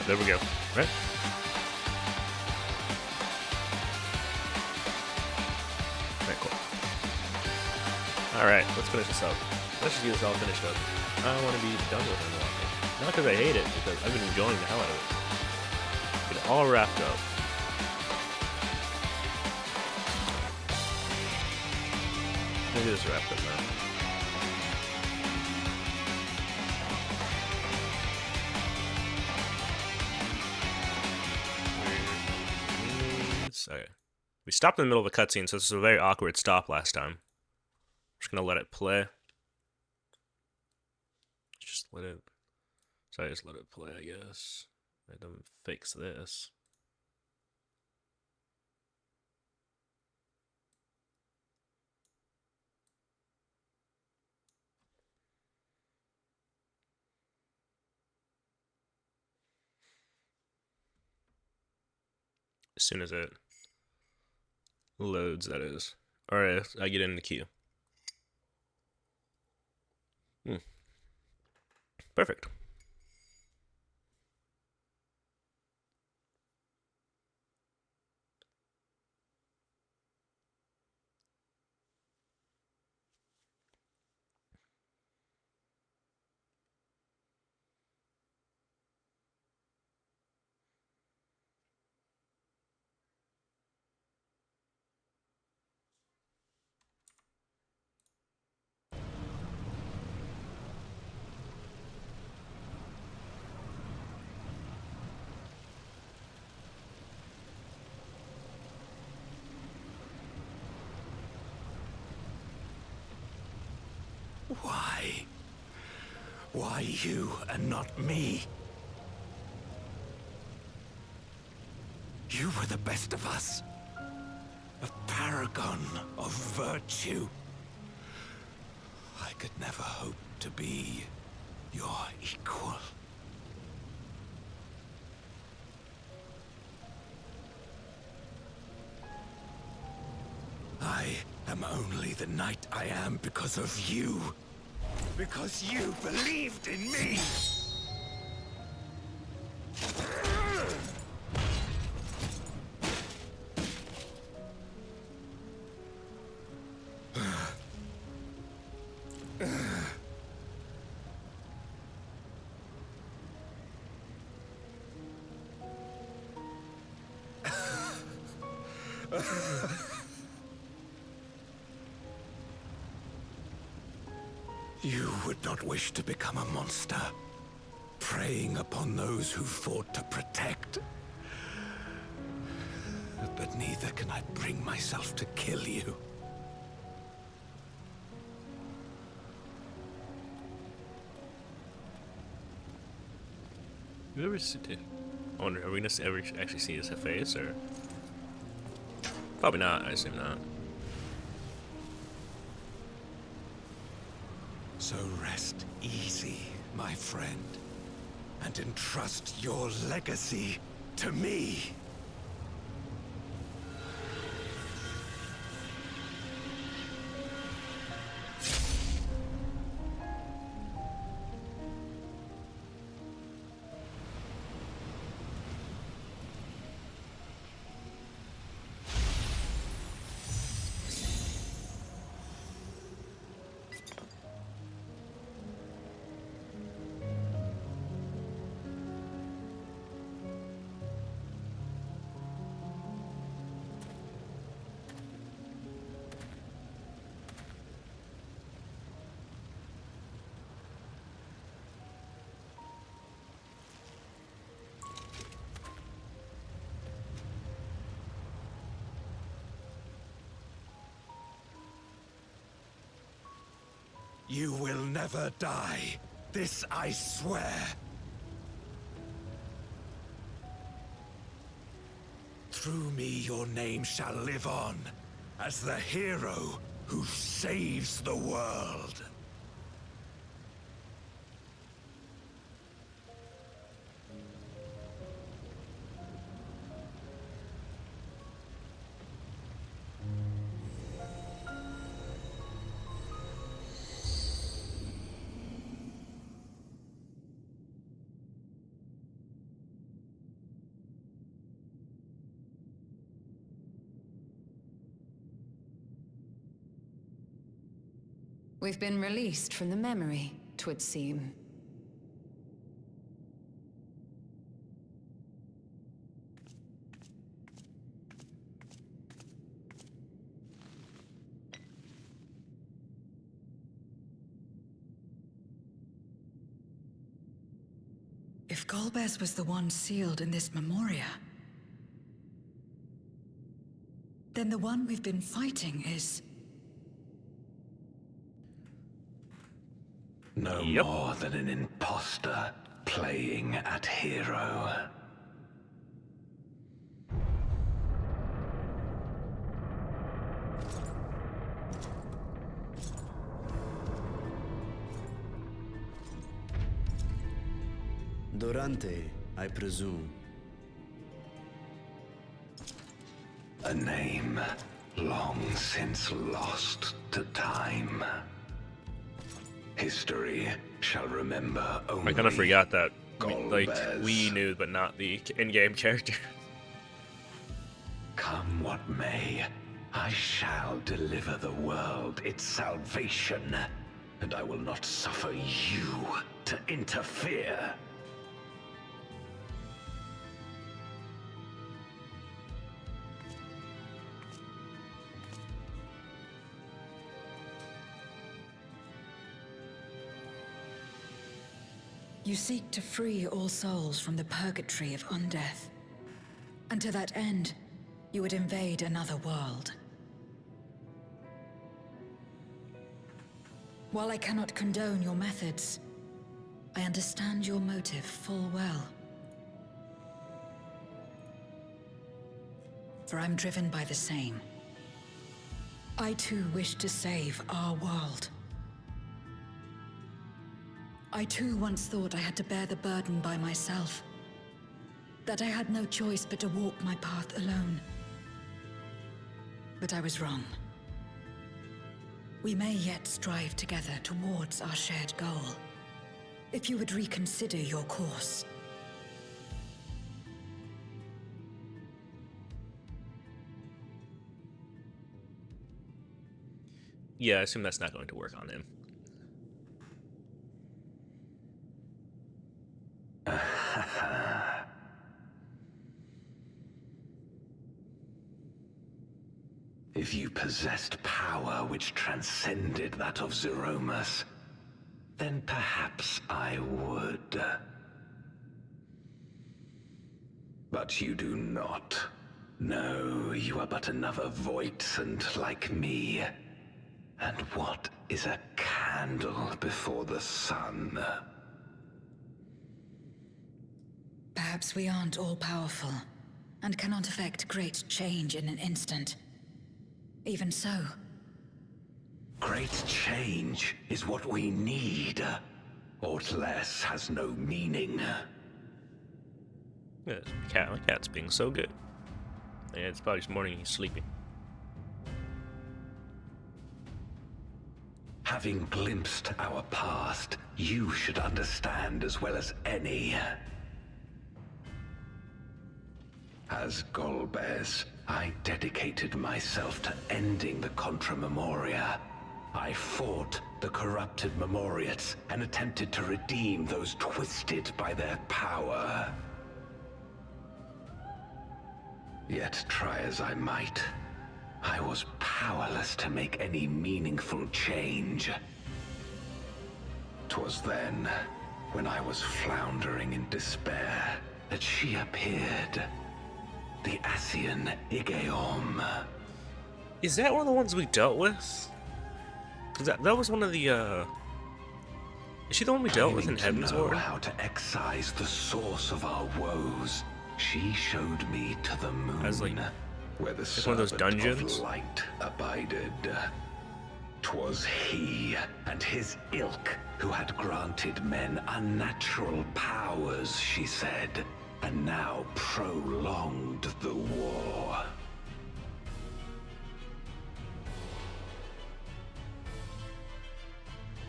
There we go. Right? Alright, cool. Alright, let's finish this up. Let's just get this all finished up. I want to be done with Endwalker. Not because I hate it, because I've been enjoying the hell out of it. Get it all wrapped up. Let me get this wrapped up now. Okay. We stopped in the middle of a cutscene, so this is a very awkward stop last time. I'm just gonna let it play. Just let it. Sorry, just let it play, I guess. I don't fix this. As soon as it loads, that is. Alright, I get in the queue. Perfect. Why? Why you and not me? You were the best of us. A paragon of virtue. I could never hope to be your equal. I am only the knight I am because of you. Because you believed in me! You would not wish to become a monster, preying upon those who fought to protect. But neither can I bring myself to kill you. You ever see it? I wonder, are we gonna ever actually see his face, or probably not? I assume not. So rest easy, my friend, and entrust your legacy to me. You will never die. This I swear. Through me your name shall live on as the hero who saves the world. We've been released from the memory, 'twould seem. If Golbez was the one sealed in this memoria, then the one we've been fighting is... No more than an imposter playing at hero. Durante, I presume. A name long since lost to time. History shall remember only. I kind of forgot that. Like, Golbez. we knew, but not the in-game character. Come what may, I shall deliver the world its salvation, and I will not suffer you to interfere. You seek to free all souls from the purgatory of undeath. And to that end, you would invade another world. While I cannot condone your methods, I understand your motive full well. For I'm driven by the same. I too wish to save our world. I too once thought I had to bear the burden by myself. That I had no choice but to walk my path alone. But I was wrong. We may yet strive together towards our shared goal. If you would reconsider your course. Yeah, I assume that's not going to work on him. If you possessed power which transcended that of Zeromus, then perhaps I would. But you do not. No, you are but another Voidsent like me. And what is a candle before the sun? Perhaps we aren't all-powerful, and cannot effect great change in an instant. Even so. Great change is what we need. Aught less has no meaning. Yeah, my cat's being so good. Yeah, it's probably this morning he's sleeping. Having glimpsed our past, you should understand as well as any. As Golbez, I dedicated myself to ending the Contra Memoria. I fought the corrupted Memoriates and attempted to redeem those twisted by their power. Yet try as I might, I was powerless to make any meaningful change. 'Twas then, when I was floundering in despair, that she appeared. The Asian Igeom. Is that one of the ones we dealt with? Cause that was one of the, Is she the one we dealt with in Heaven's Ward? How to excise the source of our woes, she showed me to the moon, As like, where the one of those servant dungeons? of light abided. 'Twas he and his ilk who had granted men unnatural powers, she said, and now prolonged the war.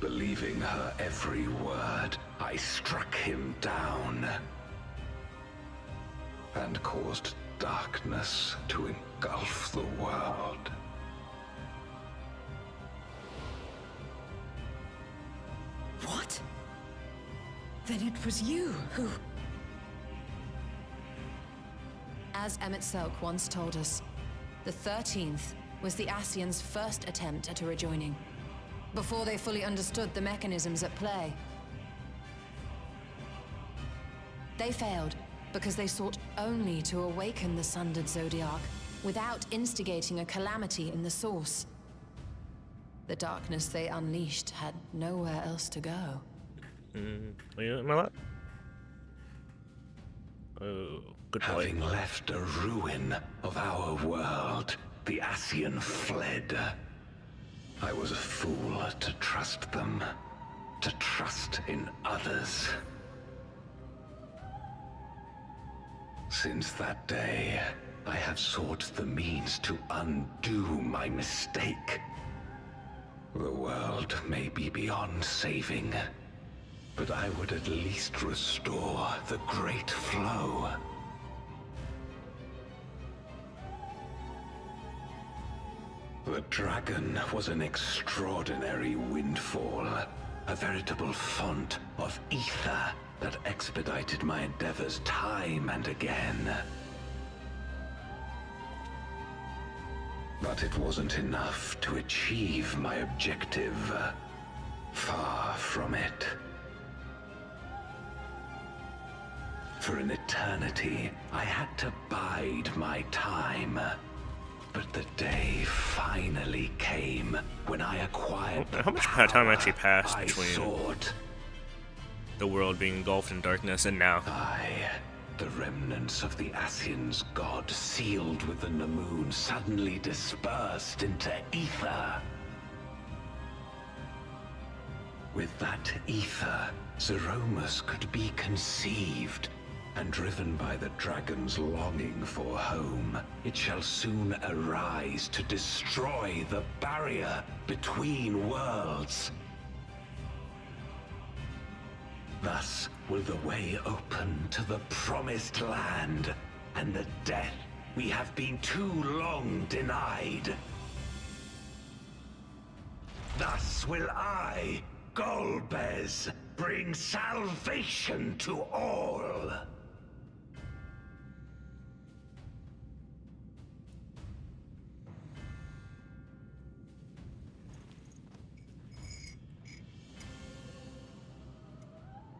Believing her every word, I struck him down and caused darkness to engulf the world. Then it was you who... As Emmett Selk once told us, the 13th was the Ascians' first attempt at a rejoining, before they fully understood the mechanisms at play. They failed because they sought only to awaken the sundered Zodiac without instigating a calamity in the source. The darkness they unleashed had nowhere else to go. Are you in my lap? Oh, good point. Having left a ruin of our world, the Ascian fled. I was a fool to trust them, to trust in others. Since that day, I have sought the means to undo my mistake. The world may be beyond saving, but I would at least restore the Great Flow. The dragon was an extraordinary windfall, a veritable font of ether that expedited my endeavors time and again. But it wasn't enough to achieve my objective. Far from it. For an eternity, I had to bide my time. But the day finally came when I acquired the How much power time actually passed I between sought. the world being engulfed in darkness and now? The remnants of the Ascians' god sealed with the Namoon suddenly dispersed into ether. With that ether, Zeromus could be conceived, and driven by the dragon's longing for home, it shall soon arise to destroy the barrier between worlds. Thus will the way open to the promised land, and the death we have been too long denied. Thus will I, Golbez, bring salvation to all.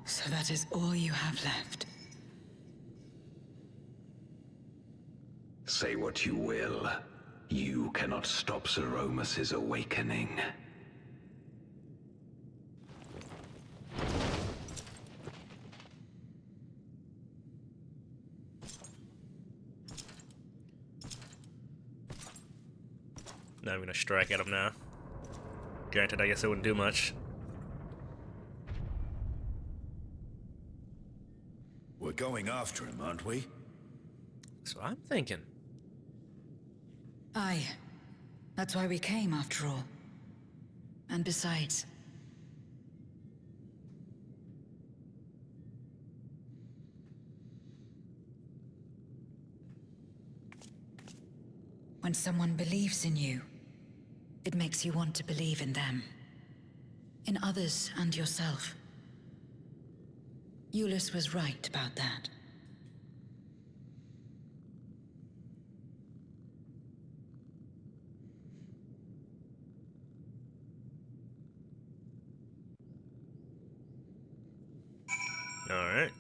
So that is all you have left. Say what you will. You cannot stop Zeromus' awakening. Now I'm gonna strike at him now. Granted, I guess it wouldn't do much. We're going after him, aren't we? So I'm thinking. Aye. That's why we came, after all. And besides... when someone believes in you, it makes you want to believe in them. In others and yourself. Euless was right about that. Alright.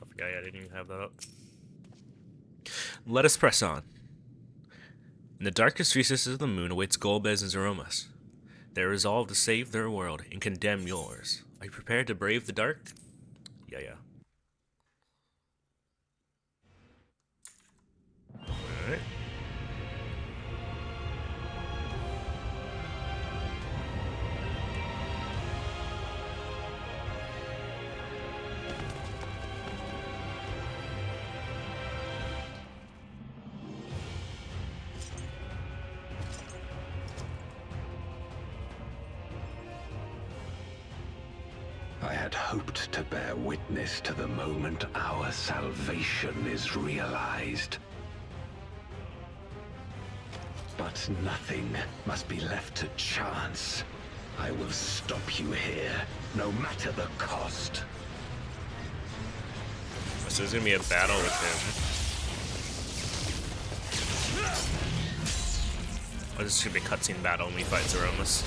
I forgot I didn't even have that up. Let us press on. In the darkest recesses of the moon awaits Golbez and Zeromus. They are resolved to save their world and condemn yours. Are you prepared to brave the dark? Yeah. Alright. I had hoped to bear witness to the moment our salvation is realized. But nothing must be left to chance. I will stop you here, no matter the cost. So there's gonna be a battle with him. Or this should be a cutscene battle when we fight Zeromus.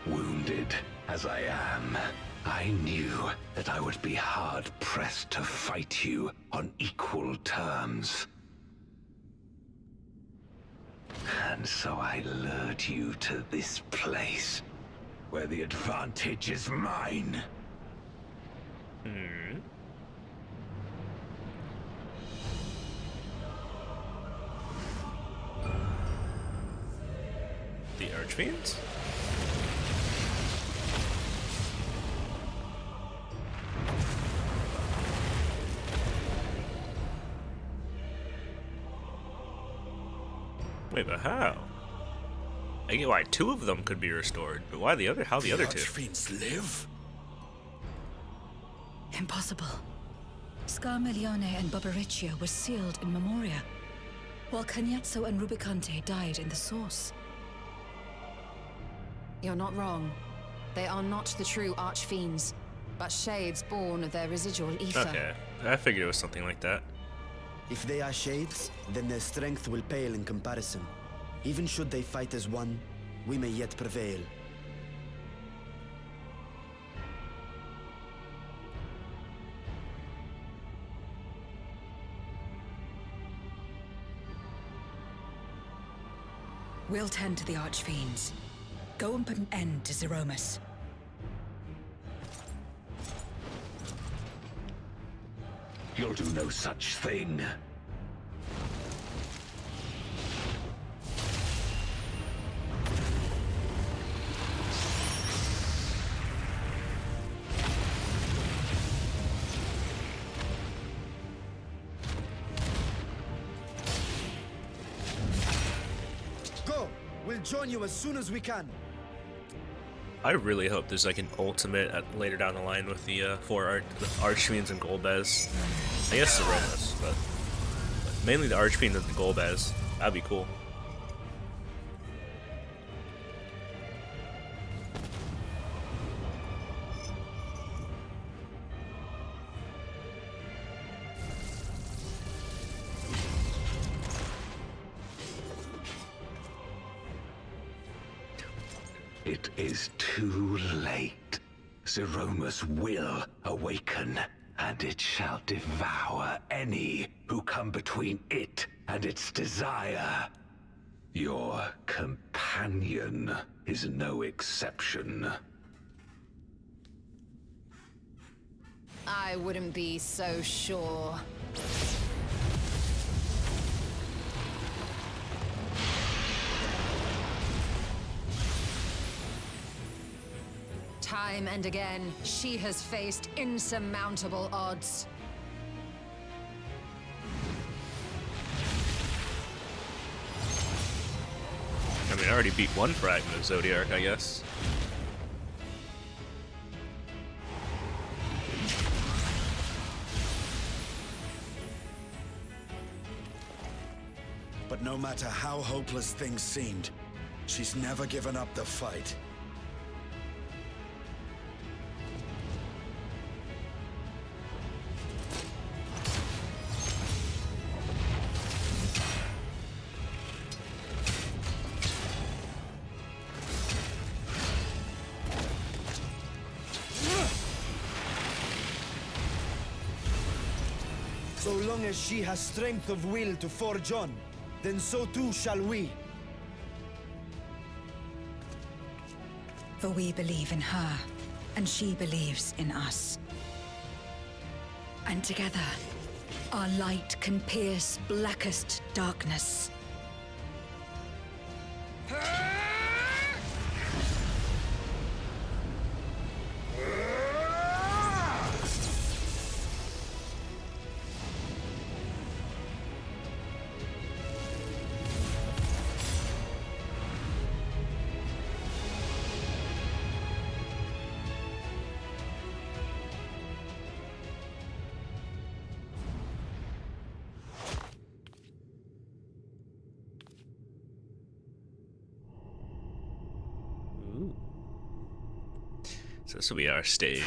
Wounded as I am, I knew that I would be hard-pressed to fight you on equal terms. And so I lured you to this place, where the advantage is mine. The Archfiends? Wait, but how? I get why two of them could be restored, but why the other? How the other two? Archfiends live? Impossible. Scarmelione and Barbariccia were sealed in Memoria, while Cagnazzo and Rubicante died in the Source. You're not wrong. They are not the true Archfiends, but shades born of their residual ether. Okay, I figured it was something like that. If they are shades, then their strength will pale in comparison. Even should they fight as one, we may yet prevail. We'll tend to the Archfiends. Go and put an end to Zeromus. You'll do no such thing. Go! We'll join you as soon as we can. I really hope there's like an ultimate later down the line with the Archfiends and Golbez. I guess Zeromus, but mainly the Archfiends and the Golbez. That'd be cool. It is too late. Zeromus will awaken, and it shall devour any who come between it and its desire. Your companion is no exception. I wouldn't be so sure. Time and again, she has faced insurmountable odds. I mean, I already beat one fragment of Zodiark, I guess. But no matter how hopeless things seemed, she's never given up the fight. So long as she has strength of will to forge on, then so too shall we. For we believe in her, and she believes in us. And together, our light can pierce blackest darkness. So this will be our stage.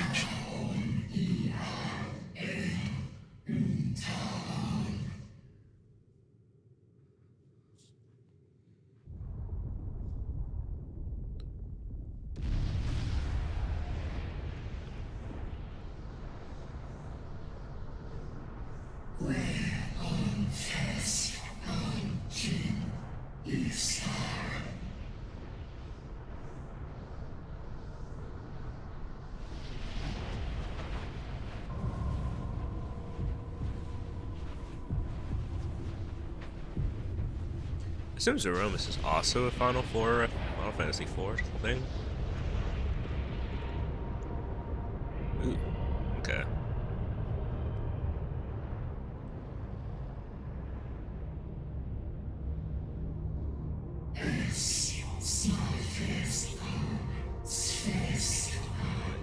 I assume Zeromus is also a Final Fantasy IV thing. Ooh, okay.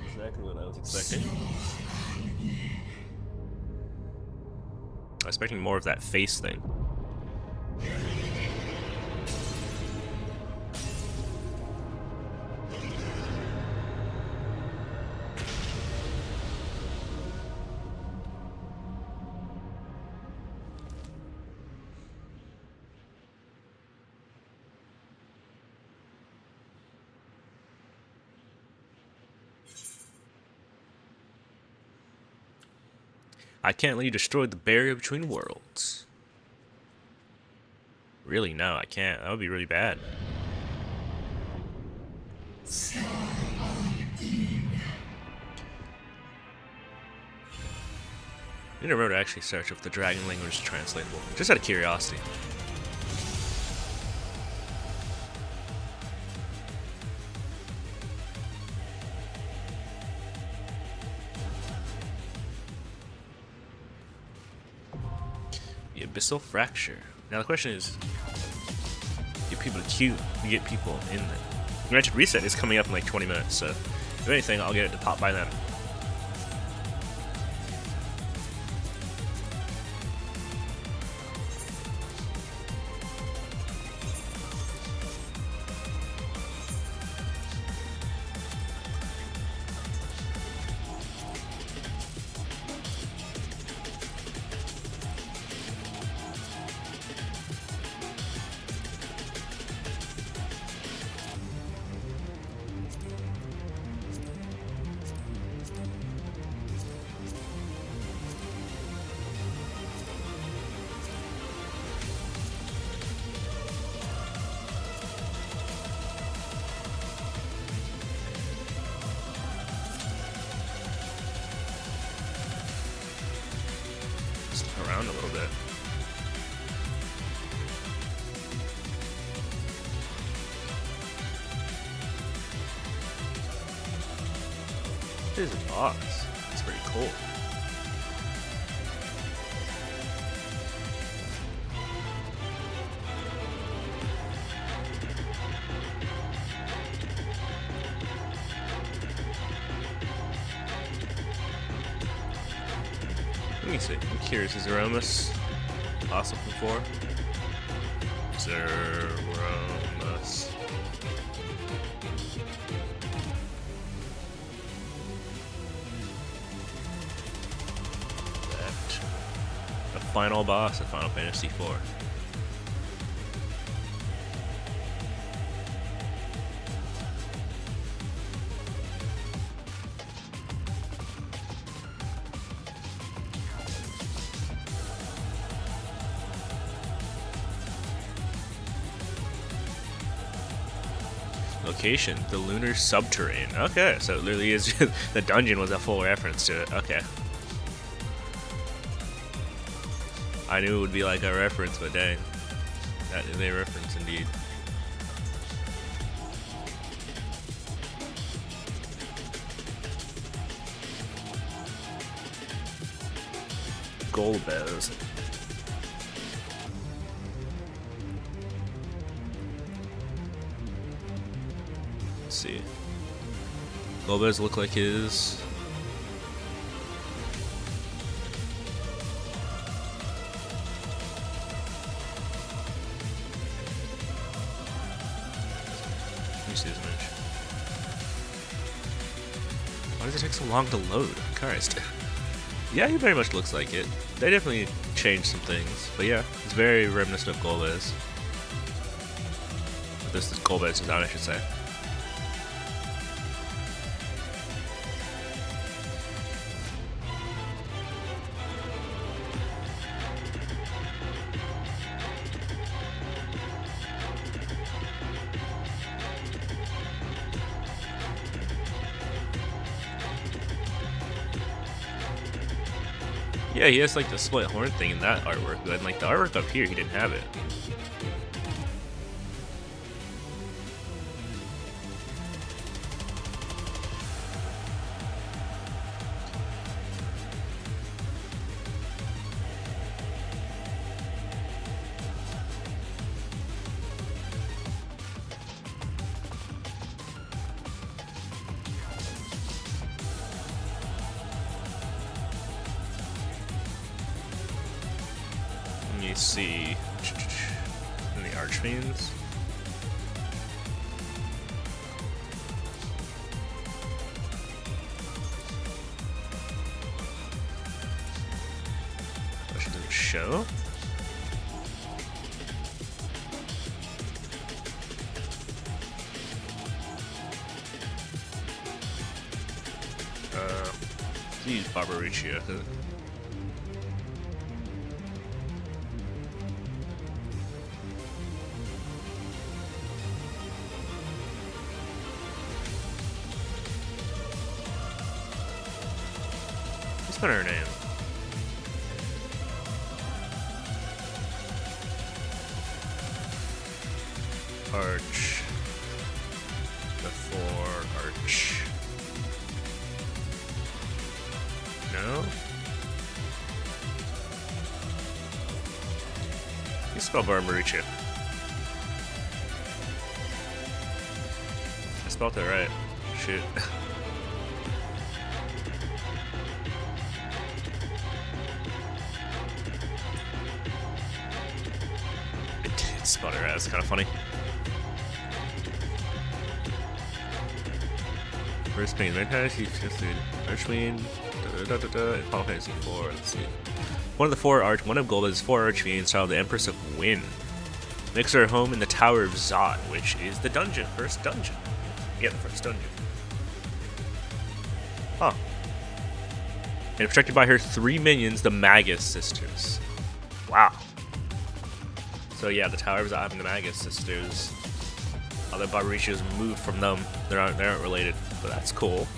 Exactly what I was expecting. I was expecting more of that face thing. I can't let you destroy the barrier between worlds. Really, no, I can't. That would be really bad. I need to remember to actually search if the dragon language is translatable. Just out of curiosity. The Abyssal Fracture. Now the question is, get people to queue, you get people in there. You mentioned reset is coming up in like 20 minutes, so if anything, I'll get it to pop by then. Around a little bit. This is a boss. It's pretty cool. Let me see. I'm curious. Is Zeromus possible before? Zeromus. That. The final boss of Final Fantasy IV. Location, the lunar subterrane. Okay, so it literally is the dungeon was a full reference to it. Okay. I knew it would be like a reference, but dang. That is a reference indeed. Golbez. See. Golbez look like his. Let me see his image. Why does it take so long to load? Christ. Yeah, he very much looks like it. They definitely changed some things, but yeah, it's very reminiscent of Golbez. This is Golbez design, I should say. Yeah, he has like the split horn thing in that artwork, but like the artwork up here, he didn't have it. Let me see. In the Archfiends. Oh, she doesn't show? Let's use Barbariccia. What's her name? Arch. Before Arch. No? You spell Barbariccia. I spelled that right. Shit. Spelled it right. That's kind of funny. First main Fantasy, Archfiend, Final Fantasy 4. Let's see. One of Golbez's 4 Archfiends, child of the Empress of Wind, makes her home in the Tower of Zot, which is the dungeon, first dungeon. Yeah, the first dungeon. Huh. And protected by her 3 minions, the Magus sisters. Wow. So yeah, the Tower of Zot and the Magus sisters. Other Barbariccias moved from them. They aren't related, but that's cool.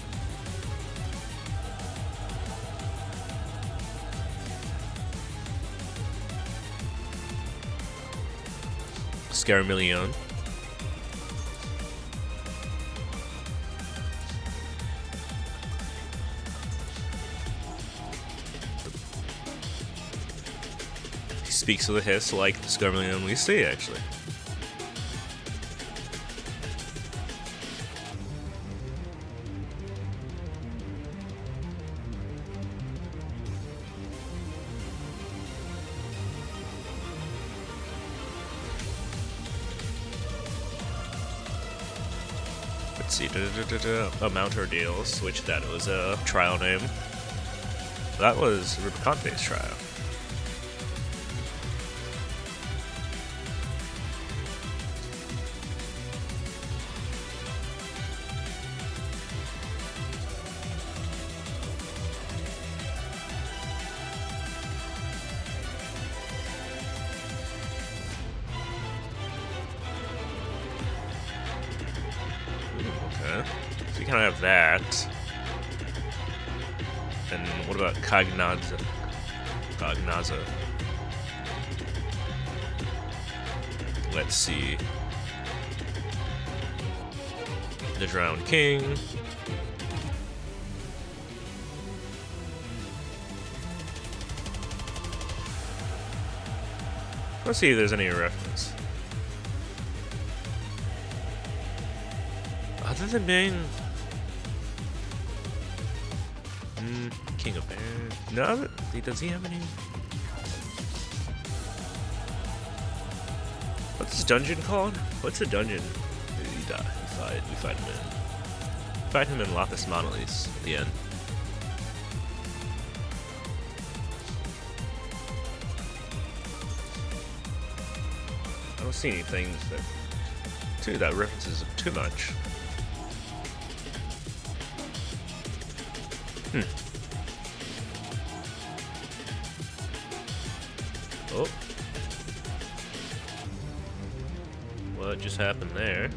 Scaramillion. He speaks of the hiss like the Scaramillion we see, actually. Let's see, Mount Ordeal, switch that, it was a trial name. That was Rubiconte's trial. Okay, so you kind of have that. And what about Cognaza? Let's see. The Drowned King. Let's see if there's any reference. Other than being King of Bears. No, does he have any? What's this dungeon called? What's the dungeon? We fight him in. fight him in Lapis Monolith at the end. I don't see anything that references him too much. Oh. What just happened there?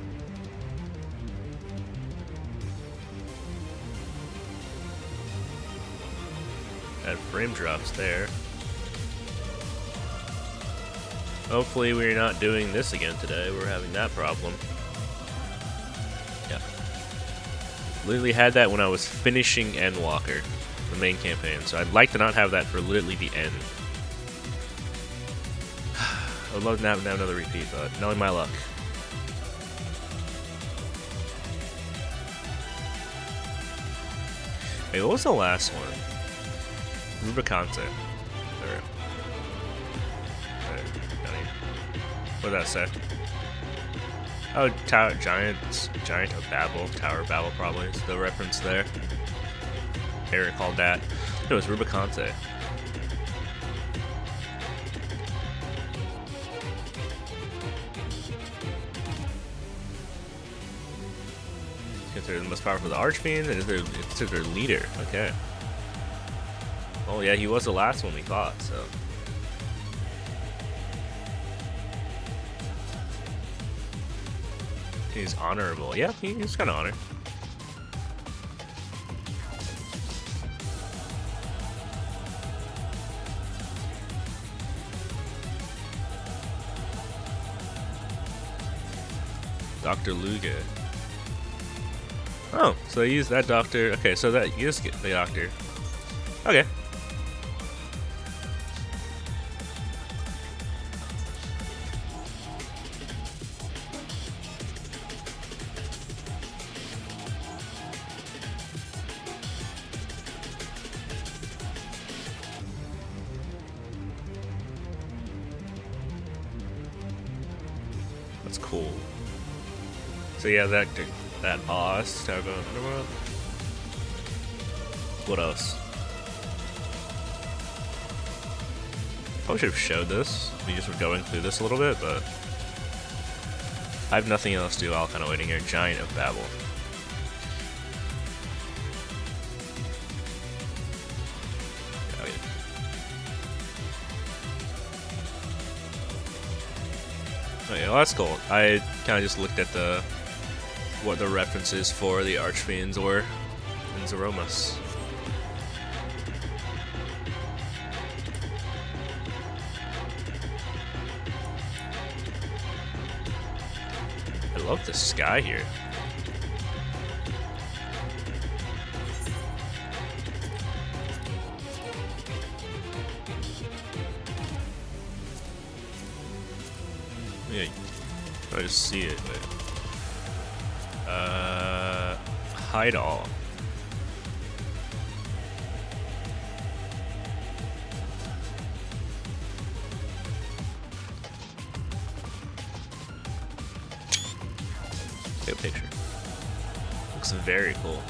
Had frame drops there. Hopefully we're not doing this again today. We're having that problem. Yeah. Literally had that when I was finishing Endwalker, the main campaign. So I'd like to not have that for literally the end. I would love to have another repeat, but knowing my luck. Hey, what was the last one? Rubicante. What did that say? Oh, Giant of Babel. Tower of Babel probably is the reference there. Eric called that. It was Rubicante. Considered the most powerful of the Archfiend, and it's their leader. Okay. Oh yeah, he was the last one we fought, so. He's honorable. Yeah, he's kind of honored. Dr. Luga. Oh, so he used that doctor. Okay, so that you just get the doctor. Okay. That's cool. So yeah, that boss, Tower of Underworld. What else? Probably should have showed this. We just were going through this a little bit, but I have nothing else to do while kind of waiting here. Giant of Babel. Okay, well, that's cool. I kind of just looked at what the references for the Archfiends were in Zeromus. I love the sky here. Yeah, I just see it, but hide all. Take a picture. Looks very cool.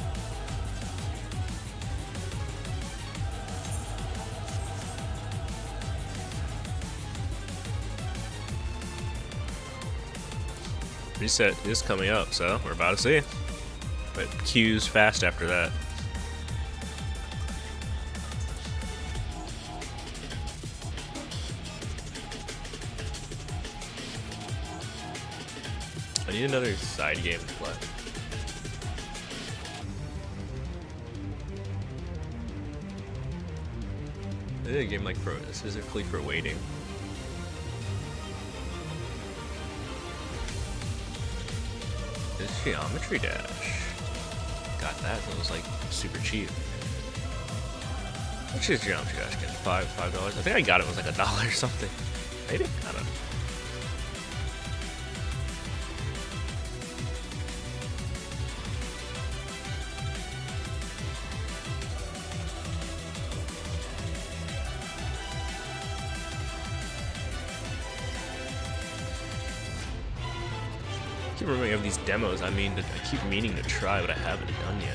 Reset is coming up, so we're about to see. But Q's fast after that. I need another side game to play. I need a game like specifically for waiting. This Geometry Dash. Got that. It was like super cheap. How much is Geometry Dash again? $5. I think I got it. It was like $1 or something. Maybe? I don't know. keep remembering of these demos. I keep meaning to try, but I haven't done yet.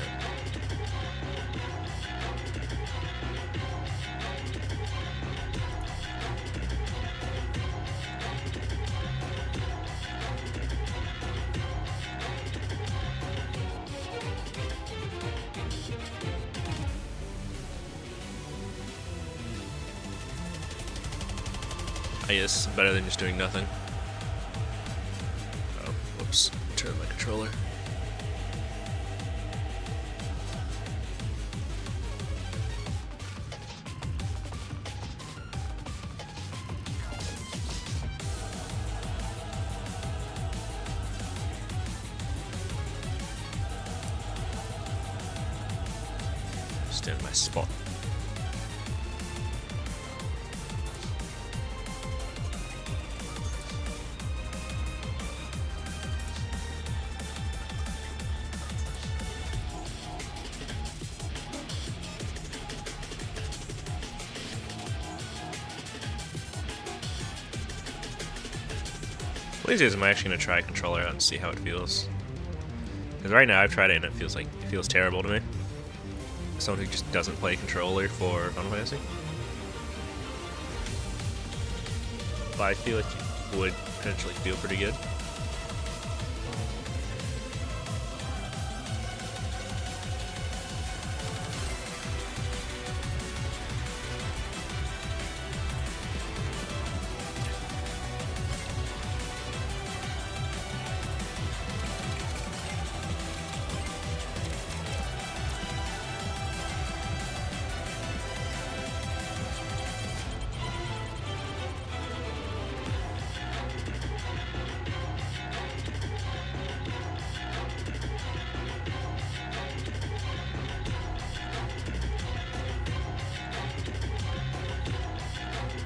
I guess better than just doing nothing. Oh, whoops. Turn my controller. Stand in my spot. One of these days I'm actually gonna try a controller out and see how it feels. Because right now I've tried it and it feels terrible to me. Someone who just doesn't play controller for Final Fantasy. But I feel like it would potentially feel pretty good.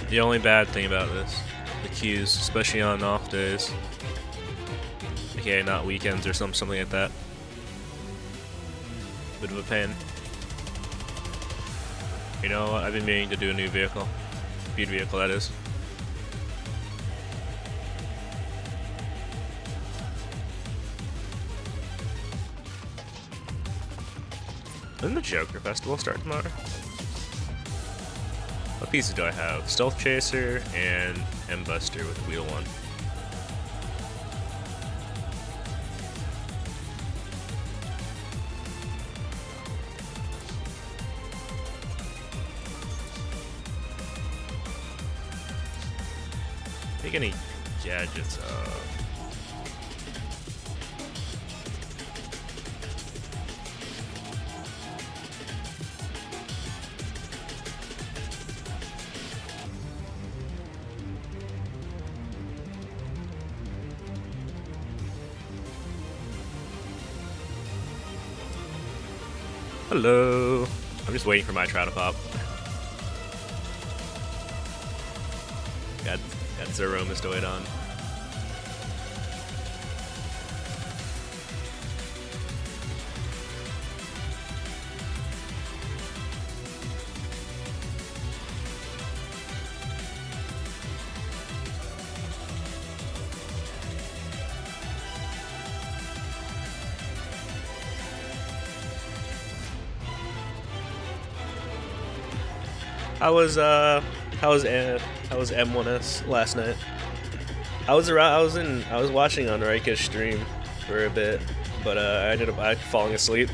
The only bad thing about this, the queues, especially on off days, aka not weekends or something like that. Bit of a pain. You know what? I've been meaning to do a new vehicle. Speed vehicle, that is. Doesn't the Joker Festival start tomorrow? What pieces do I have? Stealth Chaser and M-Buster with Wheel 1. Take any gadgets up. Hello. I'm just waiting for my trout to pop. Got Zeromus to wait on. How was M1S last night? I was watching on Rika's stream for a bit, but I ended up falling asleep.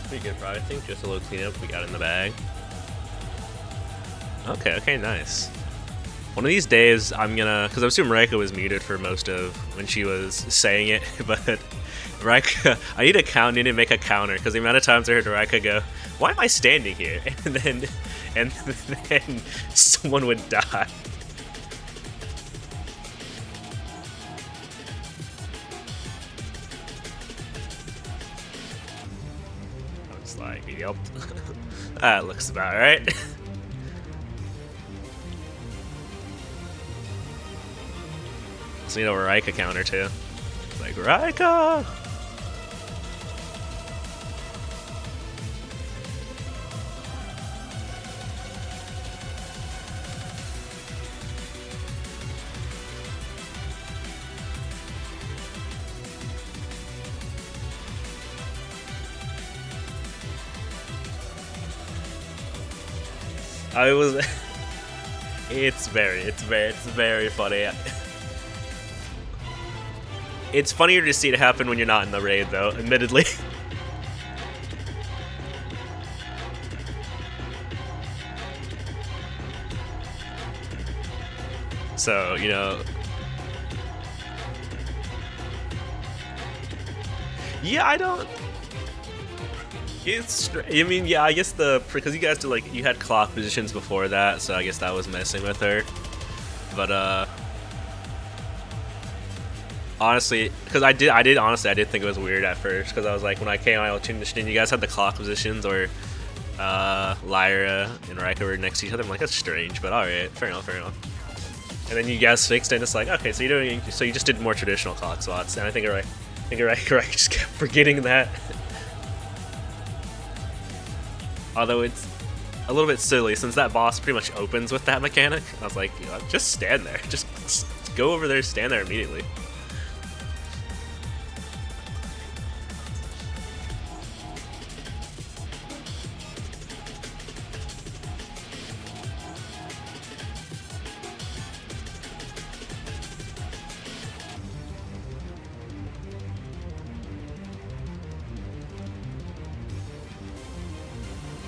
Pretty good product, I think. Just a little cleanup we got in the bag. Okay, nice. One of these days, I'm gonna, because I assume Rika was muted for most of when she was saying it, but Rika, I need to make a counter, because the amount of times I heard Rika go, "Why am I standing here?" and then someone would die. It's like, yep. That looks about right. So, you know, a Rika counter too. It's like, Rika! I was. It's very funny. It's funnier to see it happen when you're not in the raid, though. Admittedly. So, you know. Yeah, I don't. I mean, yeah, I guess because you guys did, like, you had clock positions before that, so I guess that was messing with her. But honestly, because I did think it was weird at first, because I was like, when I came out, I was tuning the shit in, you guys had the clock positions where Lyra and Rika were next to each other. I'm like, that's strange, but all right, fair enough. And then you guys fixed it, and it's like, okay, so you just did more traditional clock slots, and I think Rika just kept forgetting that. Although it's a little bit silly, since that boss pretty much opens with that mechanic. I was like, you know, just stand there. Just go over there, stand there immediately.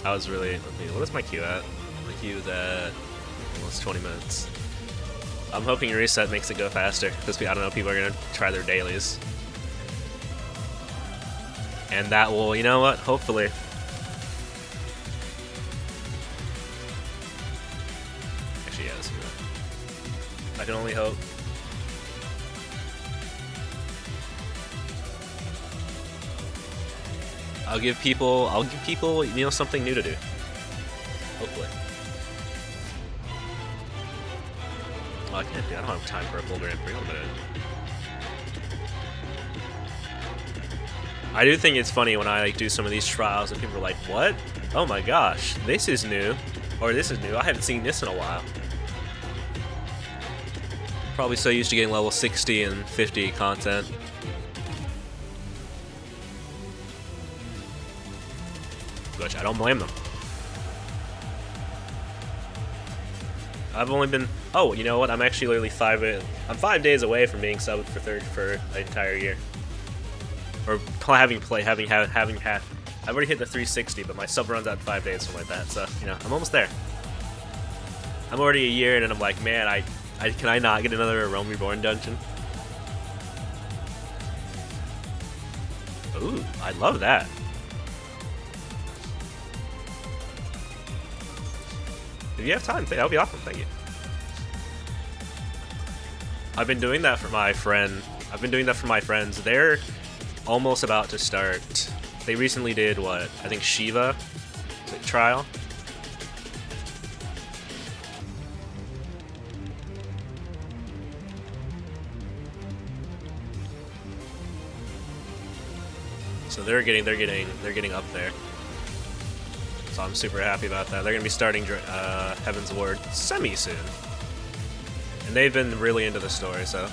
I was really. What is my queue at? My queue is at almost 20 minutes. I'm hoping reset makes it go faster, because I don't know, people are gonna try their dailies, and that will, you know what? Hopefully. Actually, yeah, this is good. I can only hope. I'll give people, you know, something new to do. Hopefully. Oh, I can't do. I don't have time for a full Grand Prix limited. I do think it's funny when I like do some of these trials and people are like, "What? Oh my gosh, this is new," or "This is new. I haven't seen this in a while." Probably so used to getting level 60 and 50 content. Which I don't blame them. I've only been. Oh, you know what? I'm actually literally 5 days away from being subbed for third for an entire year. Or having had. I've already hit the 360, but my sub runs out in 5 days, something like that. So you know, I'm almost there. I'm already a year in, and I'm like, man, can I not get another Realm Reborn dungeon? Ooh, I love that. If you have time, that would be awesome. Thank you. I've been doing that for my friends. They're almost about to start. They recently did what? I think Shiva trial. So they're getting up there. So I'm super happy about that. They're going to be starting Heaven's Ward semi-soon. And they've been really into the story, so.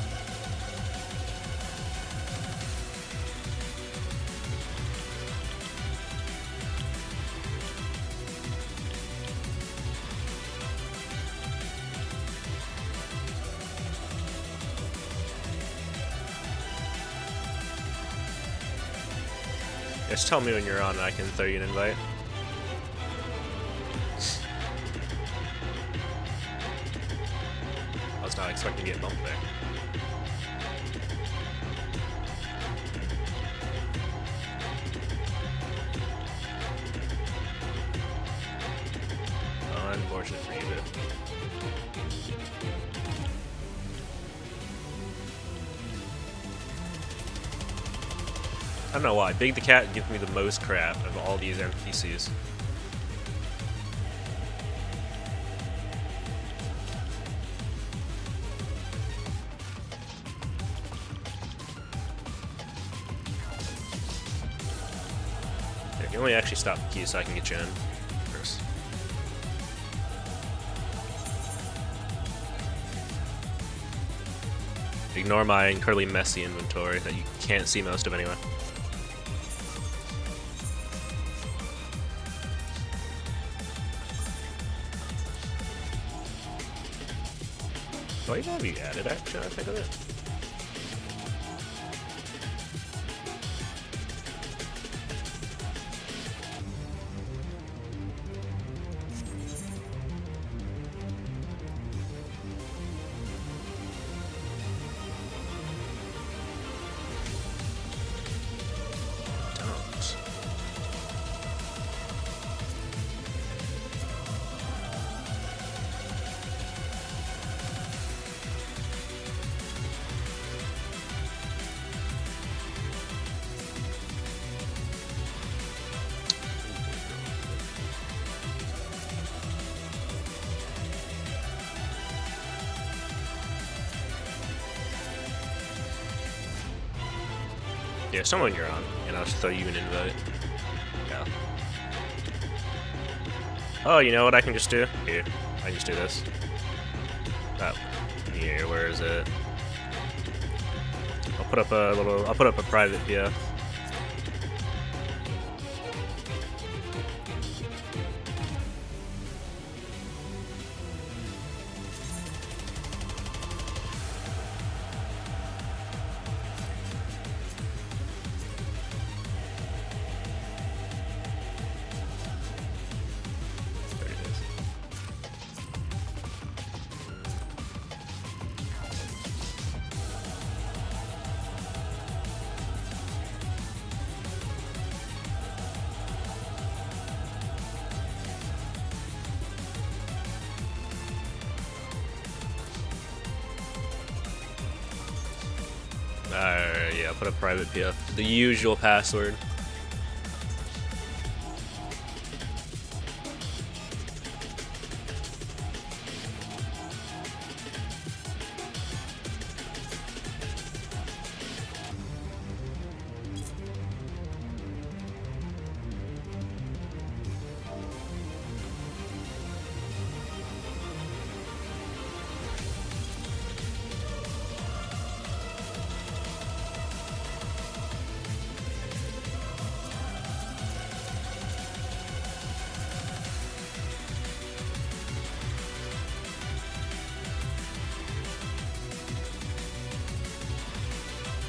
Just tell me when you're on and I can throw you an invite. I was not expecting to get bumped there. Unfortunate for you, dude. don't know why. Big the Cat gives me the most crap of all these NPCs. Yeah, you only actually stop the key so I can get you in first. Ignore my incredibly messy inventory that you can't see most of anyway. Do I even have you added action? I think of it. Yeah, someone you're on, and I'll just throw you an invite. Yeah. Oh, you know what I can just do? Here, I can just do this. Oh, here, where is it? I'll put up a private PF. Yeah, put a private PF. The usual password.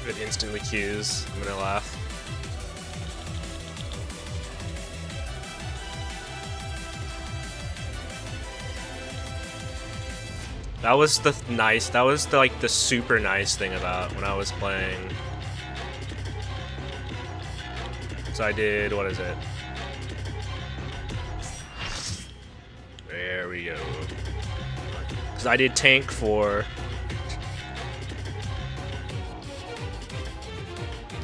It instantly cues. I'm gonna laugh. That was the nice. That was the, like the super nice thing about when I was playing. So I did. What is it? There we go. Because I did tank for.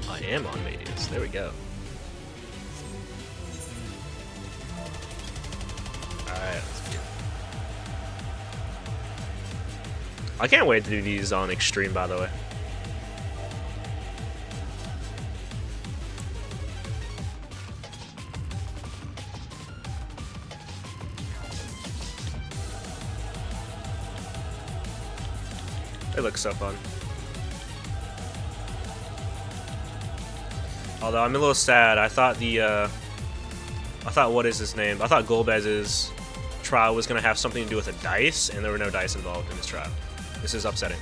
I am on Medius. There we go. Alright, let's get. I can't wait to do these on Extreme, by the way. It looks so fun. Although I'm a little sad. I thought what is his name? I thought Golbez's trial was gonna have something to do with a dice, and there were no dice involved in his trial. This is upsetting.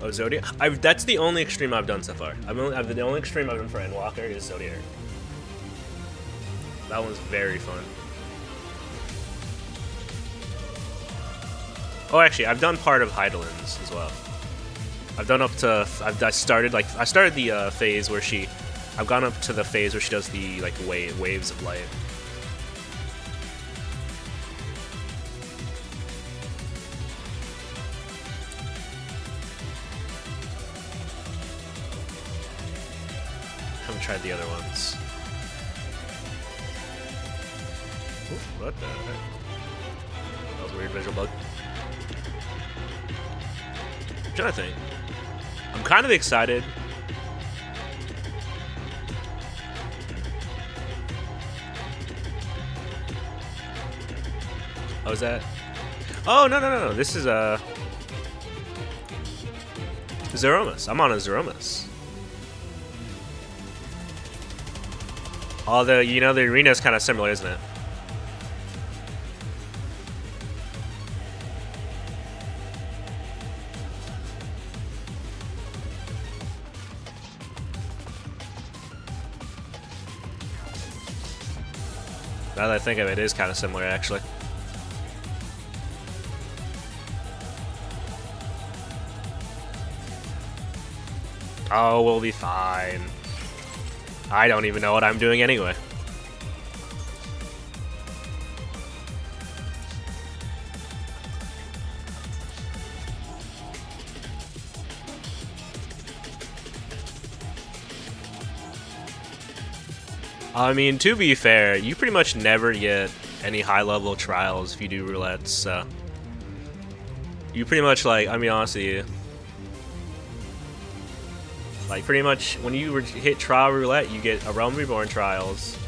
Oh, Zodiac. That's the only extreme I've done so far. The only extreme I've done for Endwalker is Zodiac. That one's very fun. Oh, actually, I've done part of Heidelin's as well. I've done up to. I started the phase where she I've gone up to the phase where she does the like waves of light. Haven't tried the other ones. Ooh, what the heck? That was a weird visual bug. I'm trying to think. I'm kind of excited. Oh, is that? Oh, no. This is Zeromus. I'm on a Zeromus. Although, you know, the arena is kind of similar, isn't it? Now that I think of it, it is kind of similar, actually. Oh, we'll be fine. I don't even know what I'm doing anyway. I mean, to be fair, you pretty much never get any high-level trials if you do roulettes, so... You pretty much, like, I mean, honestly... Like, pretty much, when you hit Trial Roulette, you get a Realm Reborn Trials,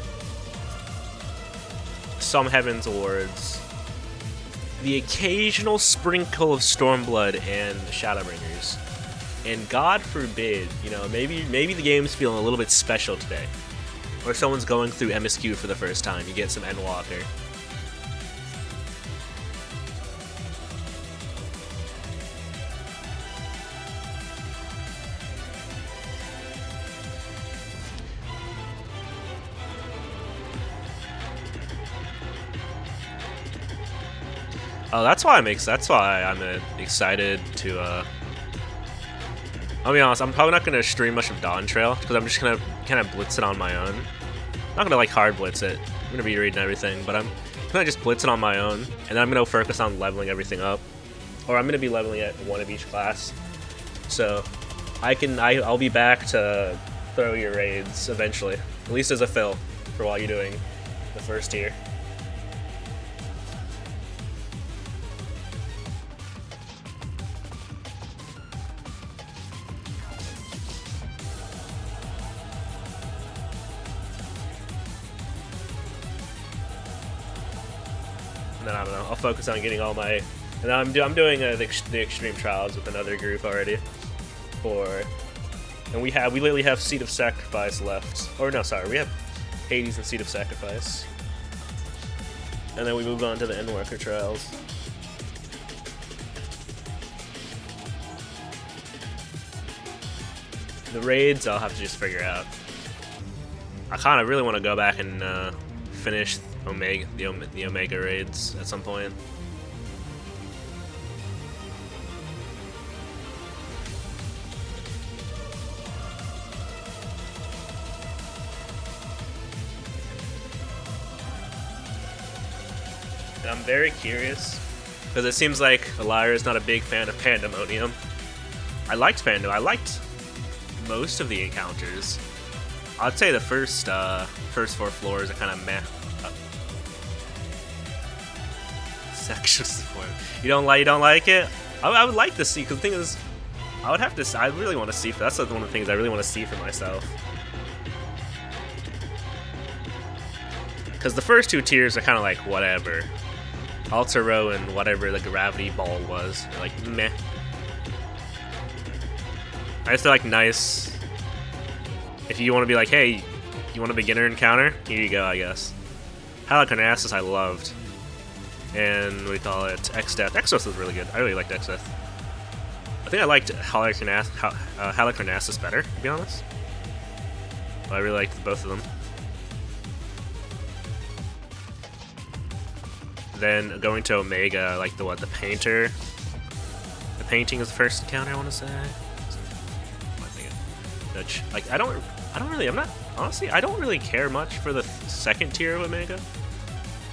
some Heavens Awards, the occasional sprinkle of Stormblood and Shadowbringers. And God forbid, you know, maybe the game's feeling a little bit special today. Or someone's going through MSQ for the first time, you get some Endwalker. Oh, that's why I'm excited to. I'll be honest, I'm probably not gonna stream much of Dawntrail because I'm just gonna kind of blitz it on my own. I'm not gonna like hard blitz it. I'm gonna be reading everything, but I'm gonna just blitz it on my own, and then I'm gonna focus on leveling everything up, or I'm gonna be leveling at one of each class. So I'll be back to throw your raids eventually, at least as a fill for while you're doing the first tier. And then I don't know. I'll focus on getting all my. And I'm doing the extreme trials with another group already. And we literally have Seed of Sacrifice left. Or no, sorry, we have Hades and Seed of Sacrifice. And then we move on to the Endworker trials. The raids I'll have to just figure out. I kind of really want to go back and finish the Omega raids at some point. And I'm very curious because it seems like Alira is not a big fan of Pandemonium. I liked Pandemonium. I liked most of the encounters. I'd say the first 4 floors are kind of meh. Sexual support. You don't like it? I would like to see, because the thing is, I really want to see. That's one of the things I really want to see for myself. Because the first 2 tiers are kind of like whatever. Altar Row and whatever the gravity ball was, are like meh. I just feel like nice. If you want to be like, hey, you want a beginner encounter? Here you go, I guess. Halicarnassus I loved. And we call it X-Death. X-Death was really good. I really liked X-Death. I think I liked Halicarnassus better, to be honest. But I really liked both of them. Then going to Omega, like the painter. The painting is the first encounter, I want to say. Like, I don't I'm not, honestly, I don't really care much for the second tier of Omega.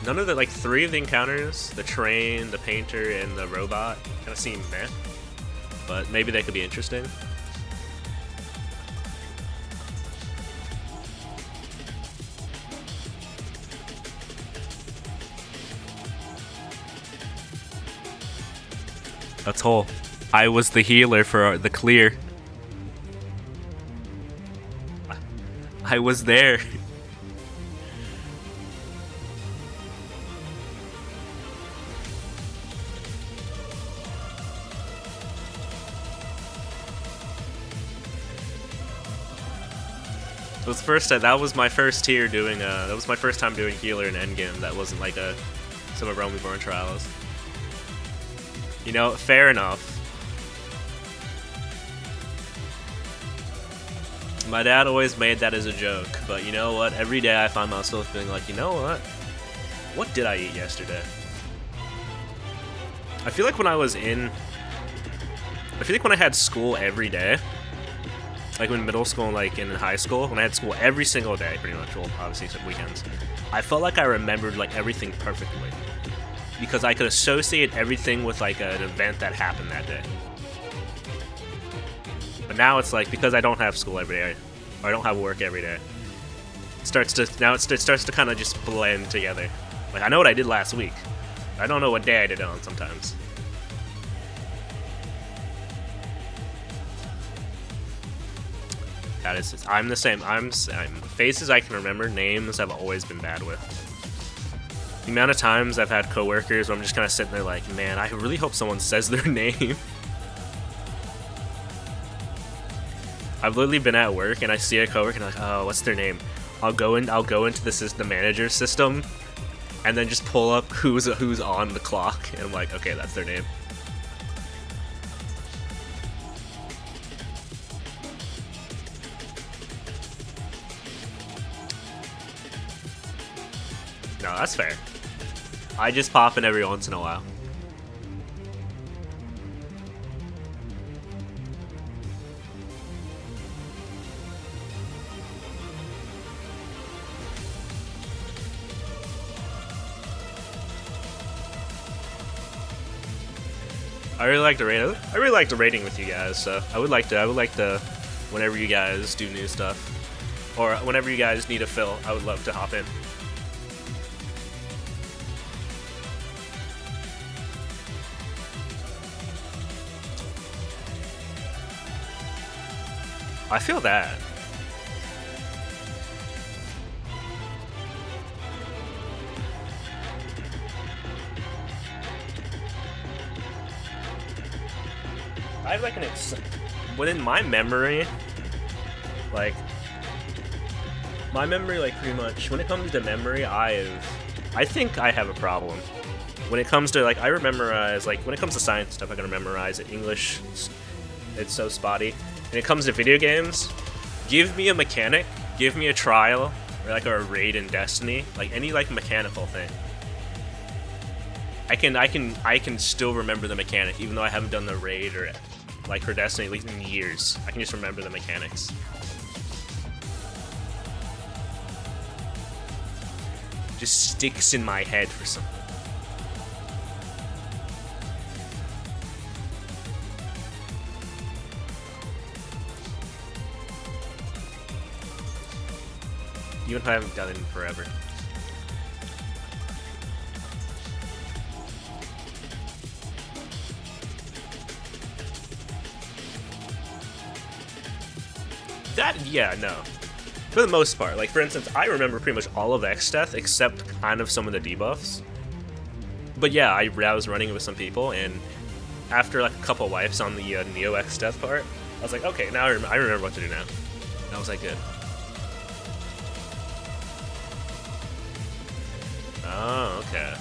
None of the, like, 3 of the encounters, the train, the painter, and the robot, kind of seem meh. But maybe they could be interesting. That's all. I was the healer for the clear. I was there. It was that was my first tier doing that was my first time doing healer in endgame. That wasn't like some of Realm Reborn Trials. You know, fair enough. My dad always made that as a joke, but you know what? Every day I find myself being like, you know what? What did I eat yesterday? I feel like when I had school every day, like in middle school and like in high school, when I had school every single day, pretty much, well, obviously except weekends, I felt like I remembered like everything perfectly. Because I could associate everything with like an event that happened that day. But now it's like, because I don't have school every day, or I don't have work every day, it starts to kind of just blend together. Like, I know what I did last week. I don't know what day I did it on sometimes. That is, I'm the same. I'm faces I can remember, names I've always been bad with. The amount of times I've had coworkers where I'm just kind of sitting there like, man, I really hope someone says their name. I've literally been at work and I see a coworker and I'm like, oh, what's their name? I'll go into the manager system and then just pull up who's on the clock and I'm like, okay, that's their name. No, that's fair. I just pop in every once in a while. I really like the rating with you guys, so I would like to whenever you guys do new stuff or whenever you guys need a fill, I would love to hop in. I feel that. I have like within my memory, like pretty much when it comes to memory, I think I have a problem. When it comes to like I memorize, like when it comes to science stuff, I can memorize it. English, it's so spotty. When it comes to video games, give me a mechanic, give me a trial, or like a raid in Destiny, like any like mechanical thing. I can still remember the mechanic, even though I haven't done the raid or like for Destiny at least in years. I can just remember the mechanics. Just sticks in my head for some. Even if I haven't done it in forever. Yeah, no. For the most part. Like, for instance, I remember pretty much all of X-Death except kind of some of the debuffs. But yeah, I was running with some people, and after like a couple wipes on the Neo X-Death part, I was like, okay, now I remember what to do now. That was like good. Oh, okay.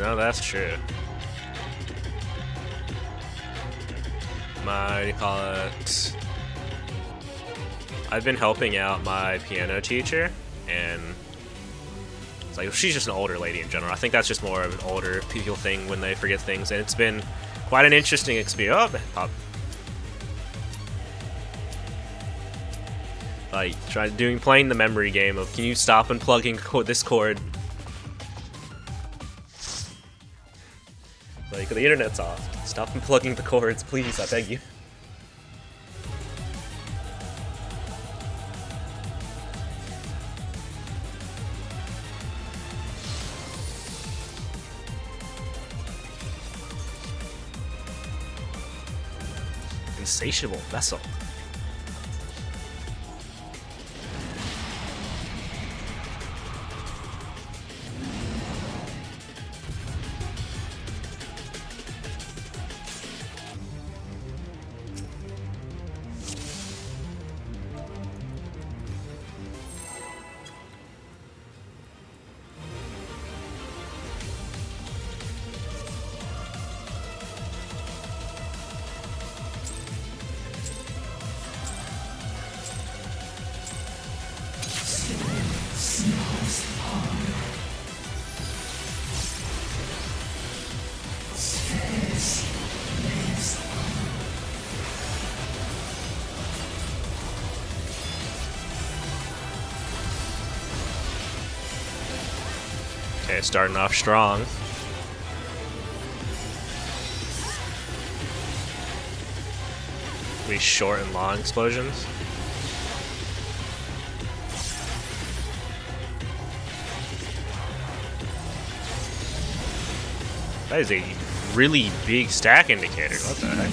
No, that's true. What do you call it? I've been helping out my piano teacher, and it's like she's just an older lady in general. I think that's just more of an older people thing when they forget things, and it's been quite an interesting experience. Oh, pop. Like playing the memory game of, can you stop unplugging this cord? Like, the internet's off. Stop unplugging the cords, please. I beg you. Insatiable vessel. Okay, starting off strong. These short and long explosions. That is a really big stack indicator. What the heck?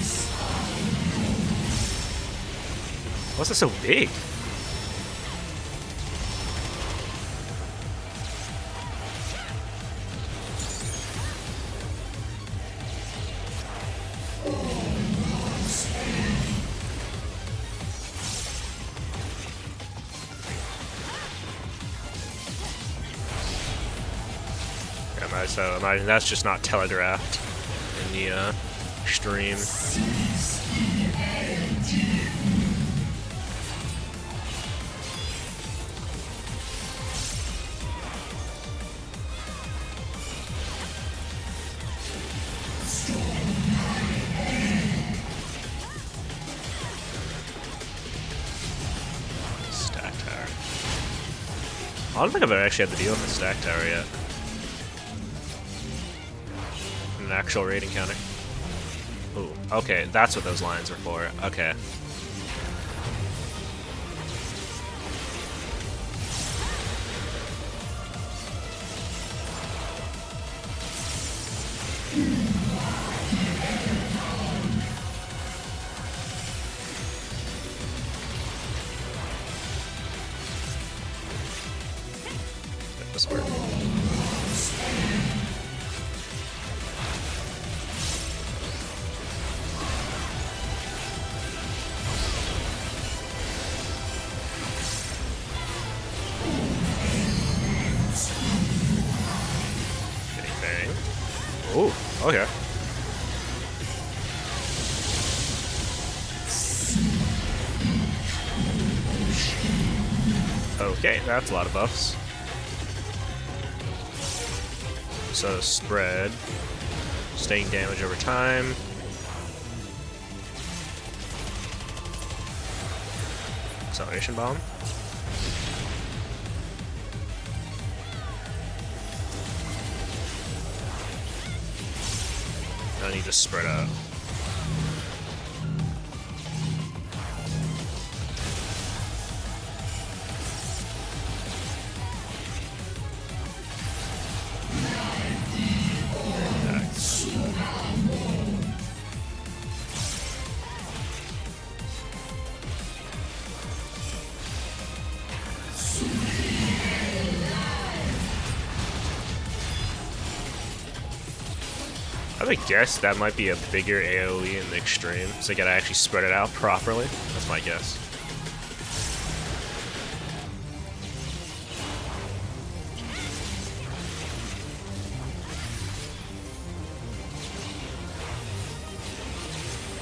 What's it so big? So imagine that's just not telegraphed in the stream. Stack tower. I don't think I've ever actually had to deal with a stack tower yet. An actual raid encounter. Ooh, okay, that's what those lines are for. Okay. Make this work. Oh, okay. Okay, that's a lot of buffs. So spread, staying damage over time. Acceleration bomb. I need to spread out. I would guess that might be a bigger AoE in the extreme, so they gotta actually spread it out properly. That's my guess.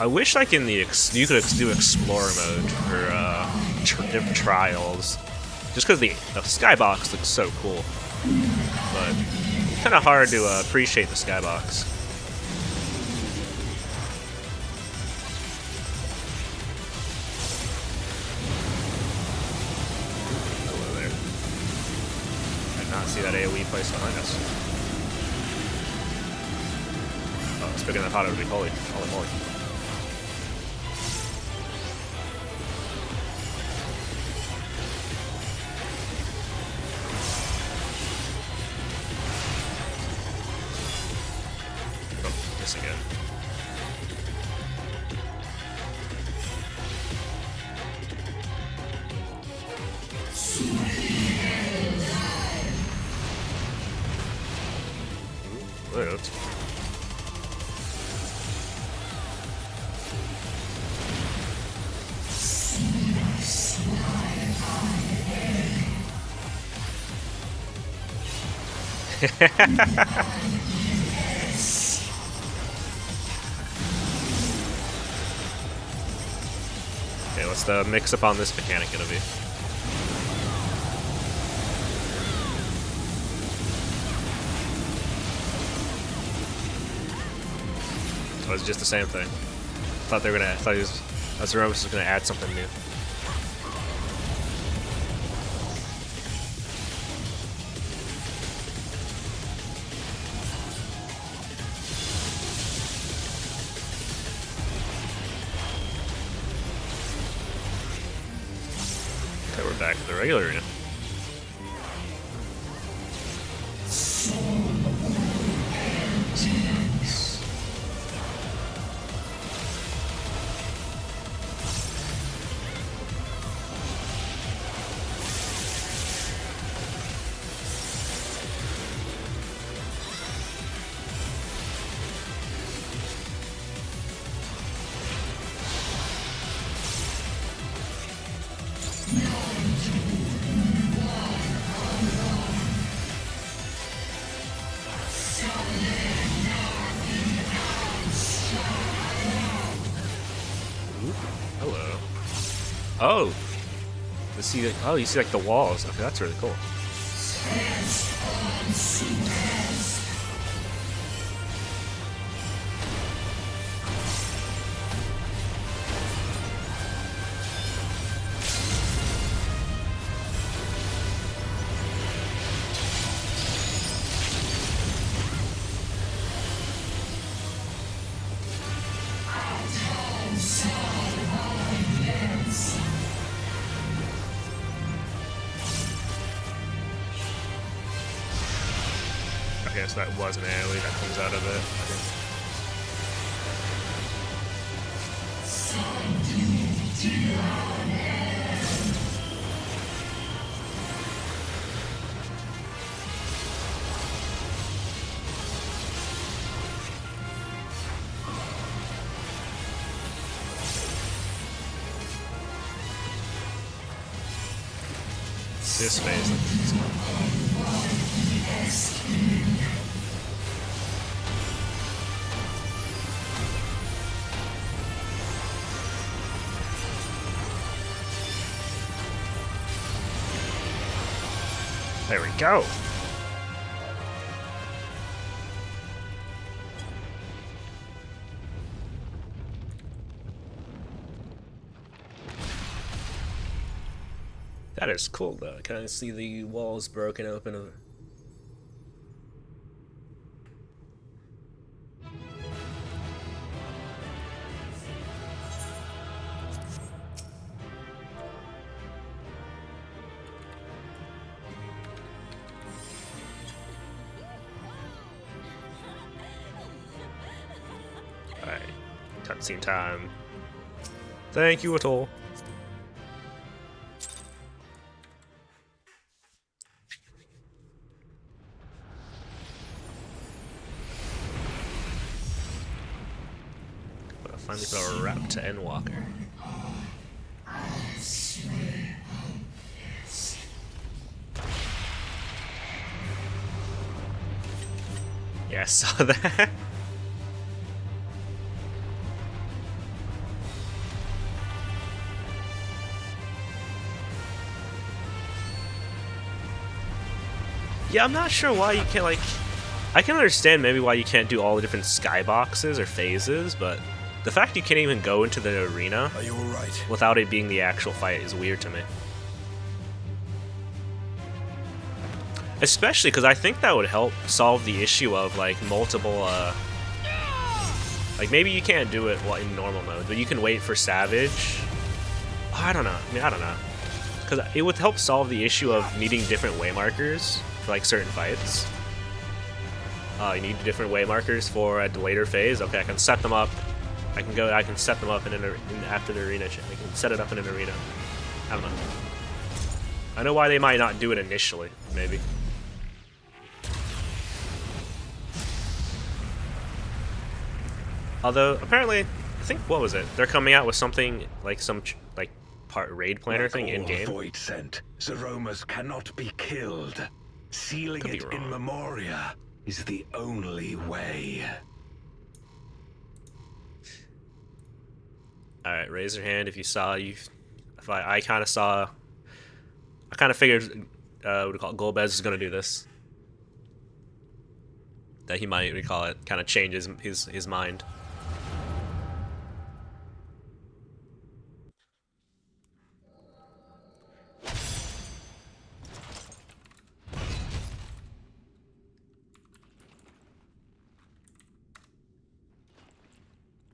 I wish like in the you could do explorer mode for different trials, just because the skybox looks so cool. But it's kind of hard to appreciate the skybox. Hello there. I did not see that AoE placed behind us. Oh, it's bigger than I thought it would be. Holy moly. This again. What? Okay, what's the mix-up on this mechanic gonna be? Oh, it's just the same thing. I thought they were gonna. I thought Azuremus was gonna add something new. Okay, we're back to the regular arena. Hello. Oh! You see, you see like the walls. Okay, that's really cool. I guess that was an AoE that comes out of it, I think. This phase. There we go. That is cool though. I kind of see the walls broken open. Alright, cutscene time. Thank you, Atoll. Finally put a wrap to Endwalker. Yeah, I saw that. Yeah, I'm not sure why you can't, like... I can understand maybe why you can't do all the different skyboxes or phases, but the fact you can't even go into the arena Are you alright? without it being the actual fight is weird to me. Especially because I think that would help solve the issue of, like, multiple, like, maybe you can't do it in normal mode, but you can wait for Savage. Oh, I don't know. I mean, I don't know. Because it would help solve the issue of needing different waymarkers for, like, certain fights. You need different waymarkers for a later phase. Okay, I can set them up. I can set them up after the arena. I can set it up in an arena. I don't know. I know why they might not do it initially, maybe. Although, apparently, I think, what was it? They're coming out with something, like some, like, raid planner thing in-game. Void sent, Zeromas cannot be killed. Sealing it in Memoria is the only way. Alright, raise your hand if you saw, I kind of saw, I kind of figured, what do you call it, Golbez is going to do this. That he might, recall it, kind of change his mind.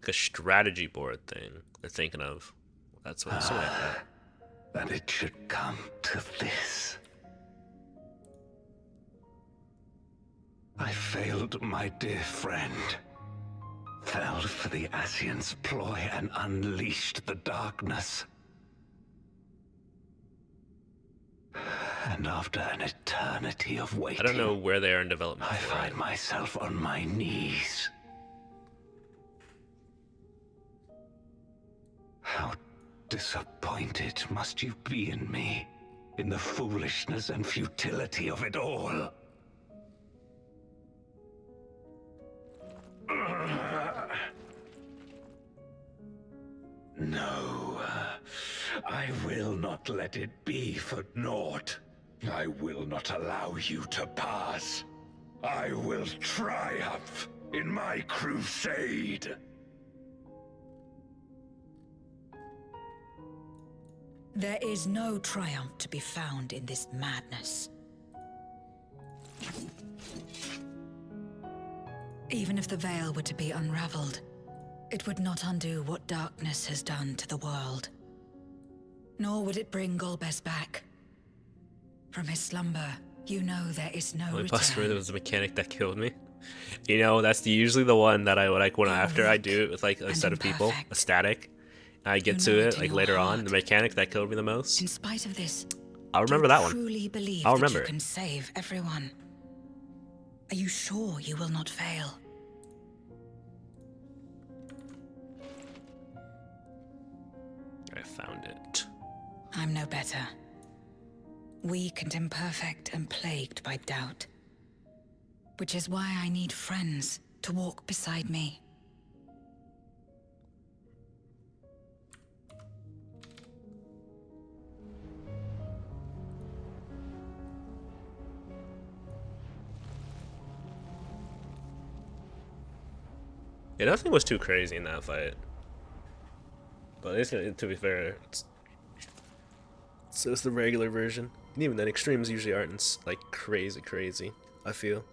A strategy board thing they're thinking of. That's what it's like that. That it should come to this. I failed my dear friend. Fell for the Ascient's ploy and unleashed the darkness. And after an eternity of waiting, I don't know where they are in development. I find myself on my knees. How disappointed must you be in me, in the foolishness and futility of it all? No, I will not let it be for naught. I will not allow you to pass. I will triumph in my crusade. There is no triumph to be found in this madness. Even if the veil were to be unraveled, it would not undo what darkness has done to the world. Nor would it bring Golbez back. From his slumber, you know there is no return. Buster was the mechanic that killed me. You know, that's usually the one that I would like when after I do it with like a set of people, a static. I get to it like later on. The mechanic that killed me the most. In spite of this, I'll remember that one. Truly believe I'll that remember you it. can save everyone. Are you sure you will not fail? I found it. I'm no better. Weak and imperfect and plagued by doubt. Which is why I need friends to walk beside me. Yeah, nothing was too crazy in that fight. But to be fair, it's the regular version. And even then, extremes usually aren't like crazy, I feel.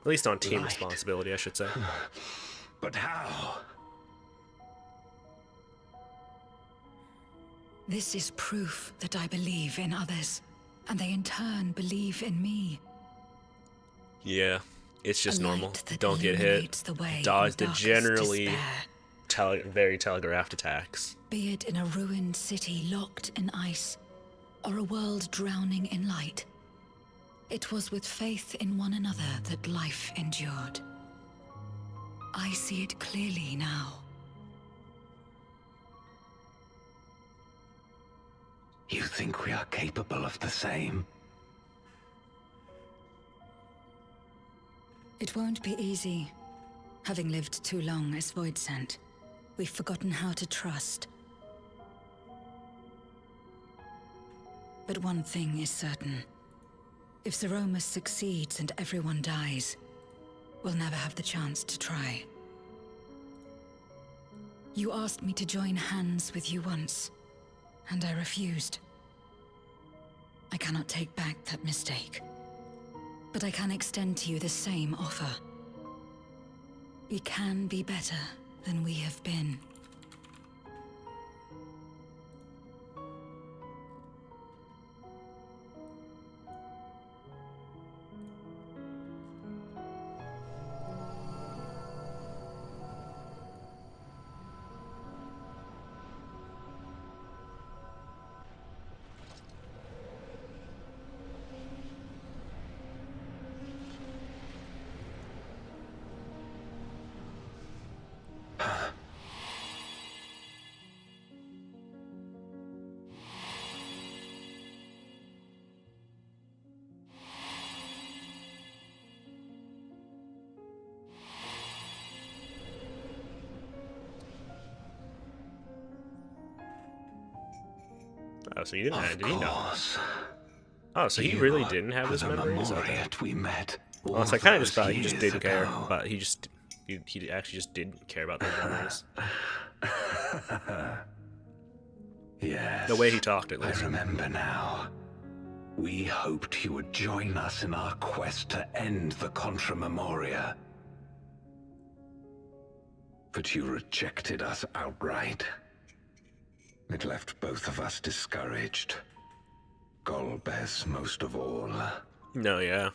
At least on team responsibility, I should say. But how? This is proof that I believe in others, and they in turn believe in me. Yeah, it's just A normal. light that Don't get illuminates hit. the way Dodge in the darkest generally despair. very telegraphed attacks. Be it in a ruined city locked in ice, or a world drowning in light, it was with faith in one another that life endured. I see it clearly now. You think we are capable of the same? It won't be easy. Having lived too long as Void Sent, we've forgotten how to trust. But one thing is certain. If Zeromus succeeds and everyone dies, we'll never have the chance to try. You asked me to join hands with you once, and I refused. I cannot take back that mistake. But I can extend to you the same offer. We can be better than we have been. Oh, so you didn't have, did he Of know? course. Oh, so he You really didn't have are his the memories? Okay. Memoriat we met Well, so I all kind of just those thought he just years didn't care, ago. but he actually just didn't care about those memories. Yes. The way he talked, at I least. remember now. We hoped you would join us in our quest to end the Contra Memoria. But you rejected us outright. It left both of us discouraged. Golbez most of all. No, yeah.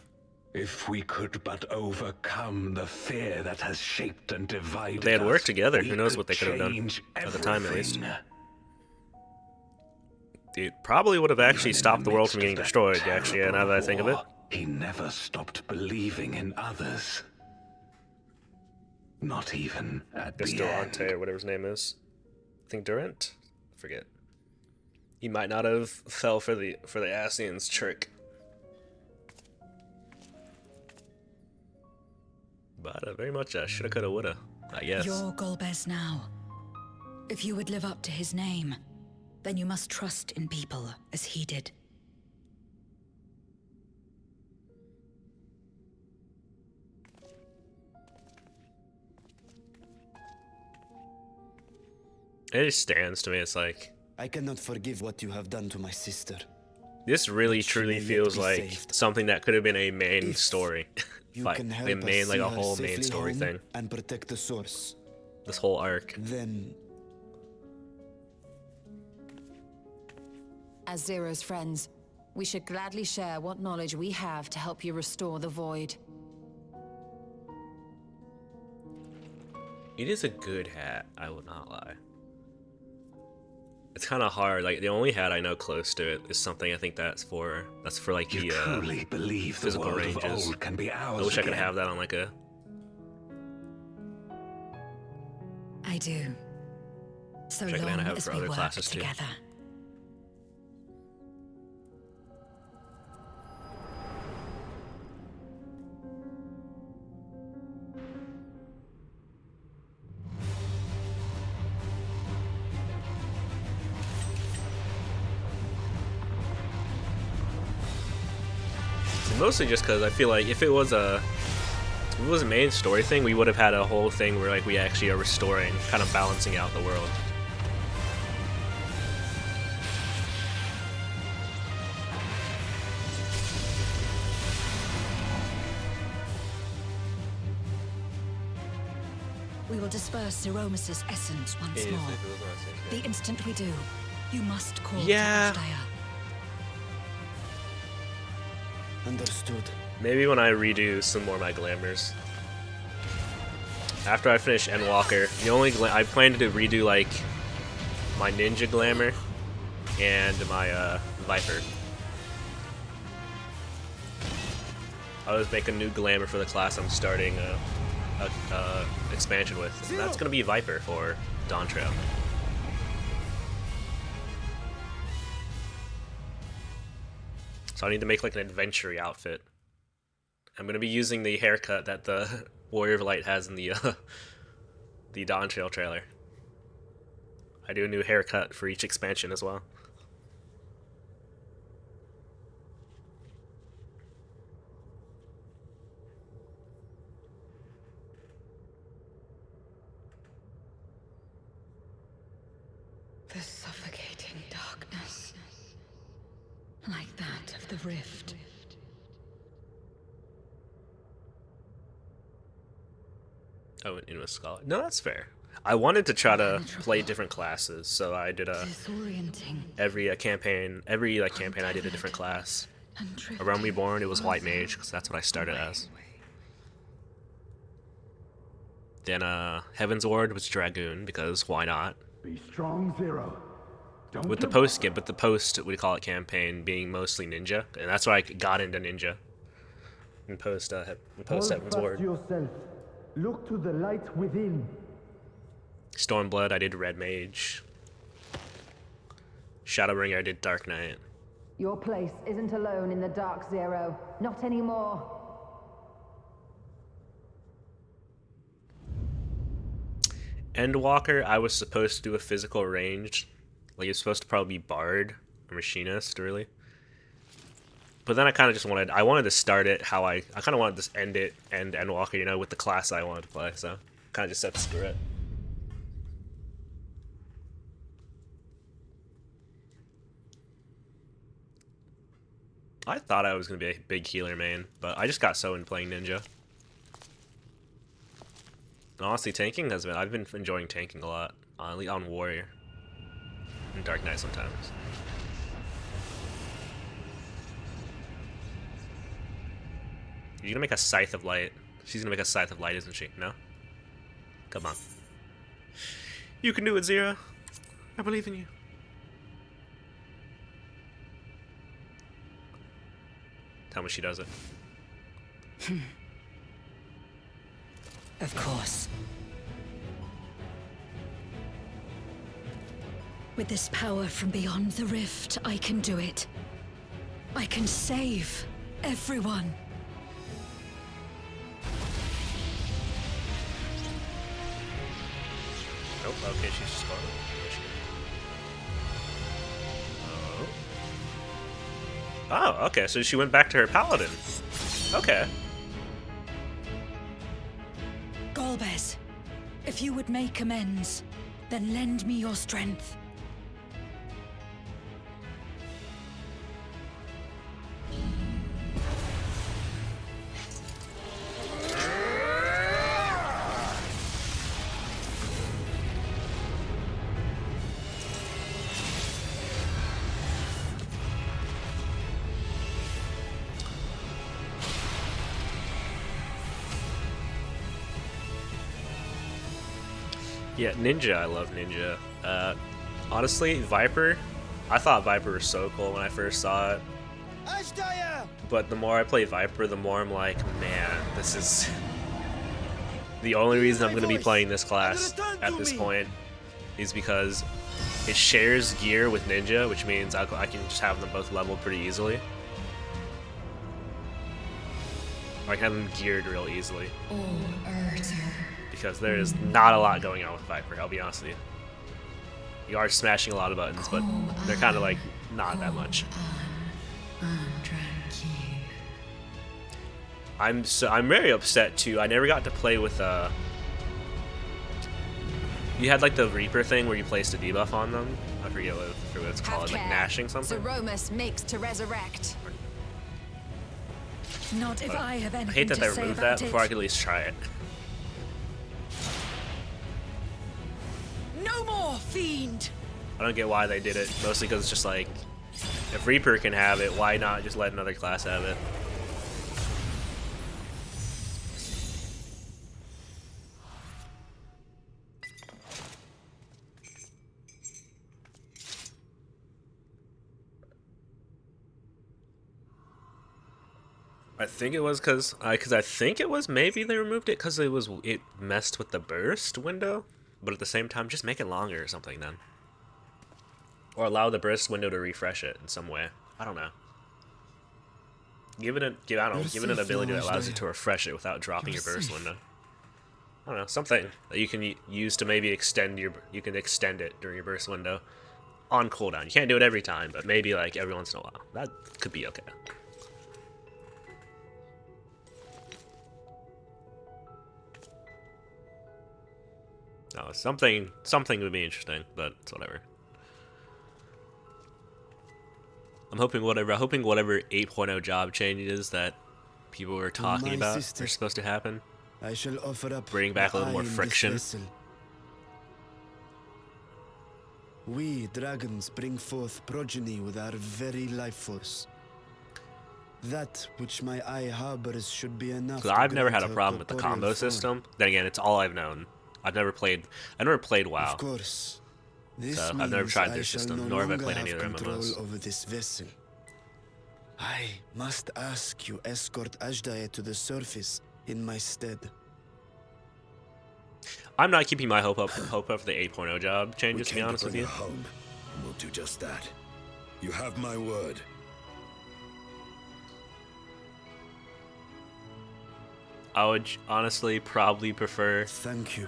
If we could but overcome the fear that has shaped and divided us. They had worked together. We Who knows what they could have done change at the time, at least. everything. It probably would have actually Even in stopped the world from midst getting of that destroyed, actually, terrible now that I think of it. war, he never stopped believing in others. Not even at This the end. Dawntrail, or whatever his name is. I think Durant? I forget. He might not have fell for the Asians trick. But very much shoulda, coulda, woulda, I guess. You're Golbez now. If you would live up to his name, then you must trust in people as he did. It just stands to me, it's like, I cannot forgive what you have done to my sister. this really She truly may yet feels be like saved. something that could have been a main If story. You Like, can help a us main, like see a her whole main safely story home thing. and protect the source. This whole arc. Then As Zero's friends, we should gladly share what knowledge we have to help you restore the Void. It is a good hat, I will not lie. It's kind of hard. Like, the only hat I know close to it is something I think that's for like You the truly believe the physical world ranges. of old can be ours I wish I could again. have that on like a. I do. So Check it out, I long have it as for we other work classes, too. together. Mostly just because I feel like if it was a main story thing, we would have had a whole thing where like we actually are restoring, kind of balancing out the world. We will disperse Zeromus's essence once more. The instant we do, you must call Yeah. to Ashdaya. understood. Maybe when I redo some more of my glamours. After I finish Endwalker, the only I plan to redo like my ninja glamour and my Viper. I always make a new glamour for the class I'm starting a expansion with, and that's gonna be Viper for Dawntrail. So I need to make like an adventure outfit. I'm gonna be using the haircut that the Warrior of Light has in the Dawntrail trailer. I do a new haircut for each expansion as well. The suffocating darkness. Like that of the rift. Oh, in a scholar. No, that's fair. I wanted to try to play different classes, so I did Disorienting. every campaign I did a different class. And Around Reborn, it was White drifting Mage because that's what I started away. as. Then Heaven's Ward was Dragoon because why not? Be strong, Zero. Don't With the give post up. with the post we call it campaign being mostly ninja, and that's why I got into ninja. In post Heaven's Ward. yourself. Look to the light within. Stormblood, I did Red Mage. Shadowbringer, I did Dark Knight. Your place isn't alone in the dark, Zero. Not anymore. Endwalker, I was supposed to do a physical range. Like, it's supposed to probably be Bard or Machinist, really. But then I kind of just wanted to start it how I kind of wanted to just end Endwalker, you know, with the class I wanted to play, so kind of just said screw it. I thought I was going to be a big healer main, but I just got so into playing Ninja. And honestly, tanking I've been enjoying tanking a lot, on Warrior. And Dark Knight sometimes. You're gonna make a Scythe of Light. She's gonna make a Scythe of Light, isn't she? No? Come on. You can do it, Zero. I believe in you. Tell me she does it. Of course. With this power from beyond the rift, I can do it. I can save everyone. Nope, okay, she's just gone. Oh, okay, so she went back to her paladin. Okay. Golbez, if you would make amends, then lend me your strength. Yeah, Ninja, I love Ninja. Honestly, Viper, I thought Viper was so cool when I first saw it. But the more I play Viper, the more I'm like, man, this is the only reason I'm going to be playing this class at this point is because it shares gear with Ninja, which means I can just have them both leveled pretty easily. Or I can have them geared real easily. Because there is not a lot going on with Viper, I'll be honest with you. You are smashing a lot of buttons, but they're kind of like, not that much. I'm very upset too. I never got to play with you had like the Reaper thing where you placed a debuff on them. I forget what it's called, like gnashing something. Zeromus makes to resurrect. Not if I have I anything hate that to they say removed about that before I it. could at least try it. No more, fiend! I don't get why they did it. Mostly because it's just like, if Reaper can have it, why not just let another class have it? I think it was because I think it was maybe they removed it because it messed with the burst window, but at the same time just make it longer or something then, or allow the burst window to refresh it in some way. I don't know. Give it an ability that allows you to refresh it without dropping your burst window. I don't know, something that you can use to maybe extend it during your burst window on cooldown. You can't do it every time, but maybe like every once in a while. That could be okay. No, something would be interesting, but it's whatever. I'm hoping whatever 8.0 job changes that people were talking my about sister, are supposed to happen. I shall offer up Bring back a the little more eye in this friction. vessel. We dragons bring forth progeny with our very life force. That which my eye harbors should be enough. So to I've never grant had a her problem with the corporeal combo form. system. Then again, it's all I've known. I never played WoW. Of course. This So, means I've never tried I their shall system, no nor have I longer played any have of their control MMOs. over this vessel. I must ask you escort Ajdaye to the surface in my stead. I'm not keeping my hope up for the 8.0 job We changes, to be came to honest with bring you. her home, and we'll do just that. You have my word. I would honestly probably prefer. Thank you.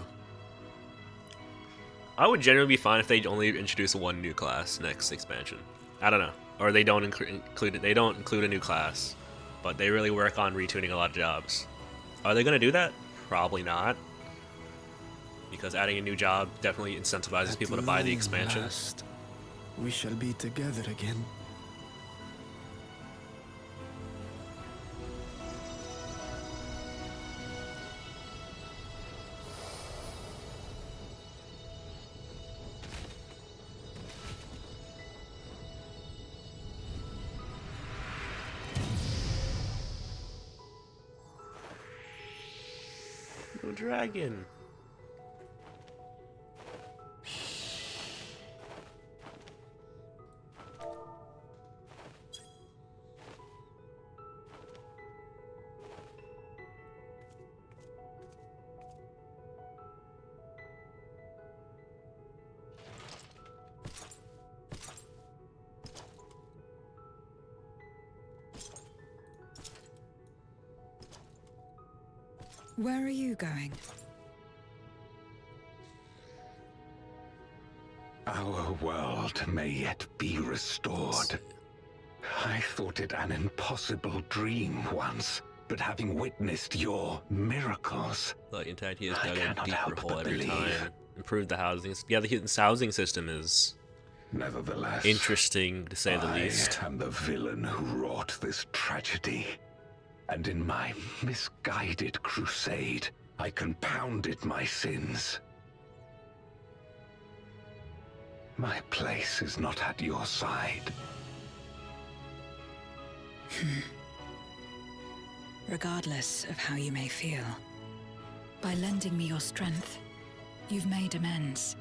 I would generally be fine if they only introduce one new class next expansion. I don't know, or they don't include it. They don't include a new class, but they really work on retuning a lot of jobs. Are they gonna do that? Probably not, because adding a new job definitely incentivizes people to buy the At expansion. last, we shall be together again. No dragon. Where are you going? Our world may yet be restored. I thought it an impossible dream once, but having witnessed your miracles, Like Entity has I dug a cannot deeper help hole but every believe. time. Improved the housing. Yeah, the housing system is nevertheless, interesting to say the I least. am the villain who wrought this tragedy. And in my misguided crusade, I compounded my sins. My place is not at your side. Regardless of how you may feel, by lending me your strength, you've made amends.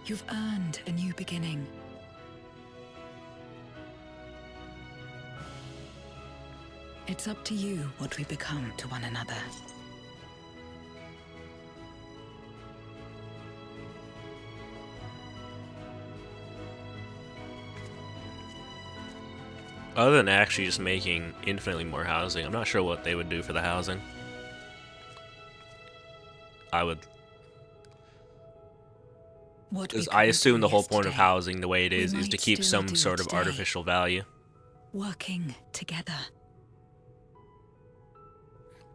You've earned a new beginning. It's up to you what we become to one another. Other than actually just making infinitely more housing, I'm not sure what they would do for the housing. I would, What we because I couldn't assume do the whole point of yesterday, housing the way it we is to might keep still some do sort of today. artificial value. Working together.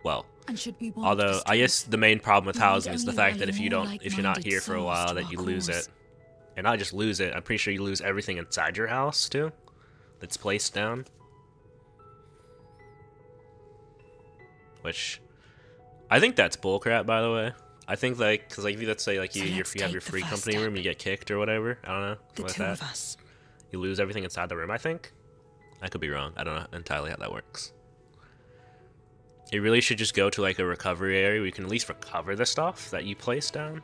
Well, And should we want although this I to- guess the main problem with we need housing is the only fact that rally more if you're not like-minded here for a souls while, to that our you lose cause. it, and not just lose it. I'm pretty sure you lose everything inside your house too, that's placed down. Which, I think that's bullcrap, by the way. I think like, cause like if you let's say like So you let's have your take the free first company step. room, you get kicked or whatever. I don't know, The something like two that. of us. You lose everything inside the room. I think. I could be wrong. I don't know entirely how that works. It really should just go to like a recovery area where you can at least recover the stuff that you place down.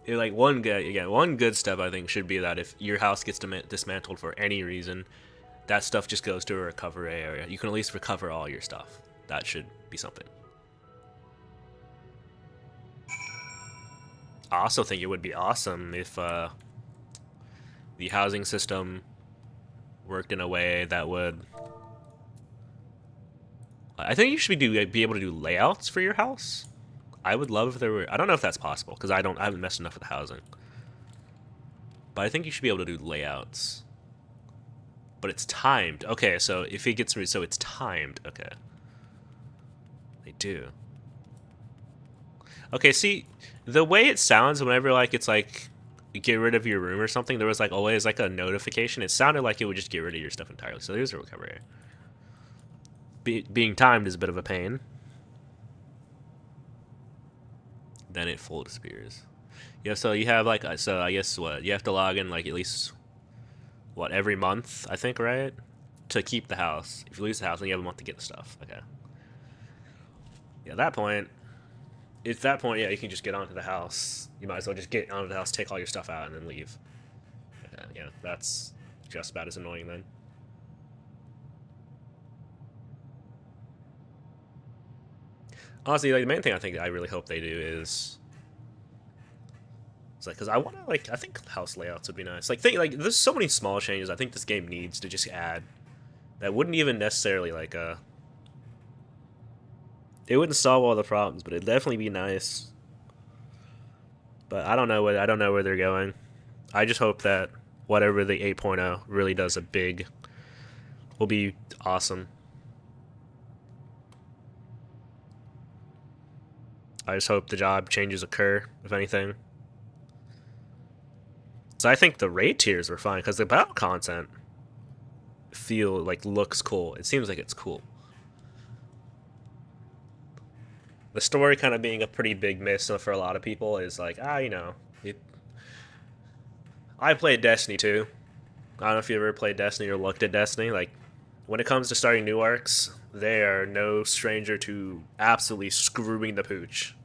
Like one good step I think should be that if your house gets dismantled for any reason, that stuff just goes to a recovery area. You can at least recover all your stuff. That should be something. I also think it would be awesome if the housing system worked in a way that would. I think you should be able to do layouts for your house. I would love if there were. I don't know if that's possible because I haven't messed enough with housing. But I think you should be able to do layouts but it's timed. Okay, so if it gets so it's timed. Okay. They do. Okay, see, the way it sounds whenever like it's like get rid of your room or something, there was like always like a notification. It sounded like it would just get rid of your stuff entirely. So there's a recovery. Being timed is a bit of a pain. Then it full disappears. Yeah, so you have like so I guess what you have to log in like at least what every month I think, right? To keep the house. If you lose the house, then you have a month to get the stuff. Okay. Yeah, at that point, yeah, you can just get onto the house. You might as well just get onto the house, take all your stuff out, and then leave. Yeah, that's just about as annoying then. Honestly, like the main thing I think I really hope they do is, it's like, because I want to like I think house layouts would be nice. Like there's so many small changes I think this game needs to just add that wouldn't even necessarily like it wouldn't solve all the problems, but it'd definitely be nice. But I don't know where they're going. I just hope that whatever the 8.0 really does will be awesome. I just hope the job changes occur, if anything. So I think the raid tiers were fine because the battle content looks cool. It seems like it's cool. The story kind of being a pretty big miss for a lot of people is like, I played Destiny 2. I don't know if you ever played Destiny or looked at Destiny. Like, when it comes to starting new arcs, they are no stranger to absolutely screwing the pooch.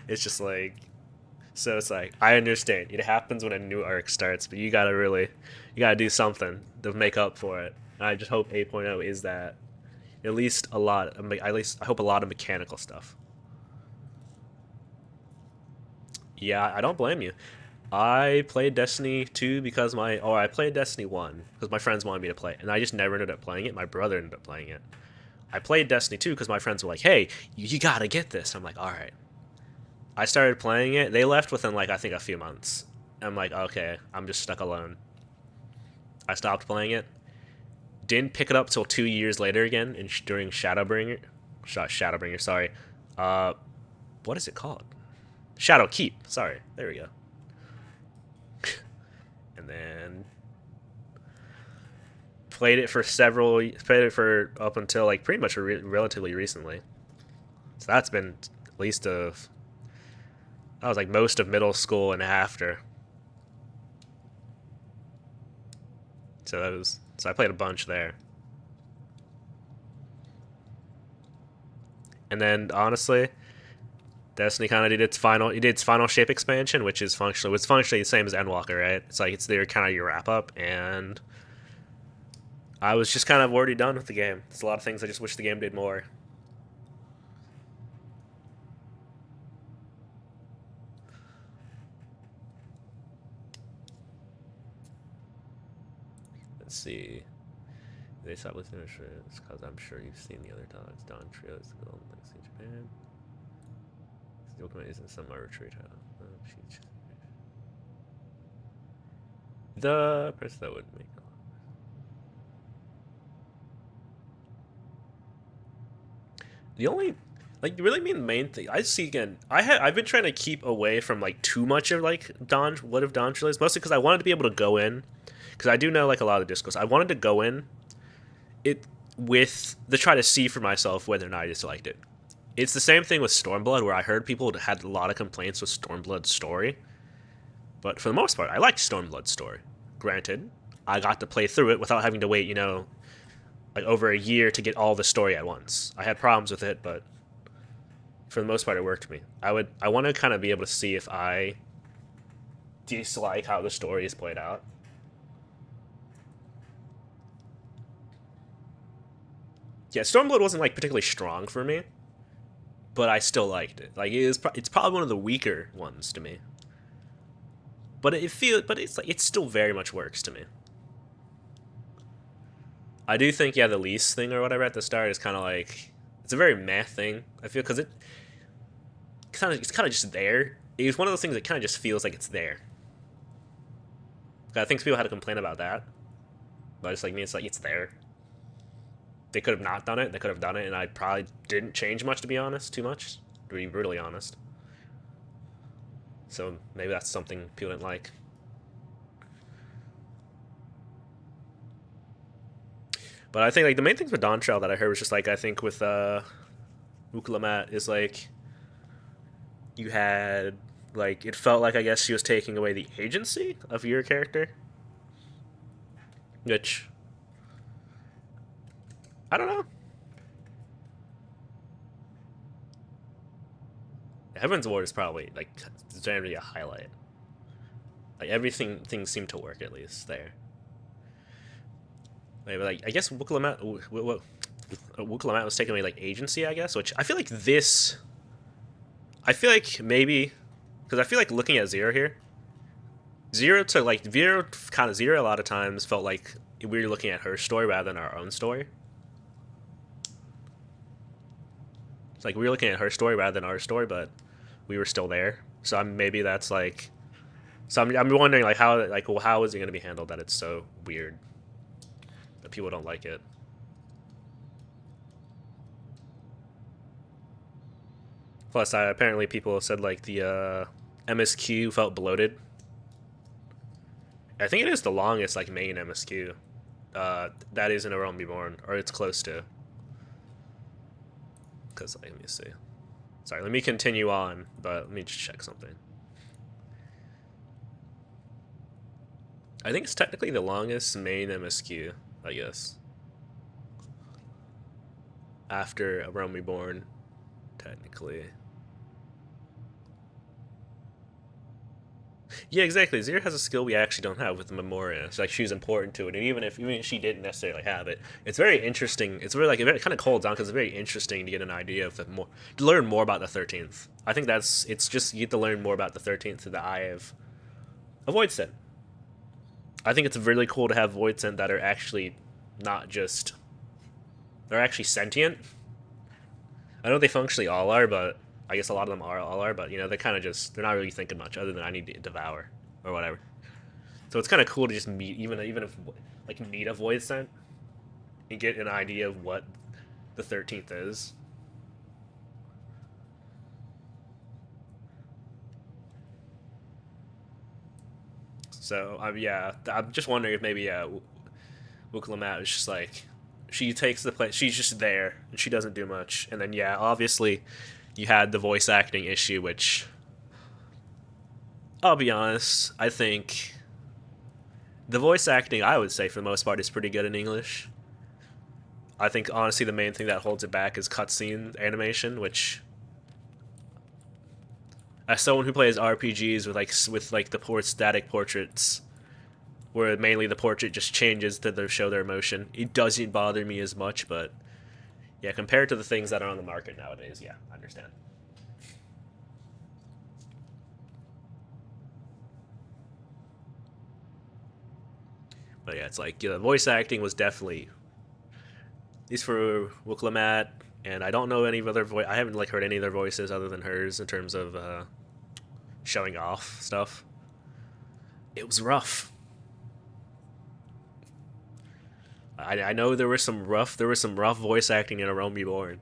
It's just like, so it's like, I understand. It happens when a new arc starts, but you gotta do something to make up for it. And I just hope 8.0 is that. At least I hope a lot of mechanical stuff. Yeah, I don't blame you. I played Destiny 2 because I played Destiny 1 because my friends wanted me to play it, and I just never ended up playing it. My brother ended up playing it. I played Destiny 2 because my friends were like, hey, you gotta get this. I'm like, alright. I started playing it. They left within, like, I think a few months. I'm like, okay, I'm just stuck alone. I stopped playing it. Didn't pick it up till 2 years later again during Shadowbringer. Shadowbringer, sorry. What is it called? Shadowkeep. Sorry. There we go. And then played it for up until like pretty much relatively recently. So that's been at least that was like most of middle school and after. So I played a bunch there. And then honestly, Destiny kind of did its final shape expansion, which was functionally the same as Endwalker, right? It's like it's their kind of your wrap up, and I was just kind of already done with the game. There's a lot of things I just wish the game did more. Let's see. They stopped listening to it's because I'm sure you've seen the other dogs. Dawntrail is the golden legacy in Japan. The document isn't some retreat. The person that would make the only really mean the main thing I see again. I've been trying to keep away from like too much of like Dawntrail is, mostly because I wanted to be able to go in, because I do know like a lot of the discourse. I wanted to go in it with the try to see for myself whether or not I just liked it. It's the same thing with Stormblood, where I heard people had a lot of complaints with Stormblood's story. But for the most part, I liked Stormblood's story. Granted, I got to play through it without having to wait, like over a year to get all the story at once. I had problems with it, but for the most part, it worked for me. I want to kind of be able to see if I dislike how the story is played out. Yeah, Stormblood wasn't like particularly strong for me, but I still liked it. Like it's probably one of the weaker ones to me. But it still very much works to me. I do think the lease thing or whatever at the start is kind of like, it's a very meh thing. I feel, because it's kind of just there. It's one of those things that kind of just feels like it's there. I think people had to complain about that, but it's like me, it's like it's there. They could have not done it. They could have done it, and I probably didn't change much, to be honest. Too much, to be brutally honest. So maybe that's something people didn't like. But I think like the main things with Dawntrail that I heard was just like I think with Ukulamat is like you had like it felt like I guess she was taking away the agency of your character, which I don't know. Heaven's Ward is probably like generally a highlight. Like things seem to work at least there. Maybe like I guess Wukalamat was taking away like agency, I guess, which I feel like this. I feel like maybe because I feel like looking at Zero here, Zero kind of Zero a lot of times felt like we were looking at her story rather than our own story. It's like we were looking at her story rather than our story, but we were still there. So maybe that's like. So I'm wondering like how how is it going to be handled that it's so weird that people don't like it. Plus, apparently people said like the MSQ felt bloated. I think it is the longest like main MSQ. That is in A Realm Reborn, or it's close to. Cause like, let me see. Sorry, let me continue on, but let me just check something. I think it's technically the longest main MSQ, I guess. After A Realm Reborn, technically. Yeah, exactly. Zero has a skill we actually don't have with the Memoria. It's like she's important to it, and even if she didn't necessarily have it, it's very interesting. It's really like it kind of calls down because it's very interesting to get an idea of to learn more about the 13th. I think it's just you get to learn more about the 13th through the eye of Void Sin. I think it's really cool to have Void Sin that are actually not just they're actually sentient. I know they functionally all are, but I guess a lot of them all are, but you know, they're kind of just they're not really thinking much other than I need to devour or whatever. So it's kind of cool to just meet even if like meet a Void Scent and get an idea of what the 13th is. So yeah, I'm just wondering if maybe Wukalamat is just like she takes the place, she's just there and she doesn't do much, and then yeah, obviously you had the voice acting issue, which I'll be honest, I think the voice acting, I would say for the most part, is pretty good in English. I think honestly the main thing that holds it back is cutscene animation, which as someone who plays RPGs with the static portraits, where mainly the portrait just changes to show their emotion, it doesn't bother me as much, but yeah, compared to the things that are on the market nowadays, yeah, I understand. But yeah, it's like the voice acting was definitely, at least for Wukalamat, and I don't know any of other voice. I haven't heard any other voices other than hers in terms of showing off stuff. It was rough. I know there was some rough voice acting in A Realm Reborn.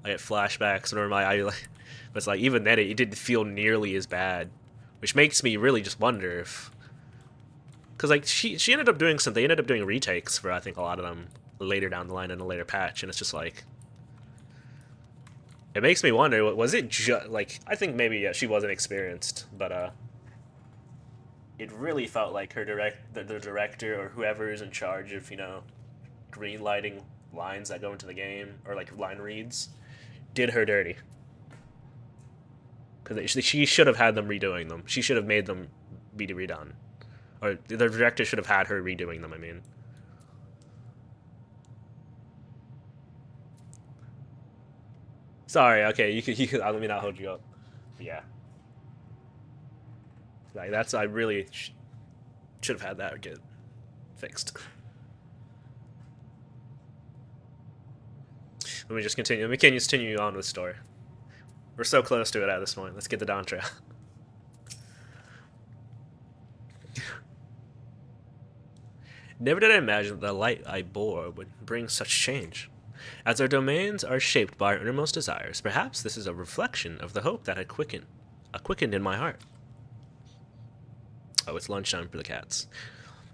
I get flashbacks whenever but it's like even then it didn't feel nearly as bad, which makes me really just wonder if, because like she ended up doing they ended up doing retakes for I think a lot of them later down the line in a later patch, and it's just like it makes me wonder, was it just like I think maybe she wasn't experienced, but it really felt like the director or whoever is in charge of green lighting lines that go into the game or like line reads did her dirty, because she should have had them redoing them. She should have made them be redone, or the director should have had her redoing them. I mean, sorry. Okay, you could let me not hold you up. But yeah, like that's I really should have had that get fixed. Let me just continue. Let me continue on with the story. We're so close to it at this point. Let's get the Dawntrail. Never did I imagine that the light I bore would bring such change. As our domains are shaped by our innermost desires, perhaps this is a reflection of the hope that had quickened in my heart. Oh, it's lunchtime for the cats.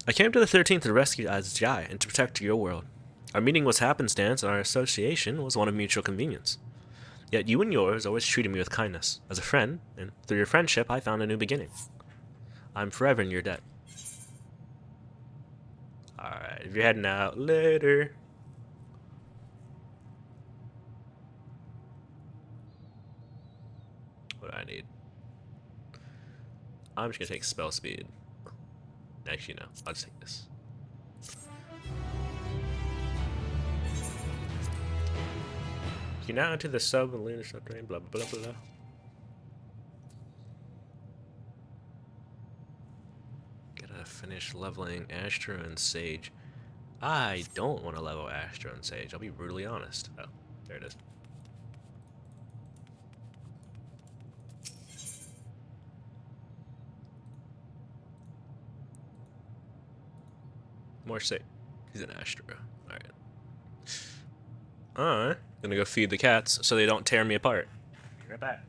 I came to the 13th to rescue Azjai and to protect your world. Our meeting was happenstance, and our association was one of mutual convenience. Yet you and yours always treated me with kindness, as a friend, and through your friendship I found a new beginning. I'm forever in your debt. Alright, if you're heading out later. What do I need? I'm just gonna take spell speed. Actually, no. I'll just take this. You're now into the sub and lunar subterranean, blah blah blah blah. Gotta finish leveling Astra and Sage. I don't want to level Astra and Sage, I'll be brutally honest. Oh, there it is. More safe. He's an Astra. Alright. Alright. Gonna go feed the cats so they don't tear me apart. Be right back.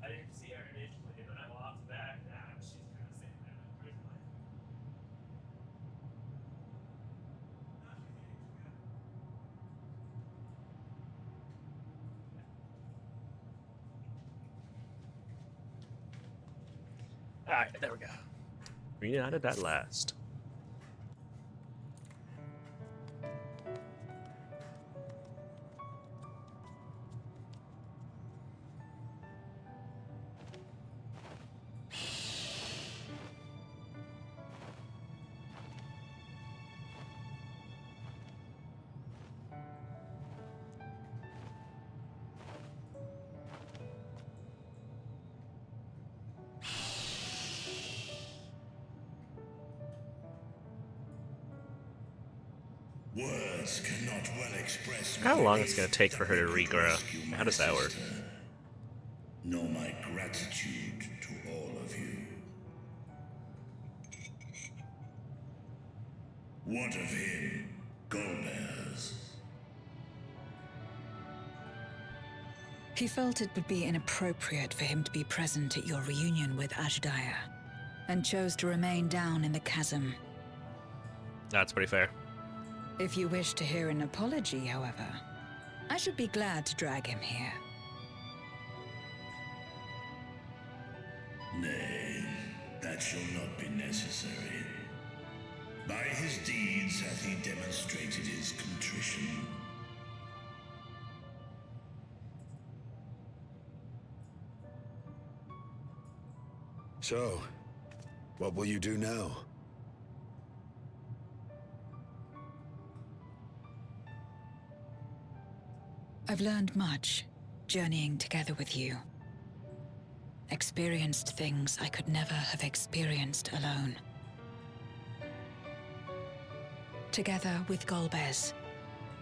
I didn't see her initially, but I walked back. She's kind of saying that. Alright, there we go. Reunited at last. Words cannot well express How long it's gonna take for her to regrow? How does that work? Know my gratitude to all of you. What of him, Golbez? He felt it would be inappropriate for him to be present at your reunion with Azjaya, and chose to remain down in the chasm. That's pretty fair. If you wish to hear an apology, however, I should be glad to drag him here. Nay, that shall not be necessary. By his deeds hath he demonstrated his contrition. So, what will you do now? I've learned much, journeying together with you. Experienced things I could never have experienced alone. Together with Golbez,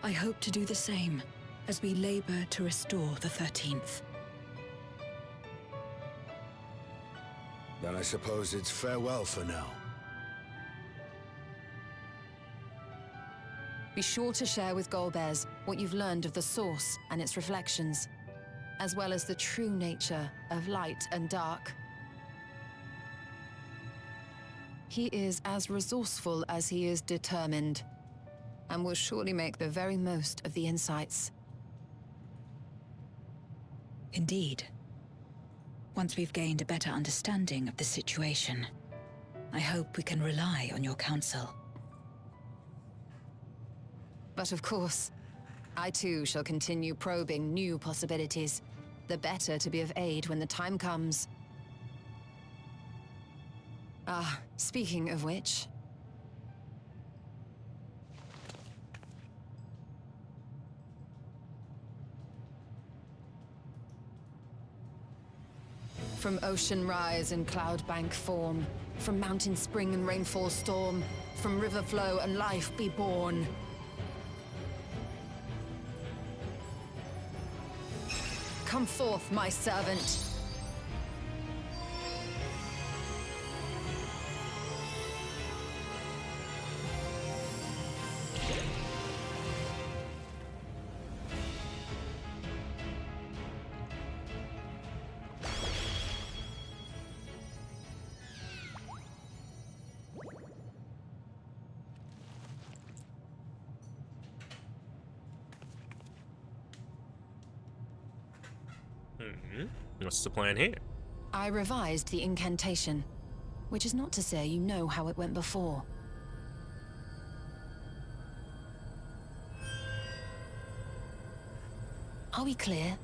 I hope to do the same as we labor to restore the 13th. Then I suppose it's farewell for now. Be sure to share with Golbez what you've learned of the Source and its reflections, as well as the true nature of light and dark. He is as resourceful as he is determined, and will surely make the very most of the insights. Indeed. Once we've gained a better understanding of the situation, I hope we can rely on your counsel. But of course, I too shall continue probing new possibilities, the better to be of aid when the time comes. Ah, speaking of which... From ocean rise and cloud bank form, from mountain spring and rainfall storm, from river flow and life be born. Come forth, my servant. What's the plan here? I revised the incantation, which is not to say you know how it went before. Are we clear?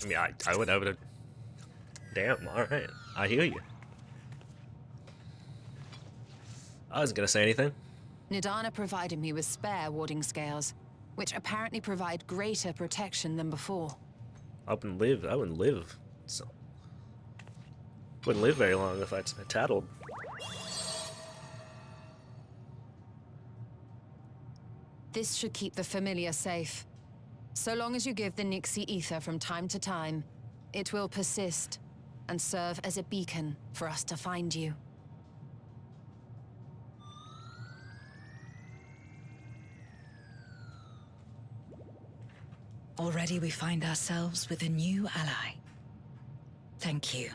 I mean, I would have... Damn, alright. I hear you. I wasn't gonna say anything. Nidana provided me with spare warding scales, which apparently provide greater protection than before. I wouldn't live. So... Wouldn't live very long if I tattled. This should keep the familiar safe. So long as you give the Nixie ether from time to time, it will persist and serve as a beacon for us to find you. Already we find ourselves with a new ally. Thank you.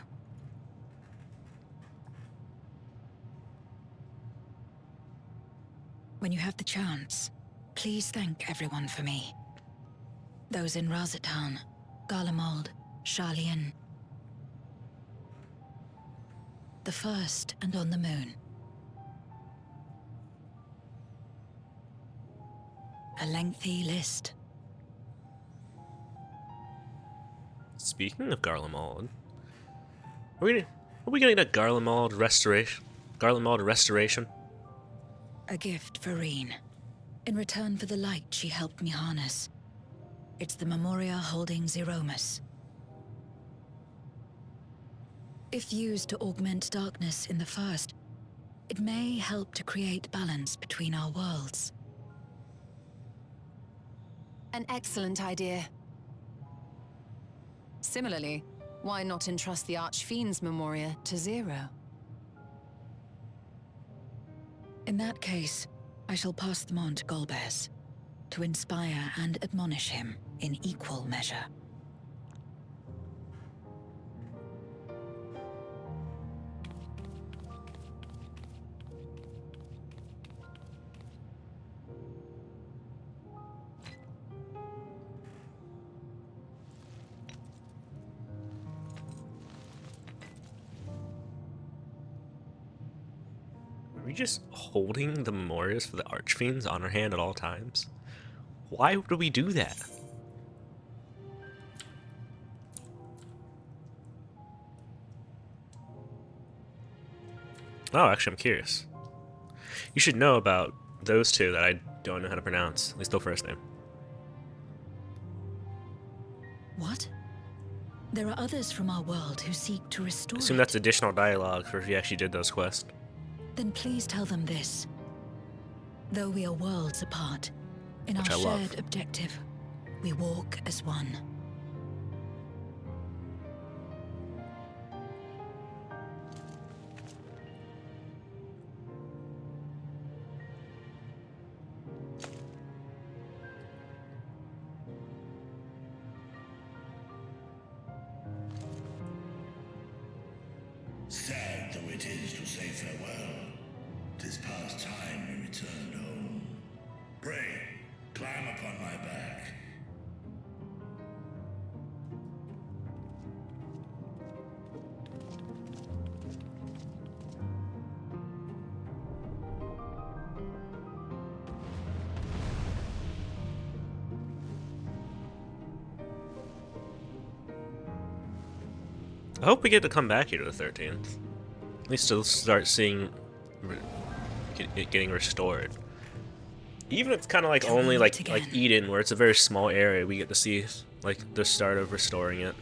When you have the chance, please thank everyone for me. Those in Razatown, Garlemald, Sharlayan. The first and on the moon. A lengthy list. Speaking of Garlemald, are we gonna get a Garlemald restoration? Garlemald restoration? A gift for Reen. In return for the light she helped me harness. It's the Memoria holding Zeromus. If used to augment darkness in the first, it may help to create balance between our worlds. An excellent idea. Similarly, why not entrust the Archfiend's Memoria to Zero? In that case, I shall pass them on to Golbez, to inspire and admonish him in equal measure. Are we just holding the memorials for the Archfiends on our hand at all times? Why would we do that? Oh, actually, I'm curious. You should know about those two that I don't know how to pronounce, at least the first name. What? There are others from our world who seek to restore Assume it. that's additional dialogue for if you actually did those quests. Then please tell them this. Though we are worlds apart, in Which our I love. shared objective, we walk as one. Stand though it is to say farewell, 'tis past time we returned home. Pray, climb upon my back. I hope we get to come back here to the 13th. At least to start seeing it getting restored. Even if it's kind of like only like Eden, where it's a very small area, we get to see like the start of restoring it.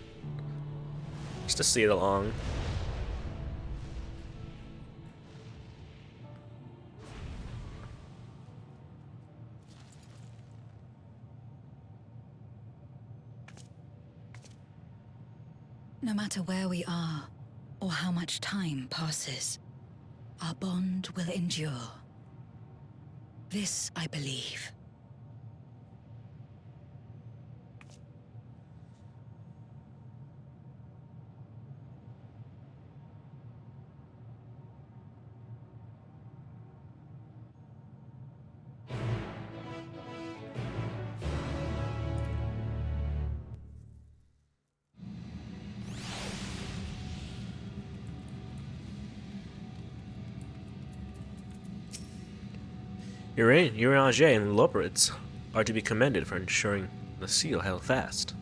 Just to see it along. No matter where we are, or how much time passes, our bond will endure. This I believe. Uranger and Loporits are to be commended for ensuring the seal held fast.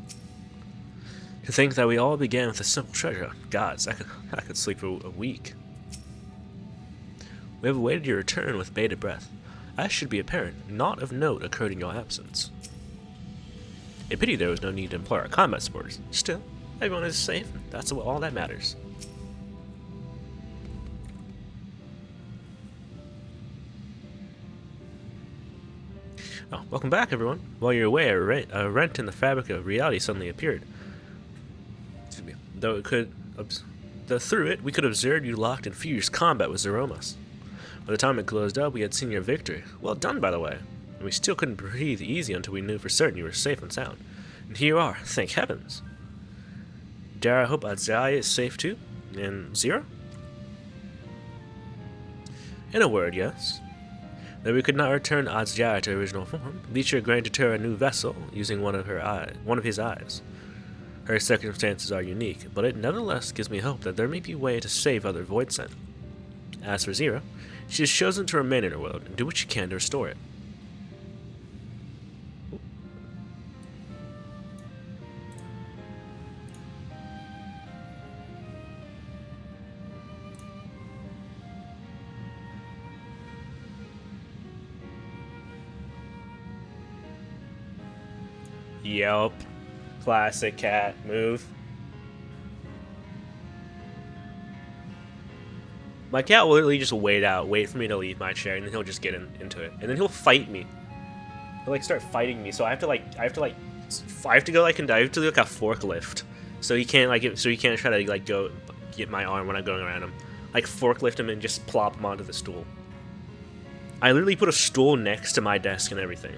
To think that we all began with a simple treasure. Gods, I could sleep for a week. We have awaited your return with bated breath. As should be apparent, naught of note occurred in your absence. A pity there was no need to employ our combat supporters. Still, everyone is safe, and that's all that matters. Oh, welcome back, everyone. While you're away, a rent in the fabric of reality suddenly appeared. Excuse me. Though through it, we could observe you locked in fierce combat with Zeromas. By the time it closed up, we had seen your victory. Well done, by the way. And we still couldn't breathe easy until we knew for certain you were safe and sound. And here you are, thank heavens. Dare I hope Azai is safe too? And Zero? In a word, yes. Though we could not return Azjara to original form, Leecher granted her a new vessel using one of his eyes. Her circumstances are unique, but it nevertheless gives me hope that there may be a way to save other Voidsent. As for Zero, she has chosen to remain in her world and do what she can to restore it. Yelp. Classic cat move. My cat will literally just wait for me to leave my chair, and then he'll just get into it. And then he'll fight me. He'll like start fighting me, so I have to go like a forklift. So he can't try to like go get my arm when I'm going around him. Like forklift him and just plop him onto the stool. I literally put a stool next to my desk and everything.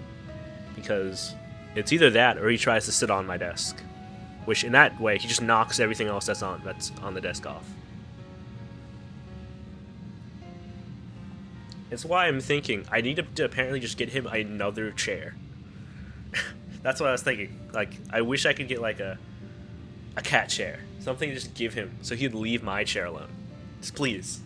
Because it's either that or he tries to sit on my desk, which in that way he just knocks everything else that's on the desk off. It's why I'm thinking I need to apparently just get him another chair. That's what I was thinking. Like I wish I could get like a cat chair, something to just give him so he'd leave my chair alone. Just please.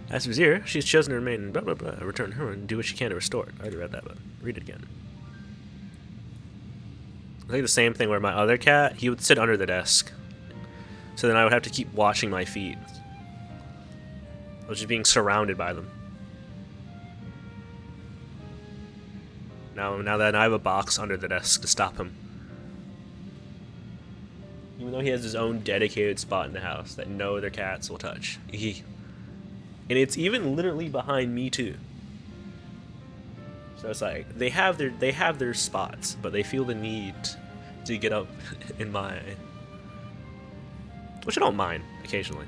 As for Zira, she's chosen to remain blah blah blah, return her and do what she can to restore it. I already read that, but read it again. I think the same thing where my other cat, he would sit under the desk. So then I would have to keep watching my feet. I was just being surrounded by them. Now that I have a box under the desk to stop him. Even though he has his own dedicated spot in the house that no other cats will touch. And it's even literally behind me too. So it's like they have their spots, but they feel the need to get up in mine, which I don't mind occasionally,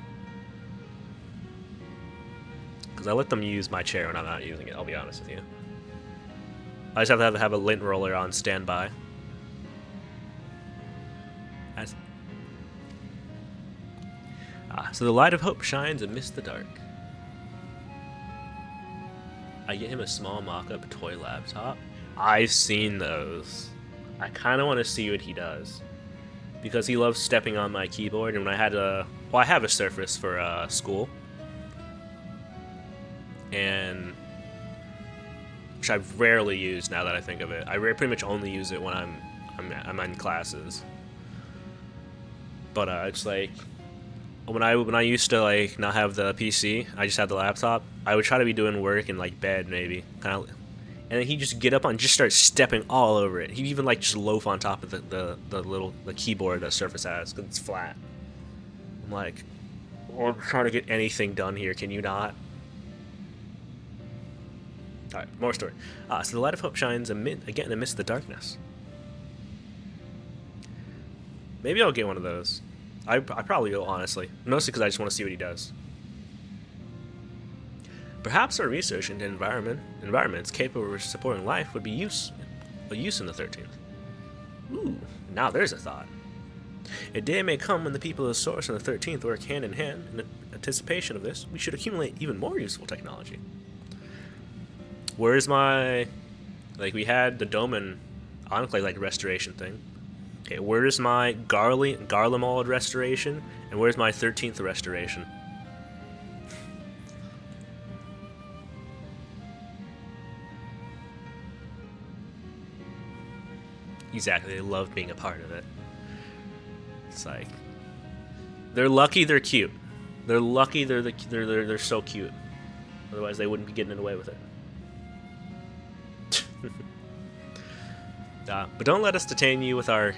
because I let them use my chair when I'm not using it. I'll be honest with you. I just have to have a lint roller on standby. So the light of hope shines amidst the dark. I get him a small mock-up toy laptop. I've seen those. I kind of want to see what he does. Because he loves stepping on my keyboard, and when I had a... Well, I have a Surface for school. And... which I've rarely used now that I think of it. I pretty much only use it when I'm in classes. But it's like... When I used to like not have the PC, I just had the laptop. I would try to be doing work in like bed maybe, kind of, and then he'd just get up and just start stepping all over it. He'd even like just loaf on top of the keyboard that Surface has because it's flat. I'm like, oh, I'm trying to get anything done here. Can you not? All right, more story. So the light of hope shines again amidst the darkness. Maybe I'll get one of those. I probably will, honestly. Mostly because I just want to see what he does. Perhaps our research into environments capable of supporting life would be a use in the 13th. Ooh, now there's a thought. A day may come when the people of the Source and the 13th work hand in hand. In anticipation of this, we should accumulate even more useful technology. Where's my... Like, we had the Doman Enclave, like, restoration thing. Okay, where's my Garlemald restoration, and where's my 13th restoration? Exactly, they love being a part of it. It's like they're lucky they're cute. They're lucky they're so cute. Otherwise, they wouldn't be getting away with it. But don't let us detain you with our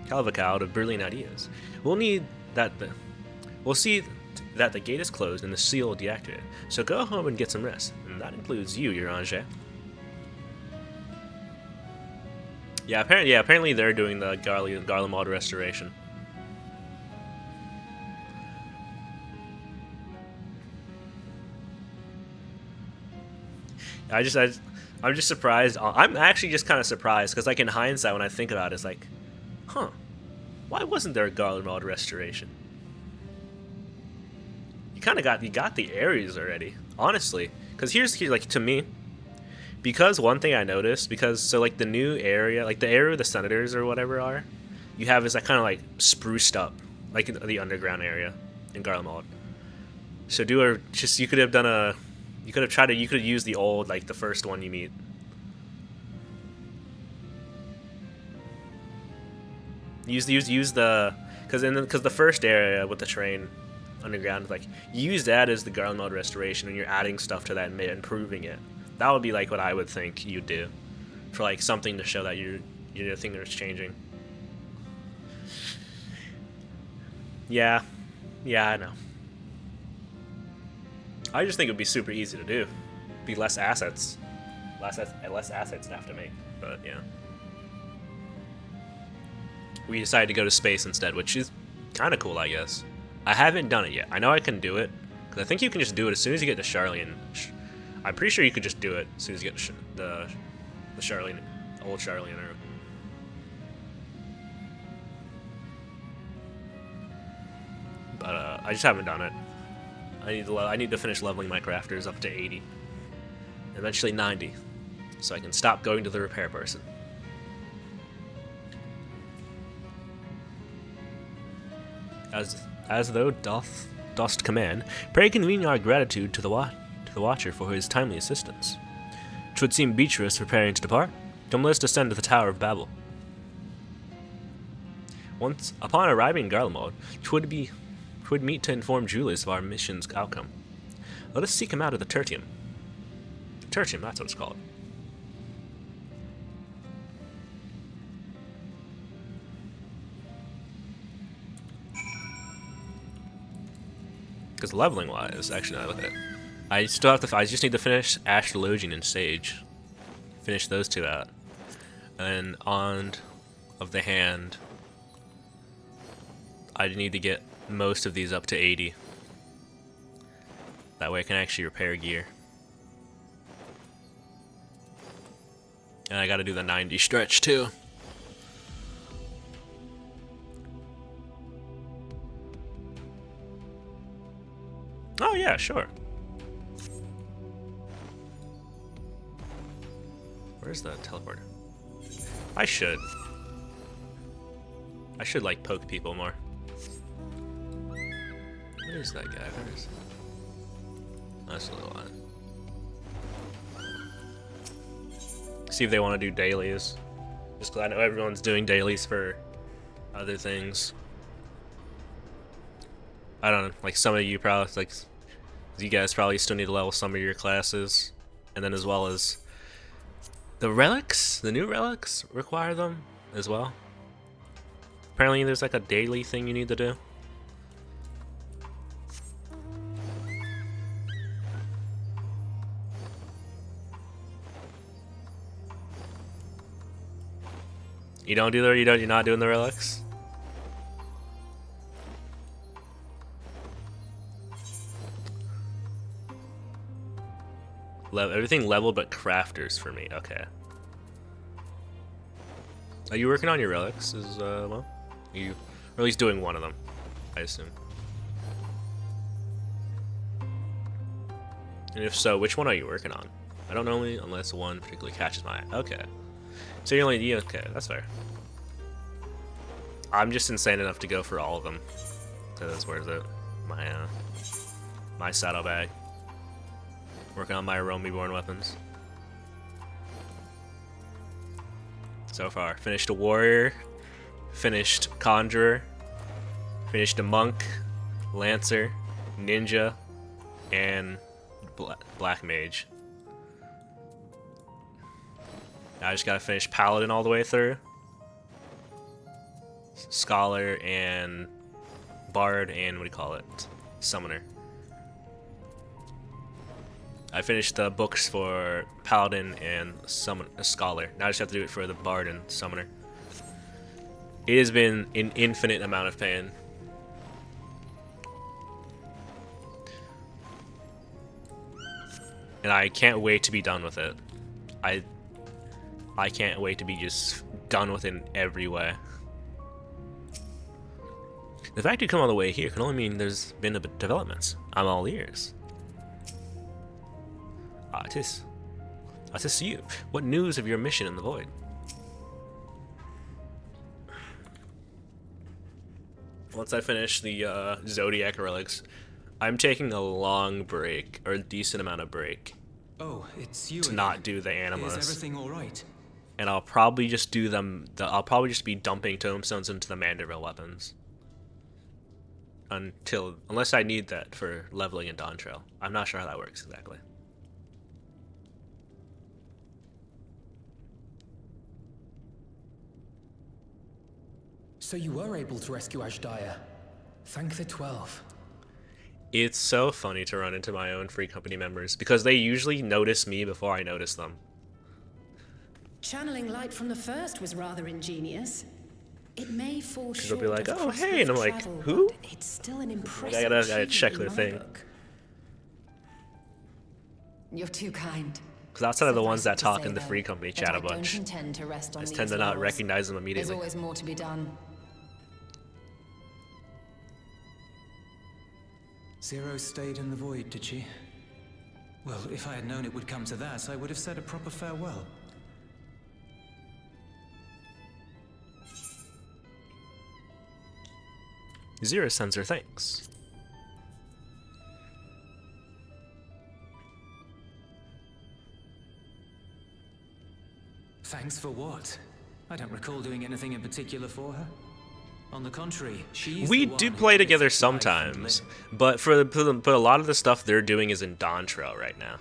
cavalcade of brilliant ideas. We'll see that the gate is closed and the seal deactivated. So go home and get some rest, and that includes you, Your Ange. Yeah, apparently they're doing the Garlemald restoration. I'm just surprised. I'm actually just kind of surprised because, like, in hindsight, when I think about it, it's like, huh, why wasn't there a Garlemald restoration? You got the areas already, honestly. Because here's like, to me, because one thing I noticed, so like the new area, like the area where the senators or whatever are, you have is like kind of like spruced up, like the underground area in Garlemald. So you could have used the old, like the first one you meet. Use the because the first area with the train underground, like, use that as the Garlemald restoration when you're adding stuff to that and improving it. That would be like what I would think you'd do for like something to show that you're the thing that's changing. Yeah, I know. I just think it would be super easy to do. Be less assets to have to make. But yeah, we decided to go to space instead, which is kind of cool, I guess. I haven't done it yet. I know I can do it because I think you can just do it as soon as you get to Charlian. I'm pretty sure you could just do it as soon as you get to the Charlian, old Charlian room. But I just haven't done it. I need to finish leveling my crafters up to 80, eventually 90, so I can stop going to the repair person. As thou dost command, pray convene our gratitude to the Watcher for his timely assistance. 'Twould seem Beatrice preparing to depart. Come, let us descend to the Tower of Babel. Once upon arriving in Garlemald, 'twould meet to inform Julius of our mission's outcome. Let us seek him out at the Tertium. Tertium, that's what it's called. Because leveling wise, actually, now I look at it, I just need to finish Astrologian and Sage. Finish those two out. And on of the hand, I need to get most of these up to 80. That way I can actually repair gear. And I gotta do the 90 stretch too. Oh yeah, sure. Where's the teleporter? I should like poke people more. Where is that guy? Where is he? That's a little odd. See if they want to do dailies. Just because I know everyone's doing dailies for other things. I don't know, like some of you probably, like, you guys probably still need to level some of your classes. And then as well as the relics, the new relics require them as well. Apparently there's like a daily thing you need to do. You don't do the, you're not doing the relics? Everything leveled but crafters for me. Okay. Are you working on your relics? Is well, you, or at least doing one of them, I assume. And if so, which one are you working on? I don't know unless one particularly catches my eye. Okay. So you're only, okay, that's fair. I'm just insane enough to go for all of them. So that's worth it. My saddlebag. Working on my Rome-born weapons. So far, finished a warrior, finished conjurer, finished a monk, lancer, ninja, and black mage. Now I just gotta finish paladin all the way through, scholar and bard, and what do you call it, summoner. I finished the books for paladin and scholar. Now I just have to do it for the bard and summoner. It has been an infinite amount of pain. And I can't wait to be done with it. I can't wait to be just done with it in every way. The fact you come all the way here can only mean there's been a bit of developments. I'm all ears. Artis, you. What news of your mission in the void? Once I finish the Zodiac relics, I'm taking a long break, or a decent amount of break. Oh, it's you. To not do the animals. Is everything all right? And I'll probably just do them. I'll probably just be dumping tombstones into the Manderville weapons. Unless I need that for leveling in Dawntrail. I'm not sure how that works exactly. So you were able to rescue Ashdaya. Thank the 12. It's so funny to run into my own free company members because they usually notice me before I notice them. Channeling light from the first was rather ingenious. It may fall short. They'll be like, of "Oh, hey," and I'm like, travel, "Who?" It's still an impressive I gotta check achievement their in my thing. book. You're too kind. Because outside of the ones that Suffice it to talk say, in the though, free company that chat I a bunch, don't intend to rest I on just these tend to not laurels. recognize them There's immediately. always more to be done. Zero stayed in the void, did she? Well, if I had known it would come to that, I would have said a proper farewell. Zero sends her thanks. Thanks for what? I don't recall doing anything in particular for her. On the contrary, she's We the do one play who together gives life and sometimes, limb. but but a lot of the stuff they're doing is in Dawntrail right now.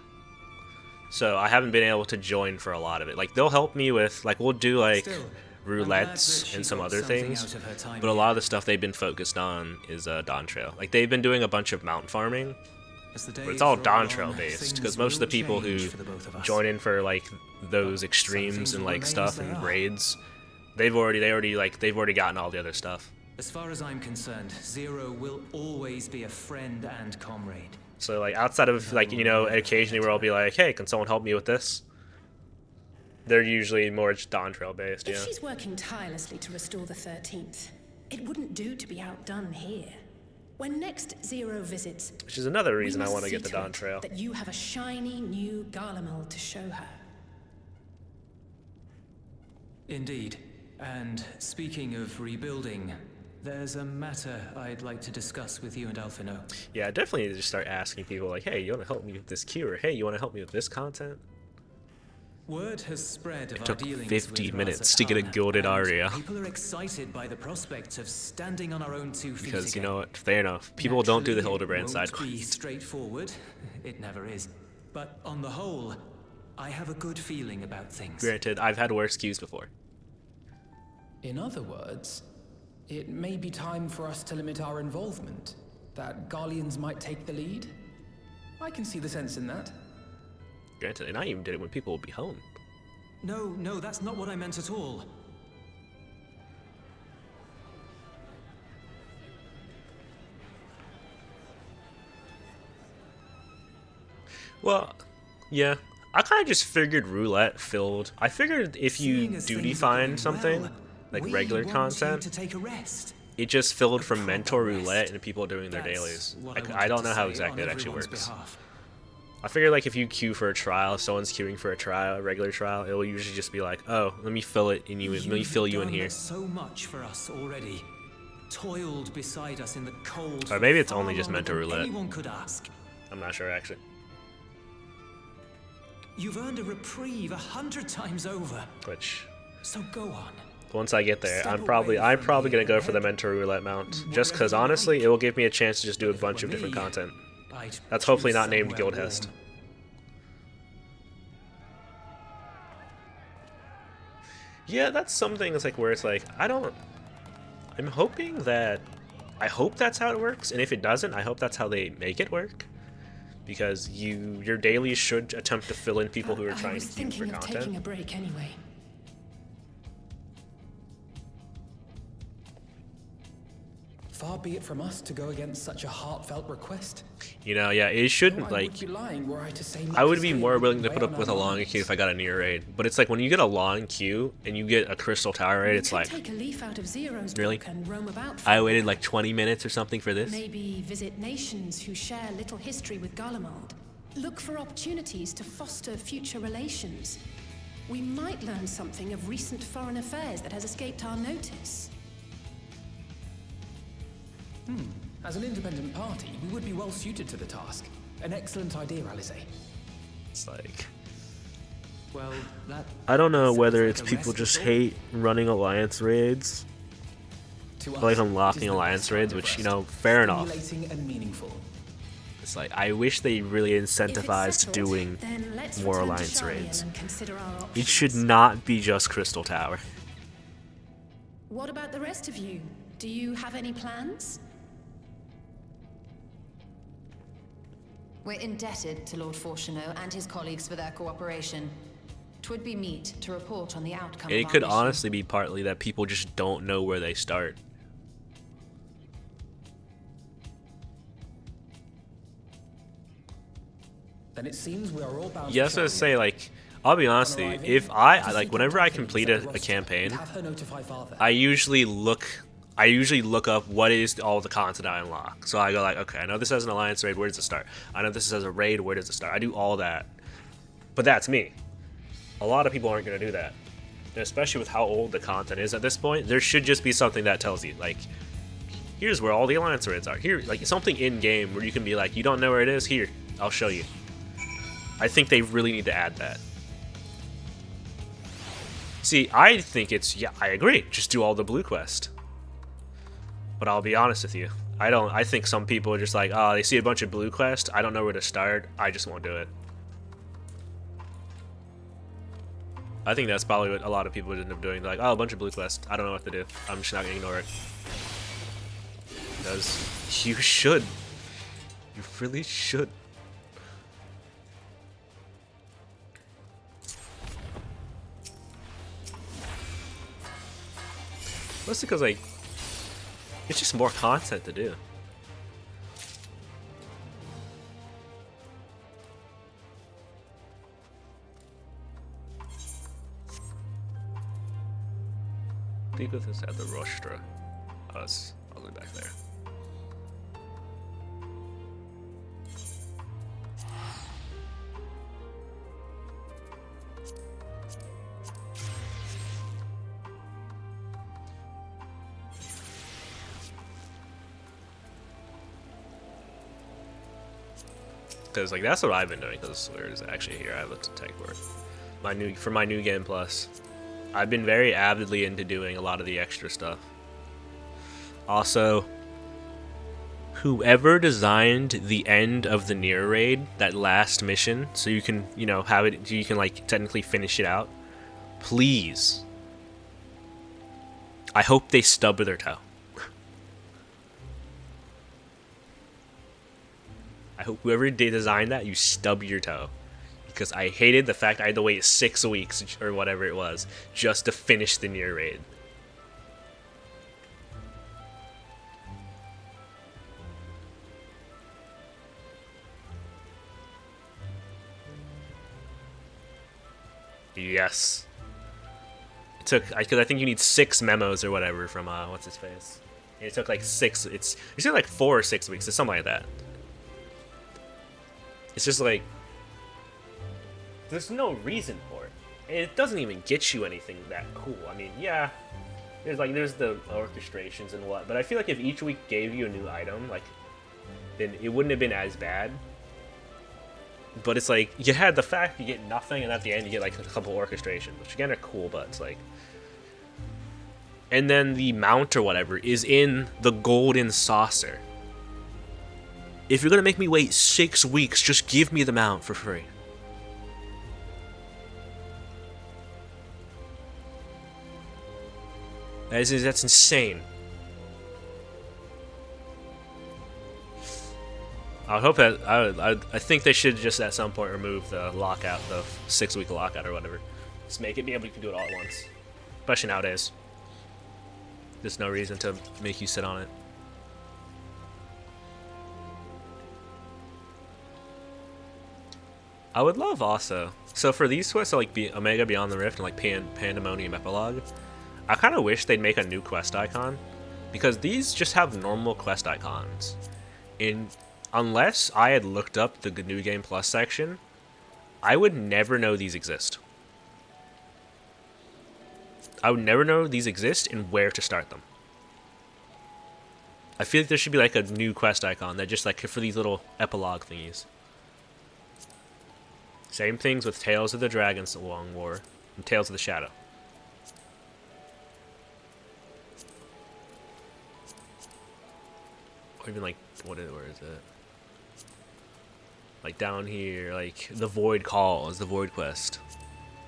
So I haven't been able to join for a lot of it. Like they'll help me with, like we'll do like Still, roulettes she and some got other something things, out of her time but a here. lot of the stuff they've been focused on is Dawntrail. Like they've been doing a bunch of mount farming, As the but days it's all roll Dawntrail on, based things because most of the will people who change for the both of us. join in for like those But extremes some things and will like remain stuff as they and are. raids, they've already gotten all the other stuff. As far as I'm concerned, Zero will always be a friend and comrade. So like outside of like, you know, occasionally where I'll be like, hey, can someone help me with this? They're usually more Dawntrail based, If yeah. she's working tirelessly to restore the 13th, it wouldn't do to be outdone here. When next Zero visits, Which is another we reason I must want to see get the to it Dawntrail. that you have a shiny new Garlemald to show her. Indeed. And speaking of rebuilding, there's a matter I'd like to discuss with you and Alphino. Yeah, I definitely need to just start asking people like, hey, you want to help me with this queue? Or hey, you want to help me with this content? Word has spread of our took dealings 50 with minutes to get a Razatan, gilded and aria. People are excited by the prospect of standing on our own 2 feet Because, you again. know what, fair enough. People don't do the Naturally, Hildebrand it side won't be quests. straightforward. It never is. But on the whole, I have a good feeling about things. Granted, I've had worse queues before. In other words, it may be time for us to limit our involvement. That Garleans might take the lead. I can see the sense in that. Granted, and I even did it when people would be home. No, that's not what I meant at all. Well, yeah. I kind of just figured roulette filled. I figured if you Seeing as duty things are find going something, well, like we regular want content, you to take a rest. it just filled A from proper mentor rest. roulette and people doing their That's dailies. what Like, I wanted don't to know how say exactly on it actually everyone's works. behalf. I figure like if you queue for a trial, if someone's queuing for a trial, a regular trial, it will usually just be like, oh, let me fill it in you, let me fill you in You've here. done so much for us already. Toiled beside us in the cold. Or maybe it's for only far just longer mentor than roulette. Anyone could ask. I'm not sure actually. You've earned a reprieve 100 times over. Which, So go on. once I get there, Step I'm probably away from gonna me go and for the head mentor roulette mount, wherever just because you honestly, like. it will give me a chance to just do a But if it bunch were of different me, content. I'd That's hopefully choose not named somewhere Guildhest. warm. Yeah, that's something that's like where it's like I'm hoping that I hope that's how it works, and if it doesn't, I hope that's how they make it work. Because your dailies should attempt to fill in people who are I trying was to queue for thinking of taking a content. break anyway. Far be it from us to go against such a heartfelt request. You know, yeah, it Though shouldn't I like would be lying were I to say I would much be is more here willing to weigh put up on with a our long minds. queue if I got a near raid. But it's like when you get a long queue and you get a crystal tower raid, We it's could like take a leaf out of Zero's Really? book and roam about for I a waited while. like 20 minutes or something for this. Maybe visit nations who share little history with Garlemald. Look for opportunities to foster future relations. We might learn something of recent foreign affairs that has escaped our notice. As an independent party, we would be well suited to the task. An excellent idea, Alize. It's like Well, that I don't know sounds whether like it's a people rest just assault. hate running alliance raids, To or us, like it is unlocking the alliance best raids, kind of which, you rest. know, fair enough. Stimulating and meaningful. It's like I wish they really If it's incentivized settled, doing then let's more return to alliance Sharlayan raids. and consider our It options. should not be just Crystal Tower. What about the rest of you? Do you have any plans? We're indebted to Lord Fortuneau and his colleagues for their cooperation. 'Twould be meet to report on the outcome of It our could mission. honestly be partly that people just don't know where they start. Then it seems we are all bound. Yeah, I was gonna say, like, I'll be honest with you, if I like whenever I complete a campaign, Have her notify father. I usually look up what is all the content I unlock. So I go like, okay, I know this has an alliance raid, where does it start? I know this has a raid, where does it start? I do all that. But that's me. A lot of people aren't gonna do that. And especially with how old the content is at this point, there should just be something that tells you, like, here's where all the alliance raids are. Here, like something in game where you can be like, you don't know where it is? Here, I'll show you. I think they really need to add that. See, I think yeah, I agree. Just do all the blue quest. But I'll be honest with you. I think some people are just like, oh, they see a bunch of blue quests. I don't know where to start. I just won't do it. I think that's probably what a lot of people would end up doing. They're like, oh, a bunch of blue quests. I don't know what to do. I'm just not going to ignore it. Because you should. You really should. Mostly because, like, it's just more content to do. speak with us at the rostra. I'll go back there. Because like that's what I've been doing. Because where is it actually here? I looked at tech for it. For my new game plus, I've been very avidly into doing a lot of the extra stuff. Also, whoever designed the end of the Nier raid, that last mission, so you can have it, so you can like technically finish it out. Please, I hope they stub their toe. I hope whoever designed that, you stub your toe. Because I hated the fact I had to wait 6 weeks, or whatever it was, just to finish the Nier raid. Yes. It took, because I think you need 6 memos or whatever from, what's his face? And it took like 6, it's like 4 or 6 weeks, it's something like that. It's just like, there's no reason for it. And it doesn't even get you anything that cool. I mean, yeah, there's the orchestrations and what, but I feel like if each week gave you a new item, like, then it wouldn't have been as bad. But it's like, you had the fact you get nothing, and at the end you get like a couple orchestrations, which again are cool, but it's like... And then the mount or whatever is in the golden saucer. If you're gonna make me wait 6 weeks, just give me the mount for free. That's insane. I hope that I think they should just at some point remove the lockout, the 6-week lockout or whatever. Just make it be able to do it all at once, especially nowadays. There's no reason to make you sit on it. I would love also. So for these quests, like Omega Beyond the Rift and like Pandemonium Epilogue, I kind of wish they'd make a new quest icon, because these just have normal quest icons. Unless I had looked up the New Game Plus section, I would never know these exist. I would never know these exist and where to start them. I feel like there should be like a new quest icon that just like for these little epilogue thingies. Same things with Tales of the Dragon's Long War and Tales of the Shadow. Or even like, where is it? Like down here, like the Void Call is the Void Quest.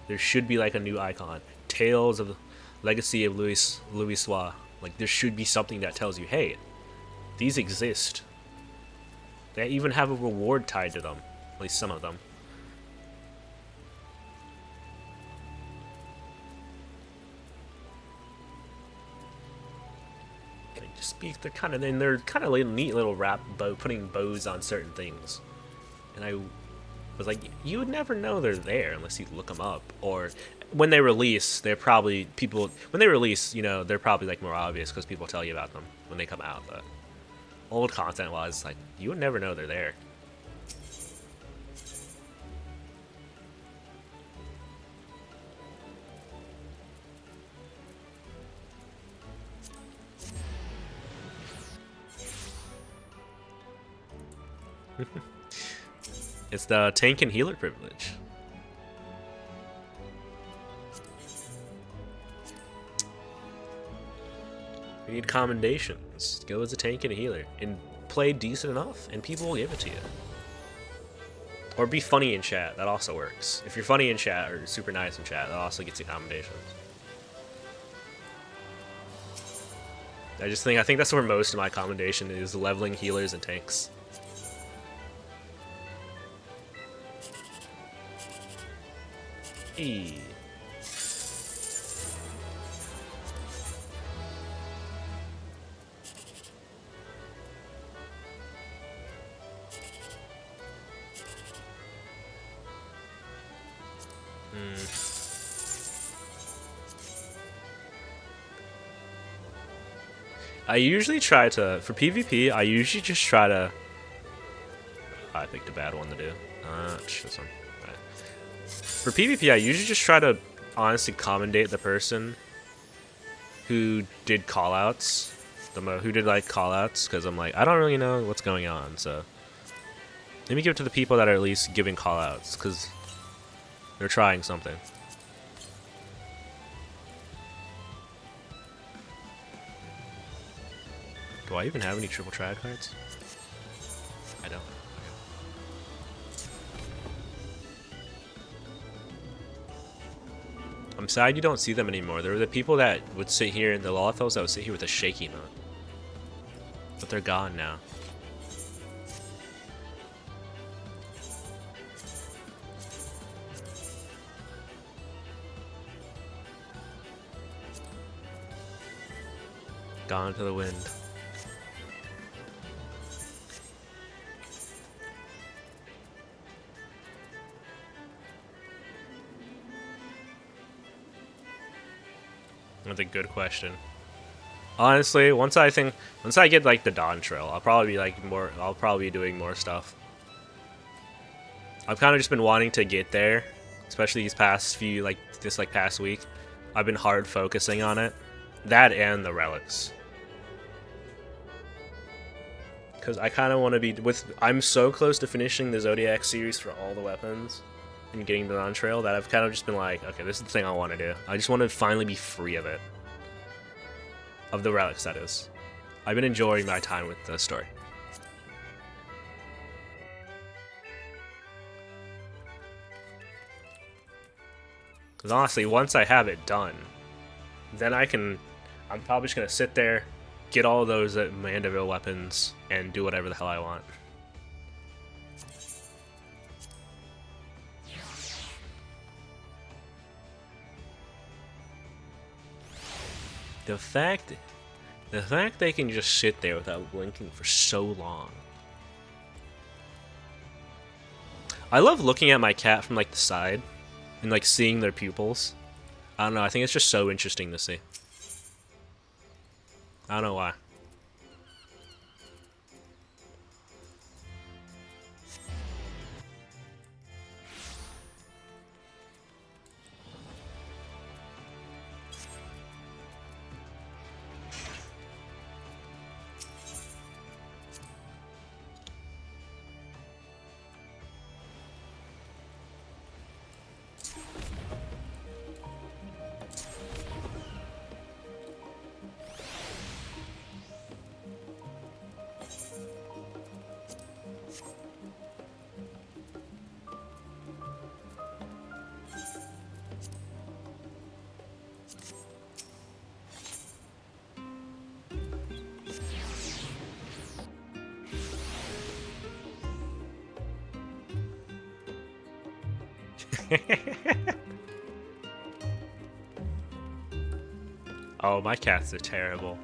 There should be like a new icon. Tales of the Legacy of Louis Sois. Like there should be something that tells you, hey, these exist. They even have a reward tied to them. At least some of them. They're kind of neat little putting bows on certain things, and I was like, you would never know they're there unless you look them up, or when they release, they're probably they're probably like more obvious because people tell you about them when they come out. But old content wise, like you would never know they're there. It's the tank and healer privilege. You need commendations. Go as a tank and a healer and play decent enough, and people will give it to you. Or be funny in chat. That also works. If you're funny in chat or super nice in chat, that also gets you commendations. I think that's where most of my commendation is, leveling healers and tanks. Hey. I usually try to, for PvP, I usually just try to, I picked a bad one to do. This one. Right. For PvP, I usually just try to honestly commendate the person who did callouts, who did like callouts, because I'm like, I don't really know what's going on, so let me give it to the people that are at least giving callouts, because they're trying something. Do I even have any triple triad cards? I don't. I'm sad you don't see them anymore. There were the people that would sit here, and the Lolithos that would sit here with a shaky mode. But they're gone now. Gone to the wind. That's a good question. Honestly, once I get like the Dawntrail, I'll probably be doing more stuff. I've kind of just been wanting to get there, especially these past few, this past week. I've been hard focusing on it. That and the relics. Because I kind of want to be I'm so close to finishing the Zodiac series for all the weapons and getting the Dawntrail that I've kind of just been like, okay, this is the thing I want to do. I just want to finally be free of it. Of the relics, that is. I've been enjoying my time with the story. Because honestly, once I have it done, then I'm probably just going to sit there, get all those Mandeville weapons, and do whatever the hell I want. The fact they can just sit there without blinking for so long. I love looking at my cat from like the side and like seeing their pupils. I don't know, I think it's just so interesting to see. I don't know why. Oh, my cats are terrible.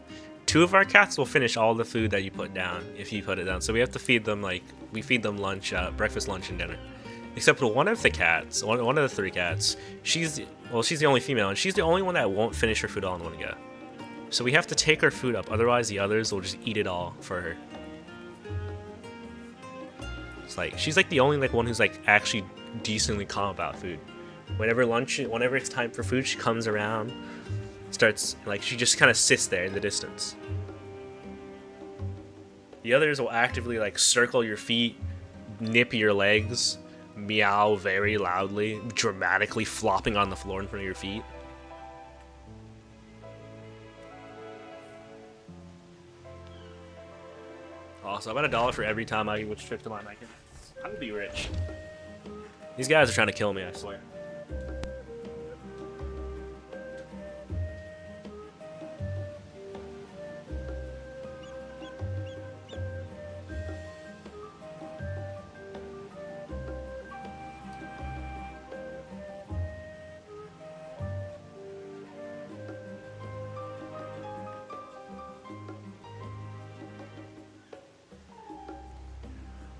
2 of our cats will finish all the food that you put down if you put it down. So we have to feed them we feed them lunch, breakfast, lunch, and dinner. Except for one of the cats, one of the 3 cats, she's the only female, and she's the only one that won't finish her food all in one go. So we have to take her food up, otherwise the others will just eat it all for her. It's like she's like the only one who's actually decently calm about food. Whenever it's time for food, she comes around, starts she just kind of sits there in the distance. The others will actively circle your feet, nip your legs, meow very loudly, dramatically flopping on the floor in front of your feet. Also, about $1 for every time I would trip to my mic. I would be rich. These guys are trying to kill me, I swear.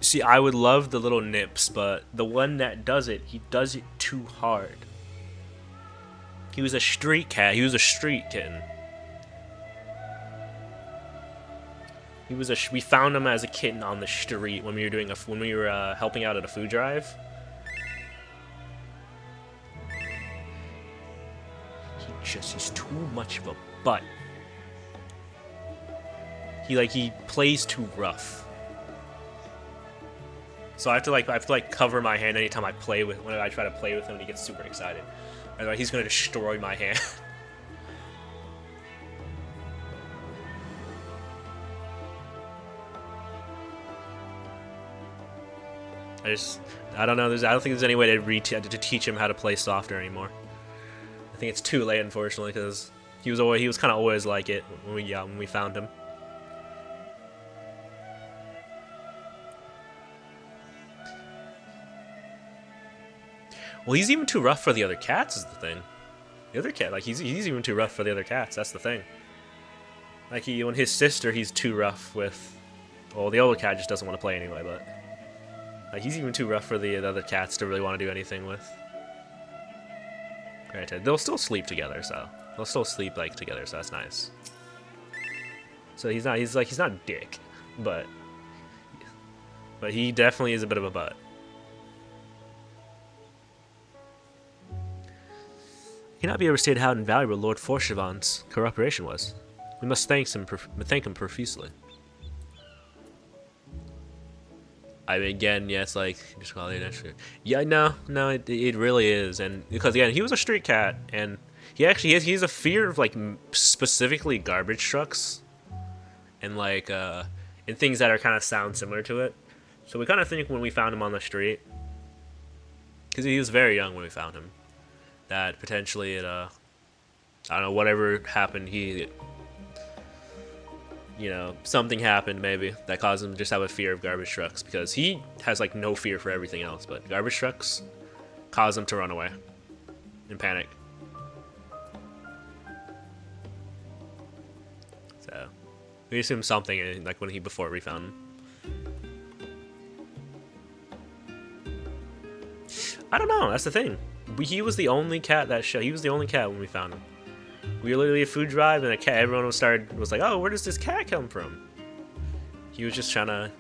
See, I would love the little nips, but the one that does it, he does it too hard. He was a street cat. He was a street kitten. We found him as a kitten on the street when we were doing helping out at a food drive. He just is too much of a butt. He plays too rough. So I have to cover my hand anytime I when I try to play with him and he gets super excited. Otherwise he's gonna destroy my hand. I don't know. I don't think there's any way to teach him how to play softer anymore. I think it's too late, unfortunately, because he was kind of always like it when we found him. Well, he's even too rough for the other cats, is the thing. The other cat, he's even too rough for the other cats. That's the thing. When his sister, he's too rough with. Well, the older cat just doesn't want to play anyway, but. He's even too rough for the other cats to really want to do anything with. Granted, they'll still sleep together, so together, so that's nice. So he's not a dick, but he definitely is a bit of a butt. Cannot be overstated how invaluable Lord Forshavan's cooperation was. We must thank him profusely. I mean, again, yeah, it's just call it extra. Yeah, no, it really is, and because again, he was a street cat, and he has a fear of specifically garbage trucks, and and things that are kind of sound similar to it. So we kind of think when we found him on the street, because he was very young when we found him, that potentially I don't know, whatever happened, something happened maybe that caused him to just have a fear of garbage trucks, because he has no fear for everything else, but garbage trucks cause him to run away and panic. So we assume something before we found him. I don't know. That's the thing. He was the only cat he was the only cat when we found him. We were literally a food drive, and everyone was like, "Oh, where does this cat come from?" He was just trying to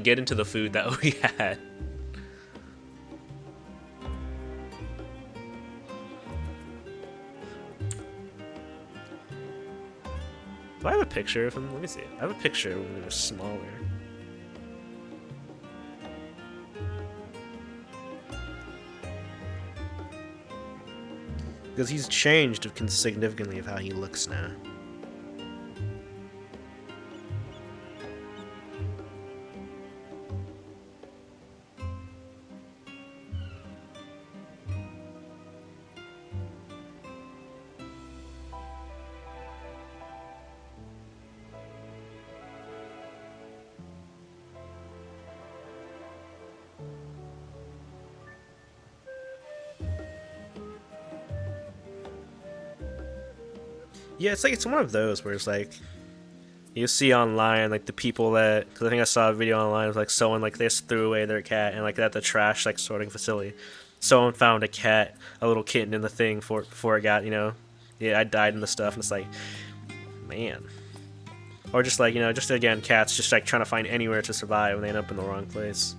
get into the food that we had. Do I have a picture of him? Let me see. I have a picture when he was smaller. Because he's changed significantly of how he looks now. Yeah, it's one of those where it's you see online the people that, because I think I saw a video online of someone they just threw away their cat, and at the trash sorting facility, someone found a little kitten in the thing before it got I died in the stuff, and it's man. Or just just again, cats just trying to find anywhere to survive when they end up in the wrong place.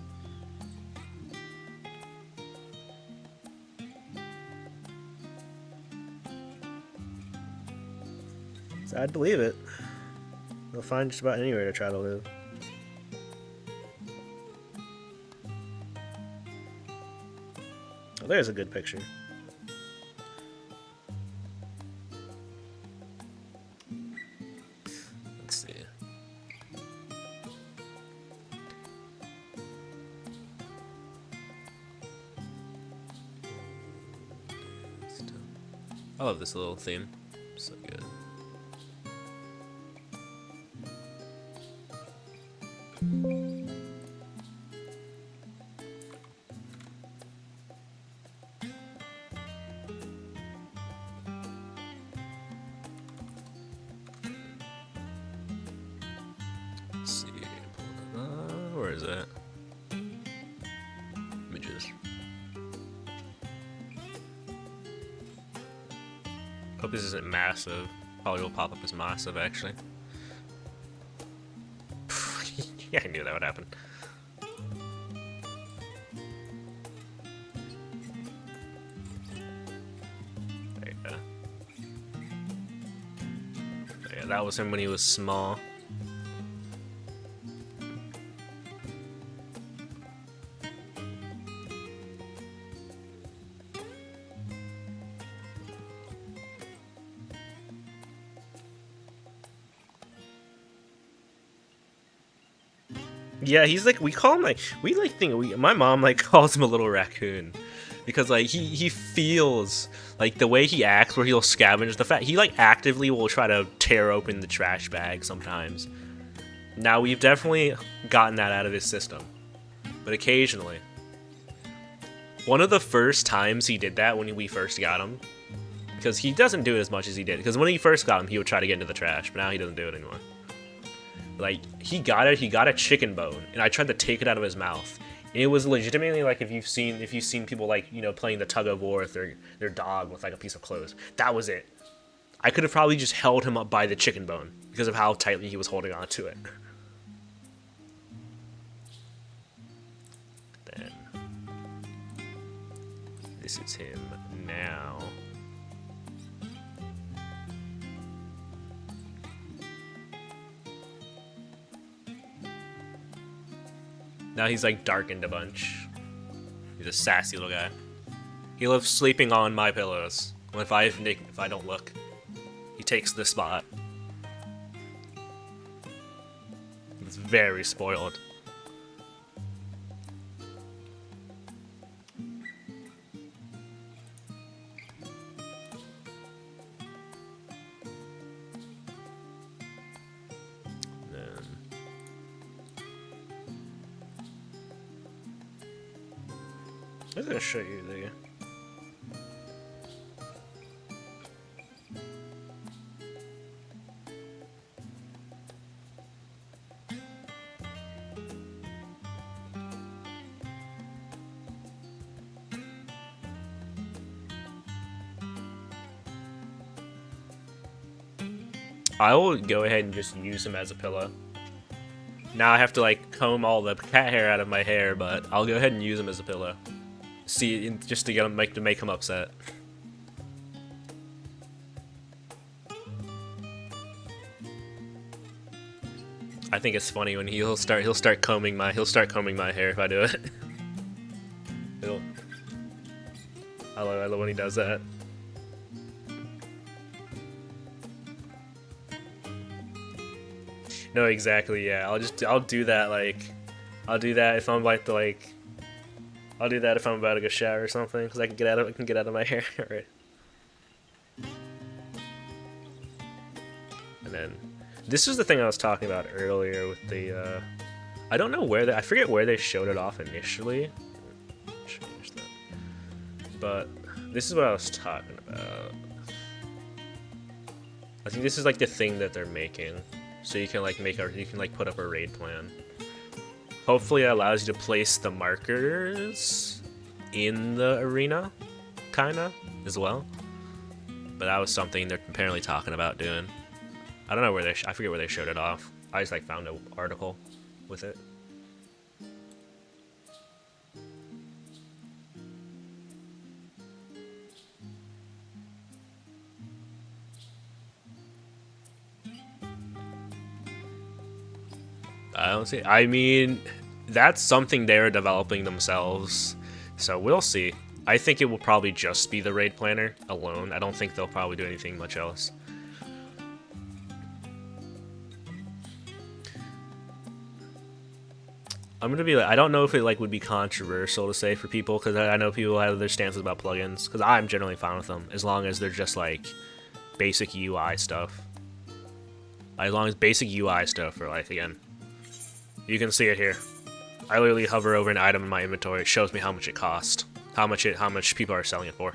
I'd believe it. They'll find just about anywhere to try to live. Oh, there's a good picture. Let's see. I love this little theme. So good. Let's see. Where is that? Images. Hope this isn't massive. Probably will pop up as massive, actually. Yeah, I knew that would happen. There you go. Yeah, that was him when he was small. Yeah, he's like, we call him like, my mom like calls him a little raccoon. Because like he feels like the way he acts, where he'll scavenge the fact he like actively will try to tear open the trash bag sometimes. Now we've definitely gotten that out of his system, but occasionally. One of the first times he did that when we first got him, because he doesn't do it as much as he did. Because when he first got him, he would try to get into the trash, but now he doesn't do it anymore. Like he got a chicken bone, and I tried to take it out of his mouth. It was legitimately like if you've seen people like, you know, playing the tug of war with their dog with like a piece of clothes. That was it. I could have probably just held him up by the chicken bone because of how tightly he was holding on to it. Then this is him now. Now he's like darkened a bunch. He's a sassy little guy. He loves sleeping on my pillows. If I don't look, he takes the spot. He's very spoiled. I'm gonna show you the. I will go ahead and just use him as a pillow. Now I have to like comb all the cat hair out of my hair, but I'll go ahead and use him as a pillow. See, just to get him to make him upset. I think it's funny when he'll start combing my hair if I do it. I love when he does that. No, exactly. Yeah, I'll do that. Like, I'll do that if I'm like I'll do that if I'm about to go shower or something, because I can get out of my hair. Right. And then this is the thing I was talking about earlier with the I don't know where I forget where they showed it off initially. Change that. But this is what I was talking about. I think this is like the thing that they're making, so you can like put up a raid plan. Hopefully it allows you to place the markers in the arena, kinda, as well. But that was something they're apparently talking about doing. I don't know where I forget where they showed it off. I just like found an article with it. I don't see. I mean, that's something they're developing themselves, so we'll see. I think it will probably just be the raid planner alone. I don't think they'll probably do anything much else. I'm gonna be like, I don't know if it like would be controversial to say for people, because I know people have their stances about plugins, because I'm generally fine with them as long as they're just like basic UI stuff. As long as basic UI stuff are like, again, you can see it here. I literally hover over an item in my inventory. It shows me how much it cost, how much people are selling it for.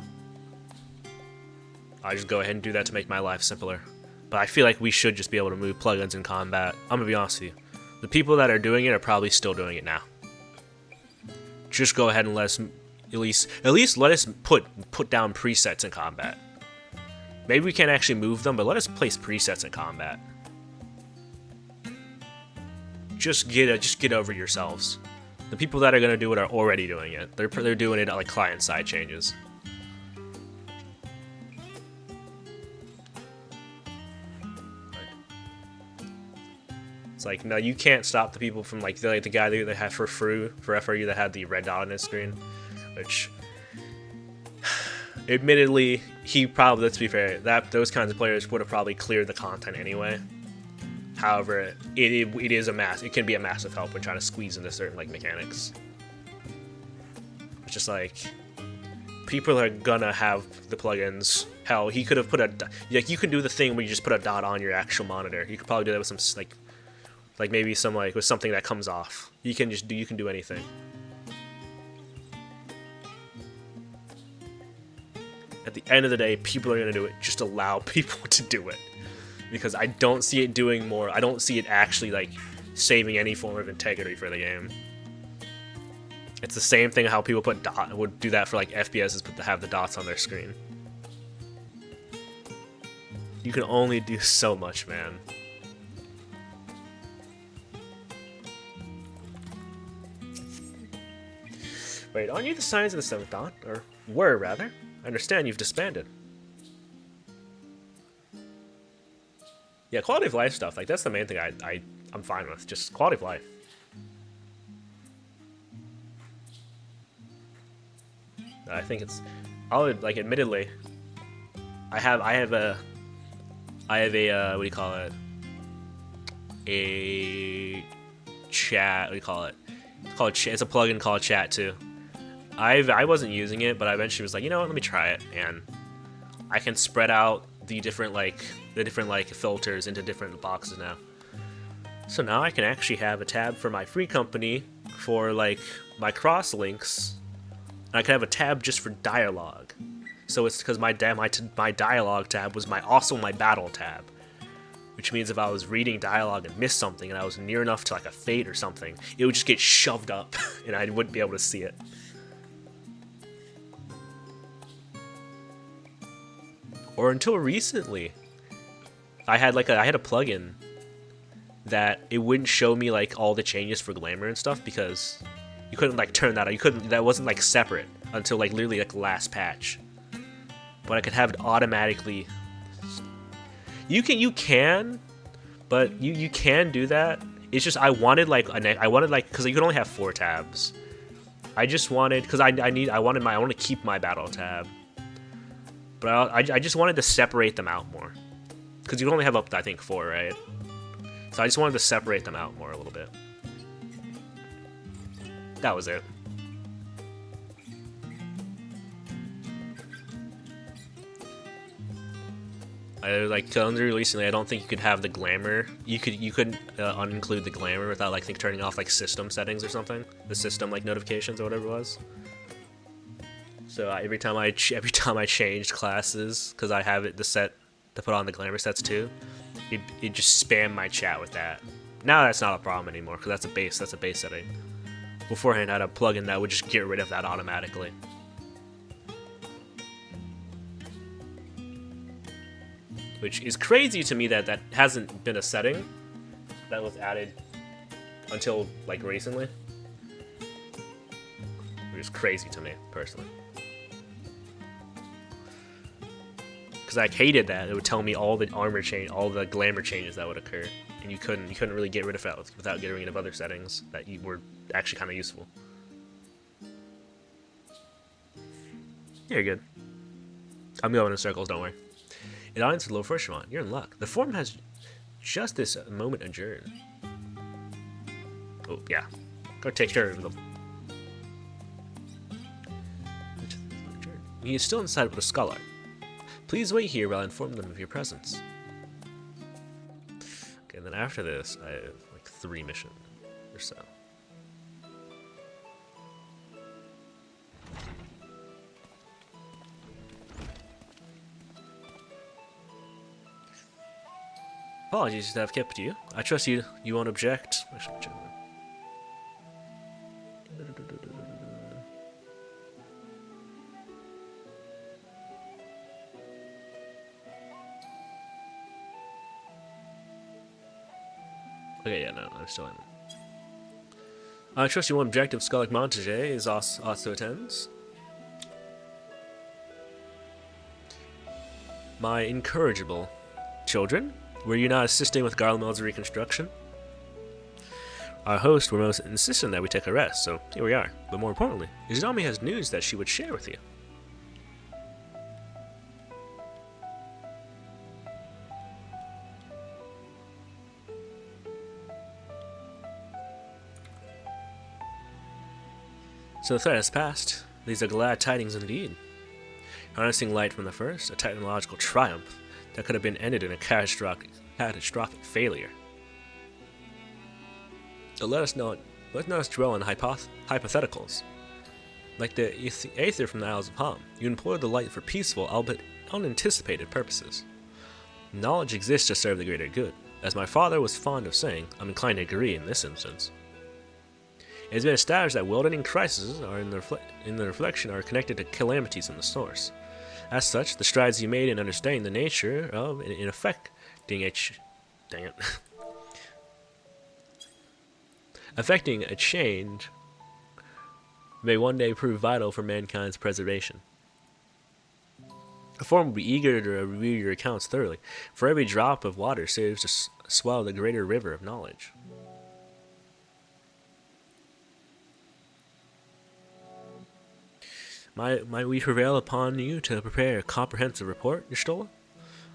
I just go ahead and do that to make my life simpler. But I feel like we should just be able to move plugins in combat. I'm gonna be honest with you. The people that are doing it are probably still doing it now. Just go ahead and let us at least let us put down presets in combat. Maybe we can't actually move them, but let us place presets in combat. just get over yourselves. The people that are gonna do it are already doing it. They're doing it at like client side changes. It's like, no, you can't stop the people from like the guy that had for FRU that had the red dot on his screen, which admittedly he probably, let's be fair, that those kinds of players would have probably cleared the content anyway. However, it can be a massive help when trying to squeeze into certain like mechanics. It's just like people are gonna have the plugins. Hell, he could have put you can do the thing where you just put a dot on your actual monitor. You could probably do that with some like maybe some like with something that comes off. You can do anything. At the end of the day, people are gonna do it. Just allow people to do it, because I don't see it doing more. I don't see it actually like saving any form of integrity for the game. It's the same thing how people would do that for like FPSs, but to have the dots on their screen. You can only do so much, man. Wait, aren't you the Scions of the Seventh Dawn? Or were, rather? I understand you've disbanded. Yeah, quality of life stuff, like that's the main thing I'm fine with. Just quality of life. I think it's, like admittedly, I have a what do you call it? A chat, what do you call it? It's a plugin called Chat too. I wasn't using it, but I eventually was like, you know what, let me try it, and I can spread out the different filters into different boxes now. So now I can actually have a tab for my free company for like my cross links. And I can have a tab just for dialogue. So it's because my dialogue tab was also my battle tab. Which means if I was reading dialogue and missed something and I was near enough to like a fate or something, it would just get shoved up and I wouldn't be able to see it. Or until recently, I had a plugin that it wouldn't show me like all the changes for glamour and stuff because you couldn't like turn that on. That wasn't like separate until like literally like last patch. But I could have it automatically. You can, but you can do that. It's just I wanted because you can only have 4 tabs. I just wanted, because I want to keep my battle tab. But I just wanted to separate them out more. Because you only have up to, I think, 4, right? So I just wanted to separate them out more a little bit. That was it. Recently, I don't think you could have the glamour. You couldn't uninclude the glamour without like turning off like system settings or something. The system like notifications or whatever it was. So every time I changed classes, because I have it set to put on the glamour sets too, it just spammed my chat with that. Now that's not a problem anymore because that's a base setting. Beforehand, I had a plugin that would just get rid of that automatically. Which is crazy to me that hasn't been a setting that was added until like recently. Which is crazy to me personally. Because I hated that. It would tell me all the armor change, all the glamour changes that would occur, and you couldn't really get rid of that without getting rid of other settings that were actually kind of useful. You're good. I'm going in circles, don't worry. It audience low first one. You're in luck. The forum has just this moment adjourned. Oh yeah, go take care of them. He is still inside with a scholar. Please wait here while I inform them of your presence. Okay, and then after this, I have like 3 missions or so. Apologies to have kept you. I trust you won't object. Actually, check that. Okay, yeah, no, I'm still in. I trust your one objective, Scarlet Montage, is also attends. My incorrigible children, were you not assisting with Garlemel's reconstruction? Our hosts were most insistent that we take a rest, so here we are. But more importantly, Izumi has news that she would share with you. So the threat has passed. These are glad tidings indeed. Harnessing light from the first, a technological triumph that could have been ended in a catastrophic failure. But let us not dwell on hypotheticals. Like the Aether from the Isles of Ham, you employed the light for peaceful, albeit unanticipated purposes. Knowledge exists to serve the greater good. As my father was fond of saying, I'm inclined to agree in this instance. It has been established that world-ending crises are in the reflection are connected to calamities in the source. As such, the strides you made in understanding the nature of and in affecting a change may one day prove vital for mankind's preservation. A form will be eager to review your accounts thoroughly, for every drop of water serves to swell the greater river of knowledge. Might we prevail upon you to prepare a comprehensive report, Y'shtola,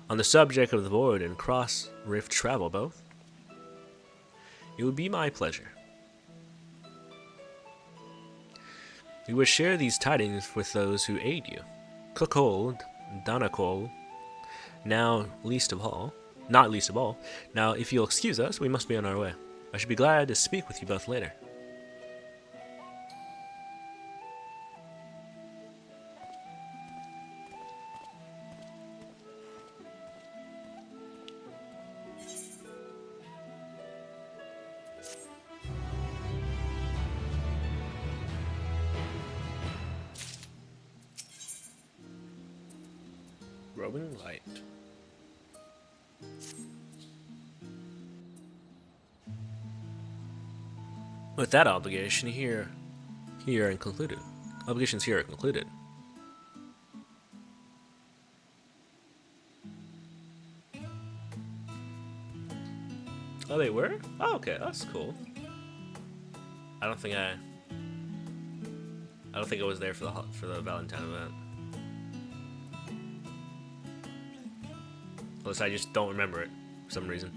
on the subject of the void and cross-rift travel both? It would be my pleasure. We would share these tidings with those who aid you. Cuckold, Danakol, not least of all. Now, if you'll excuse us, we must be on our way. I should be glad to speak with you both later. Growing light. With that obligation here and concluded. Obligations here are concluded. Oh, they were? Oh, okay, that's cool. I don't think I was there for the Valentine event. Unless I just don't remember it for some reason.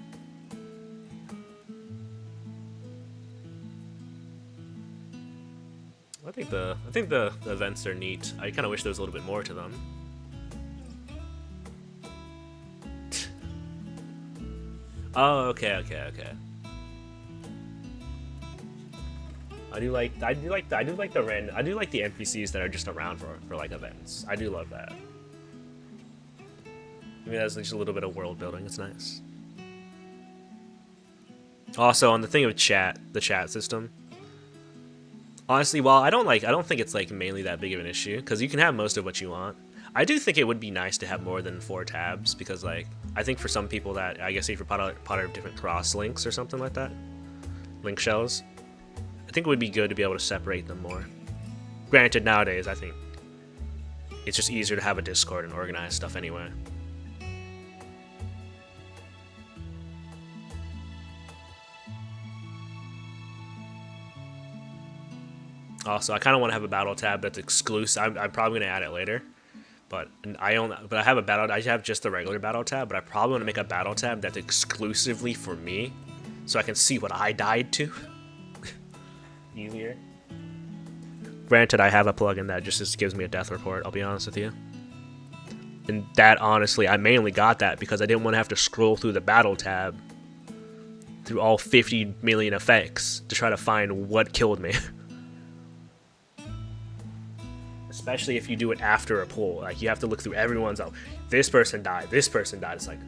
I think the events are neat. I kind of wish there was a little bit more to them. Oh, okay. I do like the NPCs that are just around for like events. I do love that. I mean, that's just a little bit of world building. It's nice. Also, on the thing of the chat system. Honestly, while I don't think it's like mainly that big of an issue because you can have most of what you want. I do think it would be nice to have more than 4 tabs because, like, I think for some people that I guess if you're part of different cross links or something like that, link shells, I think it would be good to be able to separate them more. Granted, nowadays I think it's just easier to have a Discord and organize stuff anyway. Also, I kind of want to have a battle tab that's exclusive. I'm probably gonna add it later, but I have just the regular battle tab, but I probably want to make a battle tab that's exclusively for me, so I can see what I died to. Easier. Granted, I have a plugin that just gives me a death report. I'll be honest with you, and that honestly, I mainly got that because I didn't want to have to scroll through the battle tab through all 50 million effects to try to find what killed me. Especially if you do it after a pull. Like, you have to look through everyone's, oh, this person died. It's like,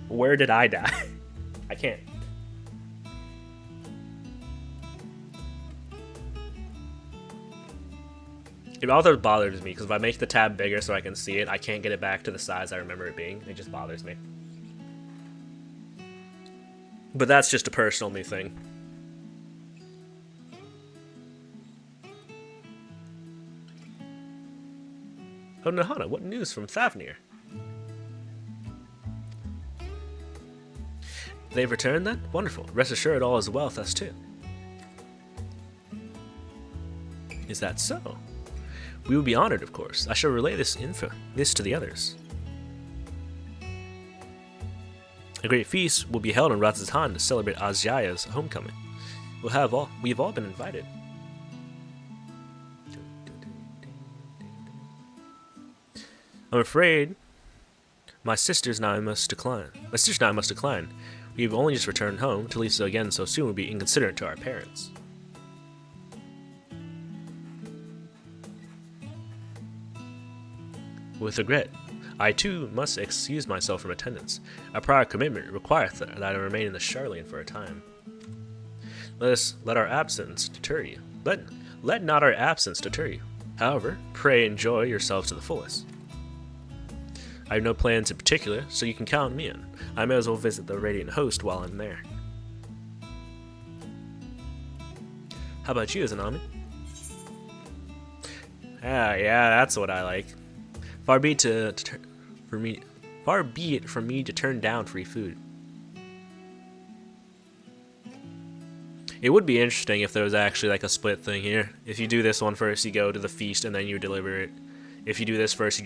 where did I die? I can't. It also bothers me, because if I make the tab bigger so I can see it, I can't get it back to the size I remember it being. It just bothers me. But that's just a personal me thing. Honohana, what news from Thavnir? They've returned then? Wonderful. Rest assured all is well with us too. Is that so? We will be honored, of course. I shall relay this to the others. A great feast will be held in Razatan to celebrate Azyaya's homecoming. We have all been invited. I'm afraid my sisters and I must decline. We have only just returned home. To leave so again so soon would be inconsiderate to our parents. With regret, I too must excuse myself from attendance. A prior commitment requireth that I remain in the Charlene for a time. Let our absence deter you. Let not our absence deter you. However, pray enjoy yourselves to the fullest. I have no plans in particular, so you can count me in. I may as well visit the Radiant Host while I'm there. How about you, Izanami? Yeah, that's what I like. Far be it from me to turn down free food. It would be interesting if there was actually like a split thing here. If you do this one first, you go to the feast and then you deliver it. If you do this first, you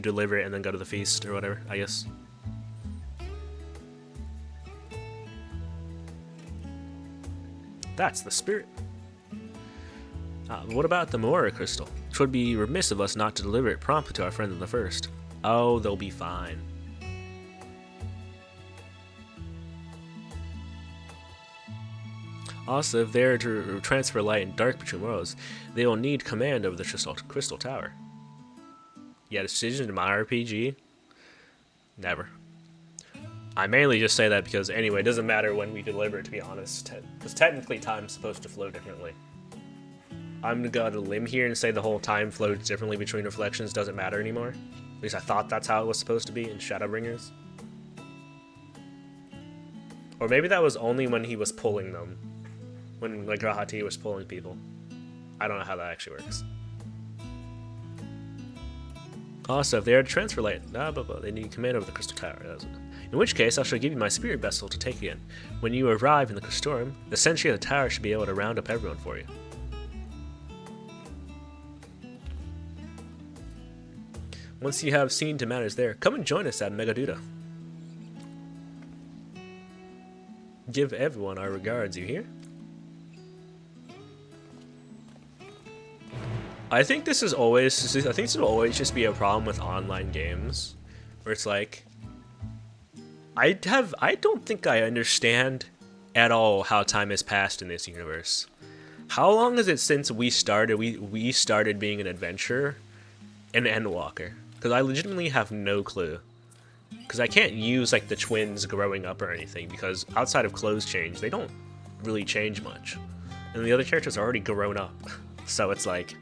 deliver it and then go to the feast or whatever, I guess. That's the spirit. What about the Mora crystal? 'Twould be remiss of us not to deliver it promptly to our friends in the first. Oh, they'll be fine. Also, if they're to transfer light and dark between worlds, they will need command over the crystal tower. Yeah, decision in my RPG? Never. I mainly just say that because, anyway, it doesn't matter when we deliver it, to be honest. Because technically time's supposed to flow differently. I'm gonna go out on a limb here and say the whole time flows differently between reflections doesn't matter anymore. At least I thought that's how it was supposed to be in Shadowbringers. Or maybe that was only when he was pulling them. When like Rahati was pulling people. I don't know how that actually works. Also, if they are to transfer light, they need command over the crystal tower. In which case, I shall give you my spirit vessel to take in. When you arrive in the Crystorium, the sentry of the tower should be able to round up everyone for you. Once you have seen to matters there, come and join us at Megaduda. Give everyone our regards, you hear? I think this will always just be a problem with online games, where it's like, I don't think I understand at all how time has passed in this universe. How long is it since we started being an adventurer and Endwalker? Because I legitimately have no clue. Because I can't use like the twins growing up or anything, because outside of clothes change, they don't really change much. And the other characters are already grown up. So it's like,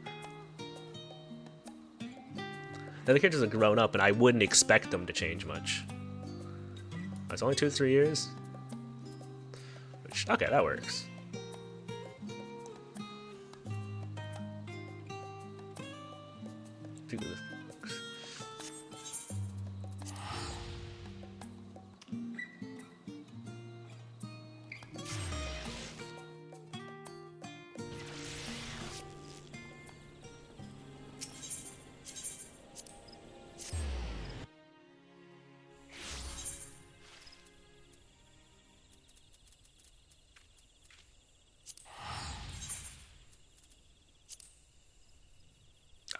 the other characters are grown up and I wouldn't expect them to change much. It's only 2 to 3 years? Which, okay, that works. Do this.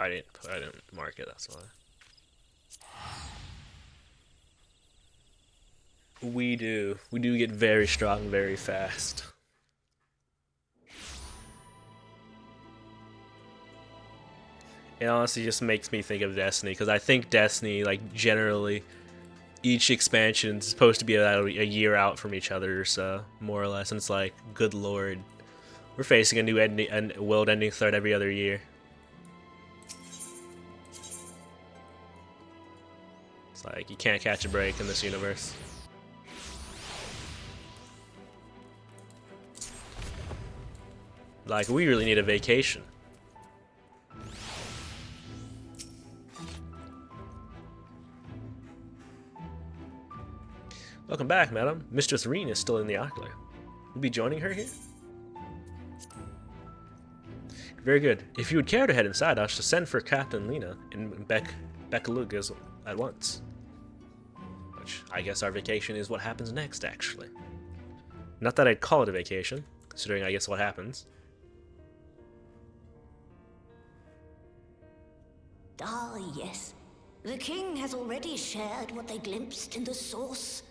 I didn't mark it, that's why. We do get very strong very fast. It honestly just makes me think of Destiny, because I think Destiny, like, generally, each expansion is supposed to be about a year out from each other, so more or less, and it's like, good lord, we're facing a new world-ending threat every other year. It's like, you can't catch a break in this universe. Like, we really need a vacation. Welcome back, madam. Mistress Reen is still in the Ocular. You'll be joining her here? Very good. If you would care to head inside, I shall send for Captain Lena and Beckalug at once. Which, I guess our vacation is what happens next, actually. Not that I'd call it a vacation, considering I guess what happens. Ah, yes. The king has already shared what they glimpsed in the source.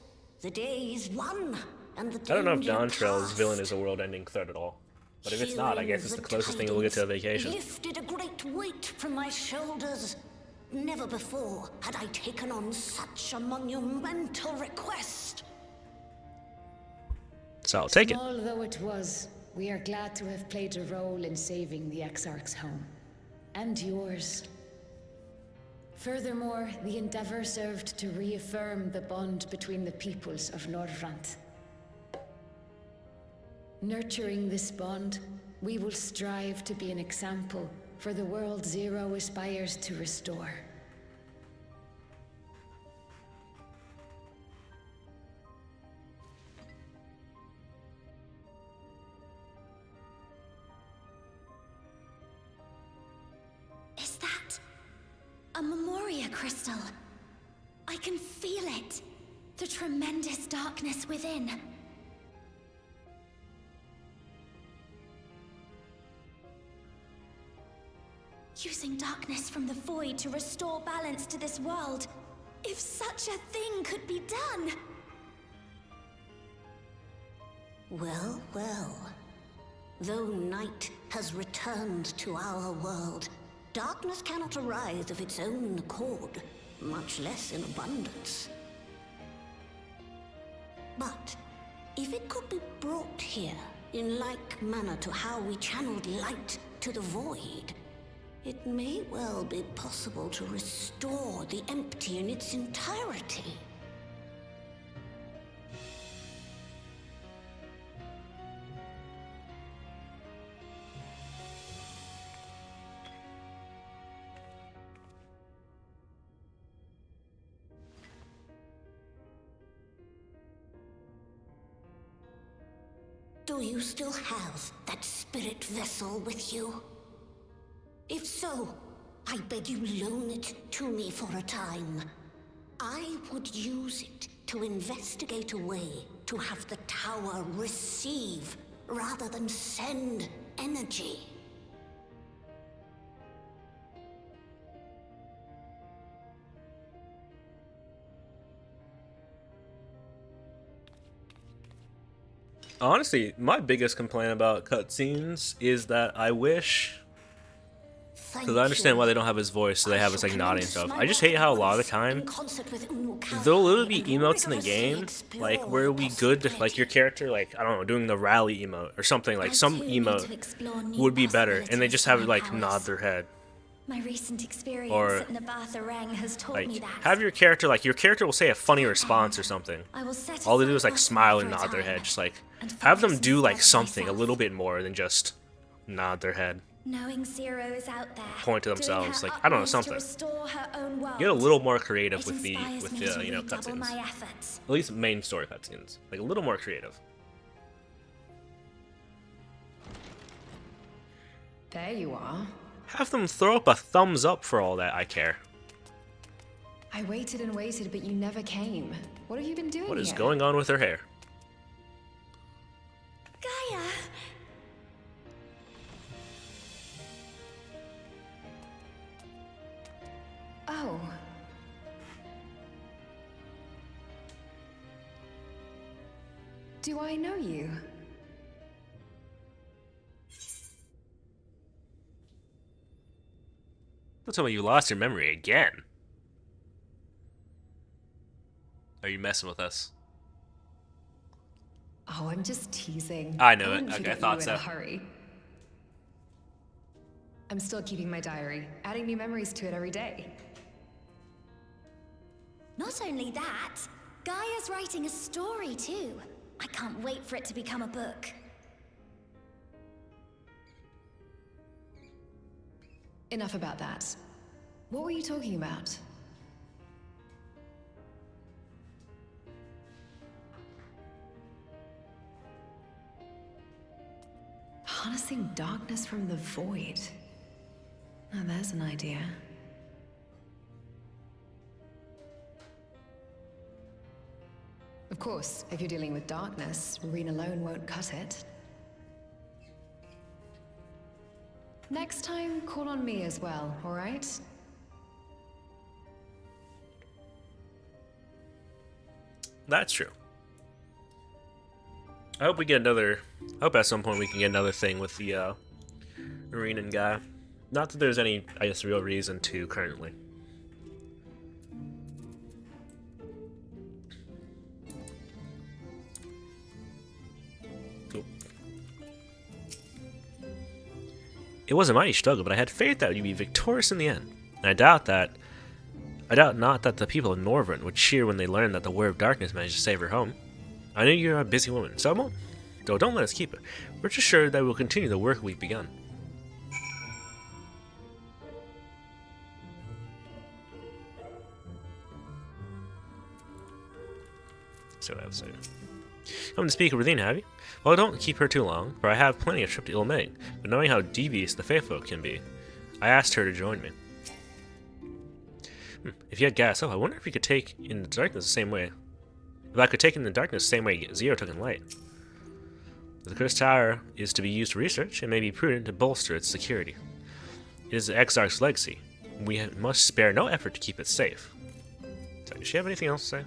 The day is won, and the I don't know if danger Dawntrail's past. villain is a world-ending threat at all. But if it's not, I guess it's the closest thing we'll get to a vacation. Lifted a great weight from my shoulders. Never before had I taken on such a monumental request. So I'll take it. Small though it was, we are glad to have played a role in saving the Exarch's home. And yours. Furthermore, the endeavor served to reaffirm the bond between the peoples of Norvrant. Nurturing this bond, we will strive to be an example for the world Zero aspires to restore. Is that a Memoria crystal? I can feel it. The tremendous darkness within. Using darkness from the void to restore balance to this world. If such a thing could be done! Well, well. Though night has returned to our world, darkness cannot arise of its own accord, much less in abundance. But if it could be brought here, in like manner to how we channeled light to the void, it may well be possible to restore the empty in its entirety. Do you still have that spirit vessel with you? If so, I beg you loan it to me for a time. I would use it to investigate a way to have the tower receive rather than send energy. Honestly, my biggest complaint about cutscenes is that I wish... Because I understand why they don't have his voice, so they have his like nodding stuff. I just hate how a lot of the time there'll literally be emotes in the game, like where we good, like your character, like I don't know, doing the rally emote or something, like some emote would be better, and they just have it like nod their head. My recent experience Or, at Nabatha Rang has taught me Like that. have your character, like your character will say a funny response or something. I will set All they do is aside like smile and for a nod their time head, just like and have them focus do like instead on something a myself. little bit more than just nod their head. Knowing Zero is out there, Point to doing themselves, her like, I don't know, utmost to something. restore her own world. Get a little more creative It with the inspires me to you know, redouble my cutscenes. efforts. At least main story cutscenes, like a little more creative. There you are. Have them throw up a thumbs up for all that I care. I waited and waited, but you never came. What have you been doing What is here? going on with her hair? Gaia! Oh. Do I know you? Don't tell me you lost your memory again. Are you messing with us? Oh, I'm just teasing. I knew it. wouldn't Okay, I forget thought you so. in a hurry. I'm still keeping my diary, adding new memories to it every day. Not only that, Gaia's writing a story too. I can't wait for it to become a book. Enough about that. What were you talking about? Harnessing darkness from the void. Now there's an idea. Of course, if you're dealing with darkness, Marine alone won't cut it. Next time, call on me as well, alright? That's true. I hope we get another... I hope at some point we can get another thing with the Marine guy. Not that there's any, I guess, real reason to currently. Cool. It was a mighty struggle, but I had faith that you'd be victorious in the end. And I doubt not that the people of Norvryn would cheer when they learned that the Word of Darkness managed to save her home. I know you're a busy woman, so don't let us keep it. We're just sure that we'll continue the work we've begun. So what I have to say. Come to speak with Rethina, have you? Well, don't keep her too long, for I have plenty of trip to Ilmaine, but knowing how devious the Fae folk can be, I asked her to join me. If you had gas, I wonder if you could take in the darkness the same way. If I could take in the darkness the same way Zero took in light. If the cursed tower is to be used for research, it may be prudent to bolster its security. It is the Exarch's legacy. We must spare no effort to keep it safe. So, does she have anything else to say?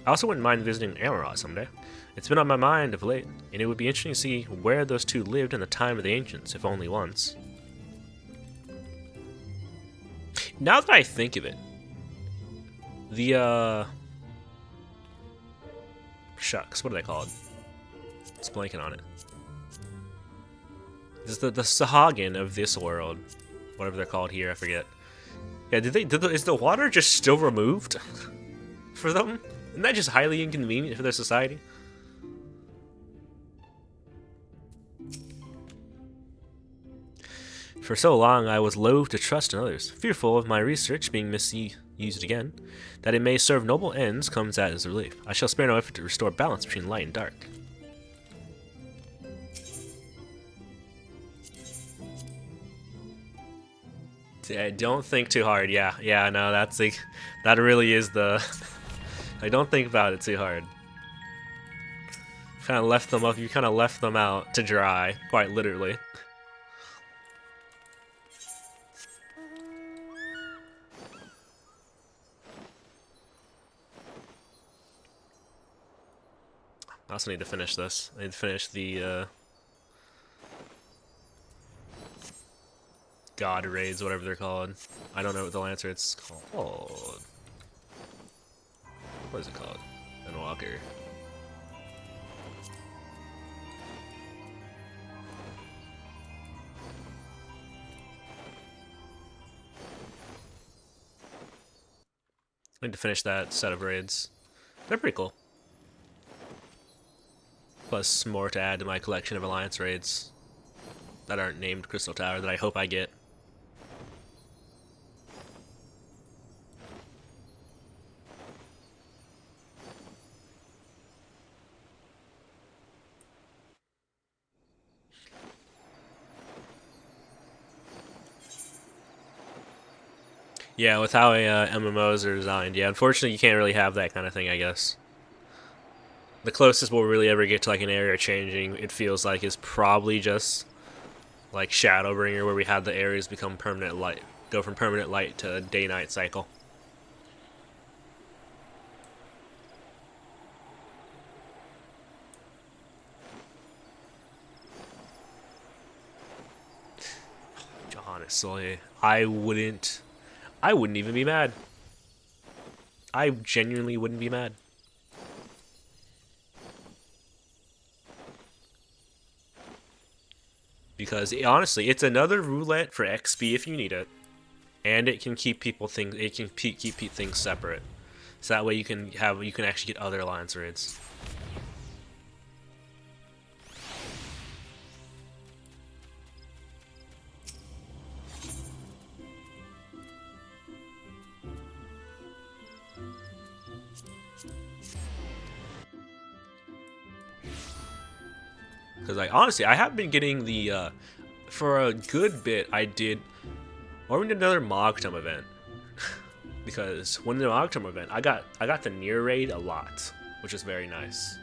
I also wouldn't mind visiting Amarod someday. It's been on my mind of late, and it would be interesting to see where those two lived in the time of the ancients, if only once. Now that I think of it, the, shucks, what are they called? It's blanking on it. This is the Sahagin of this world. Whatever they're called here, I forget. Yeah, is the water just still removed for them? Isn't that just highly inconvenient for their society? For so long, I was loath to trust in others, fearful of my research being misused again. That it may serve noble ends comes as a relief. I shall spare no effort to restore balance between light and dark. Don't think too hard. Yeah, no, that's like, that really is the... I don't think about it too hard. Kind of left them up. You kind of left them out to dry, quite literally. I also need to finish this. I need to finish the God raids, whatever they're called. I don't know what the Lancer it's called. What is it called? Walker. I need to finish that set of raids. They're pretty cool. Plus more to add to my collection of Alliance raids that aren't named Crystal Tower that I hope I get. Yeah, with how MMOs are designed, yeah, unfortunately you can't really have that kind of thing, I guess. The closest we'll really ever get to like an area changing, it feels like, is probably just like Shadowbringer, where we had the areas become permanent light, go from permanent light to day-night cycle. Honestly, I wouldn't even be mad. I genuinely wouldn't be mad. Because honestly, it's another roulette for XP if you need it, and it can keep people things. It can keep things separate, so that way you can actually get other alliance raids. Because like honestly, I have been getting the for a good bit. I did, or we did another Mogtom event. Because when the Mogtom event, I got the near raid a lot, which is very nice.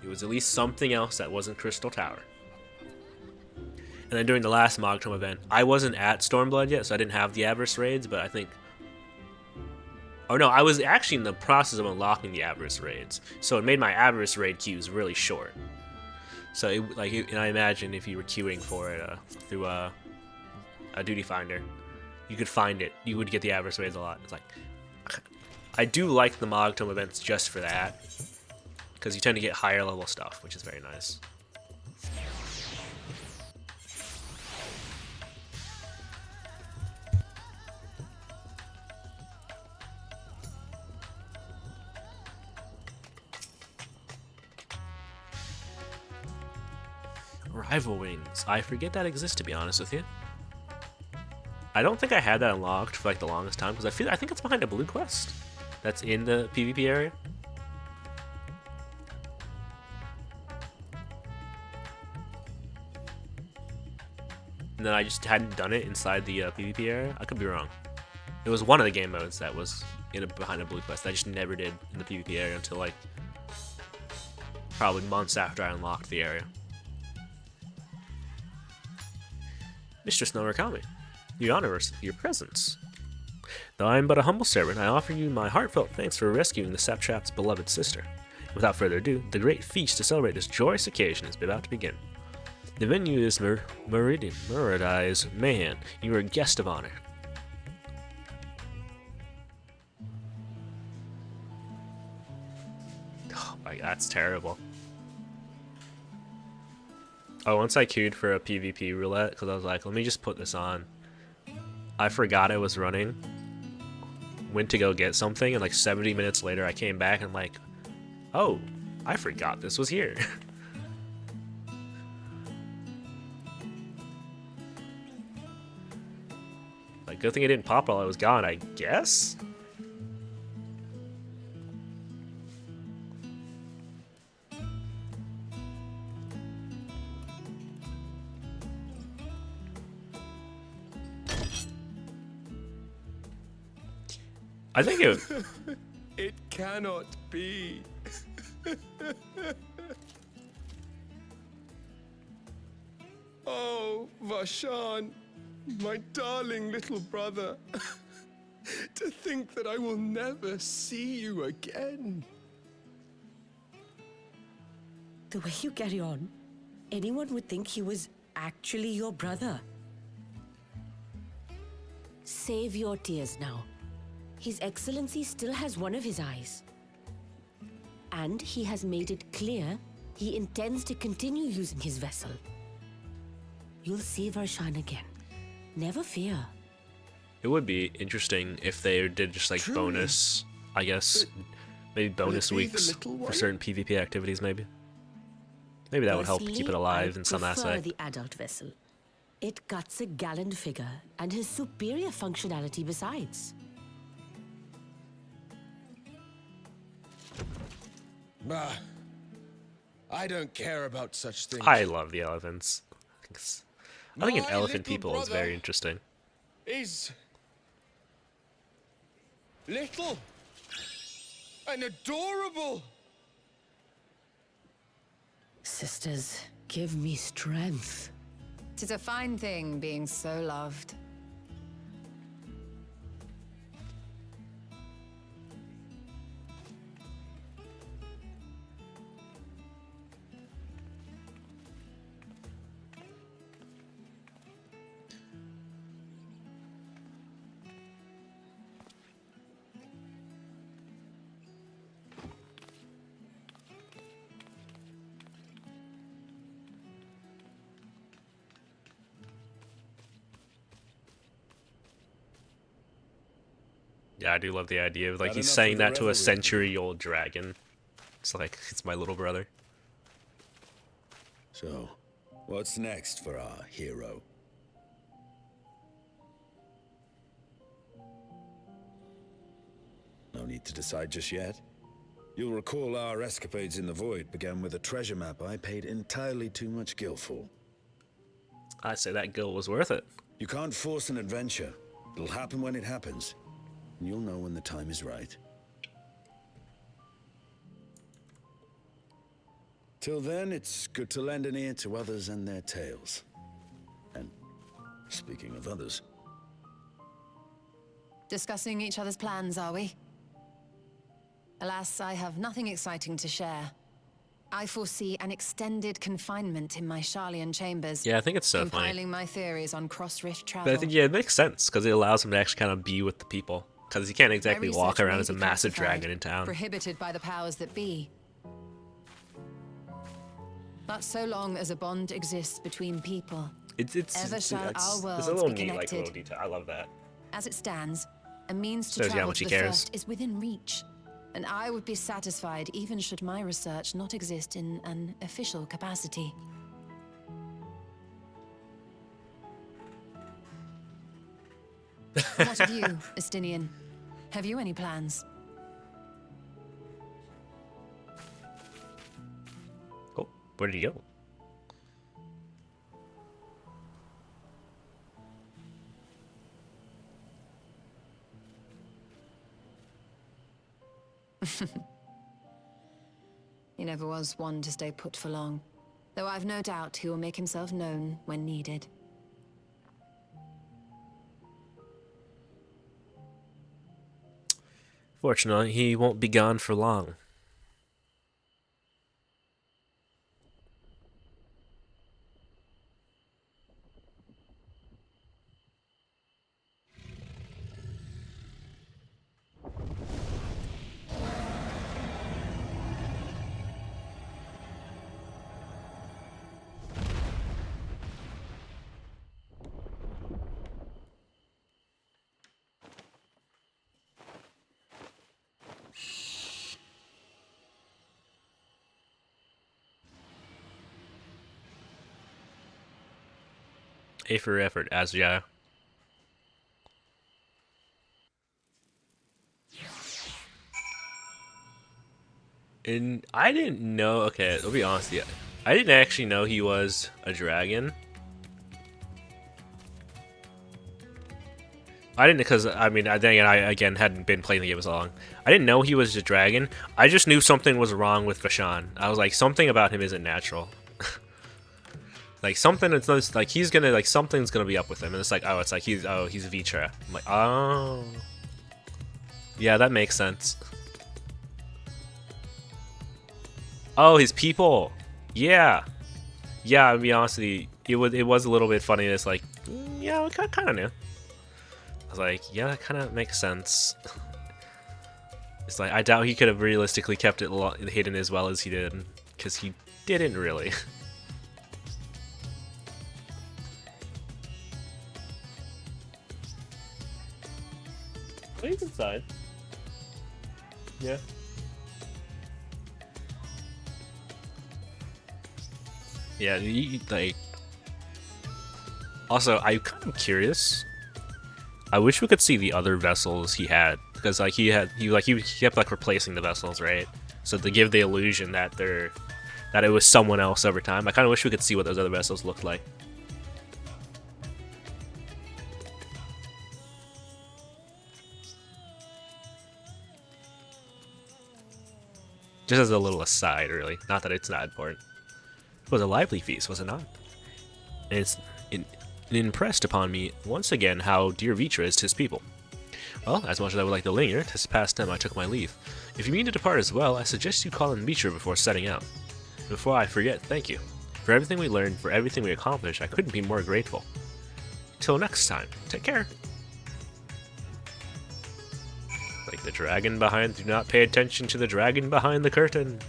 It was at least something else that wasn't Crystal Tower. And then during the last Mogtom event, I wasn't at Stormblood yet, so I didn't have the Avarice raids, but I think... Oh no, I was actually in the process of unlocking the Avarice raids, so it made my Avarice raid queues really short. So, and I imagine if you were queuing for it through a Duty Finder, you could find it. You would get the Avarice raids a lot. It's like... I do like the Mogtom events just for that, because you tend to get higher level stuff, which is very nice. Rival Wings. I forget that exists, to be honest with you. I don't think I had that unlocked for like the longest time, because I think it's behind a blue quest that's in the PvP area. And then I just hadn't done it inside the PvP area. I could be wrong. It was one of the game modes that was behind a blue quest. I just never did in the PvP area until like probably months after I unlocked the area. Mistress Norakami, we honor us with your presence. Though I am but a humble servant, I offer you my heartfelt thanks for rescuing the Saptrap's beloved sister. Without further ado, the great feast to celebrate this joyous occasion is about to begin. The venue is Meridi's Mahan. You are a guest of honor. Oh my, that's terrible. Oh, once I queued for a PvP roulette, because I was like, let me just put this on. I forgot it was running. Went to go get something, and like 70 minutes later I came back and I'm like, oh, I forgot this was here. Like, good thing it didn't pop while I was gone, I guess? I think it... It cannot be. Oh, Vashan, my darling little brother. To think that I will never see you again. The way you carry on, anyone would think he was actually your brother. Save your tears now. His Excellency still has one of his eyes. And he has made it clear he intends to continue using his vessel. You'll see Varshan again. Never fear. It would be interesting if they did just like Truly? Bonus, I guess, maybe bonus be the weeks little for one? certain PvP activities, maybe. Maybe that would help keep it alive in some I prefer aspect. the adult vessel. It cuts a gallant figure and has superior functionality besides. Ah, I don't care about such things. I love the elephants. I think an My elephant little people is brother very interesting. Is little and adorable. Sisters, give me strength. 'Tis a fine thing being so loved. Yeah, I do love the idea of like Not he's enough saying for the that to a revelry. century-old dragon. It's like it's my little brother. So, what's next for our hero? No need to decide just yet. You'll recall our escapades in the void began with a treasure map I paid entirely too much gil for. I'd say that gil was worth it. You can't force an adventure. It'll happen when it happens. And you'll know when the time is right. Till then, it's good to lend an ear to others and their tales. And speaking of others... Discussing each other's plans, are we? Alas, I have nothing exciting to share. I foresee an extended confinement in my Sharlayan chambers. Yeah, I think it's so funny. Compiling my theories on cross-rift travel. But I think, yeah, it makes sense, because it allows him to actually kind of be with the people. Because he can't exactly walk around as a massive dragon in town. Prohibited by the powers that be. But so long as a bond exists between people, ever shall our worlds a little be neat, connected. like, little detail. I love that. As it stands, a means to Shows you how travel much to he the cares. first is within reach, and I would be satisfied even should my research not exist in an official capacity. What of you, Estinian? Have you any plans? Oh, where did he go? He never was one to stay put for long, though I've no doubt he will make himself known when needed. Fortunately, he won't be gone for long. A for effort, Asya. And I didn't know. Okay, I'll be honest with you. I didn't actually know he was a dragon. I didn't, because I mean, I think I again hadn't been playing the game as long. I didn't know he was a dragon. I just knew something was wrong with Vashan. I was like, something about him isn't natural. Like something, it's like he's gonna, like something's gonna be up with him, and it's like he's Vitra. I'm like, oh, yeah, that makes sense. Oh, his people, yeah. I'll be honest with you, it was a little bit funny. It's like, yeah, I kind of knew. I was like, yeah, that kind of makes sense. It's like I doubt he could have realistically kept it hidden as well as he did, because he didn't really. He's inside. Yeah. Yeah, like... Also, I'm kind of curious. I wish we could see the other vessels he had, because like he kept like replacing the vessels, right? So to give the illusion that it was someone else over time. I kind of wish we could see what those other vessels looked like. Just as a little aside, really. Not that it's not important. It was a lively feast, was it not? And it impressed upon me once again how dear Vitra is to his people. Well, as much as I would like to linger, 'tis past time I took my leave. If you mean to depart as well, I suggest you call in Vitra before setting out. Before I forget, thank you. For everything we learned, for everything we accomplished, I couldn't be more grateful. Till next time, take care. Like the dragon behind, do not pay attention to the dragon behind the curtain.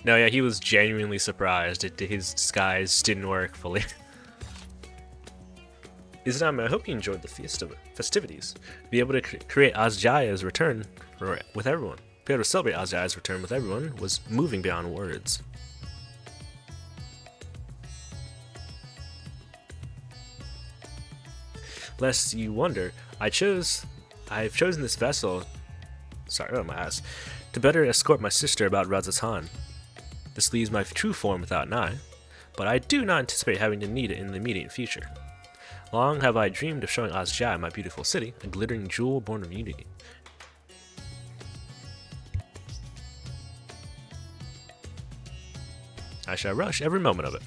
No, yeah, he was genuinely surprised. His disguise didn't work fully. Izanami, I hope you enjoyed the festivities. To be able to create Azjaya's return with everyone. To be able to celebrate Azjaya's return with everyone was moving beyond words. Lest you wonder, I've chosen this vessel, to better escort my sister about Razatan. This leaves my true form without an eye, but I do not anticipate having to need it in the immediate future. Long have I dreamed of showing Azjaya my beautiful city, a glittering jewel born of unity. I shall rush every moment of it.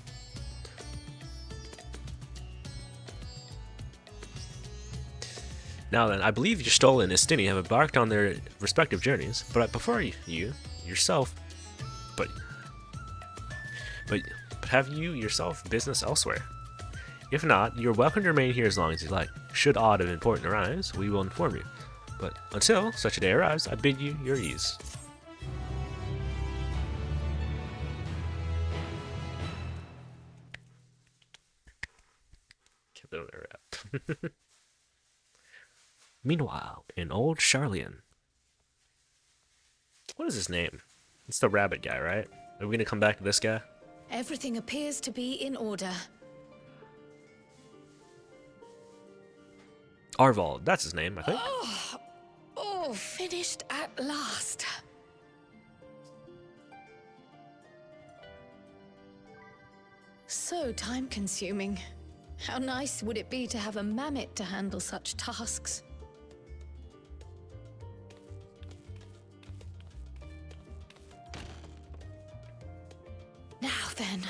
Now then, I believe Y'shtola and Istini have embarked on their respective journeys, but I prefer yourself have you yourself business elsewhere? If not, you're welcome to remain here as long as you like. Should aught of important arise, we will inform you. But until such a day arrives, I bid you your ease. Kept it on their rap. Meanwhile, in old Charlian. What is his name? It's the rabbit guy, right? Are we gonna come back to this guy? Everything appears to be in order. Arvald, that's his name, I think. Oh, finished at last. So time-consuming. How nice would it be to have a mammoth to handle such tasks? Now then,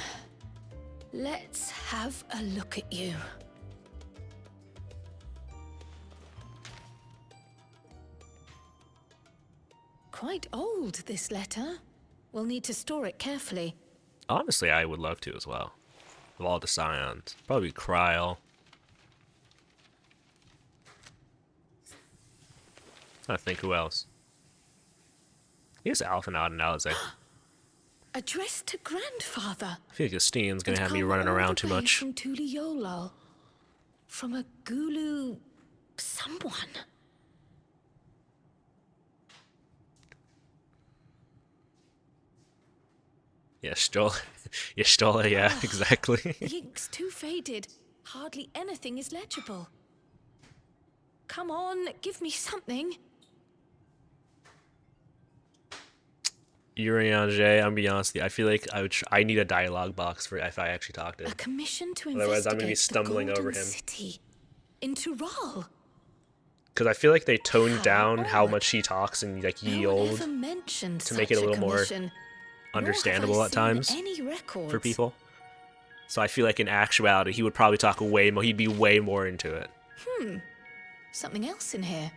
let's have a look at you. Quite old, this letter. We'll need to store it carefully. Honestly, I would love to as well. Of all the scions. Probably Kryl. I think who else? Here's Alpha and Alize. Addressed to grandfather. I feel like Justine's gonna have me running around too much. From Tuliolal. From a Gulu... someone. Yeah, Y'shtola, yeah, exactly. The ink's too faded. Hardly anything is legible. Come on, give me something. Urianger, I'm gonna be honest with you, I feel like I need a dialogue box for if I actually talk to him. A commission to Otherwise, I'm investigate gonna be stumbling the over Golden him. City in Tural. Because I feel like they toned down how much he talks and like ye No one old ever mentioned to make it a such little more commission, nor have I understandable at seen times any records. for people. So I feel like in actuality, he would probably talk way more. He'd be way more into it. Something else in here.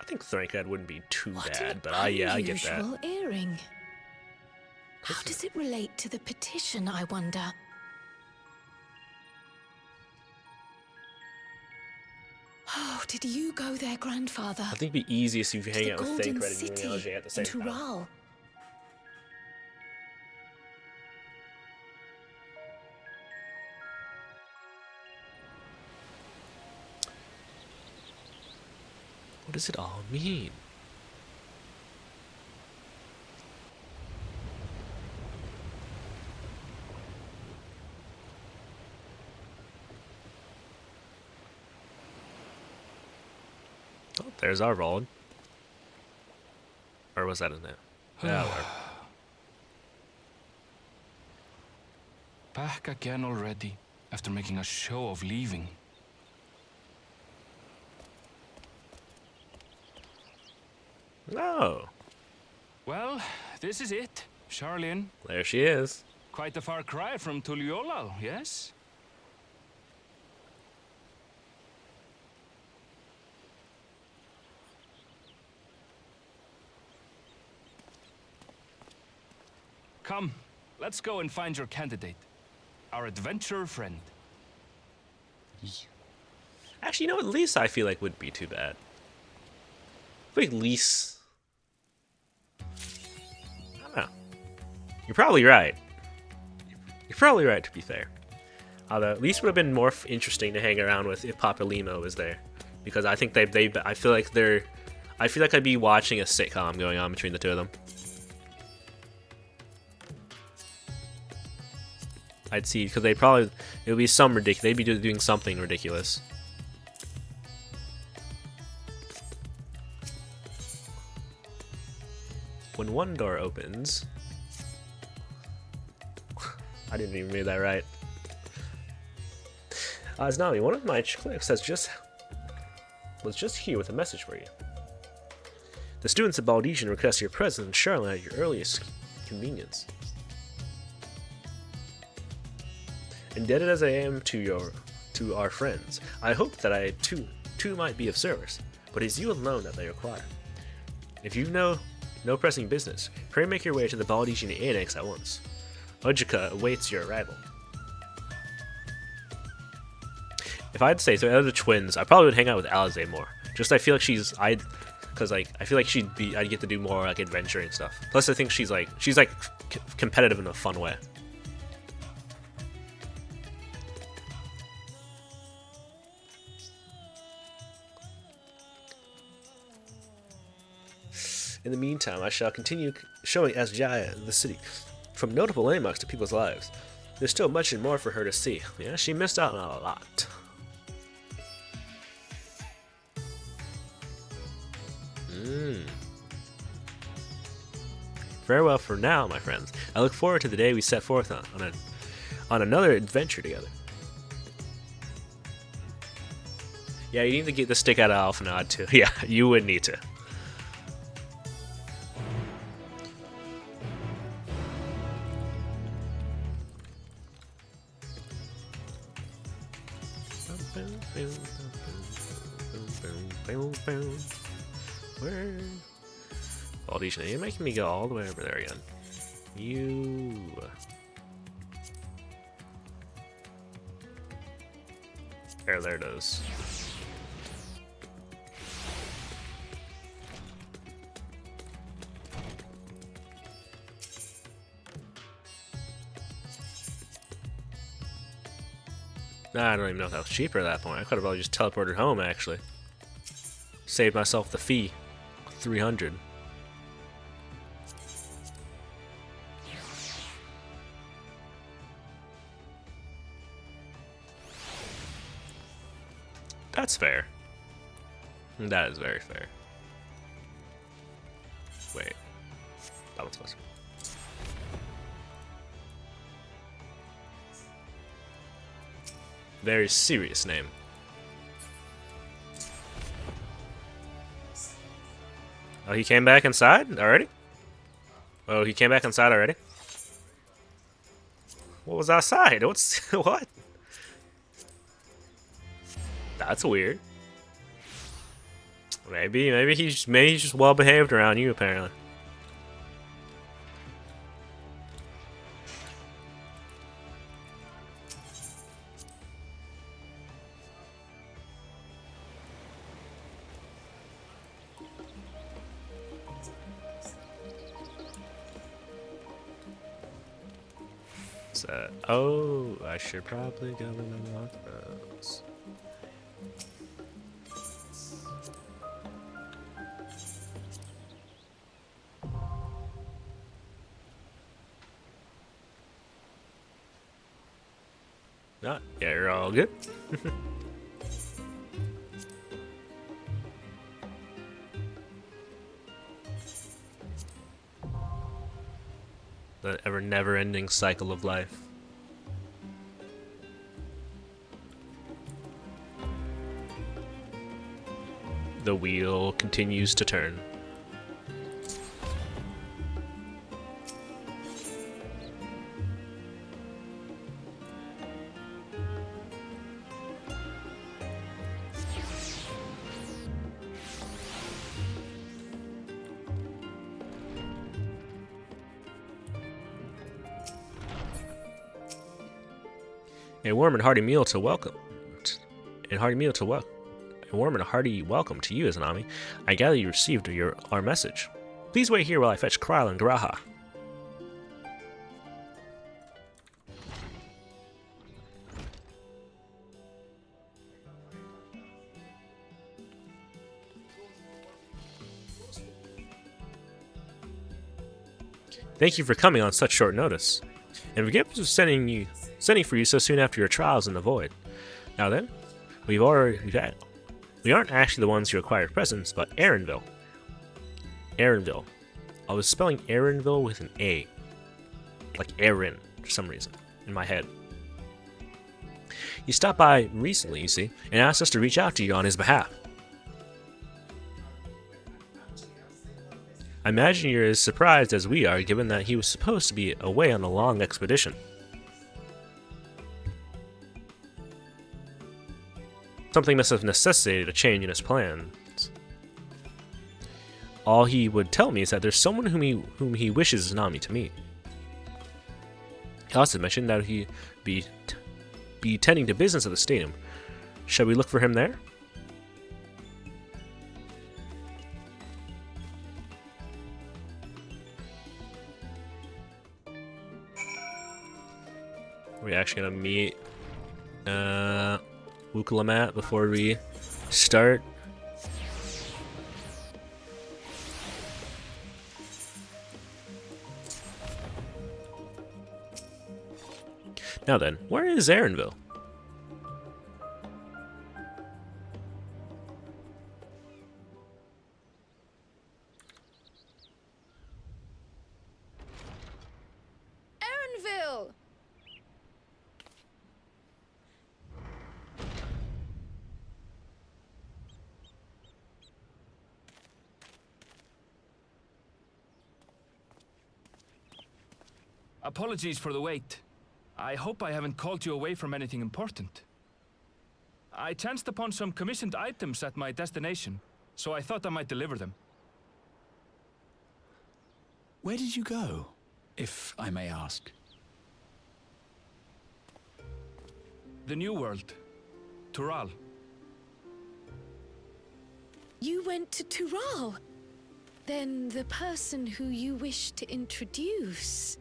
I think Thrankhead wouldn't be too What bad, an but yeah, I get that. unusual earring. How does it relate to the petition, I wonder? Oh, did you go there, grandfather? I think it'd be easiest if you hang the out with Golden Thancred and City Urianger at the same in time. Tural. What does it all mean? Oh, there's our Arvald. Or was that his name? Yeah, whatever. Back again already, after making a show of leaving. No. Well, this is it, Charlian. There she is. Quite a far cry from Tuliolal, yes? Come, let's go and find your candidate. Our adventurer friend. Actually, you know what? Lisa, I feel like wouldn't be too bad. I feel like You're probably right. You're probably right, to be fair. Although, at least would have been more interesting to hang around with if Papa Limo was there. Because I think I feel like I'd be watching a sitcom going on between the two of them. I'd see, because it would be some ridiculous, they'd be doing something ridiculous. When one door opens... I didn't even read that right. Aznami, one of my clerks was just here with a message for you. The students at Baldesian request your presence in Charlotte at your earliest convenience. Indebted as I am to our friends, I hope that I too might be of service, but it is you alone that they require. If you know no pressing business, pray make your way to the Baldesian Annex at once. Ojika awaits your arrival. If I had to say, so out of the twins, I probably would hang out with Alize more. Just I feel like I'd get to do more like adventuring stuff. Plus, I think she's competitive in a fun way. In the meantime, I shall continue showing Asjaya the city, from notable landmarks to people's lives. There's still much and more for her to see. Yeah, she missed out on a lot. Farewell for now, my friends. I look forward to the day we set forth on another adventure together. Yeah, you need to get the stick out of Alphanod too. Yeah, you would need to. Baldesian, you're making me go all the way over there again. There it is. Nah, I don't even know if that was cheaper at that point. I could have probably just teleported home, actually. Saved myself the fee. 300. That's fair. That is very fair. Wait. That one's closer. Very serious name. Oh, he came back inside already? Oh, he came back inside already? What was outside? What? That's weird. Maybe he's just well behaved around you apparently. Oh, I should probably go and unlock those. Not, yeah, you're all good. The never-ending cycle of life. The wheel continues to turn. A warm and hearty meal to welcome. A warm and hearty welcome to you, Izanami. I gather you received our message. Please wait here while I fetch Kryl and Graha. Thank you for coming on such short notice, and forgive us for sending for you so soon after your trials in the void. Now then, we aren't actually the ones who acquired presents, but Aaronville. Aaronville. I was spelling Aaronville with an A, like Aaron, for some reason, in my head. He stopped by recently, you see, and asked us to reach out to you on his behalf. I imagine you're as surprised as we are, given that he was supposed to be away on a long expedition. Something must have necessitated a change in his plans. All he would tell me is that there's someone whom he wishes Nami to meet. He also mentioned that he'd be tending to business at the stadium. Shall we look for him there? We're actually gonna meet Ukulamat before we start. Now then, where is Aaronville? Aaronville! Apologies for the wait. I hope I haven't called you away from anything important. I chanced upon some commissioned items at my destination, so I thought I might deliver them. Where did you go, if I may ask? The New World. Tural. You went to Tural? Then the person who you wish to introduce...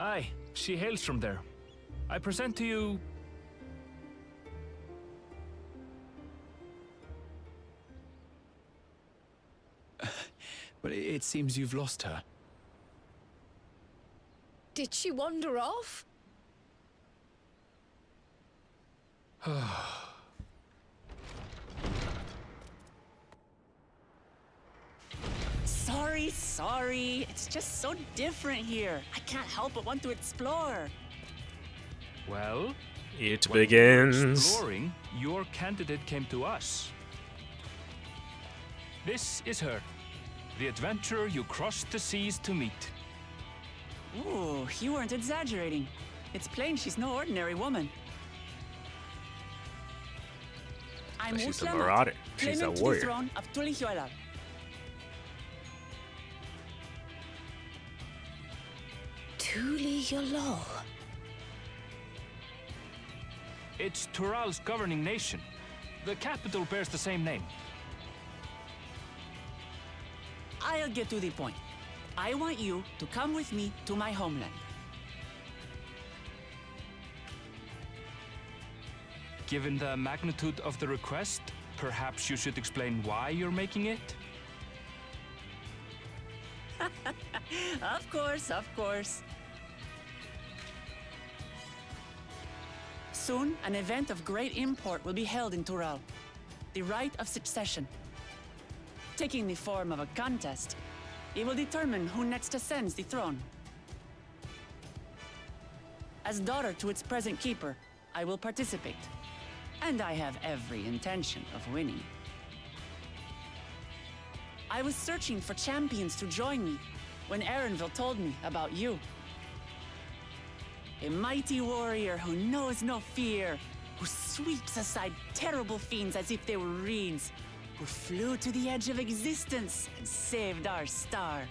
Aye, she hails from there. I present to you... But it seems you've lost her. Did she wander off? Sorry. It's just so different here. I can't help but want to explore. Well, it when begins. we were exploring, your candidate came to us. This is her, the adventurer you crossed the seas to meet. Ooh, you weren't exaggerating. It's plain she's no ordinary woman. I'm She's a Uklamat, marauder. She's a claimant to warrior. the throne of Tulihuela. Tulihuela. It's Tural's governing nation. The capital bears the same name. I'll get to the point. I want you to come with me to my homeland. Given the magnitude of the request, perhaps you should explain why you're making it? Of course. Soon, an event of great import will be held in Tural. The Rite of Succession. Taking the form of a contest, it will determine who next ascends the throne. As daughter to its present keeper, I will participate. And I have every intention of winning. I was searching for champions to join me when Aaronville told me about you. A mighty warrior who knows no fear, who sweeps aside terrible fiends as if they were reeds, who flew to the edge of existence and saved our star.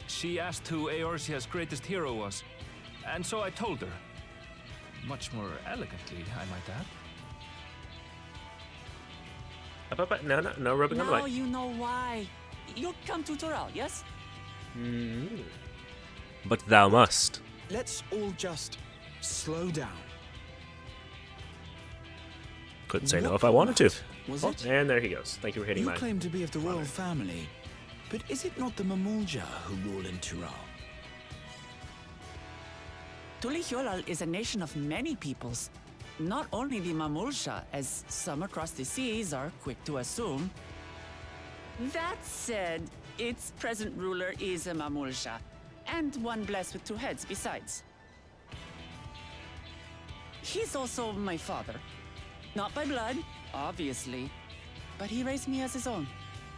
She asked who Eorzea's greatest hero was, and so I told her. Much more elegantly, I might add. No rubbing on the Now way. you know why. You'll come to Tural, yes? But thou must. Let's all just slow down. Couldn't say no if I wanted to. was Oh, it? and there he goes. Thank you for hitting You my... claim to be of the royal family, but is it not the Mamulja who rule in Tural? Tulihyolal is a nation of many peoples. Not only the Mamulsha, as some across the seas are quick to assume. That said, its present ruler is a Mamulsha, and one blessed with two heads besides. He's also my father. Not by blood, obviously, but he raised me as his own,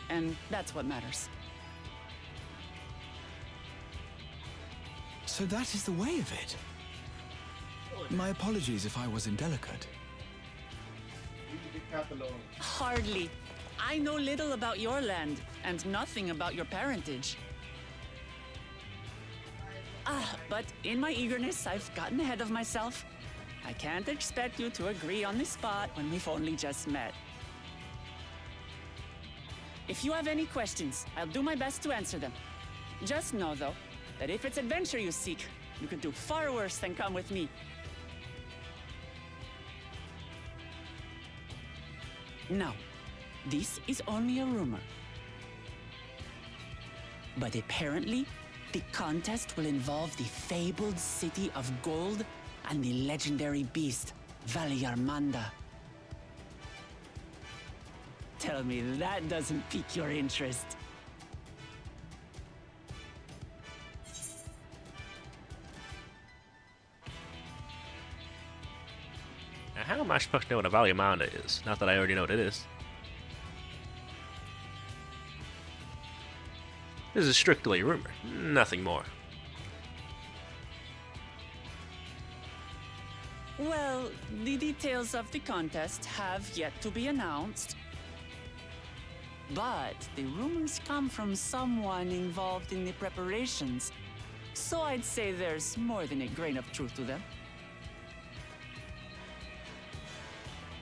and that's what matters. So that is the way of it. My apologies if I was indelicate. Hardly. I know little about your land, and nothing about your parentage. But in my eagerness, I've gotten ahead of myself. I can't expect you to agree on the spot when we've only just met. If you have any questions, I'll do my best to answer them. Just know, though, that if it's adventure you seek, you could do far worse than come with me. Now, this is only a rumor. But apparently, the contest will involve the fabled city of gold and the legendary beast, Valyarmanda. Tell me that doesn't pique your interest. Now, how am I supposed to know what a Valyamanda is? Not that I already know what it is. This is strictly a rumor, nothing more. Well, the details of the contest have yet to be announced. But the rumors come from someone involved in the preparations, so I'd say there's more than a grain of truth to them.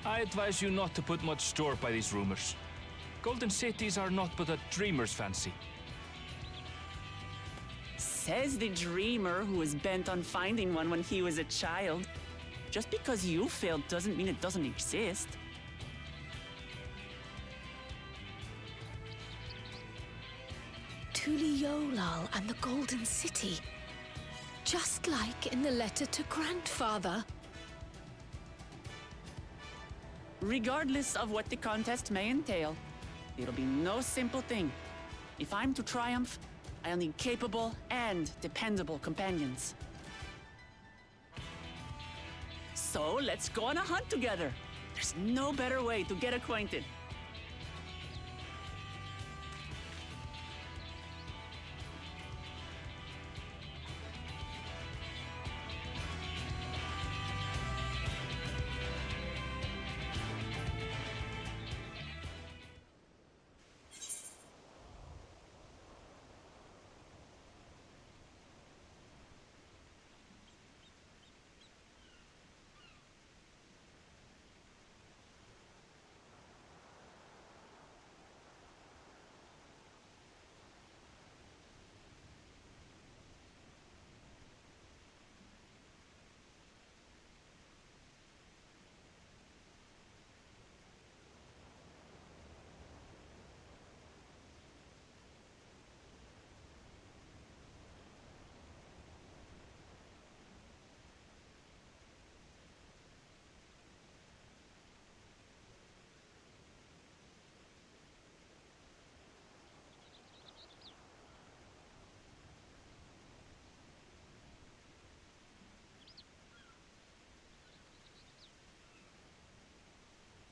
I advise you not to put much store by these rumors. Golden cities are not but a dreamer's fancy. Says the dreamer who was bent on finding one when he was a child. Just because you failed doesn't mean it doesn't exist. Tulihyolal and the Golden City. Just like in the letter to Grandfather. Regardless of what the contest may entail, it'll be no simple thing. If I'm to triumph, I'll need capable and dependable companions. So let's go on a hunt together. There's no better way to get acquainted.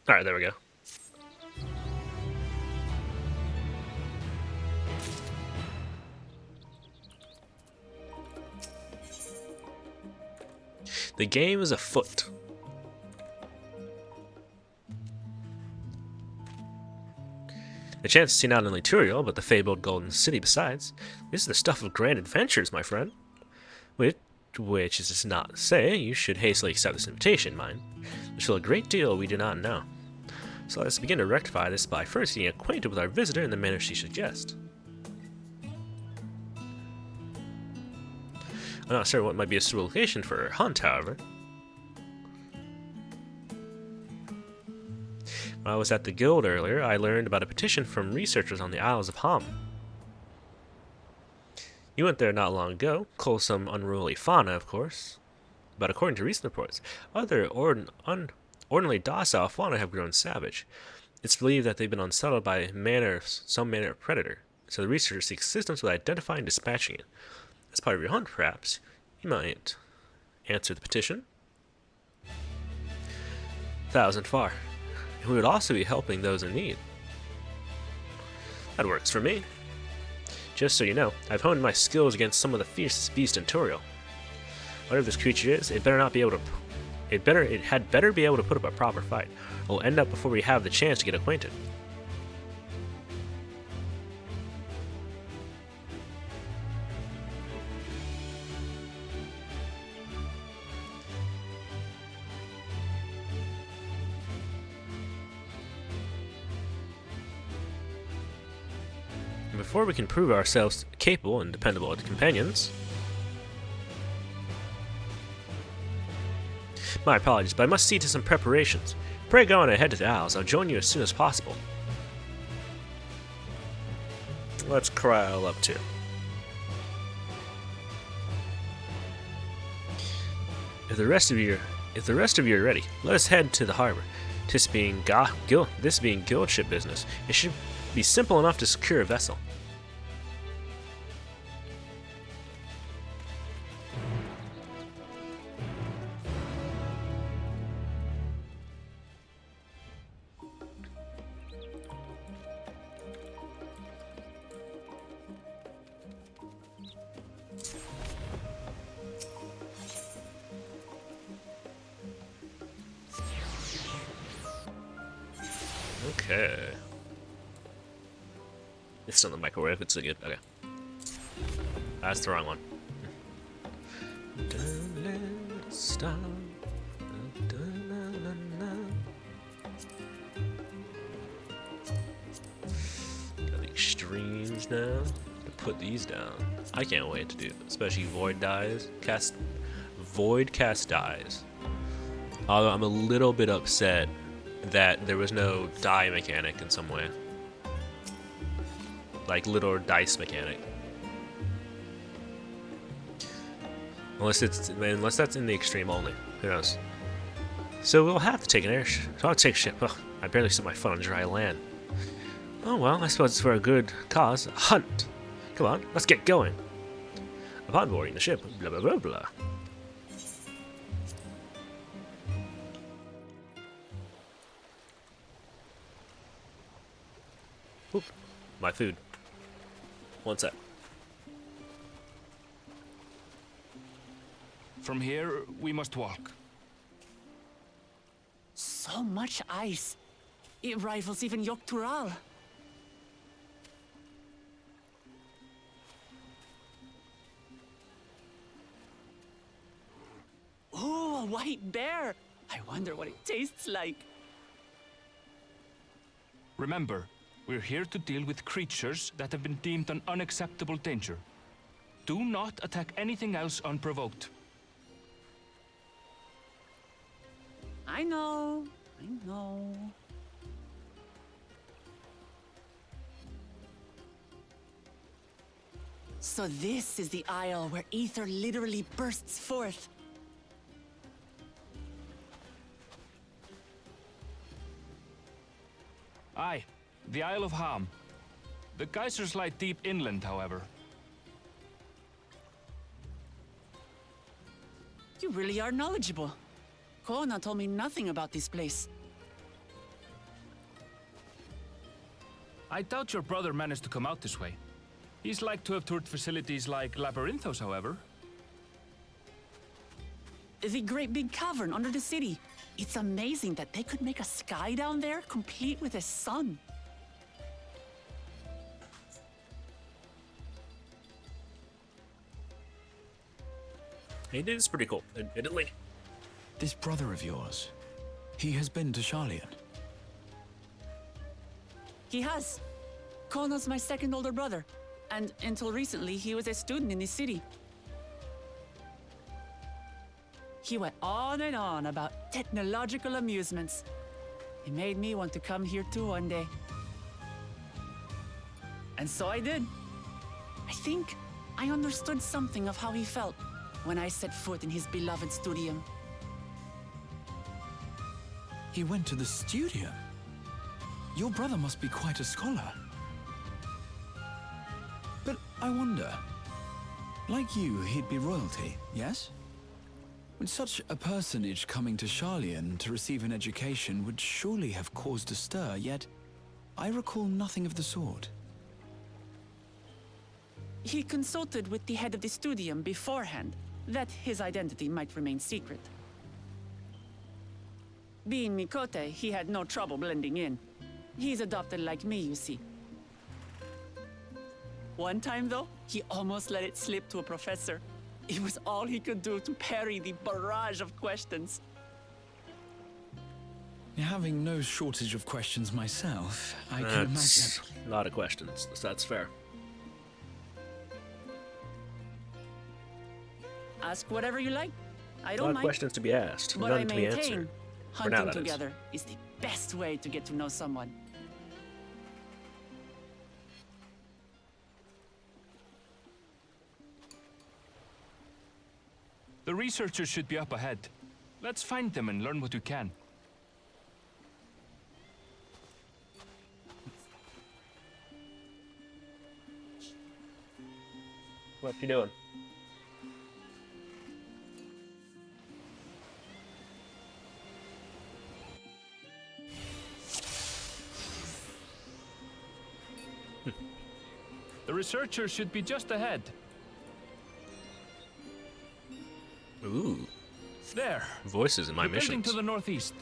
Alright, there we go. The game is afoot. A chance to see not only Turiel, but the fabled Golden City besides. This is the stuff of grand adventures, my friend. Which is not to say you should hastily accept this invitation, mind. There's still a great deal we do not know. So let's begin to rectify this by first getting acquainted with our visitor in the manner she suggests. I'm not certain what might be a suitable location for her hunt, however. When I was at the guild earlier, I learned about a petition from researchers on the Isles of Ham. You went there not long ago, cull some unruly fauna, of course. But according to recent reports, other ordinarily docile fauna have grown savage. It's believed that they've been unsettled by some manner of predator, so the researchers seek systems with identifying and dispatching it. As part of your hunt, perhaps, you might answer the petition. 1,000 far. And we would also be helping those in need. That works for me. Just so you know, I've honed my skills against some of the fiercest beasts in Toriel. Whatever this creature is, it better be able to put up a proper fight, or we'll end up before we have the chance to get acquainted. And before we can prove ourselves capable and dependable as companions, my apologies, but I must see to some preparations. Pray go on ahead to the Isles. I'll join you as soon as possible. What's Krile up to? If the rest of you are ready, let us head to the harbor. This being guild ship business, it should be simple enough to secure a vessel. Okay. It's still in the microwave, it's a good. Okay. That's the wrong one. Don't let it stop. Got the extremes now. To put these down. I can't wait to do it, especially void cast dies. Although I'm a little bit upset that there was no die mechanic in some way. Like little dice mechanic. Unless that's in the extreme only. Who knows? So we'll have to take an airship. So I'll take a ship. Ugh, I barely set my foot on dry land. Oh well, I suppose it's for a good cause. A hunt! Come on, let's get going. Upon boarding the ship, blah blah blah blah. Oop, my food. One sec. From here, we must walk. So much ice. It rivals even Yogg-Tural. Oh, a white bear! I wonder what it tastes like. Remember, we're here to deal with creatures that have been deemed an unacceptable danger. Do not attack anything else unprovoked. I know. So this is the isle where ether literally bursts forth. Aye, the Isle of Ham. The geysers lie deep inland, however. You really are knowledgeable. Kona told me nothing about this place. I doubt your brother managed to come out this way. He's like to have toured facilities like Labyrinthos, however. The great big cavern under the city. It's amazing that they could make a sky down there complete with a sun. It is pretty cool, admittedly. This brother of yours, he has been to Sharlayan. He has. Kona's my second older brother. And until recently, he was a student in this city. He went on and on about technological amusements. It made me want to come here too one day. And so I did. I think I understood something of how he felt when I set foot in his beloved studium. He went to the studium? Your brother must be quite a scholar. But I wonder, like you, he'd be royalty, yes? With such a personage coming to Sharlayan to receive an education would surely have caused a stir, yet I recall nothing of the sort. He consulted with the head of the studium beforehand, that his identity might remain secret. Being Mikote, he had no trouble blending in. He's adopted like me, you see. One time, though, he almost let it slip to a professor. It was all he could do to parry the barrage of questions. Having no shortage of questions myself, I can imagine. A lot of questions, that's fair. Ask whatever you like. I A don't lot of mind. questions to be asked, But none I to be maintain, answered. For hunting now, that is. together is the best way to get to know someone. The researchers should be up ahead. Let's find them and learn what we can. What you doing? The researchers should be just ahead. Ooh. There. Voices in my The building missions. to the northeast.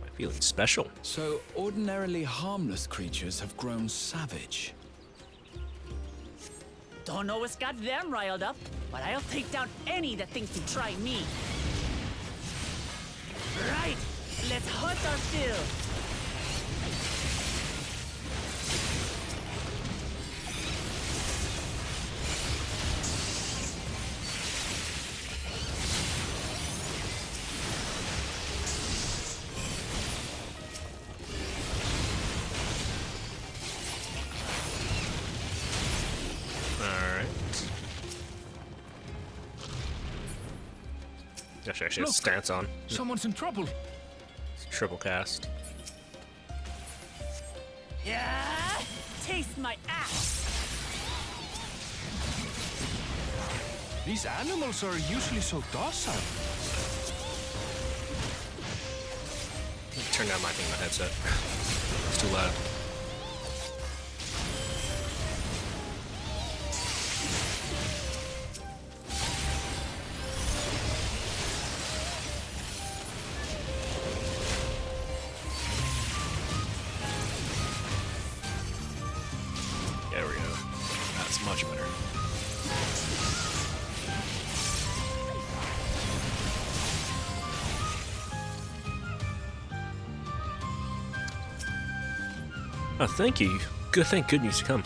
I'm feeling special. So ordinarily harmless creatures have grown savage. Don't know what's got them riled up, but I'll take down any that thinks to try me. Right, let's hunt our fill. Gosh, actually, a Look, stance on. Someone's in trouble. Triple cast. Yeah, taste my ass. These animals are usually so docile. Turn down my thing, my headset. It's too loud. There we go. That's much better. Oh, thank you. Good, thank goodness you come.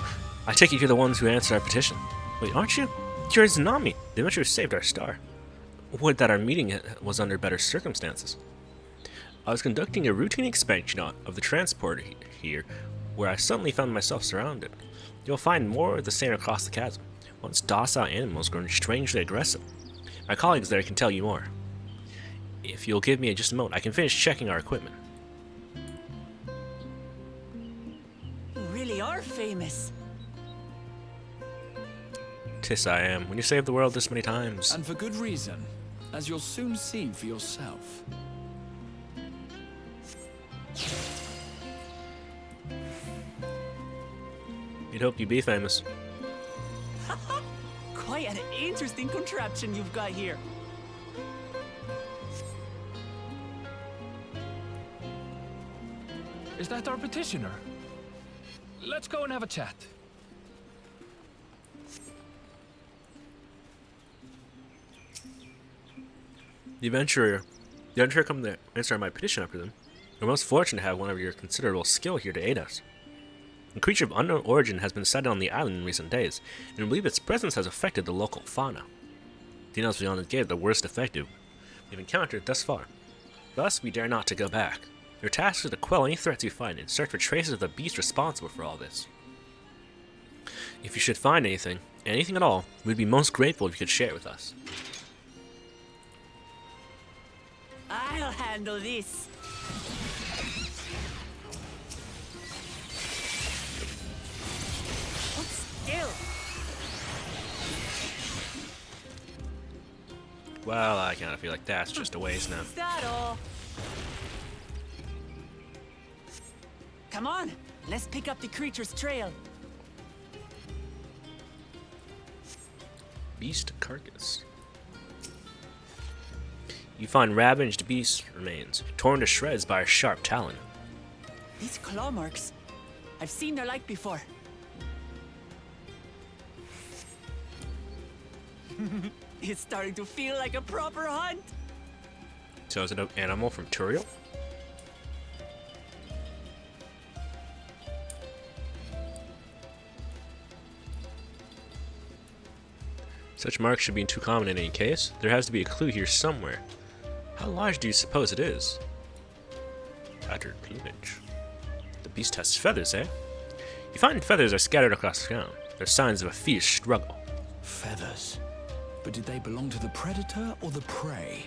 I take it you're the ones who answered our petition. Wait, aren't you? You're Izanami. The adventure saved our star. Would that our meeting was under better circumstances. I was conducting a routine inspection of the transport here, where I suddenly found myself surrounded. You'll find more of the same across the chasm. Once docile animals grown strangely aggressive. My colleagues there can tell you more. If you'll give me just a moment, I can finish checking our equipment. You really are famous. Tis I am. When you save the world this many times. And for good reason, as you'll soon see for yourself. You'd hope you'd be famous. Quite an interesting contraption you've got here. Is that our petitioner? Let's go and have a chat. The adventurer come to answer my petition after them. We're most fortunate to have one of your considerable skill here to aid us. A creature of unknown origin has been sighted on the island in recent days, and we believe its presence has affected the local fauna. The announcement beyond the gate the worst effective we've encountered thus far. Thus, we dare not to go back. Your task is to quell any threats you find and search for traces of the beast responsible for all this. If you should find anything at all, we'd be most grateful if you could share it with us. I'll handle this. Hold still. Well, I kind of feel like that's just a waste now. Is that all? Come on, let's pick up the creature's trail. Beast carcass. You find ravaged beast remains, torn to shreds by a sharp talon. These claw marks. I've seen their like before. It's starting to feel like a proper hunt. So is it an animal from Turiel? Such marks should be too common in any case. There has to be a clue here somewhere. How large do you suppose it is? Tattered plumage. The beast has feathers, eh? You find feathers are scattered across the ground. They're signs of a fierce struggle. Feathers? But did they belong to the predator or the prey?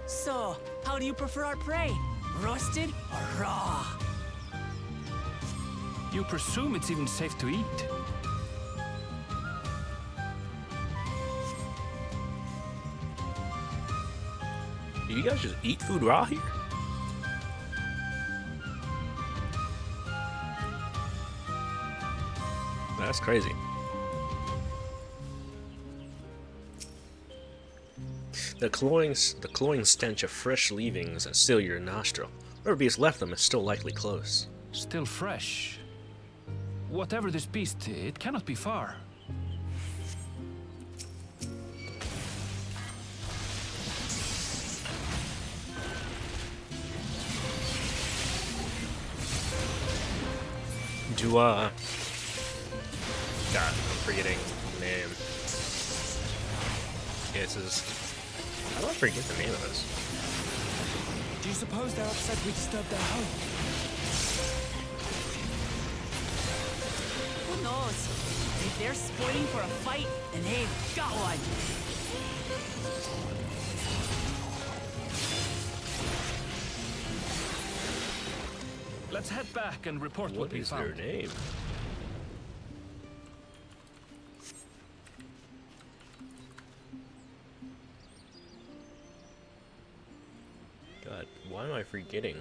So, how do you prefer our prey? Roasted or raw? You presume it's even safe to eat? Do you guys just eat food raw here? That's crazy. The cloying stench of fresh leavings assail your nostril. Whatever beast left them is still likely close. Still fresh. Whatever this beast, it cannot be far. God, I'm forgetting the name. This is... How do I forget the name of this? Do you suppose they're upset we disturbed their home? Who knows? If they're spoiling for a fight, then they've got one. Let's head back and report what we found. What is their name? God, why am I forgetting?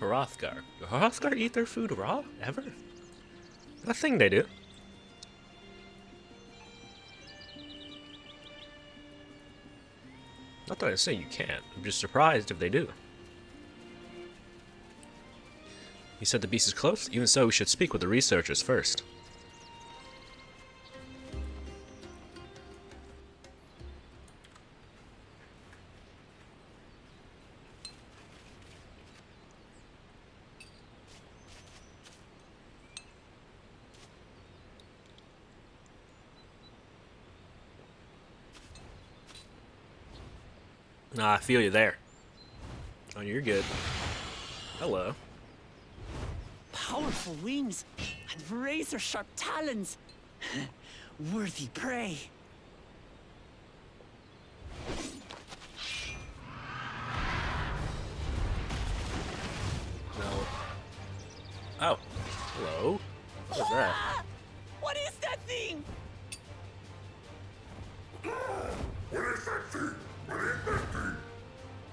Hrothgar. Do Hrothgar eat their food raw? Ever? A thing they do. Not that I say you can't. I'm just surprised if they do. He said the beast is close? Even so, we should speak with the researchers first. Nah, I feel you there. Oh, you're good. Hello. Powerful wings and razor-sharp talons. Worthy prey. No. Oh. Hello. What was that? What is that thing? What is that thing? What is that thing?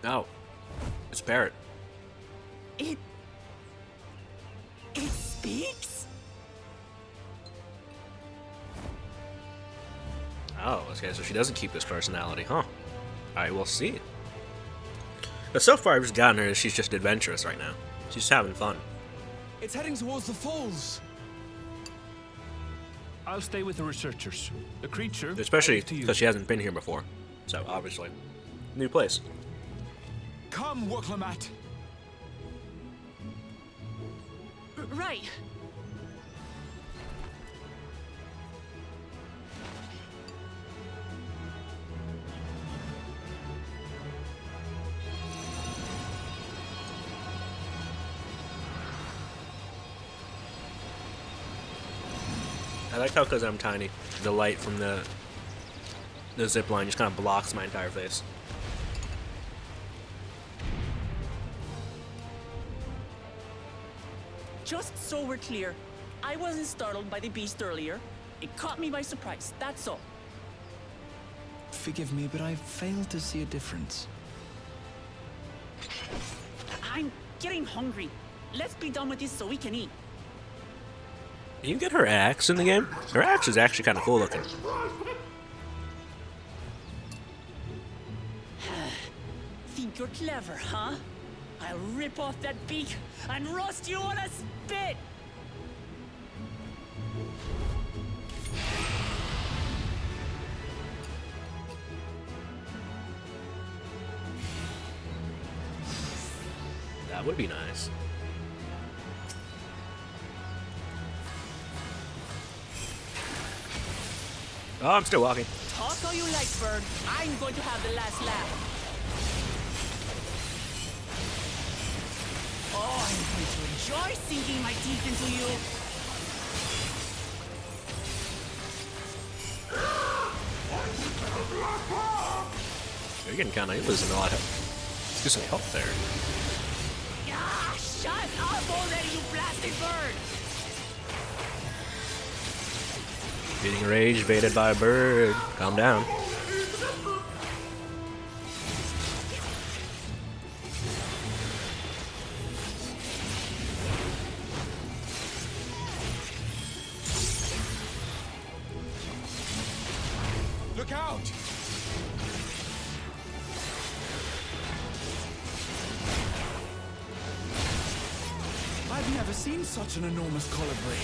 No. It's Barrett. It speaks? Oh, okay, so she doesn't keep this personality, huh? Alright, we'll see. But so far, I've just gotten her that she's just adventurous right now. She's just having fun. It's heading towards the falls. I'll stay with the researchers. The creature... Especially because she hasn't been here before. So, obviously. New place. Come, Woklamat. Right. like how, because I'm tiny, the light from the zip line just kind of blocks my entire face. Just so we're clear, I wasn't startled by the beast earlier. It caught me by surprise, that's all. Forgive me, but I fail to see a difference. I'm getting hungry. Let's be done with this so we can eat. You get her axe in the game? Her axe is actually kind of cool looking. Think you're clever, huh? I'll rip off that beak and roast you on a spit! That would be nice. Oh, I'm still walking. Talk all you like, bird. I'm going to have the last laugh. Oh, I'm going to enjoy sinking my teeth into you. You're getting kind of losing a lot of. Let's do some health there. Ah, shut up already, you blasted bird! Getting rage baited by a bird. Calm down. Look out! I've never seen such an enormous colibri.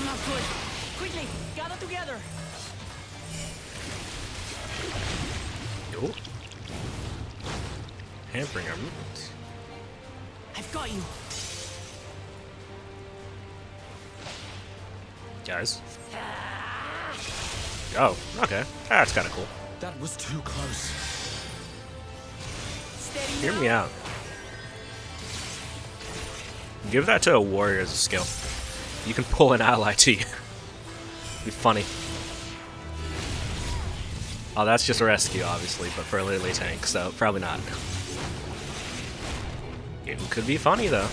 Not good. Quickly, gather together. Yo. Hampering our movements. I've got you. Guys. Oh, okay. That's kind of cool. That was too close. Steady Hear now. me out. Give that to a warrior as a skill. You can pull an ally to you. Be funny. Oh, that's just a rescue, obviously, but for a Lily tank, so probably not. It could be funny, though.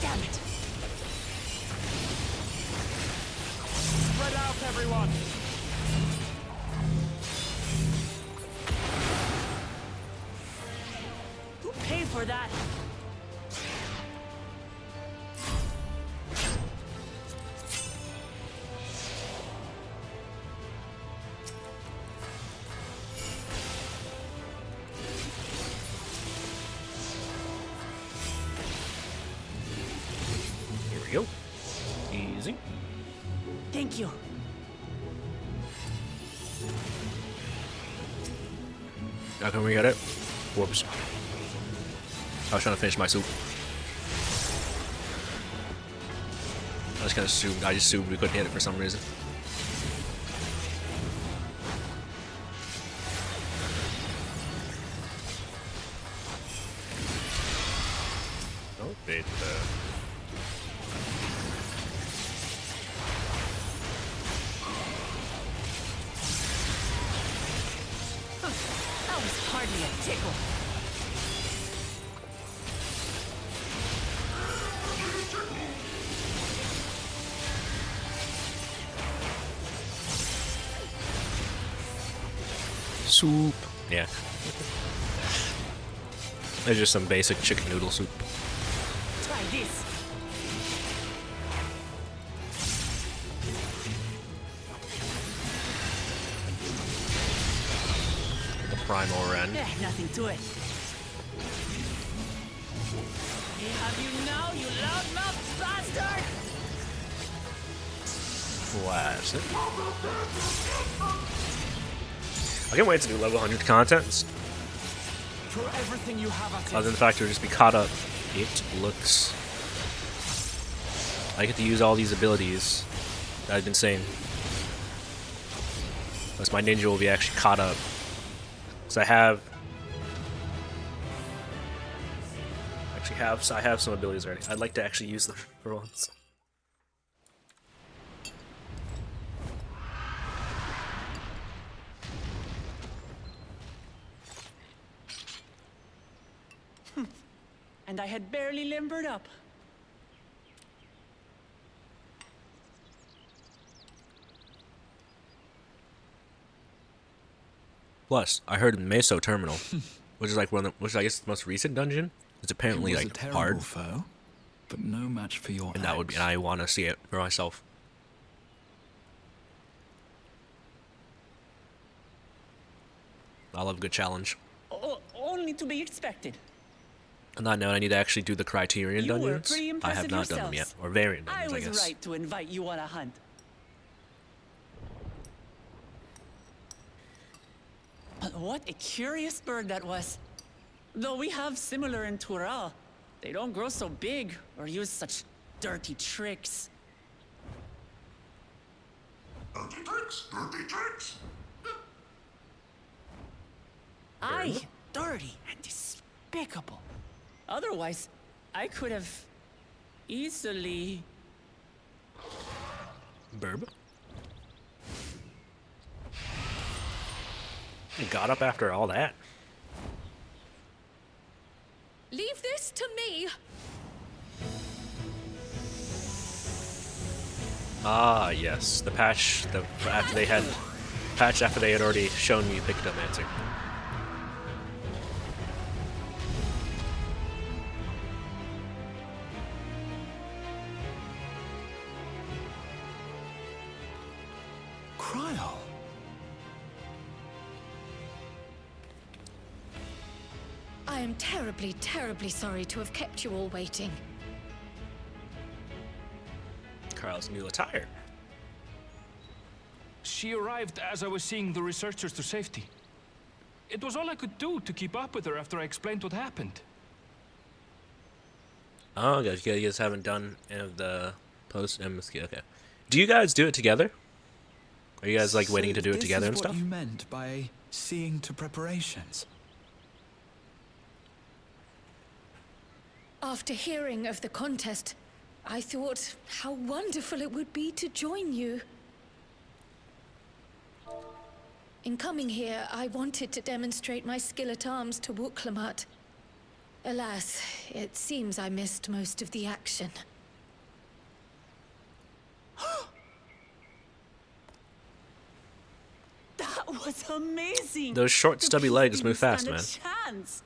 Damn it. Spread out, everyone! Who paid for that? Here we go. Easy. Thank you. How come we got it? Whoops. I was trying to finish my soup. I just assumed we couldn't hit it for some reason. Oh, bit. That was hardly a tickle. Soup. Yeah. There's just some basic chicken noodle soup. Try this. The primal Ren. Nothing to it. I have you now, you loudmouth bastard! Classic. I can't wait to do level 100 content. For everything you have at Other than the fact to just be caught up, it looks. I get to use all these abilities that I've been saying. Plus, my ninja will be actually caught up. So I have some abilities already. I'd like to actually use them for once. And I had barely limbered up. Plus, I heard in Meso Terminal, which is like which I guess is the most recent dungeon, is apparently like hard. Foe, but no match for your. And that would be, and I want to see it for myself. I love a good challenge. Only to be expected. On that note, I need to actually do the Criterion You were dungeons. pretty I impressive have not done them yet, yourselves. or variant I dungeons, I was guess. right to invite you on a hunt. But what a curious bird that was. Though we have similar in Tural, they don't grow so big or use such dirty tricks. Dirty tricks, dirty tricks. Aye, dirty and despicable. Otherwise, I could have easily... Burb? You got up after all that. Leave this to me. Ah, yes, the patch. After they had already shown me Pictomancer. Cryo. I am terribly, terribly sorry to have kept you all waiting. Carl's new attire. She arrived as I was seeing the researchers to safety. It was all I could do to keep up with her after I explained what happened. Oh, guys, you guys haven't done any of the post-MSK. Okay. Do you guys do it together? Are you guys like waiting to do it together and stuff? This is what you meant by seeing to preparations. After hearing of the contest, I thought how wonderful it would be to join you. In coming here, I wanted to demonstrate my skill at arms to Wuklamut. Alas, it seems I missed most of the action. That was amazing! Those short, The stubby beast legs didn't move fast, stand a man. chance.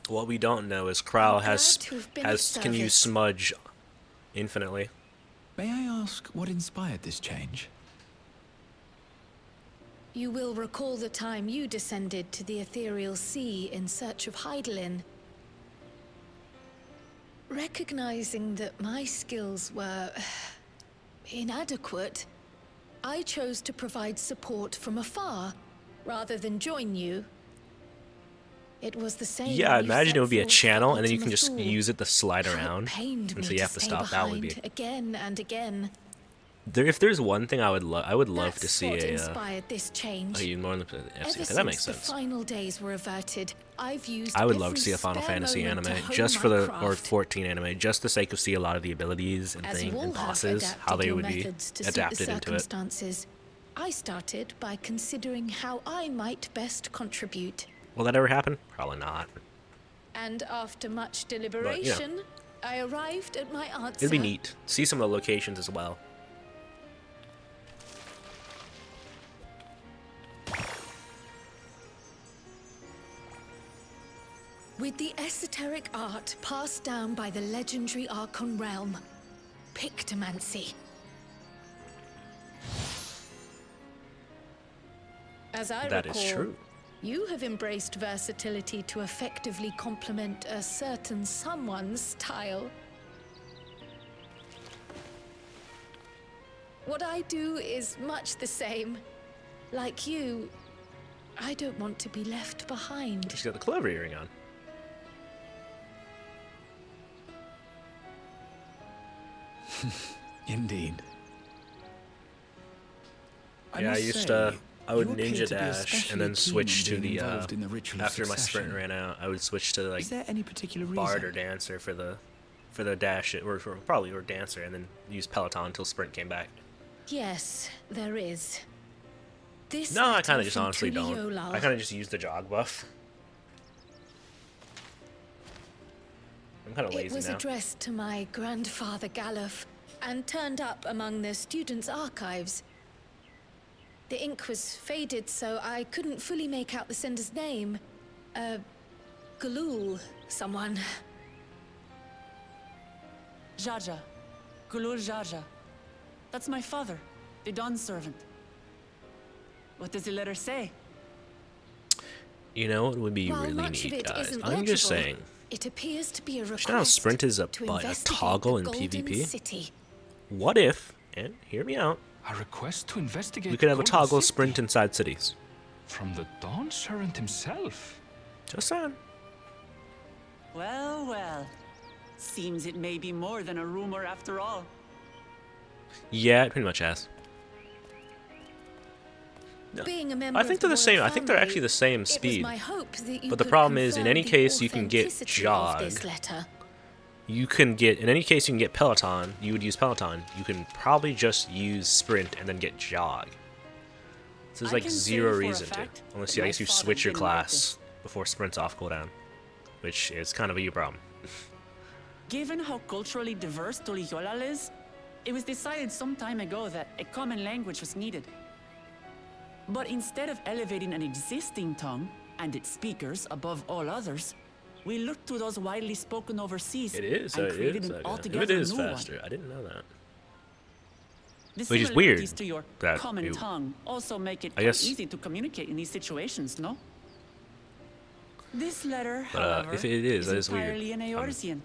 What we don't know is Kral can use service. smudge infinitely. May I ask what inspired this change? You will recall the time you descended to the ethereal sea in search of Heidelin. Recognizing that my skills were inadequate, I chose to provide support from afar rather than join you. It was the same. Yeah, I when you imagine set it would be a forth channel, for and then you Ultima can just Thule. use it to slide How it around. pained And me so you have to stay stop. That would be. behind again and again. If there's one thing I would love to That's see what a. inspired this change. Oh, you more than the Ever FC. since That makes the sense. final days were averted, I've used I would love to every see a Final spare Fantasy moment anime to hone just my for the or craft. 14 anime, just the sake of see a lot of the abilities and As things you all and have bosses, adapted how they your would be methods to suit adapted the into it. circumstances, I started by considering how I might best contribute. Will that ever happen? Probably not. And after much deliberation, I arrived at my answer. It'd be neat. See some of the locations as well. With the esoteric art passed down by the legendary Archon realm, Pictomancy. As I That recall, is true. You have embraced versatility to effectively complement a certain someone's style. What I do is much the same. Like you, I don't want to be left behind. She's got the clover earring on. Indeed. Yeah, I would ninja dash and then switch to the after my sprint ran out, I would switch to like bard or dancer for the dash or dancer, and then use Peloton until sprint came back. Yes, there is. This No, I kind letter of just from honestly don't. Tuliyollal. I kind of just use the jog buff. I'm kind of It lazy was now. addressed to my grandfather Galuf and turned up among the students' archives. The ink was faded, so I couldn't fully make out the sender's name. Galul, someone. Jaja. Gulul Jaja. That's my father, the Dawn servant. What does the letter say? You know what would be While really much of neat, it guys? isn't I'm just legible, saying. It appears to be a You know how request sprint is a to but a toggle in investigate the Golden PvP? City. What if, and hear me out, A request to investigate. we could have a Golden toggle City sprint inside cities? from the Dawn servant himself. Just saying. Well, well. Seems it may be more than a rumor after all. Yeah, it pretty much has. No. Being a member I think of they're the the same. royal I think they're actually family, the same it was speed. my hope that you But the could problem is, in confirm any the case, you can get authenticity of jog. this letter. In any case you can get Peloton, you would use Peloton. You can probably just use sprint and then get jog. So there's I like can say zero for a reason to. fact Unless that you, I my guess you father switch your didn't write class before sprint's off cooldown. Which is kind of a you problem. Given how culturally diverse Tuliyollal is, it was decided some time ago that a common language was needed. But instead of elevating an existing tongue and its speakers above all others, we looked to those widely spoken overseas It is. and It created is. an If altogether it is new faster, one. I didn't know that. The Which is weird similarities to your that common it- tongue also make it I quite guess- easy to communicate in these situations, no? This letter, But, however, if it is, that is weird. entirely in Eorzean.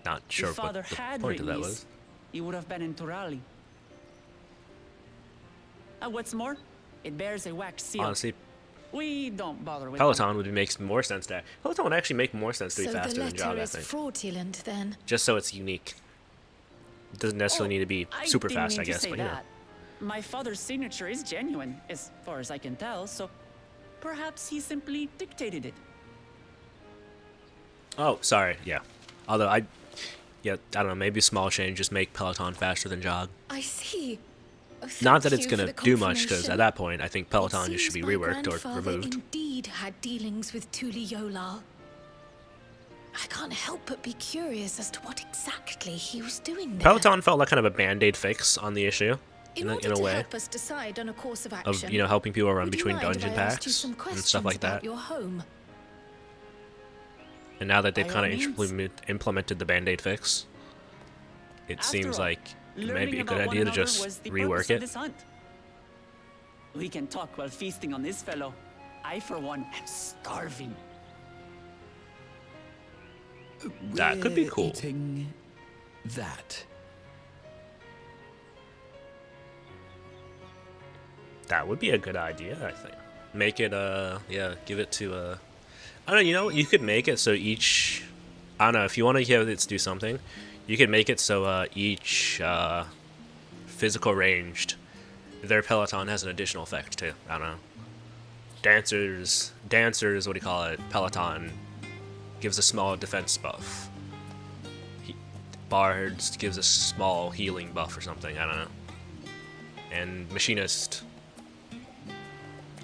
Not sure If what father the had point of that written was. these, he would have been in Turali. What's more, it bears a wax seal. Honestly, We don't bother with Peloton would make more sense to. Peloton would actually make more sense to be So faster the than jog, letter I is think. fraudulent, then. Just so it's unique. It doesn't necessarily need to be I super didn't fast, mean I to guess, say but you know. that. My father's signature is genuine, as far as I can tell, so perhaps he simply dictated it. Oh, sorry, yeah. Although I don't know, maybe a small change, just make Peloton faster than jog. I see. Oh, Not that thank it's you gonna for the do much, because confirmation. at that point, I think It Peloton just should be seems my reworked or grandfather removed. Indeed, had dealings with Tuliyollal. I can't help but be curious as to what exactly he was doing there. Peloton felt like kind of a band-aid fix on the issue, In in order a to way, help us decide on a course of action, of helping people run would you between mind if dungeon I asked you packs some and questions stuff like about that. your home? And now that they've By kind all of means. implemented the band-aid fix, it After seems all, like it may learning be a good about one idea to another just was the rework purpose of it. this hunt. We can talk while feasting on this fellow. I, for one, am starving. That could be We're cool. Eating that. That would be a good idea, I think. Make it, give it to, I don't know, you know, you could make it so each, I don't know, if you want to have it do something, you could make it so, each, physical ranged, their Peloton has an additional effect, too. I don't know. Dancers, what do you call it? Peloton gives a small defense buff. Bards gives a small healing buff or something, I don't know. And Machinist,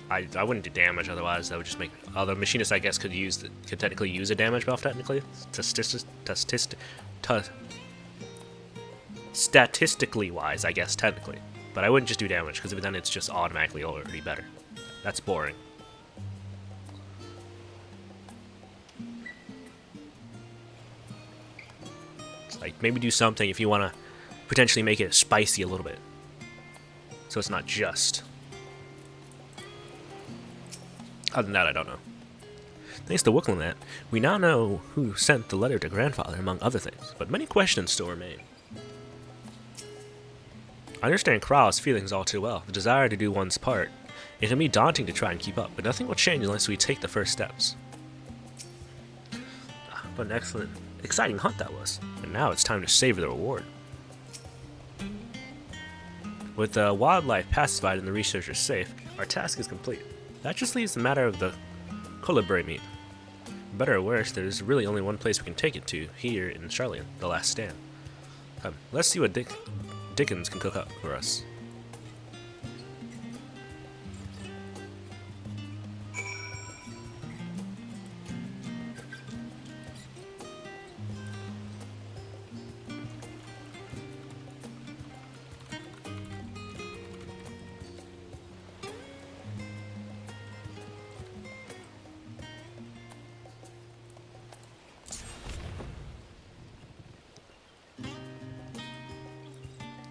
I wouldn't do damage otherwise. That would just make. Although Machinist, I guess, could technically use a damage buff technically. Statistically wise, I guess technically. But I wouldn't just do damage because then it's just automatically already better. That's boring. It's like maybe do something if you want to potentially make it spicy a little bit, so it's not just. Other than that, I don't know. Thanks to Wooklanat, we now know who sent the letter to Grandfather, among other things, but many questions still remain. I understand Kral's feelings all too well, the desire to do one's part. It can be daunting to try and keep up, but nothing will change unless we take the first steps. What an excellent, exciting hunt that was, and now it's time to savor the reward. With the wildlife pacified and the researchers safe, our task is complete. That just leaves the matter of the colibri meat. Better or worse, there's really only one place we can take it to, here in Charlian, the last stand. Come, let's see what Dickens can cook up for us.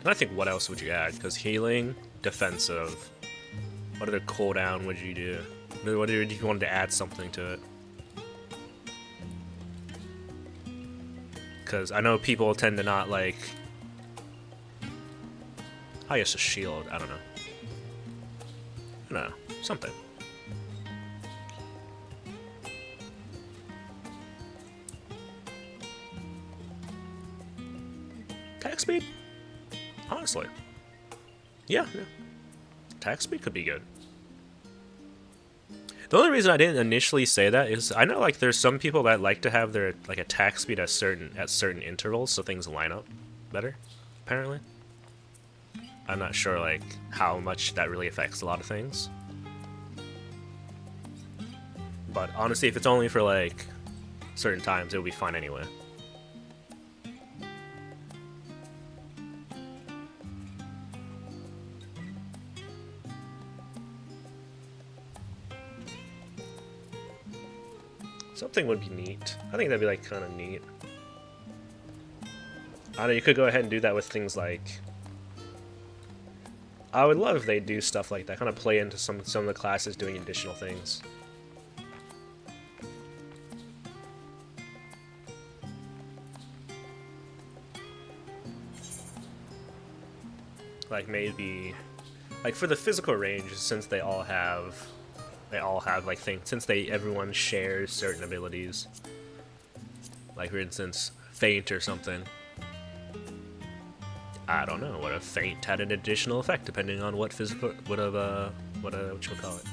And I think what else would you add? Because healing, defensive, what other cooldown would you do? What if you wanted to add something to it? Because I know people tend to not like... I guess a shield, I don't know. I don't know, something. Attack speed? Honestly. Yeah. Attack speed could be good. The only reason I didn't initially say that is I know like there's some people that like to have their like attack speed at certain intervals so things line up better, apparently. I'm not sure like how much that really affects a lot of things. But honestly, if it's only for like certain times, it'll be fine anyway. Something would be neat. I think that'd be like kind of neat. I don't know, you could go ahead and do that with things like... I would love if they do stuff like that, kind of play into some of the classes doing additional things. Like maybe, like for the physical range, since they all have like things, since everyone shares certain abilities. Like for instance, feint or something. I don't know, what if feint had an additional effect depending on what physical, what you call it,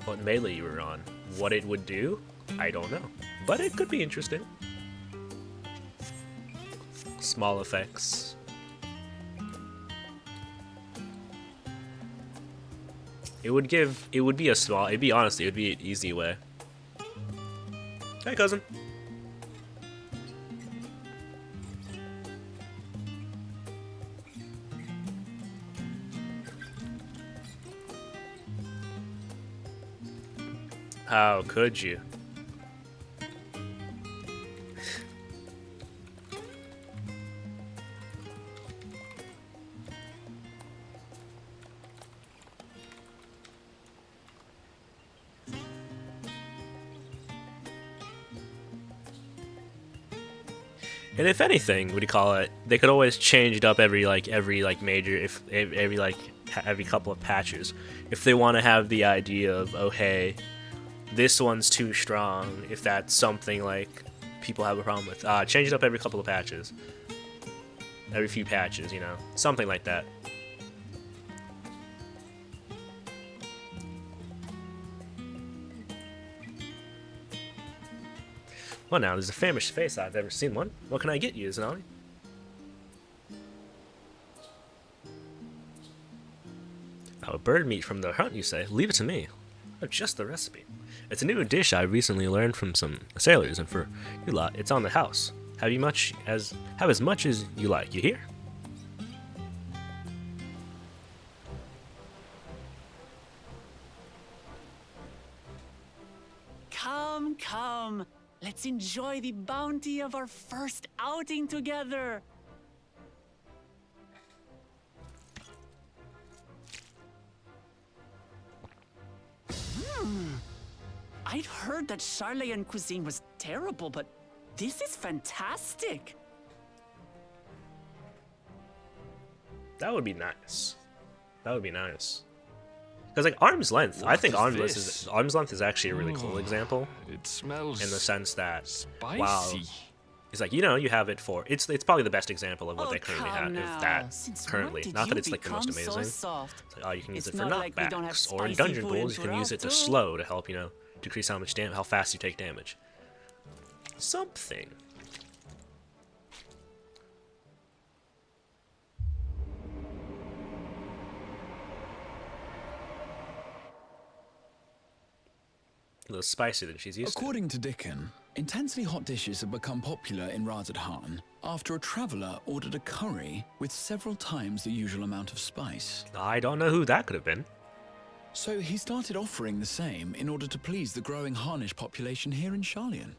what melee you were on. What it would do, I don't know, but it could be interesting. Small effects. It'd be honestly, it'd be an easy way. Hey, cousin. How could you? And if anything, what do you call it? They could always change it up every major, every couple of patches. If they want to have the idea of, oh hey, this one's too strong. If that's something like people have a problem with, change it up every couple of patches, every few patches, you know, something like that. Well, now, there's a famished face I've ever seen one. What can I get you, Zanali? Oh, bird meat from the hunt, you say? Leave it to me. Oh, just the recipe. It's a new dish I recently learned from some sailors, and for you lot, it's on the house. Have as much as you like, you hear? Come, come. Let's enjoy the bounty of our first outing together. I'd heard that Charlayan cuisine was terrible, but this is fantastic. That would be nice. That would be nice. Because like arm's length, I think arm's length is actually a really cool example. It smells in the sense that spicy. Wow, it's like, you know, you have it for it's probably the best example of what they currently have. If that currently, not that it's like the most amazing. It's like, oh, you can use it for knockbacks, or in dungeon pools, you can use it to slow to help, you know, decrease how fast you take damage. Something. A little spicier than she's used According to Dickon, intensely hot dishes have become popular in Razadhan after a traveller ordered a curry with several times the usual amount of spice. I don't know who that could have been. So he started offering the same in order to please the growing Harnish population here in Sharlayan.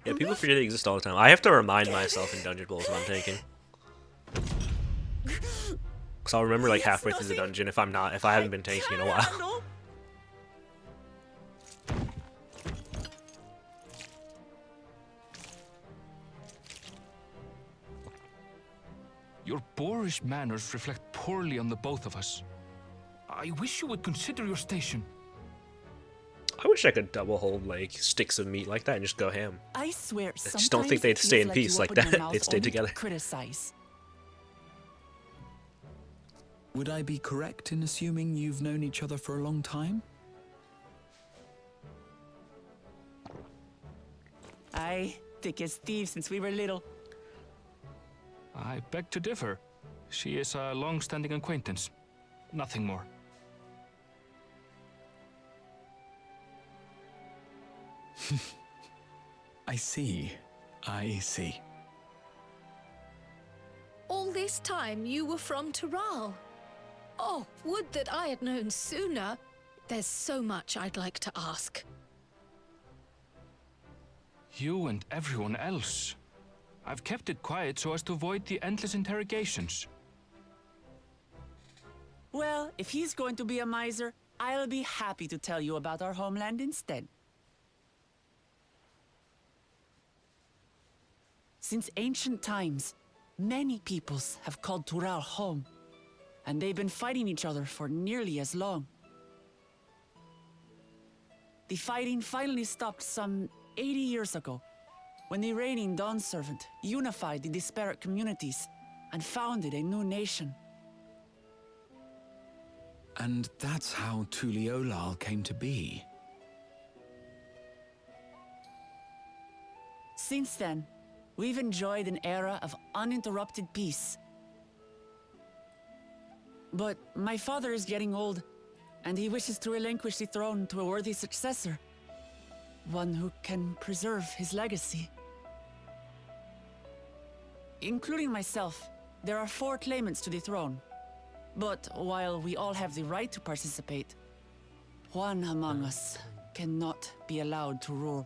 Yeah, people forget they exist all the time. I have to remind myself in dungeon bowls what I'm taking. Cause I'll remember like halfway through the dungeon if I haven't been taking in a while. Your boorish manners reflect poorly on the both of us. I wish you would consider your station. I wish I could double hold like sticks of meat like that and just go ham. I swear, I just don't think they'd stay in peace like that. They'd stay together. Criticize. Would I be correct in assuming you've known each other for a long time? Aye, thick as thieves since we were little. I beg to differ. She is a long-standing acquaintance. Nothing more. I see. I see. All this time you were from Tural. Oh, would that I had known sooner. There's so much I'd like to ask. You and everyone else. I've kept it quiet so as to avoid the endless interrogations. Well, if he's going to be a miser, I'll be happy to tell you about our homeland instead. Since ancient times, many peoples have called Tural home, and they've been fighting each other for nearly as long. The fighting finally stopped some 80 years ago, when the reigning Dawn Servant unified the disparate communities and founded a new nation. And that's how Tuliolal came to be. Since then, we've enjoyed an era of uninterrupted peace. But my father is getting old, and he wishes to relinquish the throne to a worthy successor. One who can preserve his legacy. Including myself, there are 4 claimants to the throne. But while we all have the right to participate, one among us cannot be allowed to rule.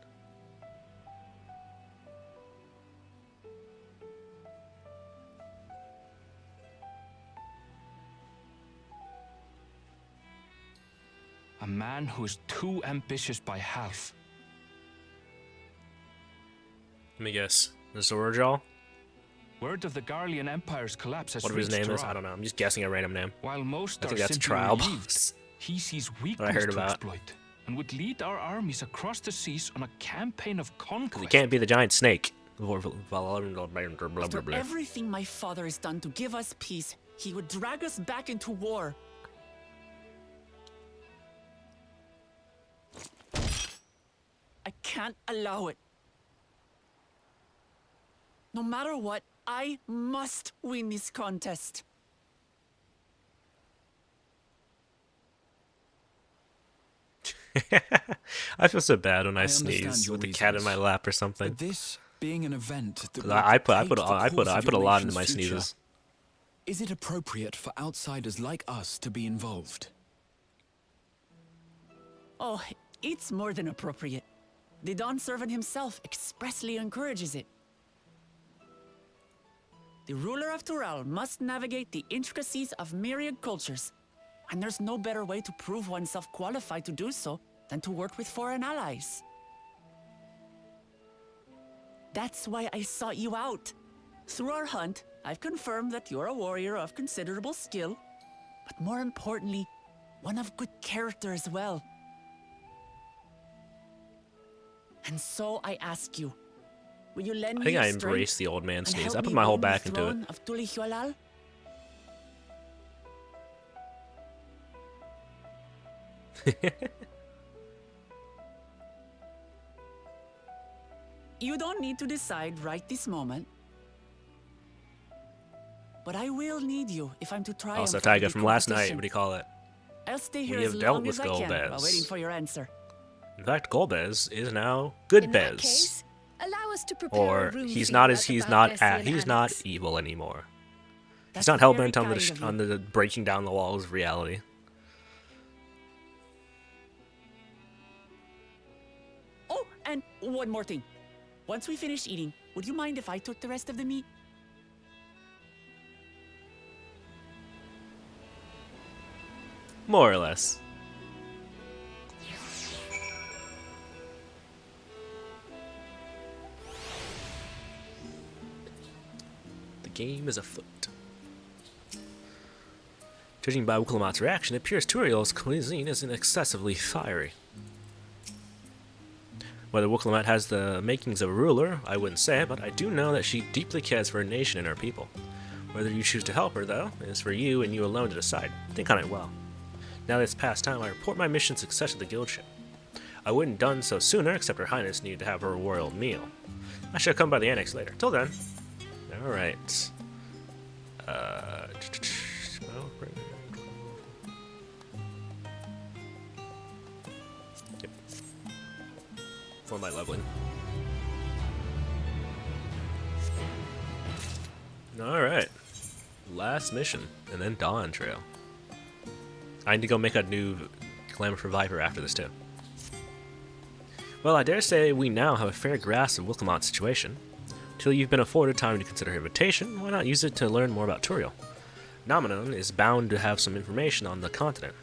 A man who is too ambitious by half. Let me guess. Zorajal? Word of the Garlean Empire's collapse has Whatever his reached name is, Tural. I don't know. I'm just guessing a random name. While most I think are that's a simply trial relieved, boss. he sees What I weakness heard to about. exploit and would lead our armies across the seas on a campaign of conquest. It can't be the giant snake. After everything my father has done to give us peace, he would drag us back into war. I can't allow it. No matter what, I must win this contest. I feel so bad when I understand sneeze your with the cat in my reasons, lap or something. But this being an event that 'Cause will I put dictate the course of a your lot into nation's my future, sneezes. Is it appropriate for outsiders like us to be involved? Oh, it's more than appropriate. The Dawn Servant himself expressly encourages it. The ruler of Tural must navigate the intricacies of myriad cultures, and there's no better way to prove oneself qualified to do so than to work with foreign allies. That's why I sought you out. Through our hunt, I've confirmed that you're a warrior of considerable skill, but more importantly, one of good character as well. And so I ask you, will you lend I me think your I strength embraced the old man and sneeze. help I put me my whole own the back into it. throne of Tulihualal? You don't need to decide right this moment. But I will need you if I'm to triumph. Also, over Taiga the from last night. competition. What do you call it? I'll stay here We as have dealt long with as I can while Golbez. waiting for your answer. In fact, Golbez is now Good In that Bez. case, allow us to prepare Or a room he's for not you as at he's the not Baldessian he's not Annex. evil anymore. That's He's not very hell-bent on the kind of you. on the breaking down the walls of reality. Oh, and one more thing. Once we finish eating, would you mind if I took the rest of the meat? More or less. The game is afoot. Judging by Wukalamat's reaction, it appears Turiel's cuisine isn't excessively fiery. Whether Wukalamat has the makings of a ruler, I wouldn't say, but I do know that she deeply cares for her nation and her people. Whether you choose to help her, though, is for you and you alone to decide. Think on it well. Now that it's past time, I report my mission success to the guild ship. I wouldn't have done so sooner, except Her Highness needed to have her royal meal. I shall come by the annex later. Till then. Alright. Yep. For my leveling. Alright. Last mission, and then Dawntrail. I need to go make a new Glamour for Viper after this too. Well, I dare say we now have a fair grasp of Wukalamat's situation. Till you've been afforded time to consider her invitation, why not use it to learn more about Turiel? Nomenon is bound to have some information on the continent.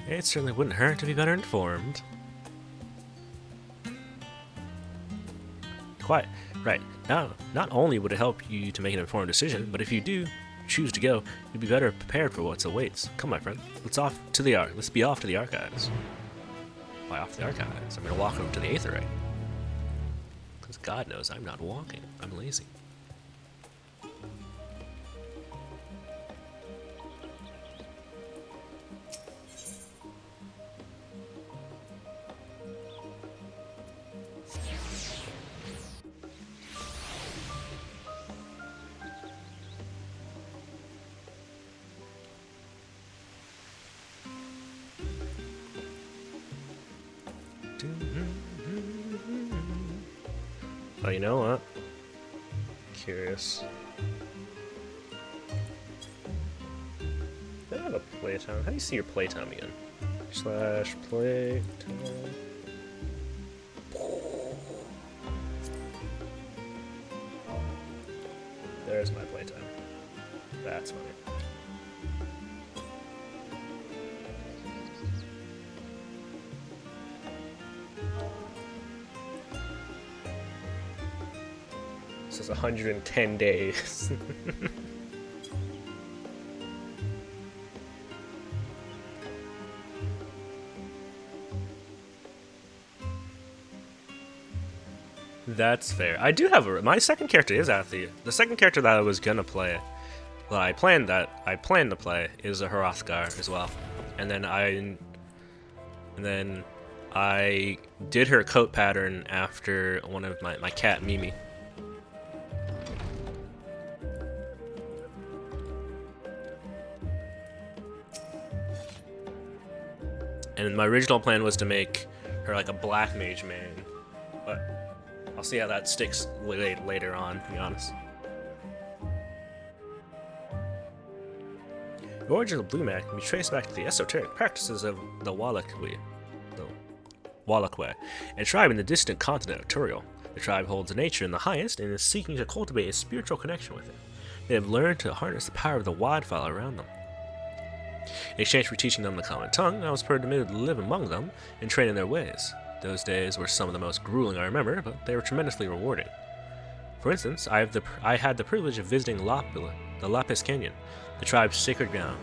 It certainly wouldn't hurt to be better informed. Quite right. Now, not only would it help you to make an informed decision, but if you do choose to go, you'll be better prepared for what awaits. Come, my friend. Let's be off to the archives. Why off the archives? I'm gonna walk over to the Aetherite. Because God knows I'm not walking. I'm lazy. Oh, you know what? Curious. Do I have a playtime? How do you see your playtime again? / playtime. There's my playtime. That's funny. This is 110 days. That's fair. I do have my second character is Athi. The second character that I was gonna play, well, I planned to play is a Hrothgar as well, and then I did her coat pattern after one of my cat Mimi. And my original plan was to make her like a black mage man, but I'll see how that sticks later on, to be honest. The origin of the blue mag can be traced back to the esoteric practices of the Wallachwi. Wallachwe, a tribe in the distant continent of Turiel. The tribe holds nature in the highest and is seeking to cultivate a spiritual connection with it. They have learned to harness the power of the wildfire around them. In exchange for teaching them the common tongue, I was permitted to live among them and train in their ways. Those days were some of the most grueling I remember, but they were tremendously rewarding. For instance, I had the privilege of visiting the Lapis Canyon, the tribe's sacred ground.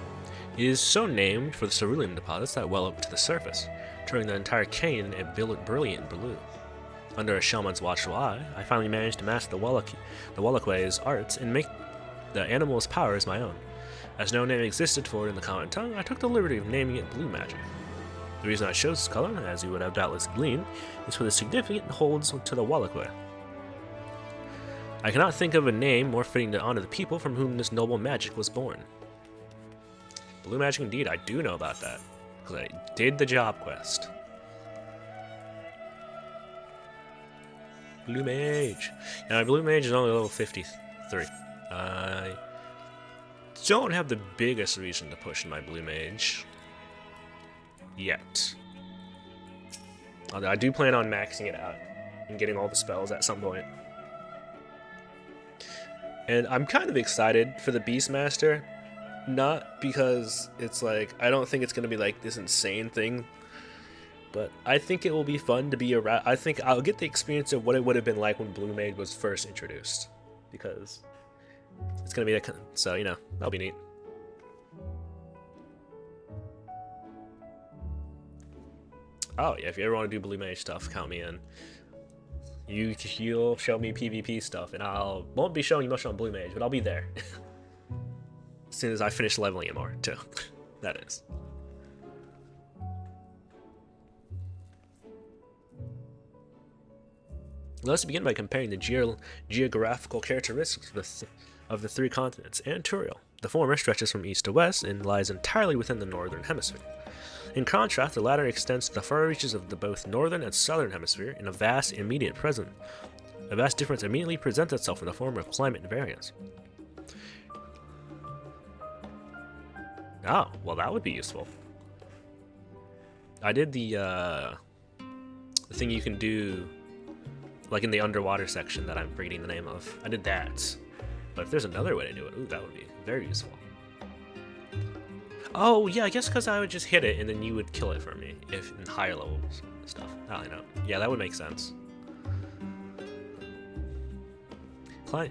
It is so named for the cerulean deposits that well up to the surface, turning the entire canyon a brilliant blue. Under a shaman's watchful eye, I finally managed to master the Wallachwe's arts and make the animal's powers my own. As no name existed for it in the common tongue, I took the liberty of naming it Blue Magic. The reason I chose this color, as you would have doubtless gleaned, is for the significance it holds to the Wallachwe. I cannot think of a name more fitting to honor the people from whom this noble magic was born. Blue Magic indeed, I do know about that, because I did the job quest. Blue Mage. Now, my Blue Mage is only level 53. I don't have the biggest reason to push in my Blue Mage yet. Although I do plan on maxing it out and getting all the spells at some point. And I'm kind of excited for the Beastmaster, not because it's like, I don't think it's going to be like this insane thing, but I think it will be fun to be around. I think I'll get the experience of what it would have been like when Blue Mage was first introduced, because it's going to be that kind of, so, you know, that'll be neat. Oh, yeah, if you ever want to do Blue Mage stuff, count me in. You'll show me PvP stuff, and won't be showing you much on Blue Mage, but I'll be there. As soon as I finish leveling it more, too. That is. Let's begin by comparing the geographical characteristics of the three continents and Turiel. The former stretches from east to west and lies entirely within the northern hemisphere. In contrast, the latter extends to the far reaches of the both northern and southern hemisphere in a vast difference immediately presents itself in the form of climate variance. Oh, well, that would be useful. I did the thing you can do, like in the underwater section that I'm forgetting the name of. I did that. But if there's another way to do it, ooh, that would be very useful. Oh, yeah, I guess because I would just hit it and then you would kill it for me if in higher levels and stuff. I don't know. Yeah, that would make sense.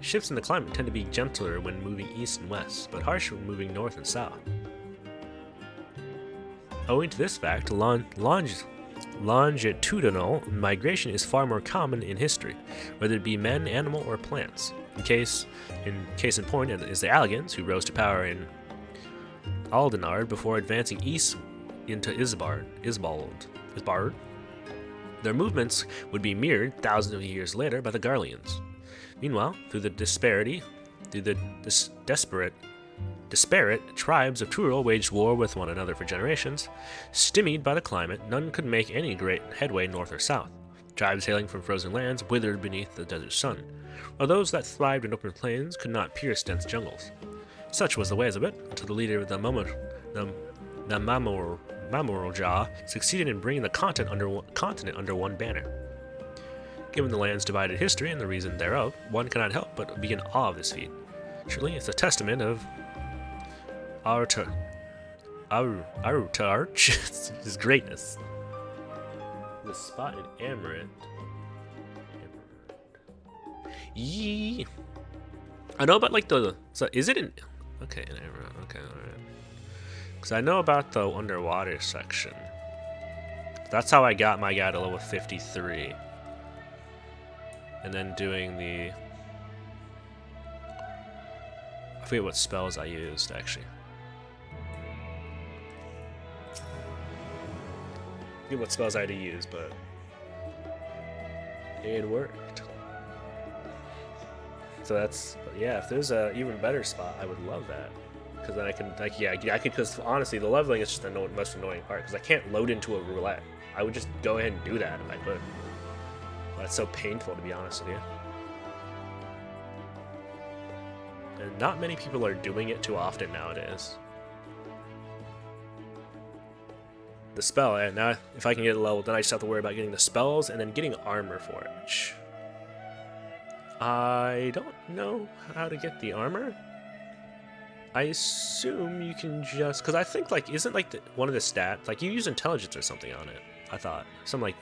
Shifts in the climate tend to be gentler when moving east and west, but harsher when moving north and south. Owing to this fact, longitudinal migration is far more common in history, whether it be men, animal, or plants. Case in point is the Alligans, who rose to power in Aldenard before advancing east into Isbard. Their movements would be mirrored thousands of years later by the Garleans. Meanwhile, through the disparate tribes of Turiel waged war with one another for generations. Stymied by the climate, none could make any great headway north or south. Tribes hailing from frozen lands withered beneath the desert sun, while those that thrived in open plains could not pierce dense jungles. Such was the ways of it, until the leader of the Mamorja succeeded in bringing the continent under one banner. Given the land's divided history and the reason thereof, one cannot help but be in awe of this feat. Surely it's a testament of Arutarch, his greatness. The spot in Amaranth. Yee. I know about like so is it in? Okay, in Amaranth. Okay, alright. Because I know about the underwater section. That's how I got my guy to level 53. And then doing the, I forget what spells I used actually. I forget what spells I had to use, but it worked. So that's, but yeah, if there's a even better spot, I would love that. Because then I can, like, yeah, I could, because honestly, the leveling is just the most annoying part, because I can't load into a roulette. I would just go ahead and do that if I could. But it's so painful, to be honest with you. And not many people are doing it too often nowadays. the spell, and now if I can get it leveled, then I just have to worry about getting the spells and then getting armor for it, which I don't know how to get the armor. I assume you can just, because I think like, isn't like one of the stats, like you use intelligence or something on it, I thought. Some like,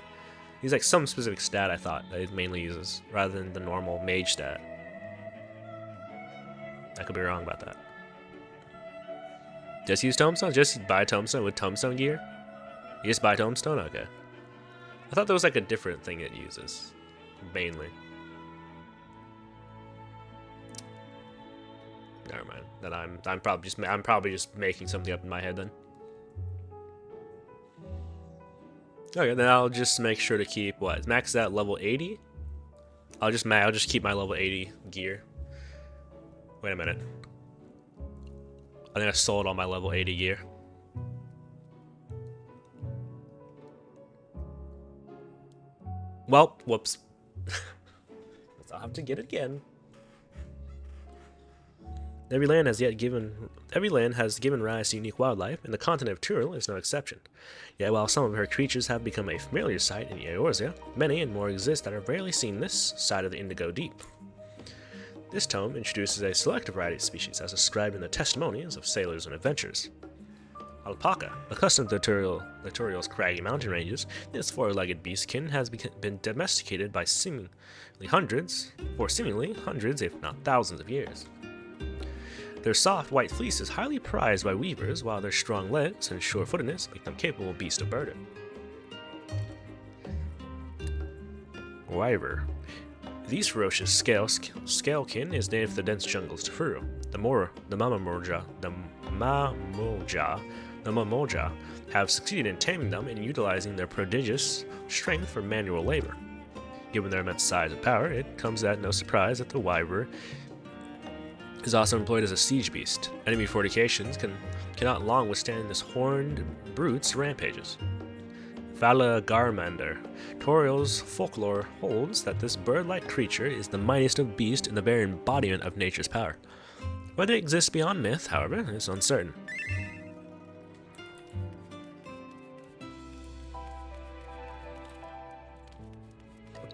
he's like some specific stat I thought that it mainly uses, rather than the normal mage stat. I could be wrong about that. Just use Tombstone? Just buy Tombstone with Tombstone gear? You just buy Tombstone? Okay. I thought there was like a different thing it uses, mainly. Never mind. Then I'm probably just making something up in my head then. Okay, then I'll just make sure to keep what? Max at level 80? I'll just keep my level 80 gear. Wait a minute. I think I sold all my level 80 gear. Well, whoops. I'll have to get it again. Every land has given rise to unique wildlife, and the continent of Turil is no exception. Yet while some of her creatures have become a familiar sight in Eorzea, many and more exist that are rarely seen this side of the Indigo Deep. This tome introduces a selected variety of species as described in the testimonies of sailors and adventurers. Alpaca, accustomed to Turil's craggy mountain ranges, this four-legged beastkin has been domesticated by seemingly hundreds, if not thousands of years. Their soft white fleece is highly prized by weavers, while their strong legs and sure-footedness make them capable beasts of burden. Wyver. These ferocious scalekin is native to the dense jungles of Furu. The Mamolja have succeeded in taming them and utilizing their prodigious strength for manual labor. Given their immense size and power, it comes at no surprise that the Wyver is also employed as a siege beast. Enemy fortifications cannot long withstand this horned brute's rampages. Valagarmander. Turil's folklore holds that this bird-like creature is the mightiest of beasts and the very embodiment of nature's power. Whether it exists beyond myth, however, is uncertain.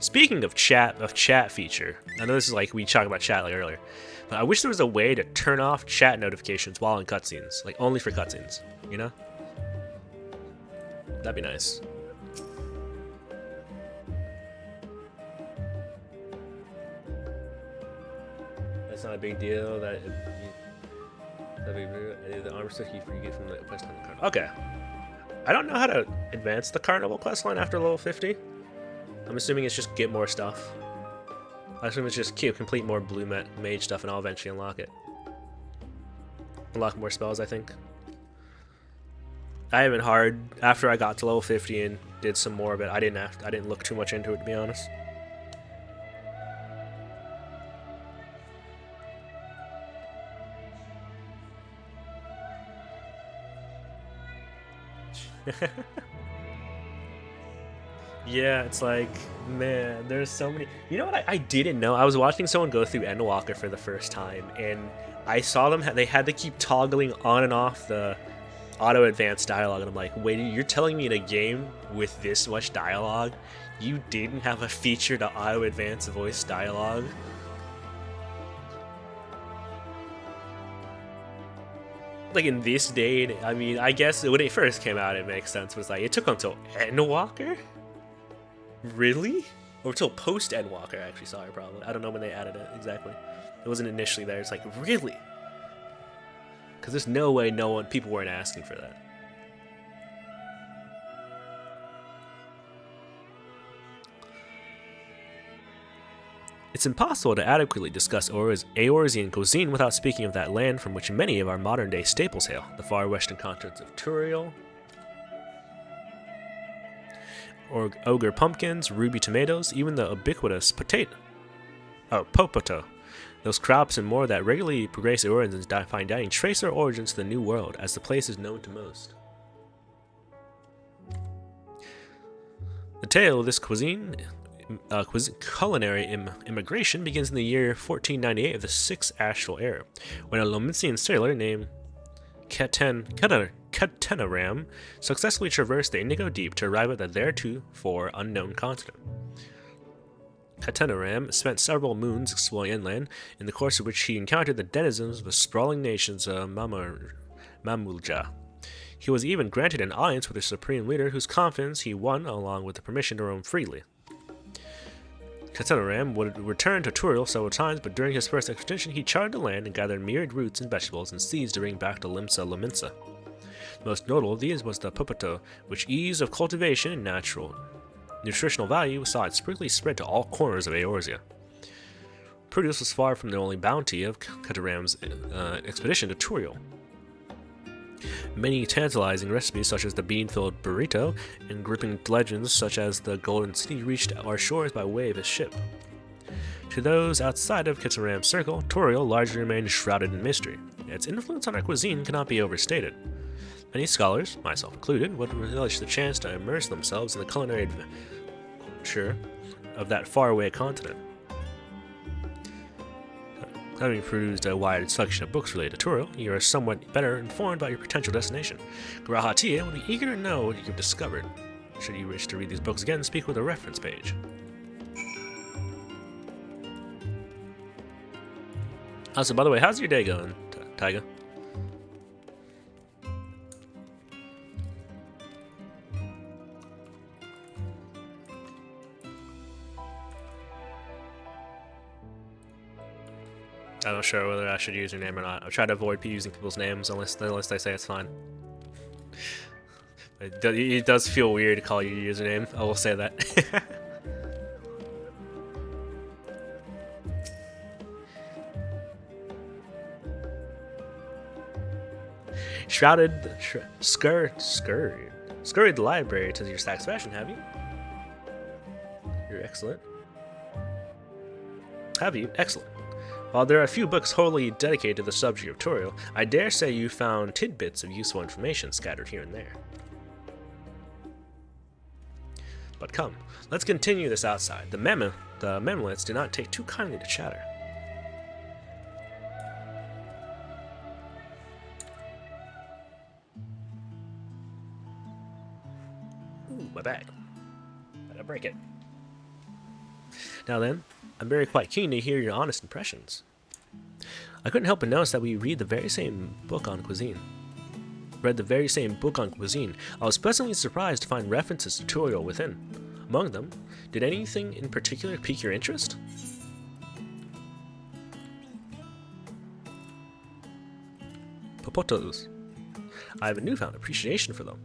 Speaking of chat feature, I know this is like we talked about chat like earlier, but I wish there was a way to turn off chat notifications while in cutscenes, like only for cutscenes, you know? That'd be nice. That's not a big deal. That'd be the armor stuff you get from the quest line. Okay. I don't know how to advance the carnival quest line after level 50. I'm assuming it's just get more stuff. I assume it's just complete more blue mage stuff, and I'll eventually unlock it. Unlock more spells, I think. I haven't hard after I got to level 50 and did some more of it. I didn't look too much into it, to be honest. Yeah, it's like, man, there's so many. You know what I didn't know? I was watching someone go through Endwalker for the first time, and I saw them, they had to keep toggling on and off the auto advanced dialogue, and I'm like, wait, you're telling me in a game with this much dialogue, you didn't have a feature to auto advance voice dialogue? Like in this day, I mean, I guess when it first came out, it makes sense. But it's like, it took until Endwalker? Really? Or until post Endwalker, actually, sorry, probably. I don't know when they added it exactly. It wasn't initially there. It's like, really? Because there's no way people weren't asking for that. It's impossible to adequately discuss Eorzean cuisine without speaking of that land from which many of our modern-day staples hail, the far western continents of Turil, or ogre pumpkins, ruby tomatoes, even the ubiquitous popoto. Those crops and more that regularly progress Eorzeans find dining trace their origins to the New World, as the place is known to most. The tale of this culinary immigration begins in the year 1498 of the 6th Astral Era, when a Lomician sailor named Catenaram successfully traversed the Indigo Deep to arrive at the theretofore unknown continent. Catenaram spent several moons exploring inland, in the course of which he encountered the denizens of the sprawling nations of Mamulja. He was even granted an audience with their supreme leader, whose confidence he won along with the permission to roam freely. Catenaram would return to Turiel several times, but during his first expedition he charted the land and gathered myriad roots and vegetables and seeds to bring back to Limsa Laminsa. The most notable of these was the pupato, which ease of cultivation and natural nutritional value saw it quickly spread to all corners of Eorzea. Produce was far from the only bounty of Catenaram's expedition to Turiel. Many tantalizing recipes such as the bean-filled burrito and gripping legends such as the Golden City reached our shores by way of his ship. To those outside of Catenaram's circle, Turiel largely remained shrouded in mystery. Its influence on our cuisine cannot be overstated. Many scholars, myself included, would relish the chance to immerse themselves in the culinary adventure of that faraway continent. Having perused a wide selection of books related to Turiel, you are somewhat better informed about your potential destination. Garahatia will be eager to know what you have discovered. Should you wish to read these books again, speak with a reference page. Also, by the way, how's your day going, Taiga? I'm not sure whether I should use your name or not. I've tried to avoid using people's names unless they say it's fine. It does feel weird to call you your username, I will say that. Shrouded, scurried the library to your satisfaction, have you? You're excellent. Have you? Excellent. While there are a few books wholly dedicated to the subject of Turiel, I dare say you found tidbits of useful information scattered here and there. But come, let's continue this outside. The Memlets do not take too kindly to chatter. Ooh, my bag. Gotta break it. Now then, I'm very quite keen to hear your honest impressions. I couldn't help but notice that we read the very same book on cuisine. I was pleasantly surprised to find references to Turiel within. Among them, did anything in particular pique your interest? Popotos. I have a newfound appreciation for them.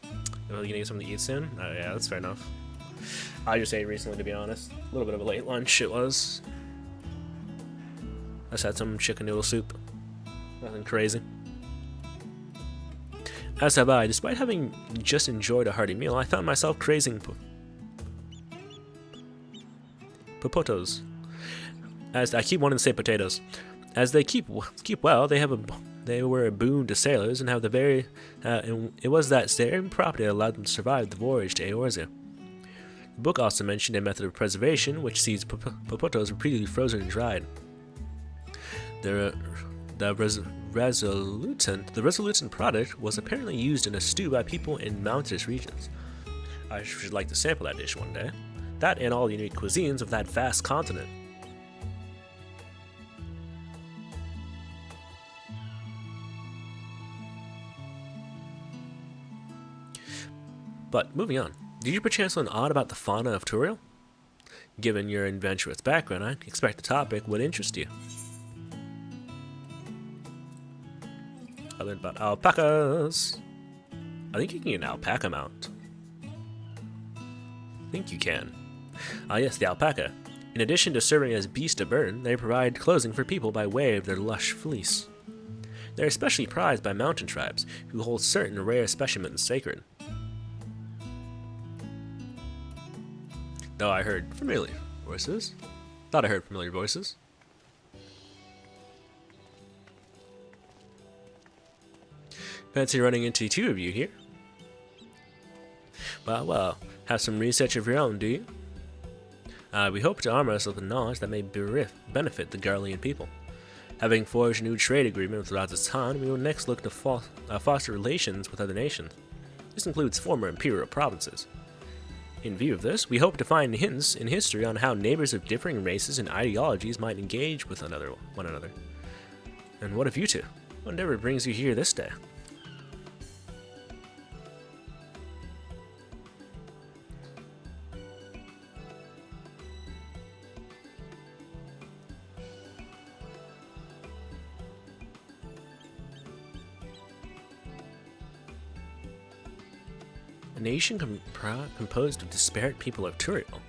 Are you gonna get something to eat soon? Oh yeah, that's fair enough. I just ate recently, to be honest. A little bit of a late lunch it was. I just had some chicken noodle soup. Nothing crazy. As have I. Despite having just enjoyed a hearty meal, I found myself craving popotos. As I keep wanting to say potatoes. As they keep well, they were a boon to sailors and have the very. It was that same property that allowed them to survive the voyage to Eorzea. The book also mentioned a method of preservation which sees popotos repeatedly frozen and dried. The resolutant product was apparently used in a stew by people in mountainous regions. I should like to sample that dish one day. That and all the unique cuisines of that vast continent. But moving on, did you perchance learn aught about the fauna of Turiel? Given your adventurous background, I expect the topic would interest you. I learned about alpacas. I think you can get an alpaca mount. I think you can. Ah yes, the alpaca. In addition to serving as beast of burden, they provide clothing for people by way of their lush fleece. They're especially prized by mountain tribes, who hold certain rare specimens sacred. Though I heard familiar voices. Thought I heard familiar voices. Fancy running into two of you here? Well, have some research of your own, do you? We hope to arm ourselves with knowledge that may benefit the Garlean people. Having forged a new trade agreement with Rajasthan, we will next look to foster relations with other nations. This includes former imperial provinces. In view of this, we hope to find hints in history on how neighbors of differing races and ideologies might engage with one another. And what of you two? What endeavor brings you here this day? A nation composed of disparate people of Turiel.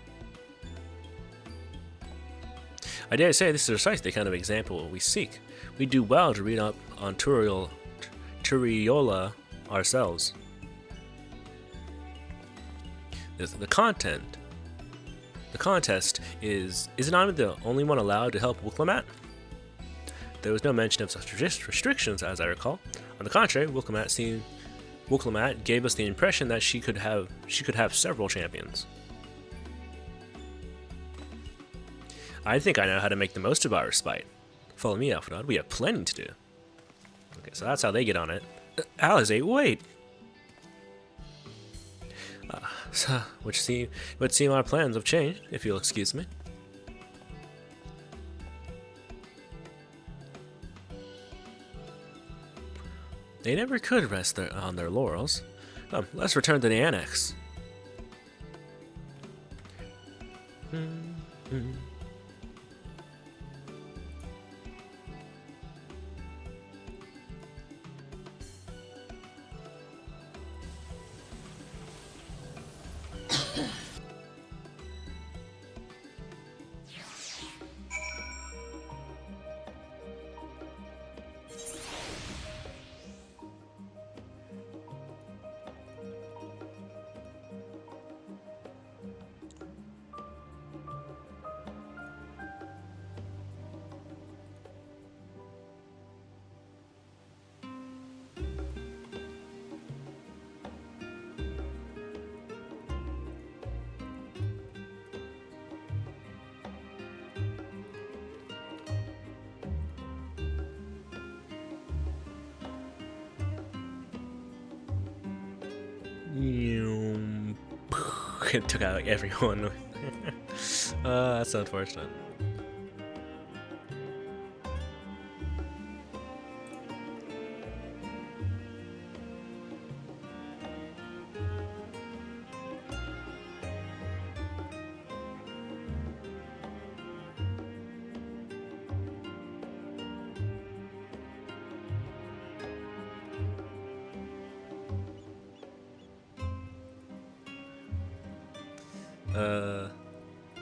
I dare say this is precisely the kind of example we seek. We do well to read up on Turiola ourselves. The contest isn't I the only one allowed to help Wukelamat? There was no mention of such restrictions, as I recall. On the contrary, Wukelamat gave us the impression that she could have several champions. I think I know how to make the most of our respite. Follow me, Alphinaud. We have plenty to do. Okay, so that's how they get on it. Alizé, wait! Would seem our plans have changed, if you'll excuse me. They never could rest on their laurels. Let's return to the annex. It took out like everyone. That's unfortunate.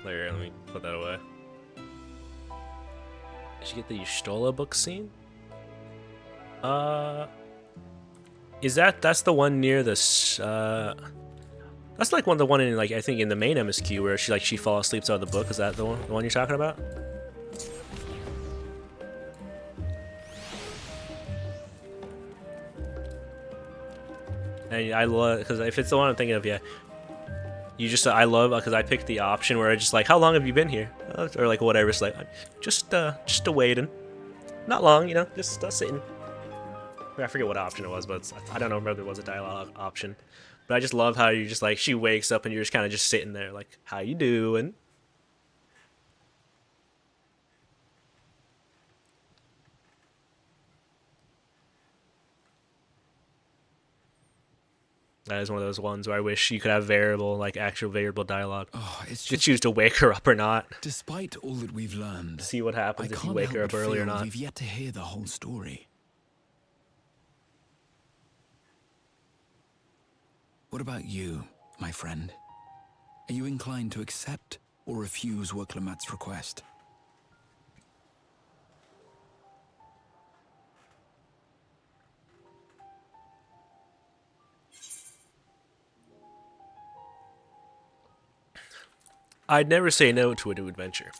There, let me put that away. Did you get the Yustola book scene? That's the one near this, that's like the one in, like, I think in the main MSQ where she falls asleep out of the book. Is that the one you're talking about? And I love, because if it's the one I'm thinking of, yeah. I love, because I picked the option where I just like, how long have you been here? Or like whatever, it's like, just waiting. Not long, just sitting. I forget what option it was, but I don't know whether it was a dialogue option. But I just love how you just like, she wakes up and you're just kind of just sitting there like, how you doing? That is one of those ones where I wish you could have actual variable dialogue. Oh, it's just you choose to wake her up or not. Despite all that we've learned, see what happens if you wake her up early or not. We've yet to hear the whole story. What about you, my friend? Are you inclined to accept or refuse Wukelamat's request? I'd never say no to a new adventure.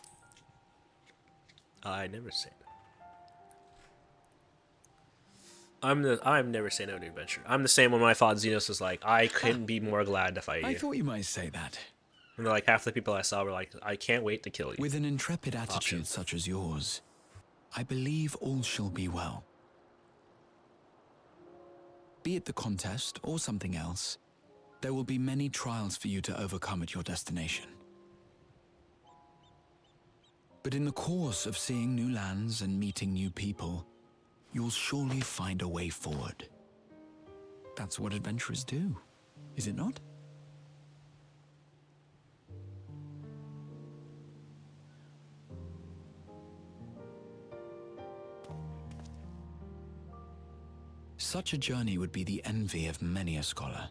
I'd never say no. I'm never say no to adventure. I'm the same when I fought Xenos was like, I couldn't be more glad to fight you. I thought you might say that. And like half the people I saw were like, I can't wait to kill you. With an intrepid attitude such as yours, I believe all shall be well. Be it the contest or something else, there will be many trials for you to overcome at your destination. But in the course of seeing new lands and meeting new people, you'll surely find a way forward. That's what adventurers do, is it not? Such a journey would be the envy of many a scholar.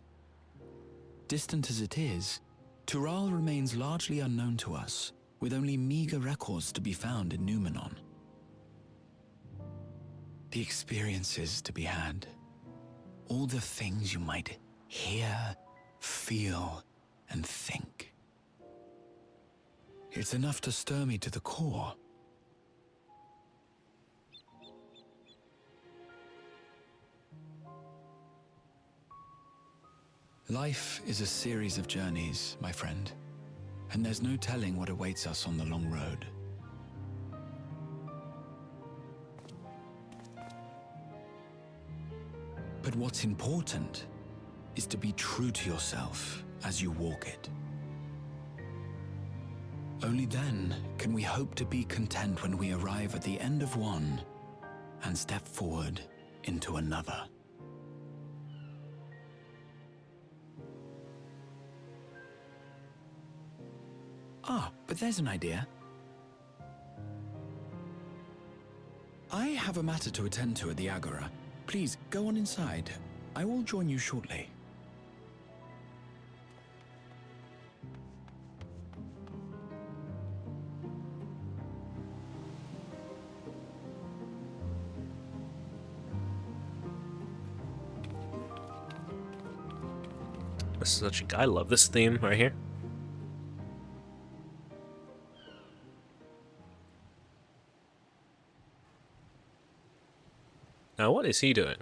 Distant as it is, Tural remains largely unknown to us, with only meager records to be found in Numenor. The experiences to be had, all the things you might hear, feel, and think. It's enough to stir me to the core. Life is a series of journeys, my friend, and there's no telling what awaits us on the long road. But what's important is to be true to yourself as you walk it. Only then can we hope to be content when we arrive at the end of one and step forward into another. Ah, but there's an idea. I have a matter to attend to at the Agora. Please, go on inside. I will join you shortly. I love this theme right here. Now, what is he doing?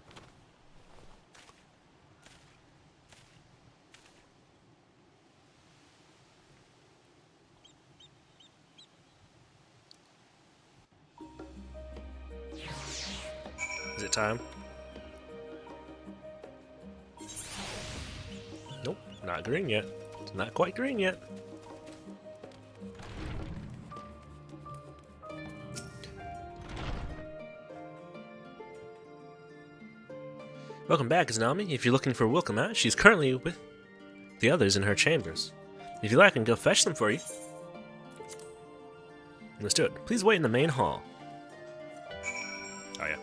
Is it time? Nope, not green yet. It's not quite green yet. Welcome back, Izanami. If you're looking for Wilkama, she's currently with the others in her chambers. If you like, I can go fetch them for you. Let's do it. Please wait in the main hall. Oh yeah.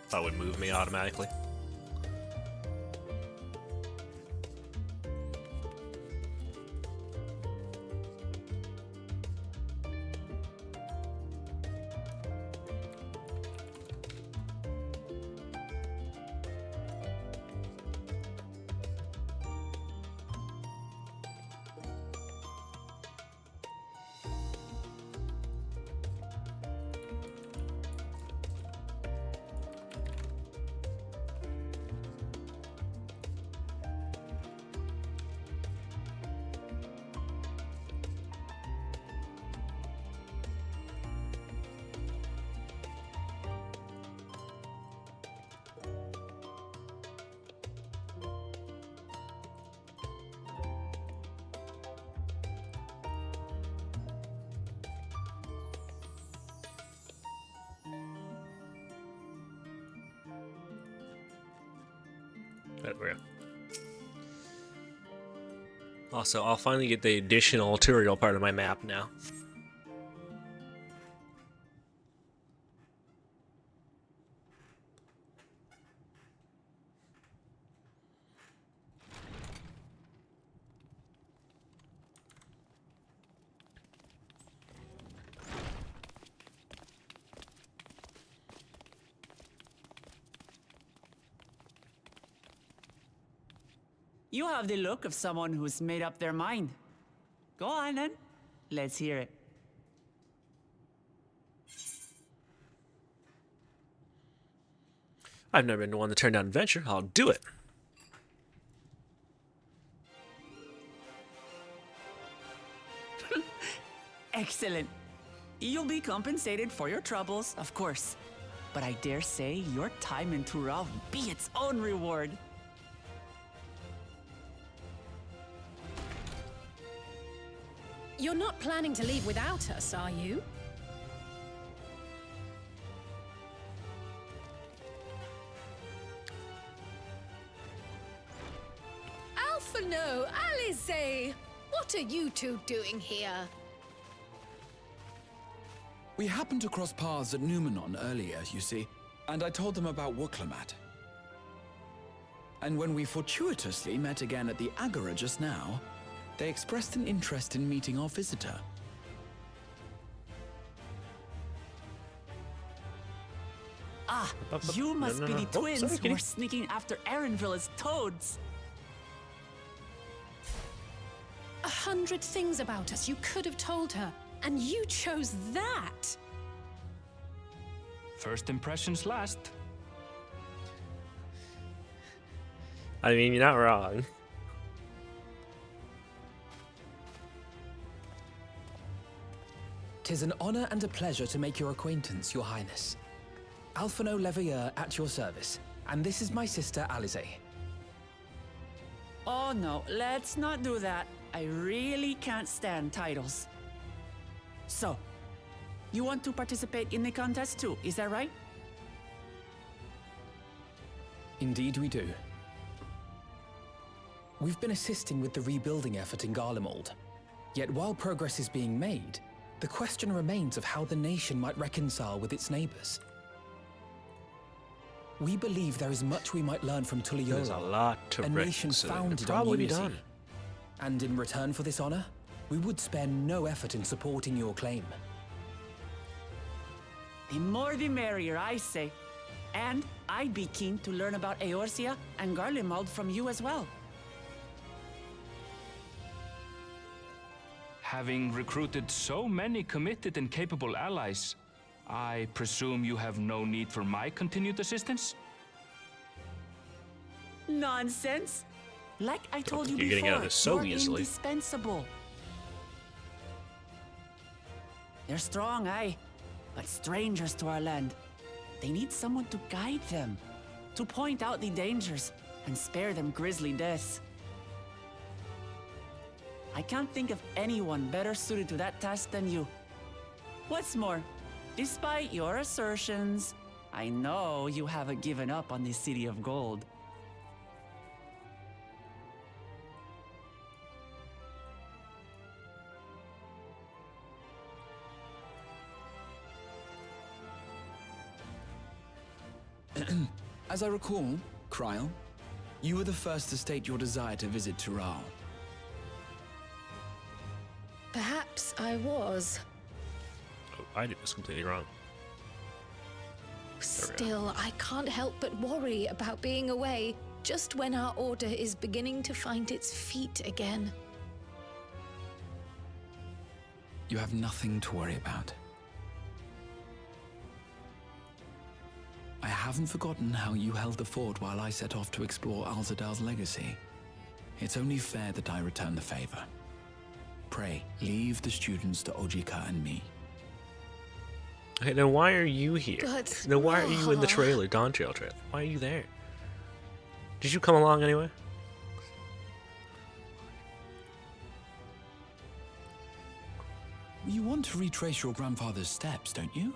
That would move me automatically. Also, I'll finally get the additional tutorial part of my map now. You have the look of someone who's made up their mind. Go on then. Let's hear it. I've never been one to turn down adventure. I'll do it. Excellent. You'll be compensated for your troubles, of course. But I dare say your time in Tural will be its own reward. You're not planning to leave without us, are you? Alphino, Alize! What are you two doing here? We happened to cross paths at Numenon earlier, you see, and I told them about Wuklamat. And when we fortuitously met again at the Agora just now, they expressed an interest in meeting our visitor. Ah, you must be the twins who were sneaking after Erenville as toads. 100 things about us you could have told her, and you chose that! First impressions last. I mean, you're not wrong. "'Tis an honor and a pleasure to make your acquaintance, Your Highness. Alphino Leveilleur at your service, and this is my sister Alize." Oh no, let's not do that. I really can't stand titles. So, you want to participate in the contest too, is that right? Indeed we do. We've been assisting with the rebuilding effort in Garlemald. Yet while progress is being made, the question remains of how the nation might reconcile with its neighbors. We believe there is much we might learn from Tuliyola, There's a lot to a nation founded on probably be unity. done. And in return for this honor, we would spare no effort in supporting your claim. The more the merrier, I say. And I'd be keen to learn about Eorzea and Garlemald from you as well. Having recruited so many committed and capable allies, I presume you have no need for my continued assistance? Nonsense! Like I told you think you're before, getting out of this so you're easily. indispensable. They're strong, aye, but strangers to our land. They need someone to guide them, to point out the dangers, and spare them grisly deaths. I can't think of anyone better suited to that task than you. What's more, despite your assertions, I know you haven't given up on the City of Gold. As I recall, Kryl, you were the first to state your desire to visit Tural. Perhaps I was. Oh, I did this completely wrong. Still, I can't help but worry about being away just when our order is beginning to find its feet again. You have nothing to worry about. I haven't forgotten how you held the fort while I set off to explore Alzadal's legacy. It's only fair that I return the favor. Pray, leave the students to Ojika and me. Okay, then why are you here? But Then why are you in the trailer, Dawntrail trailer? Why are you there? Did you come along anyway? You want to retrace your grandfather's steps, don't you?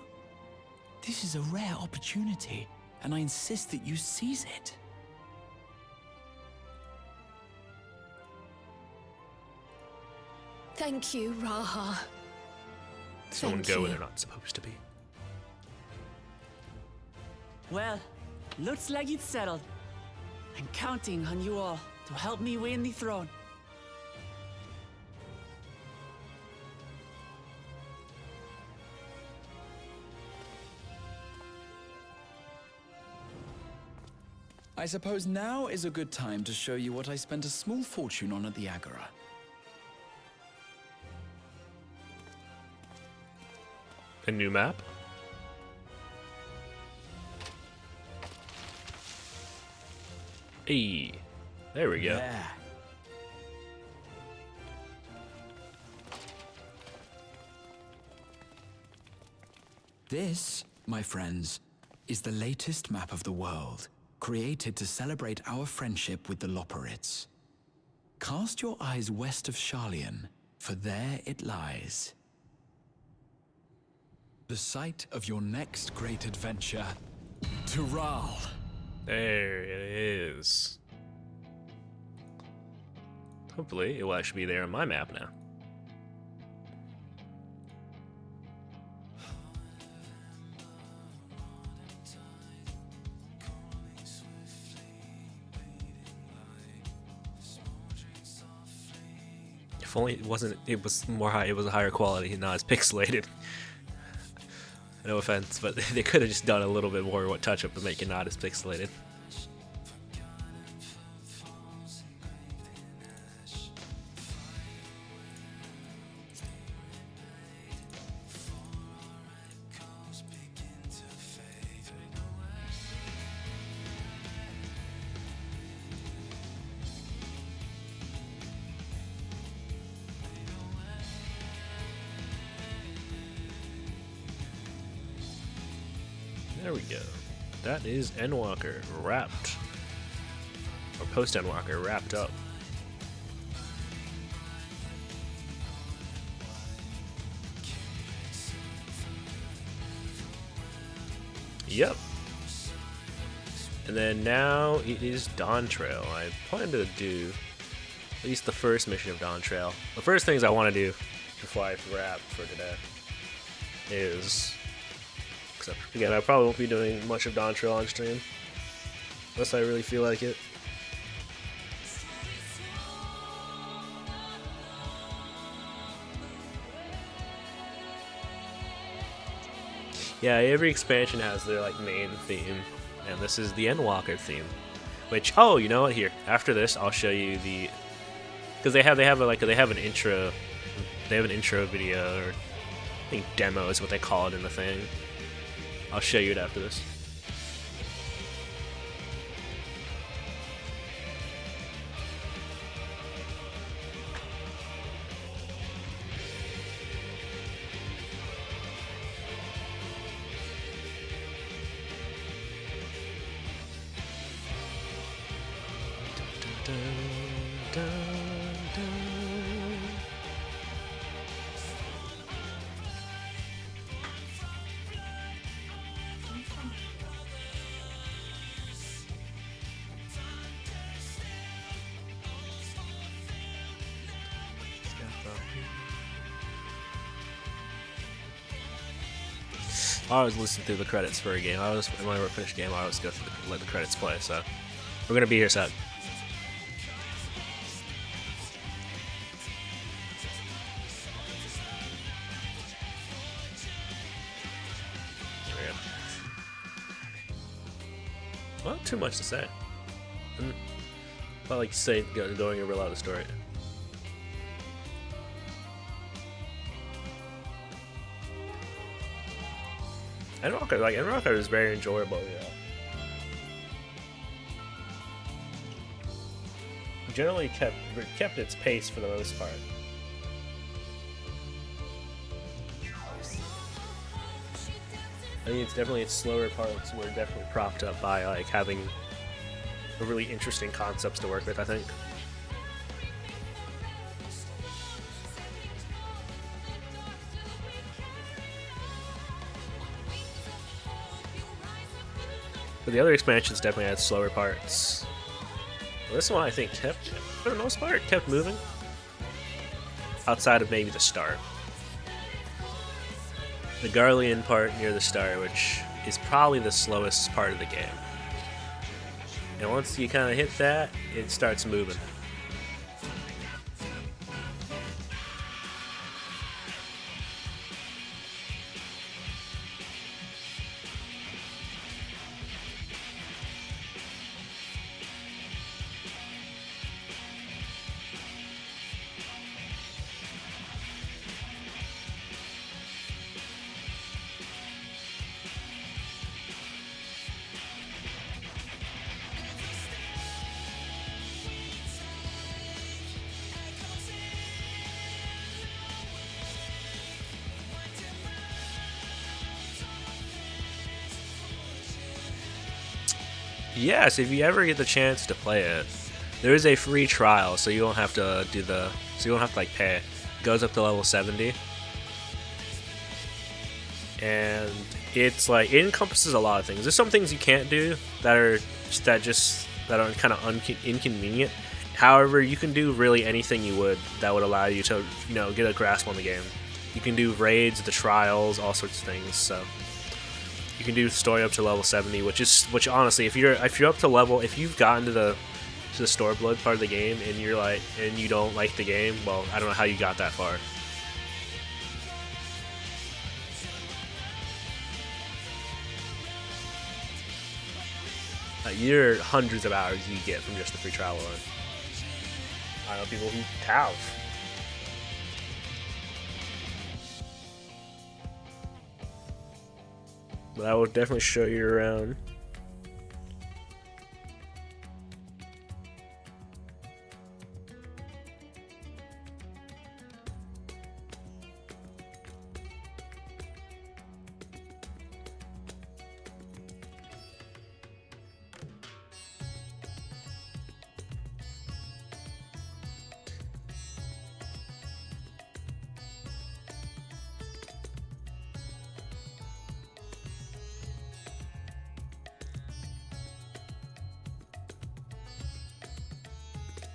This is a rare opportunity, and I insist that you seize it. Thank you, Raha. Someone Thank go where you. they're not supposed to be. Well, looks like it's settled. I'm counting on you all to help me win the throne. I suppose now is a good time to show you what I spent a small fortune on at the Agora. A new map? Hey, there we go. Yeah. This, my friends, is the latest map of the world, created to celebrate our friendship with the Loporrits. Cast your eyes west of Sharlayan, for there it lies. The site of your next great adventure, Tural. There it is. Hopefully, it will actually be there on my map now. If only it wasn't, it was more high, it was a higher quality, not as pixelated. No offense, but they could have just done a little bit more touch up to make it not as pixelated. There we go. That is Endwalker wrapped. Or post Endwalker wrapped up. Yep. And then now it is Dawntrail. I plan to do at least the first mission of Dawntrail. The first things I want to do before I wrap for today is... Except, again, I probably won't be doing much of Dawntrail on stream, unless I really feel like it. Yeah, every expansion has their like main theme, and this is the Endwalker theme. Which, oh, you know what? Here, after this, I'll show you the, because they have an intro, they have an intro video, or I think demo is what they call it in the thing. I'll show you it after this. I always listen through the credits for a game. When I finish a game, I always go through let the credits play. So we're gonna be here, set. There we go. Well, not too much to say. I like to say going over a lot of the story. Endwalker is very enjoyable, yeah. Generally kept its pace for the most part. I mean, it's definitely its slower parts were definitely propped up by like having a really interesting concepts to work with, I think. But the other expansions definitely had slower parts. Well, this one I think kept, for the most part, kept moving. Outside of maybe the start. The Garlean part near the start, which is probably the slowest part of the game. And once you kind of hit that, it starts moving. Yes, if you ever get the chance to play it, there is a free trial, so you don't have to do the, so you don't have to like pay. It goes up to level 70, and it's like it encompasses a lot of things. There's some things you can't do that are kind of inconvenient. However, you can do really anything you would that would allow you to, you know, get a grasp on the game. You can do raids, the trials, all sorts of things. So you can do story up to level 70, which honestly, if you're up to level, if you've gotten to the store blood part of the game and you don't like the game, well, I don't know how you got that far. You're hundreds of hours you get from just the free trial alone. I know people who have. But I will definitely show you around.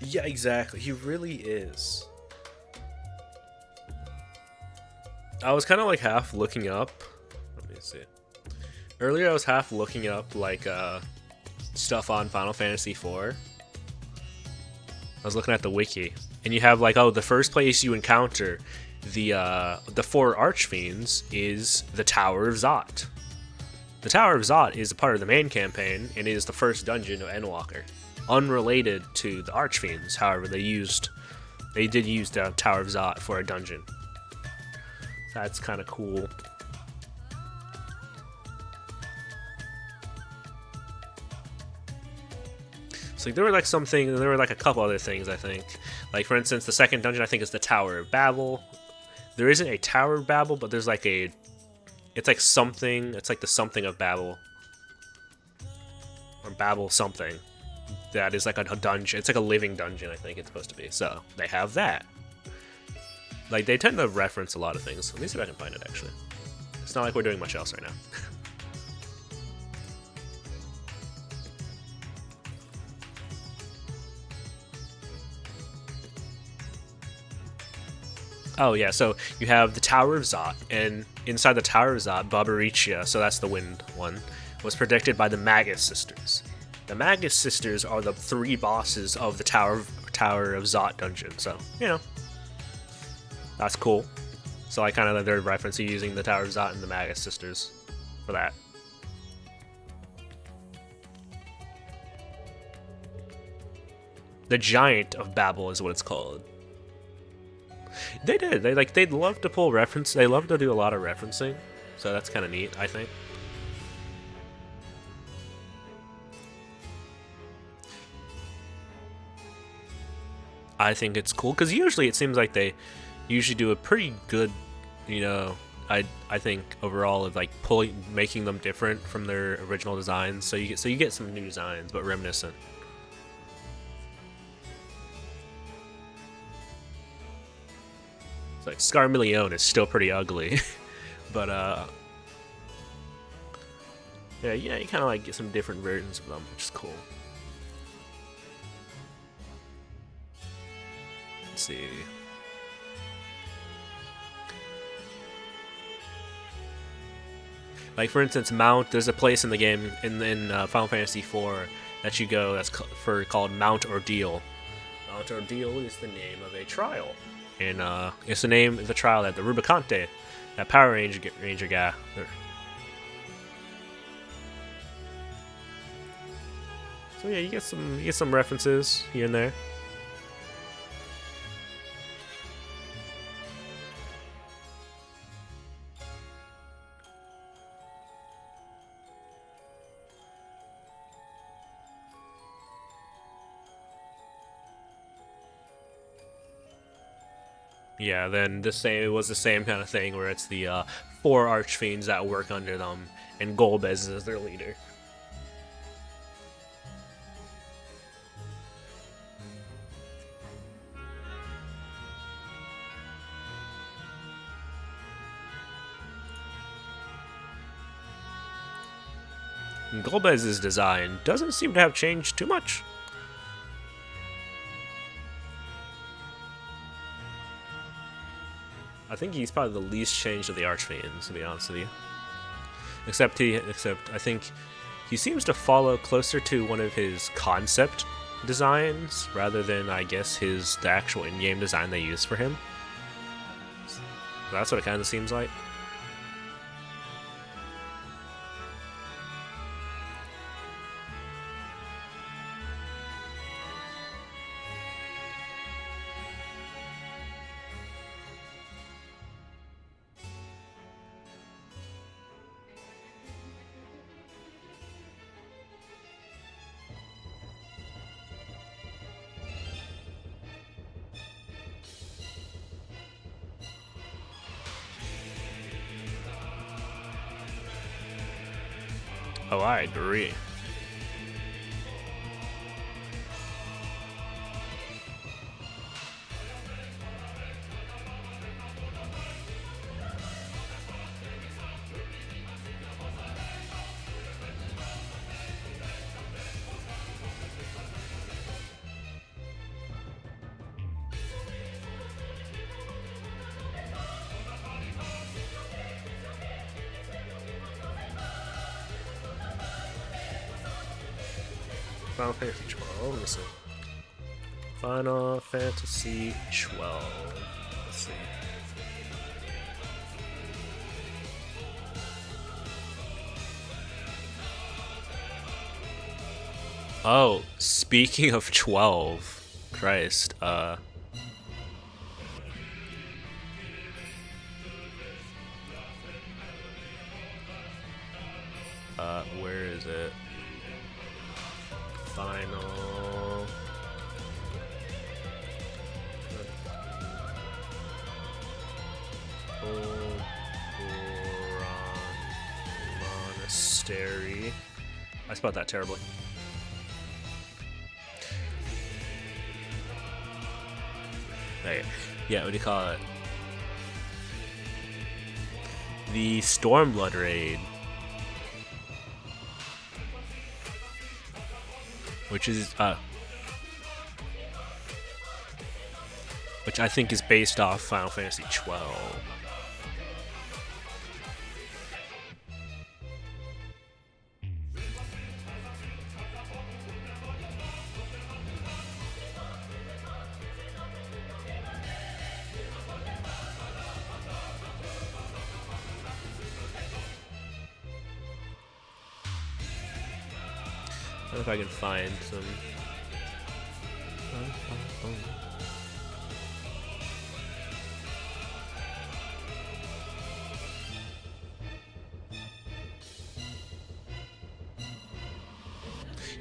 Yeah, exactly. He really is. I was kind of like half looking up. Let me see. Earlier, I was half looking up like stuff on Final Fantasy IV. I was looking at the wiki, and you have like, oh, the first place you encounter the 4 Archfiends is the Tower of Zot. The Tower of Zot is a part of the main campaign, and it is the first dungeon of Endwalker. Unrelated to the Archfiends, however, they did use the Tower of Zot for a dungeon. That's kind of cool. So there were like something, there were like a couple other things, I think. Like for instance, the second dungeon I think is the Tower of Babel. There isn't a Tower of Babel, but there's like it's like something, it's like the something of Babel. Or Babel something. That is like a dungeon. It's like a living dungeon, I think it's supposed to be. So they have that. Like they tend to reference a lot of things. Let me see if I can find it actually. It's not like we're doing much else right now. Oh yeah, so you have the Tower of Zot, and inside the Tower of Zot, Barbaricia, so that's the wind one, was protected by the Magus Sisters. The Magus Sisters are the 3 bosses of the Tower of Zot dungeon, so, you know, that's cool. So I kind of they're referencing using the Tower of Zot and the Magus Sisters for that. The Giant of Babel is what it's called. They did. They'd love to pull reference. They love to do a lot of referencing, so that's kind of neat, I think. I think it's cool because usually it seems like they usually do a pretty good, you know, I think overall of like making them different from their original designs. So you get some new designs, but reminiscent. It's like Scarmillion is still pretty ugly, but yeah, you kind of like get some different versions of them, which is cool. Let's see. Like for instance, there's a place in the game in Final Fantasy IV that you go that's called Mount Ordeal. Mount Ordeal is the name of a trial, and it's the name of the trial that the Rubicante, that Power Ranger guy. So yeah, you get some references here and there. Yeah, then it was the same kind of thing where it's the 4 Archfiends that work under them, and Golbez is their leader. Golbez's design doesn't seem to have changed too much. I think he's probably the least changed of the Archfiends, to be honest with you. Except I think he seems to follow closer to one of his concept designs rather than, I guess, the actual in-game design they use for him. So that's what it kind of seems like. Oh, I agree. Final Fantasy 12. Let me see. Final Fantasy 12. Let's see. Oh, speaking of 12, Christ, where is it? Final. Monastery. I spelled that terribly. Hey, yeah, what do you call it? The Stormblood raid. Which is, which I think is based off Final Fantasy 12. I don't know if I can find some.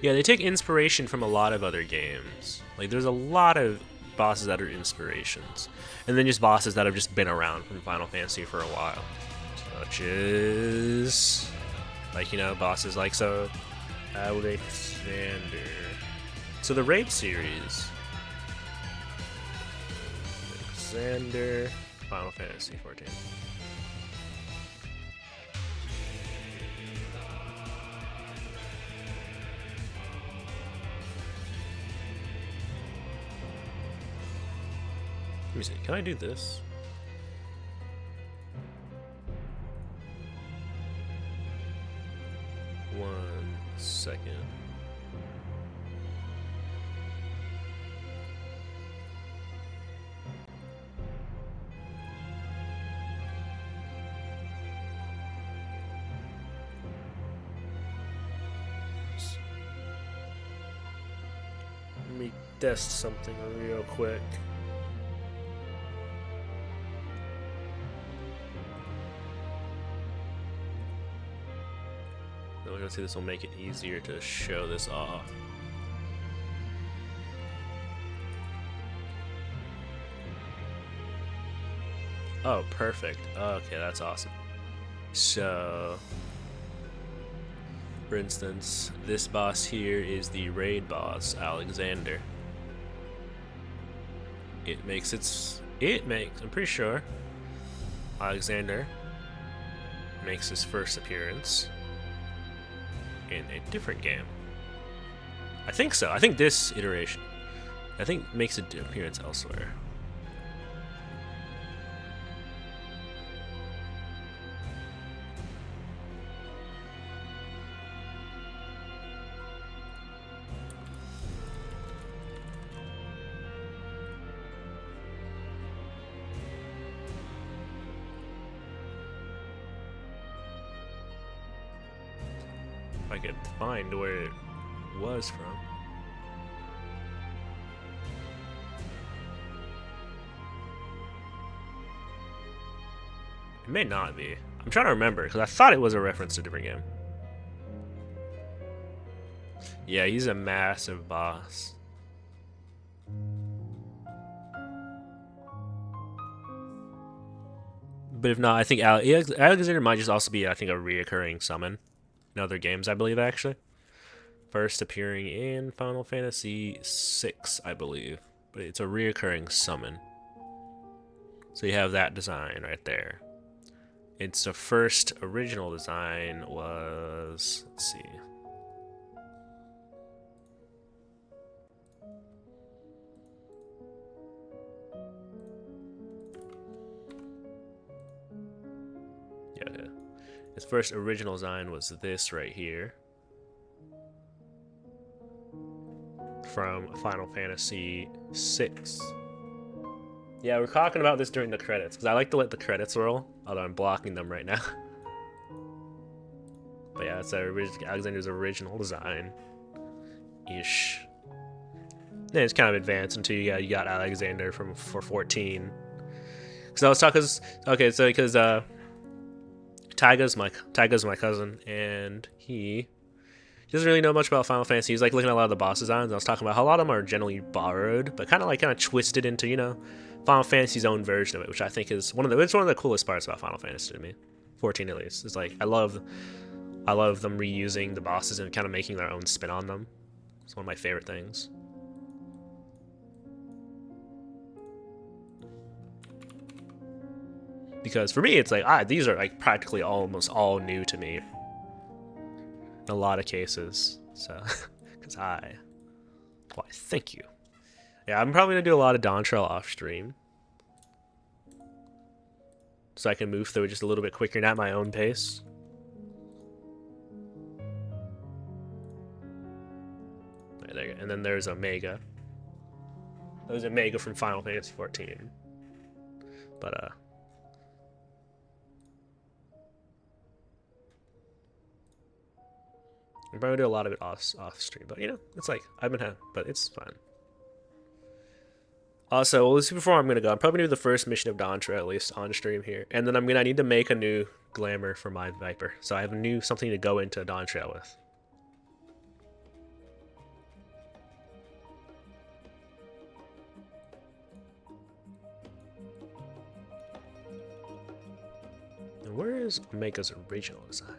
Yeah, they take inspiration from a lot of other games. Like, there's a lot of bosses that are inspirations, and then just bosses that have just been around from Final Fantasy for a while, such as, like, you know, bosses like Alexander. So the raid series. Alexander, Final Fantasy 14. Let me see. Can I do this? One second. Let me test something real quick. Let's see, this will make it easier to show this off. Oh, perfect. Okay, that's awesome. So, for instance, this boss here is the raid boss, Alexander. I'm pretty sure Alexander makes his first appearance in a different game. I think so. I think this iteration, I think, makes an appearance elsewhere. If I could find where it was from. It may not be. I'm trying to remember because I thought it was a reference to a different game. Yeah, he's a massive boss. But if not, I think Alexander might just also be, I think, a reoccurring summon in other games, I believe, actually. First appearing in Final Fantasy VI, I believe. But it's a reoccurring summon. So you have that design right there. Its the first original design was, let's see. Yeah. Its first original design was this right here. From Final Fantasy VI. Yeah, we're talking about this during the credits, because I like to let the credits roll, although I'm blocking them right now. But yeah, it's Alexander's original design-ish. Then it's kind of advanced until you got Alexander for 14. Because I was talking, okay, so because Taiga's my cousin, and he doesn't really know much about Final Fantasy. He's like looking at a lot of the boss designs. I was talking about how a lot of them are generally borrowed, but kind of twisted into, you know, Final Fantasy's own version of it, which I think is one of the coolest parts about Final Fantasy to me. 14 at least. It's like I love them reusing the bosses and kind of making their own spin on them. It's one of my favorite things. Because for me, it's like these are like practically almost all new to me. In a lot of cases, so because why? Thank you. Yeah, I'm probably gonna do a lot of Dawntrail off stream, so I can move through it just a little bit quicker and at my own pace. Right, there you go. And then there's Omega. There's Omega from Final Fantasy 14. But I'm probably do a lot of it off stream, but you know, it's like I've been having, but it's fine. Also, well, before I'm gonna go, I'm probably gonna do the first mission of Dawntrail at least on stream here, and then I need to make a new glamour for my Viper, so I have something to go into Dawntrail with. And where is Omega's original design?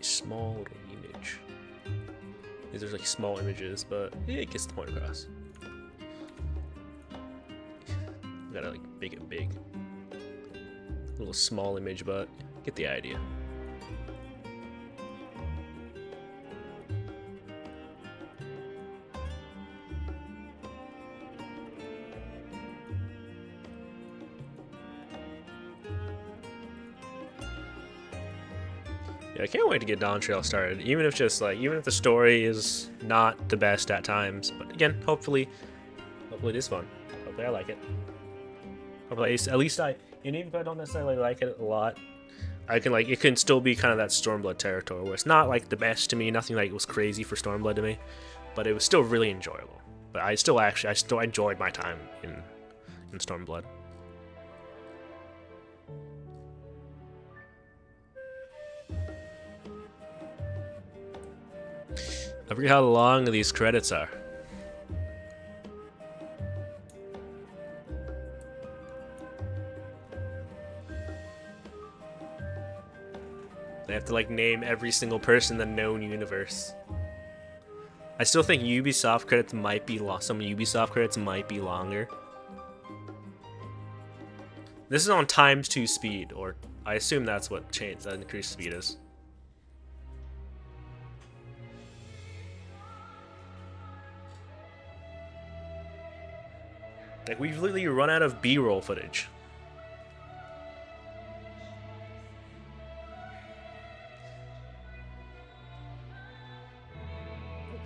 Small little image. There's like small images, but it gets the point across. Gotta like make it big. A little small image, but get the idea. Yeah, I can't wait to get Dawntrail started, even if the story is not the best at times. But again, hopefully it is fun. Hopefully I like it. Hopefully at least and even if I don't necessarily like it a lot, I can it can still be kind of that Stormblood territory where it's not like the best to me, nothing like it was crazy for Stormblood to me, but it was still really enjoyable. But I still enjoyed my time in Stormblood. I forget how long these credits are. They have to like name every single person in the known universe. I still think Ubisoft credits might be some Ubisoft credits might be longer. This is on ×2 speed, or I assume that's what changed, that increased speed is. Like, we've literally run out of B-roll footage.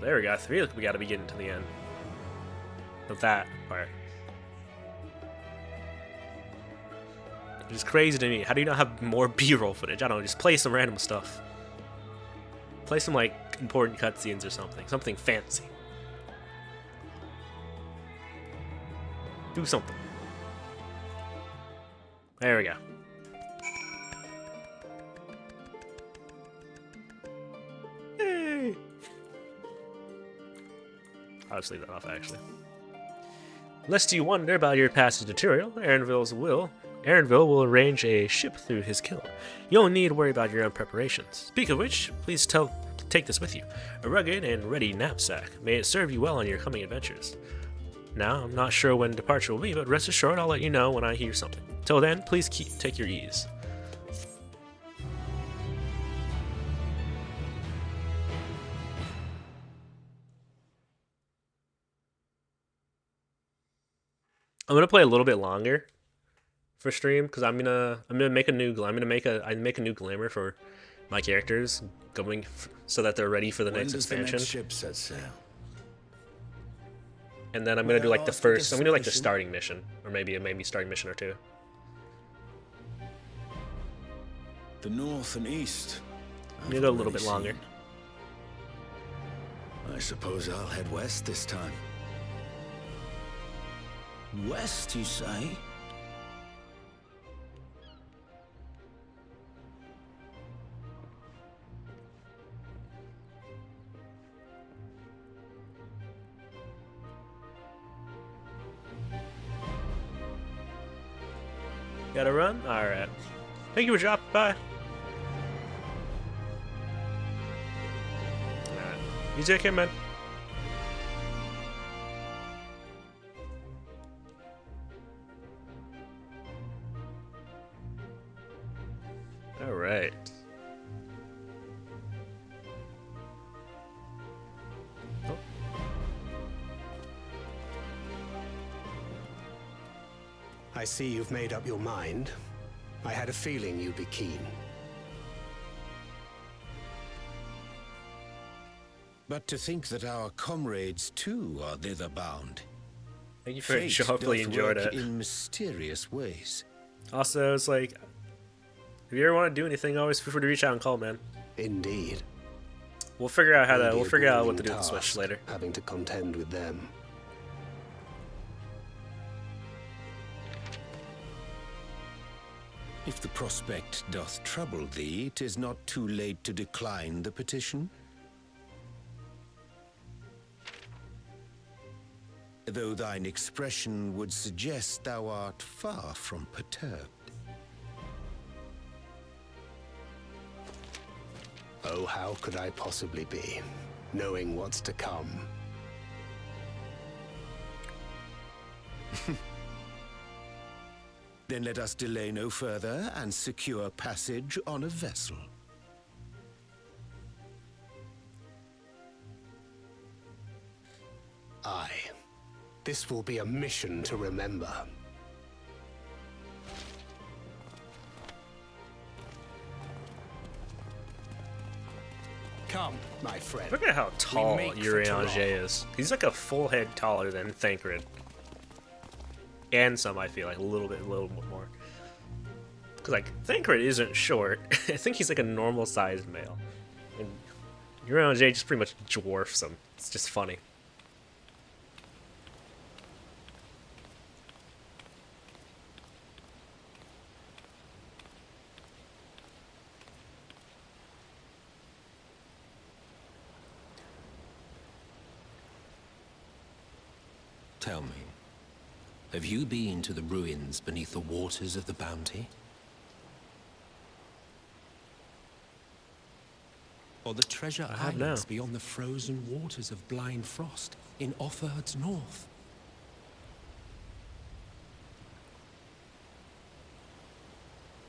There we go. I feel like we gotta be getting to the end of that part. It's crazy to me. How do you not have more B-roll footage? I don't know, just play some random stuff. Play some, like, important cutscenes or something. Something fancy. Do something. There we go. Yay! I'll just leave that off, actually. Lest you wonder about your passage tutorial, Aaronville will arrange a ship through his guild. You don't need to worry about your own preparations. Speak of which, please take this with you. A rugged and ready knapsack. May it serve you well on your coming adventures. Now, I'm not sure when departure will be, but rest assured I'll let you know when I hear something. Till then, please take your ease. I'm gonna play a little bit longer for stream because I'm gonna make a new glamour for my characters so that they're ready for the next expansion. The next ship set sail? And then I'm gonna do like the first. I'm gonna do like the starting mission, or maybe starting mission or two. The north and east. I'm gonna go a little bit longer. I suppose I'll head west this time. West, you say? Gotta run? Alright. Thank you for dropping by. Alright. You take care, man. Alright. Oh. I see you've made up your mind. I had a feeling you'd be keen. But to think that our comrades too are thither bound. Thank you for hopefully enjoyed it. In mysterious ways. Also, it's like, if you ever want to do anything, always feel free to reach out and call, man. Indeed. We'll figure out how to. We'll figure out what to do with the Switch later. Having to contend with them. If the prospect doth trouble thee, 'tis not too late to decline the petition. Though thine expression would suggest thou art far from perturbed. Oh, how could I possibly be, knowing what's to come? Then let us delay no further and secure passage on a vessel. Aye. This will be a mission to remember. Come, my friend. Look at how tall Urianger is. He's like a full head taller than Thancred. And some, I feel like, a little bit more. Because, like, Thancred isn't short. I think he's like a normal-sized male. And Urianger just pretty much dwarfs him. It's just funny. Tell me, have you been to the ruins beneath the waters of the Bounty? or the treasure I have now. islands beyond the frozen waters of Blind Frost in Offerd's north.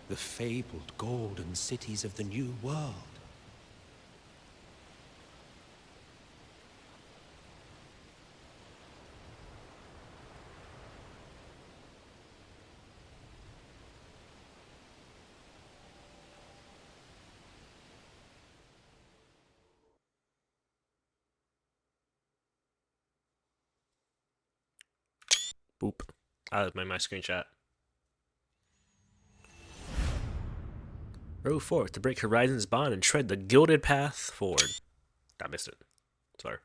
The fabled golden cities of the New World. Boop. I made my screenshot. Row forth to break Horizon's bond and tread the gilded path forward. I missed it. Sorry.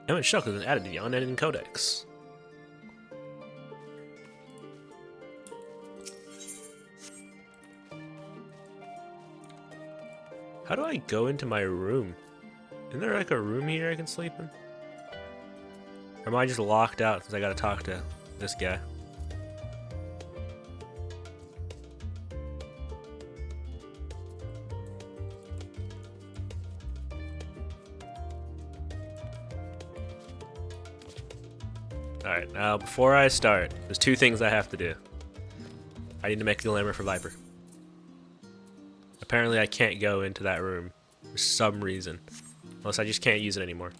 Emmett Shuck has been added to the unending codex. How do I go into my room? Isn't there like a room here I can sleep in? Or am I just locked out because I gotta talk to this guy? Alright, now before I start, there's two things I have to do. I need to make a glamour for Viper. Apparently I can't go into that room for some reason. Unless I just can't use it anymore.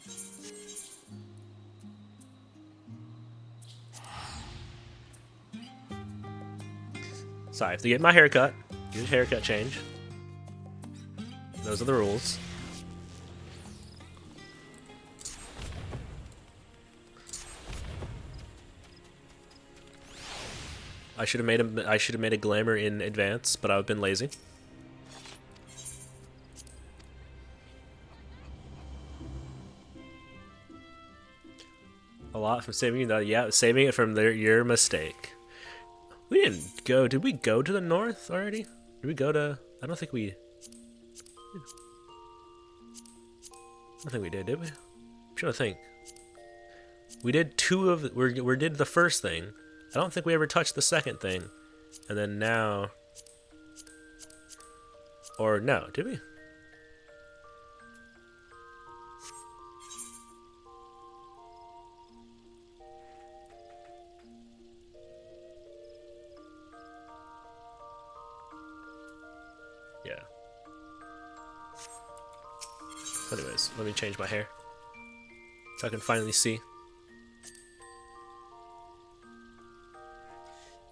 So I have to get my haircut. Get a haircut change. Those are the rules. I should have made a glamour in advance, but I've been lazy. A lot from saving you. Yeah, saving it from your mistake. We didn't go. Did we go to the north already? Did we go to? I don't think we. I don't think we did we? I'm trying to think. We did two of. We did the first thing. I don't think we ever touched the second thing. And then now... Or no, did we? Yeah. Anyways, let me change my hair. So I can finally see.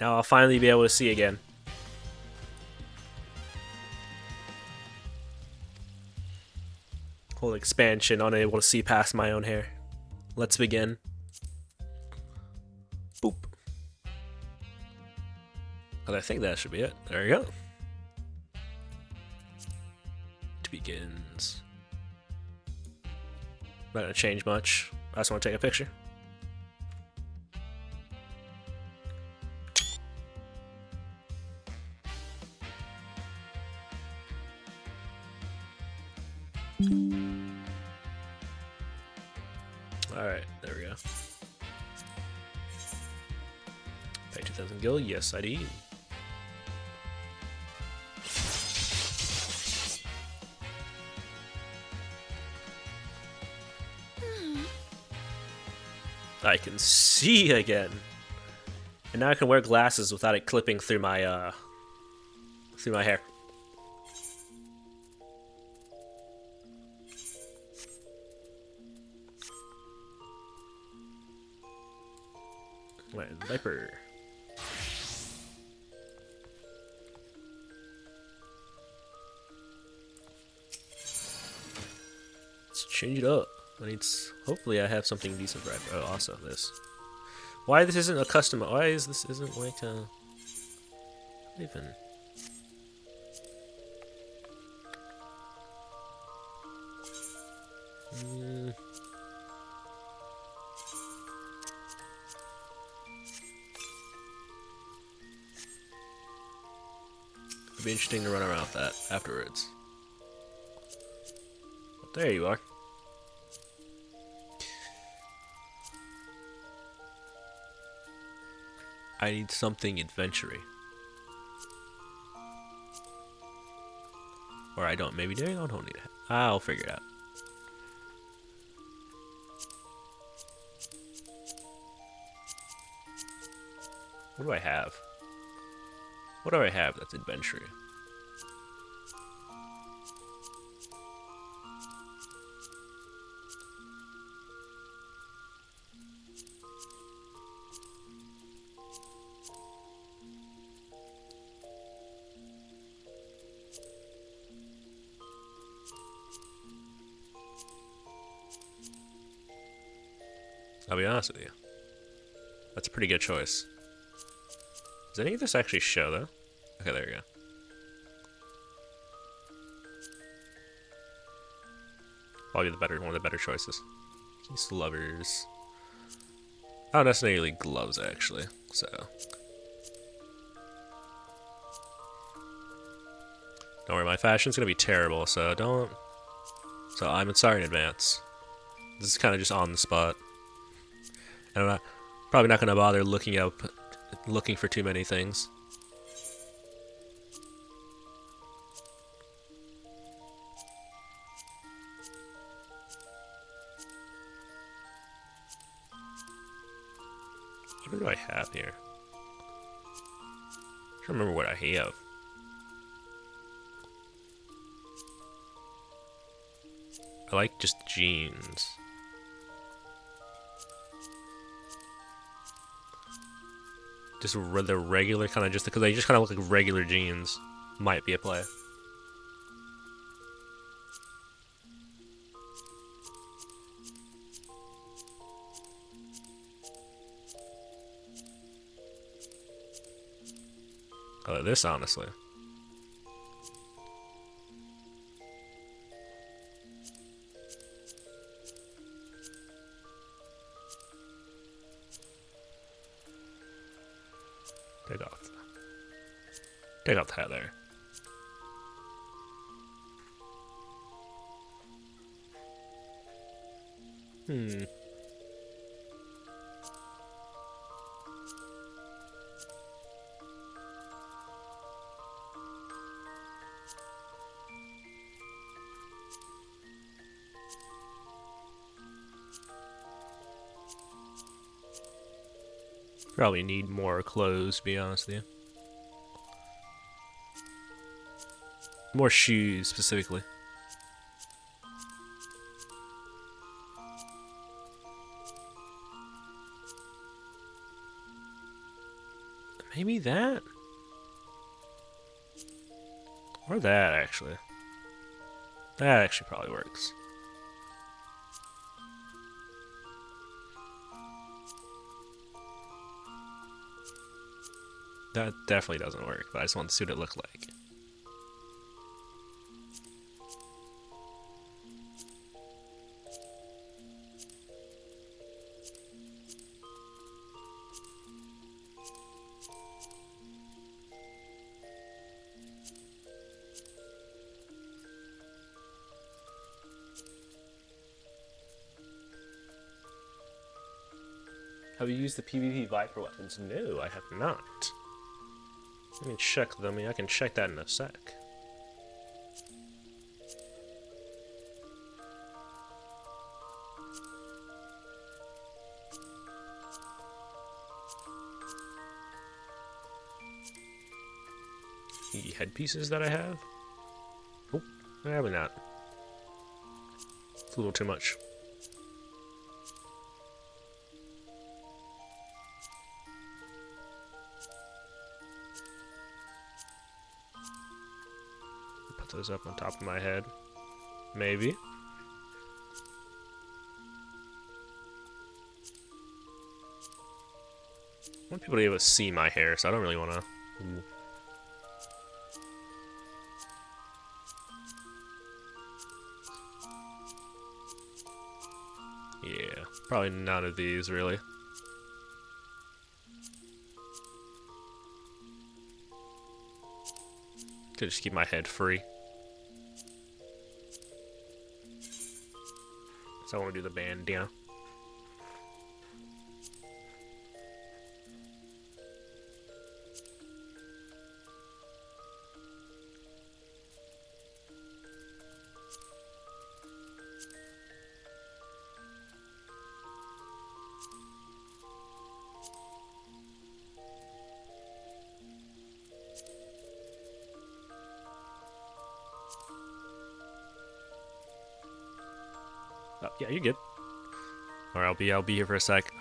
Now I'll finally be able to see again. Whole expansion, unable to see past my own hair. Let's begin. Boop. And I think that should be it. There we go. It begins. Not gonna change much. I just want to take a picture. Alright, there we go. Pay 2,000 gil, yes I do. I can see again. And now I can wear glasses without it clipping through my hair. Wait, Viper. Let's change it up. Hopefully I have something decent for Viper. Oh, also this. Why this isn't a custom? Why is this isn't like a even? It'd be interesting to run around with that afterwards. But there you are. I need something adventure-y. Or I don't. Maybe I don't need it. I'll figure it out. What do I have? What do I have that's adventure? I'll be honest with you. That's a pretty good choice. Does any of this actually show, though? Okay, there we go. Probably one of the better choices. These lovers. Not necessarily gloves, actually. So. Don't worry, my fashion's gonna be terrible, so don't. So I'm sorry in advance. This is kind of just on the spot. And I'm probably not gonna bother looking for too many things. What do I have here? I don't remember what I have. I like just jeans. Just the regular kind of, just because they just kind of look like regular jeans, might be a play. I like this, honestly. Take off that there. Probably need more clothes, to be honest with you. More shoes, specifically. Maybe that? Or that, actually. That actually probably works. That definitely doesn't work, but I just want to see what it looked like. Have you used the PvP Viper weapons? No, I have not. Let me check them. I can check that in a sec. The headpieces that I have? Oh, probably not. It's a little too much. Put those up on top of my head. Maybe. I want people to be able to see my hair, so I don't really want to. Yeah, probably none of these, really. To just keep my head free. So I want to do the bandana. Oh, yeah, you're good. Or I'll be here for a sec.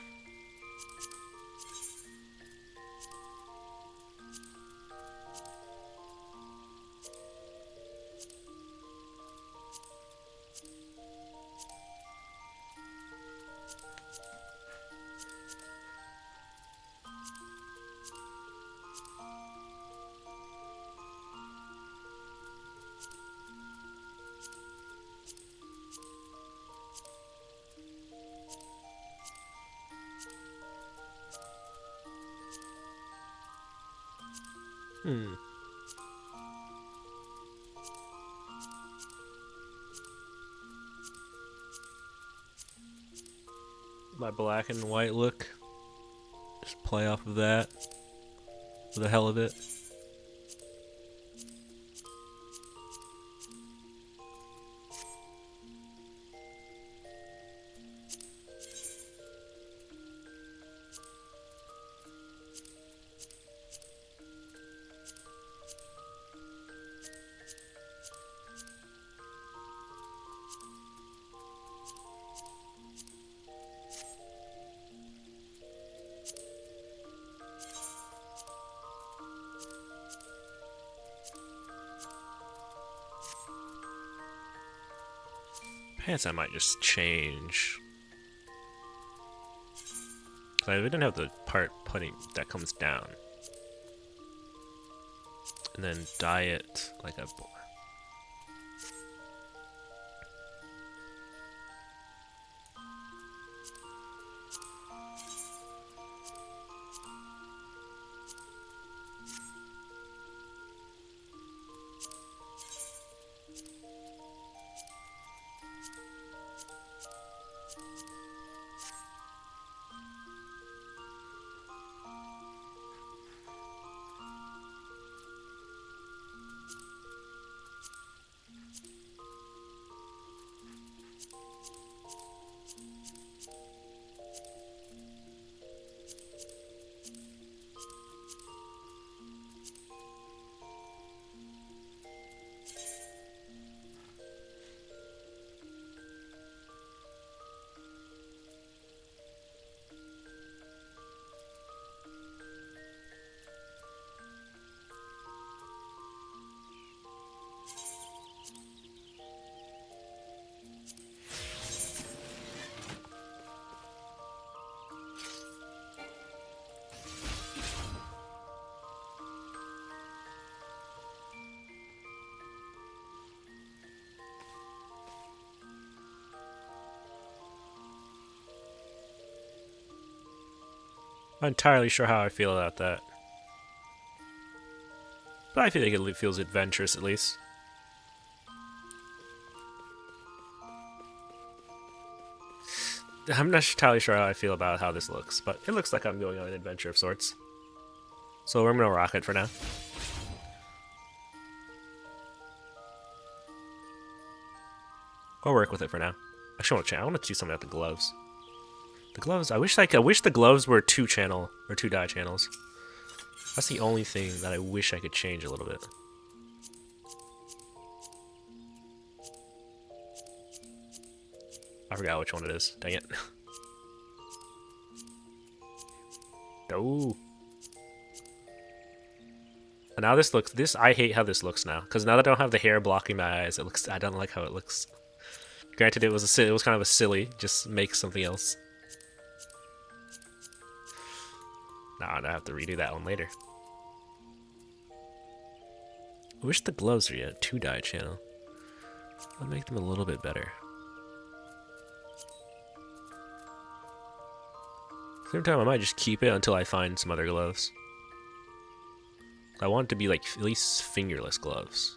My black and white look. Just play off of that. For the hell of it. Pants I might just change. Cause I didn't have the part putting that comes down. And then dye it like a I'm not entirely sure how I feel about that. But I feel like it feels adventurous at least. I'm not entirely sure how I feel about how this looks, but it looks like I'm going on an adventure of sorts. So I'm gonna rock it for now. I'll work with it for now. Actually, I want to do something about the gloves. The gloves. I wish the gloves were 2-channel or 2-dye channels. That's the only thing that I wish I could change a little bit. I forgot which one it is. Dang it. Oh. And now this looks. I hate how this looks now, because now that I don't have the hair blocking my eyes, it looks. I don't like how it looks. Granted, it was kind of a silly. Just make something else. Nah, I have to redo that one later. I wish the gloves were a 2-dye channel. I'll make them a little bit better. Same time, I might just keep it until I find some other gloves. I want it to be like at least fingerless gloves.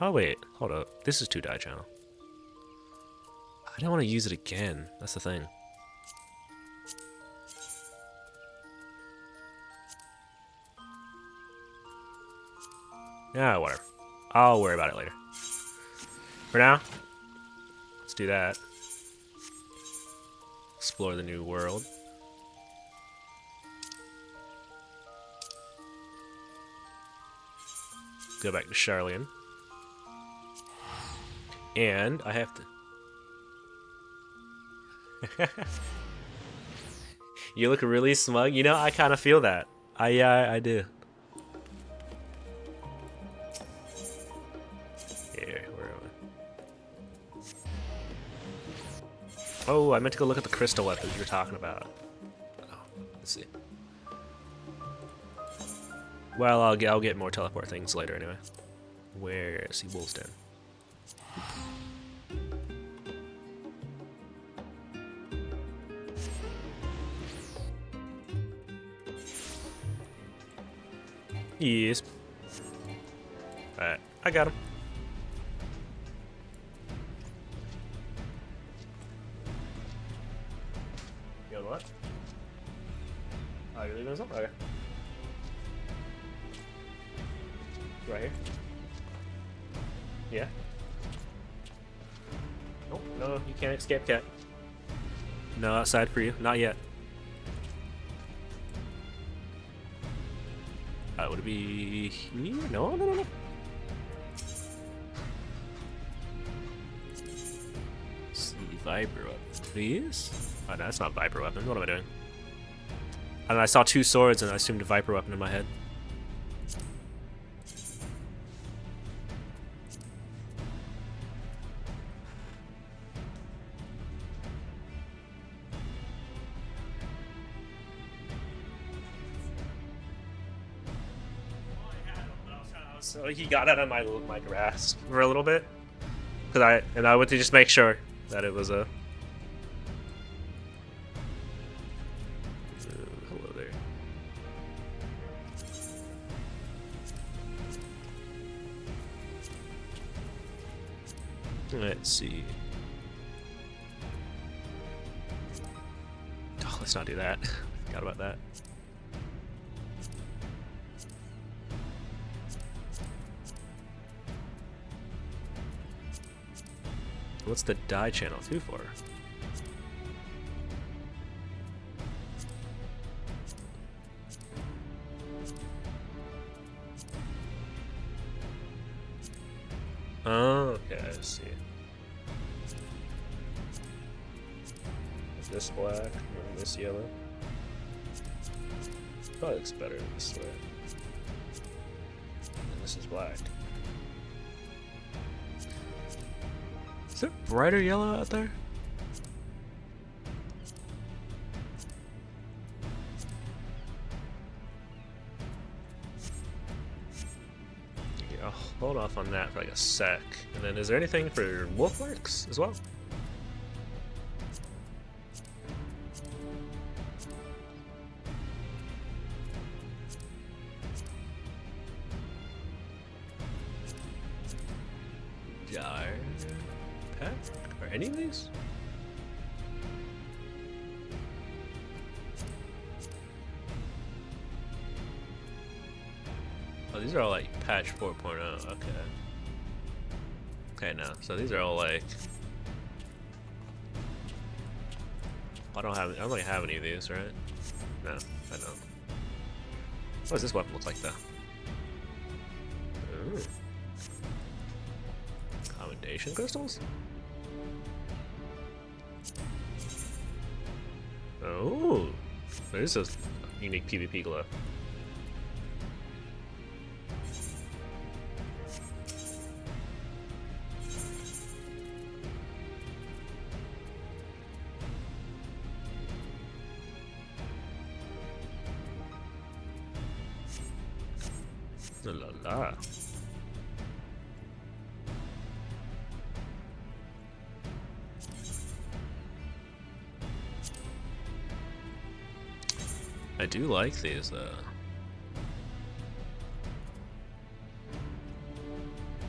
Oh wait, hold up. This is 2-dye channel. I don't want to use it again. That's the thing. Yeah, whatever. I'll worry about it later. For now, let's do that. Explore the new world. Go back to Charlian. And I have to... You look really smug. You know, I kind of feel that. Yeah, I do. Here, where am I? Oh, I meant to go look at the crystal weapons you were talking about. Oh, let's see. Well, I'll get more teleport things later anyway. Where is he? Wolf's Den. Yes. Alright, I got him. You know what? Oh, you're leaving us up? Okay. Right here. Yeah. Nope, no, you can't escape, cat. No outside for you, not yet. Would it be here? No, no, no, no. See, Viper weapon, please. Oh, no, that's not Viper weapon. What am I doing? And I saw two swords and I assumed a Viper weapon in my head. So he got out of my grasp for a little bit, I went to just make sure that it was a. Hello there. Let's see. Oh, let's not do that. Forgot about that. What's the die channel 2 for? Oh, okay, I see. This black and this yellow. Probably looks better this way. And this is black. Is it brighter yellow out there? Yeah, I'll hold off on that for like a sec. And then is there anything for wolf marks as well? Are any of these? Oh, these are all like patch 4.0. Okay. Okay, now so these are all like. I don't really have any of these, right? No, I don't. What does this weapon look like though? Ooh. Commendation crystals? Oh, there's a unique PvP glow. La la. I do like these though.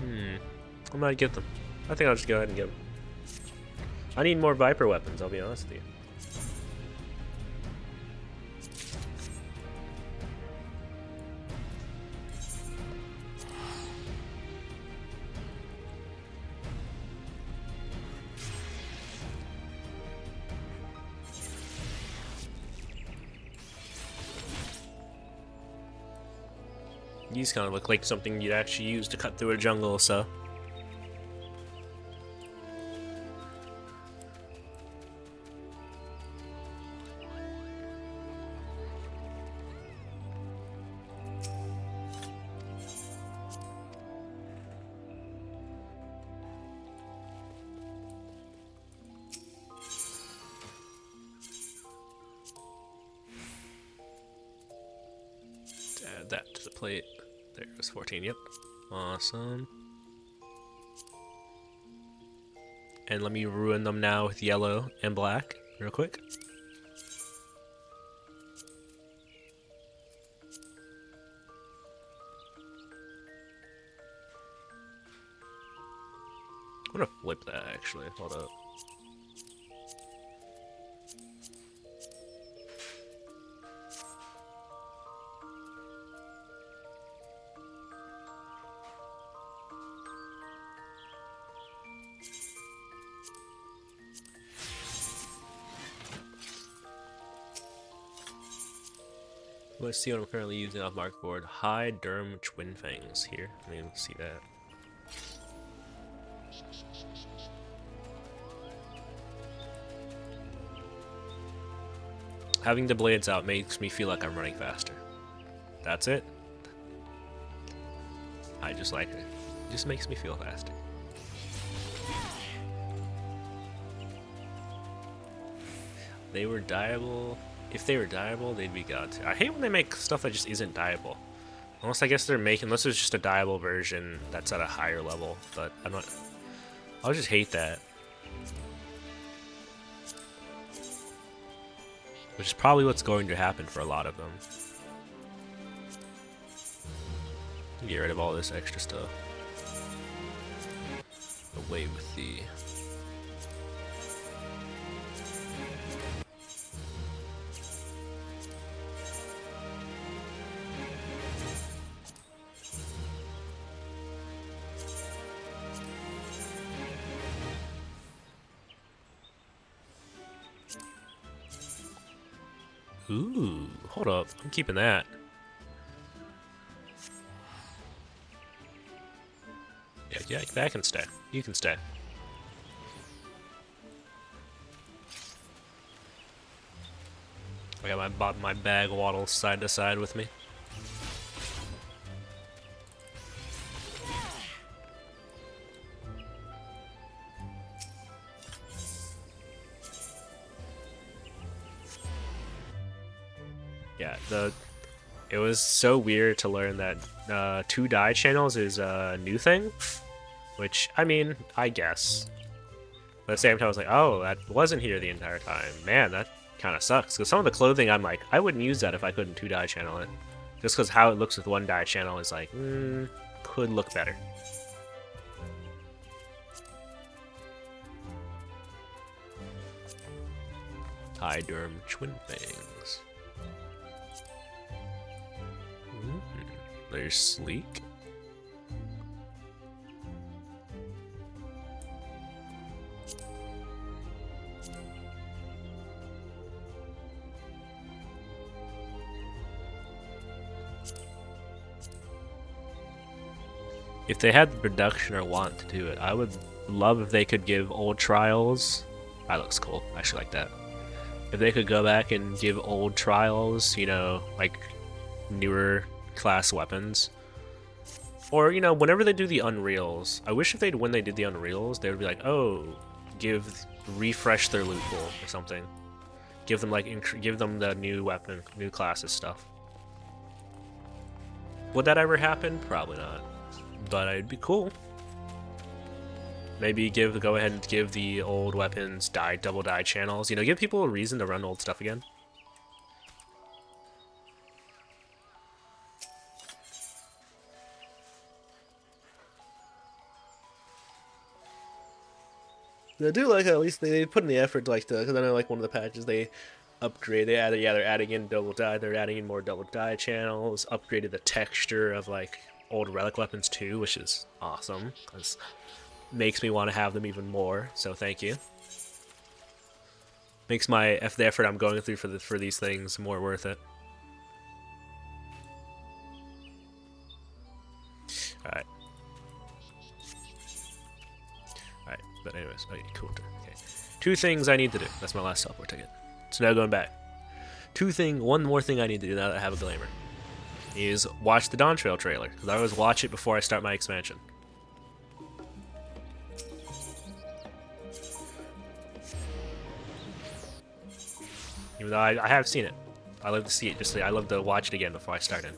I might get them. I think I'll just go ahead and get them. I need more Viper weapons, I'll be honest with you. These kind of look like something you'd actually use to cut through a jungle, so. Add that to the plate. There it goes, 14, yep. Awesome. And let me ruin them now with yellow and black, real quick. I'm gonna flip that actually, hold up. Let's see what I'm currently using off markboard. High Derm Twin Fangs here. Let me see that. Having the blades out makes me feel like I'm running faster. That's it. I just like it. It just makes me feel faster. They were dyeable. If they were dyeable, they'd be god tier. I hate when they make stuff that just isn't dyeable. Unless I guess they're making, unless it's just a dyeable version that's at a higher level. But I'm not. I would just hate that. Which is probably what's going to happen for a lot of them. Get rid of all this extra stuff. Away with the. Ooh, hold up. I'm keeping that. Yeah, that can stay. You can stay. I got my bag waddles side to side with me. Yeah, it was so weird to learn that 2 dye channels is a new thing, which, I mean, I guess. But at the same time, I was like, oh, that wasn't here the entire time. Man, that kind of sucks. Because some of the clothing, I'm like, I wouldn't use that if I couldn't 2 dye channel it. Just because how it looks with 1 dye channel is like, could look better. High Derm Twin Fangs. There's Sleek. If they had the production or want to do it, I would love if they could give old trials. That looks cool. I actually like that. If they could go back and give old trials, you know, like newer class weapons. Or, you know, whenever they do the Unreals, I wish if they'd, when they did the Unreals, they would be like, oh, refresh their loot pool or something. Give them, like, give them the new weapon, new classes stuff. Would that ever happen? Probably not. But it'd be cool. Maybe go ahead and give the old weapons double dye channels. You know, give people a reason to run old stuff again. I do like how at least they put in the effort, like, because I know, like, one of the patches they upgrade, they're adding in double dye, they're adding in more double dye channels, upgraded the texture of, like, old relic weapons too, which is awesome, because makes me want to have them even more, so thank you. Makes the effort I'm going through for these things more worth it. Alright. Alright, but anyways, okay, cool. Okay. 2 things I need to do. That's my last teleport ticket. So now going back. One more thing I need to do now that I have a glamour is watch the Dawntrail trailer, because I always watch it before I start my expansion. Even though I have seen it. I love to see it, I love to watch it again before I start in.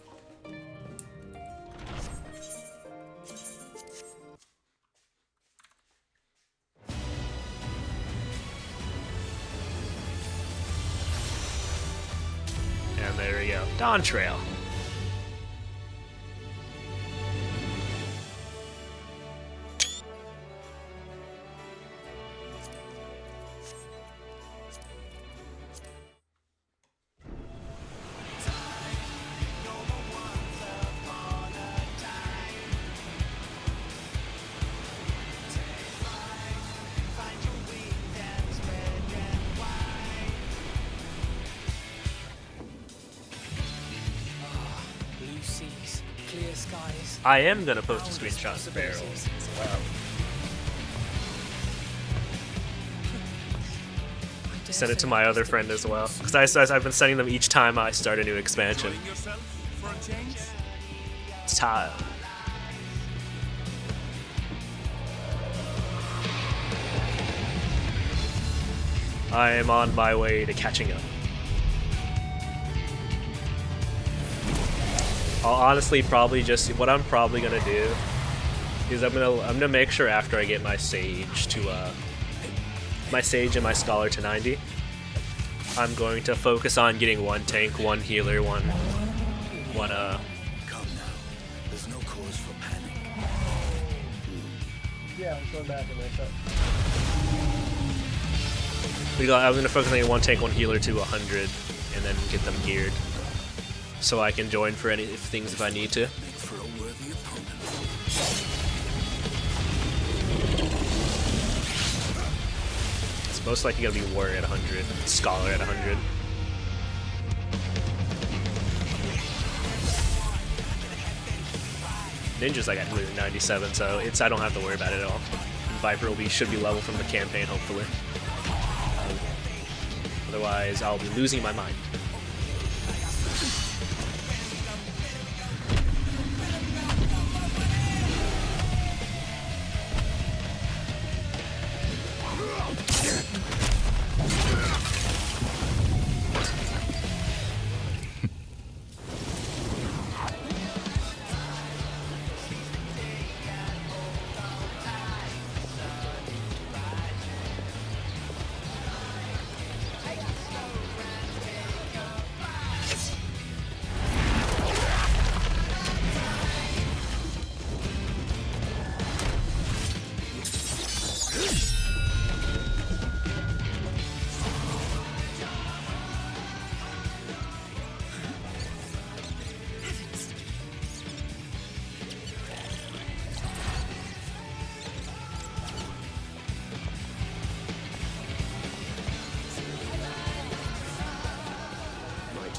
Dawntrail. Blue seas, clear skies. I am gonna post a screenshot of the barrel as well. Send it to my other friend as well, because I've been sending them each time I start a new expansion. It's time. I am on my way to catching up. I'll honestly probably just, what I'm probably gonna do is I'm gonna make sure after I get my sage to my sage and my scholar to 90, I'm going to focus on getting one tank, one healer, one Come now. There's no cause for panic. Yeah, I'm going back in there. I'm gonna focus on getting one tank, one healer to 100, and then get them geared, so I can join for any things if I need to. For a worthy opponent. It's most likely gonna be warrior at 100, scholar at 100. Ninja's like at 97, so I don't have to worry about it at all. And Viper should be level from the campaign, hopefully. Otherwise, I'll be losing my mind.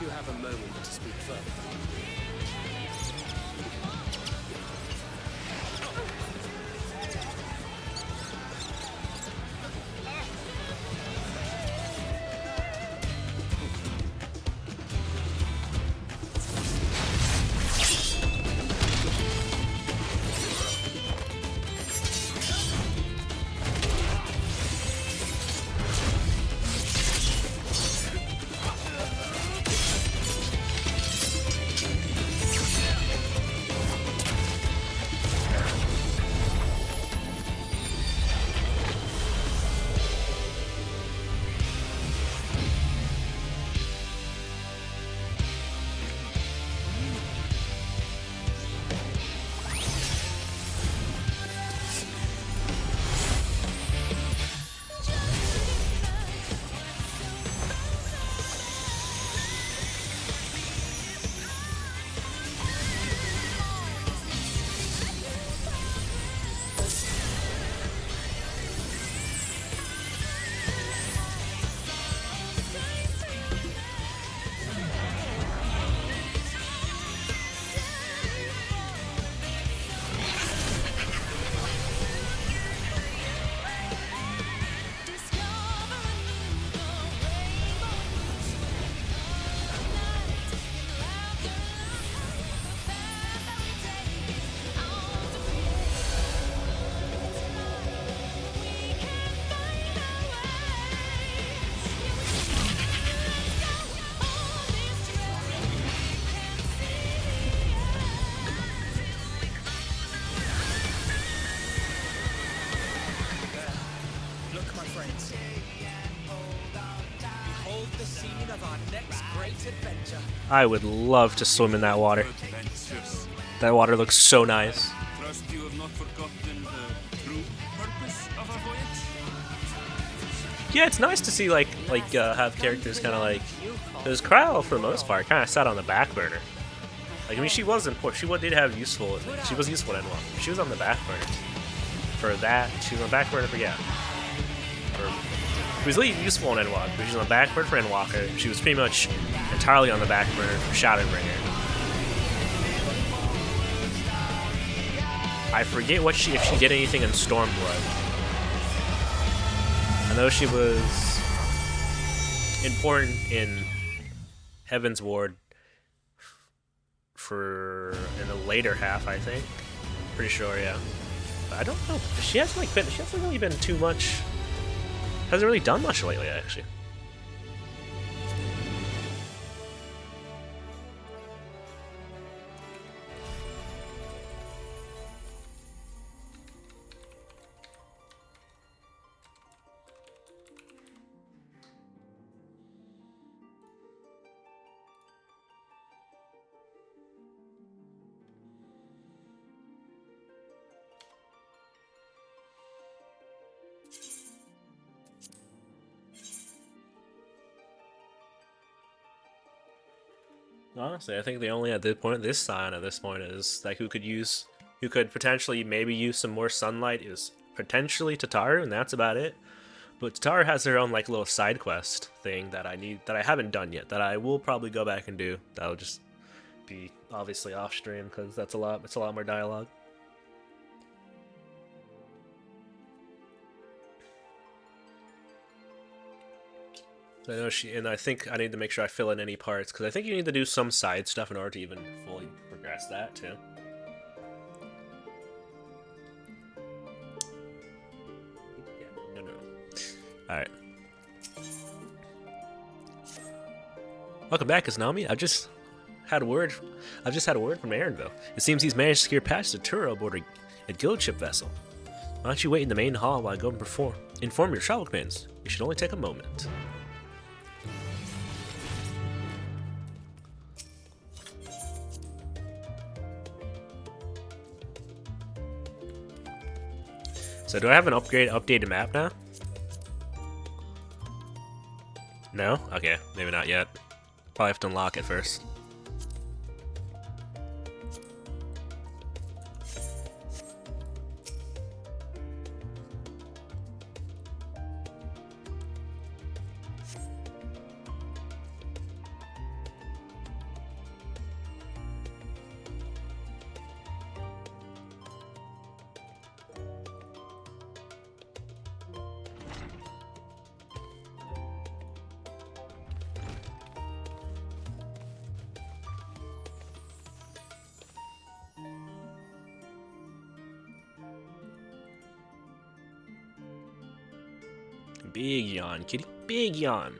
You have a moment to speak further. I would love to swim in that water. That water looks so nice. Trust you have not forgotten the true purpose of our voyage? Yeah, it's nice to see have characters kind of like, because Kryl for the most part kind of sat on the back burner. Like, I mean, she was important. She did have useful. She was useful in Endwalker. She was on the back burner for that. She was on the back burner for she was really useful in Endwalker. She was on the back burner for Endwalker. She was pretty much entirely on the back burner for Shadowbringer. I forget if she did anything in Stormblood. I know she was important in Heaven's Ward in the later half, I think. Pretty sure, yeah. But I don't know. She hasn't really been too much. Hasn't really done much lately, actually. Honestly, I think the only at this point is like who could potentially maybe use some more sunlight is potentially Tataru, and that's about it. But Tataru has her own like little side quest thing that I haven't done yet, that I will probably go back and do. That'll just be obviously off stream because it's a lot more dialogue. I know I think I need to make sure I fill in any parts, because I think you need to do some side stuff in order to even fully progress that, too. Yeah, no. Alright. Welcome back, Izanami. I've just had a word from Aaronville. It seems he's managed to secure passage to Turo aboard a guild ship vessel. Why don't you wait in the main hall while I go and inform your travel companions? It should only take a moment. So do I have an updated map now? No? Okay, maybe not yet. Probably have to unlock it first. Big yawn, kitty. Big yawn.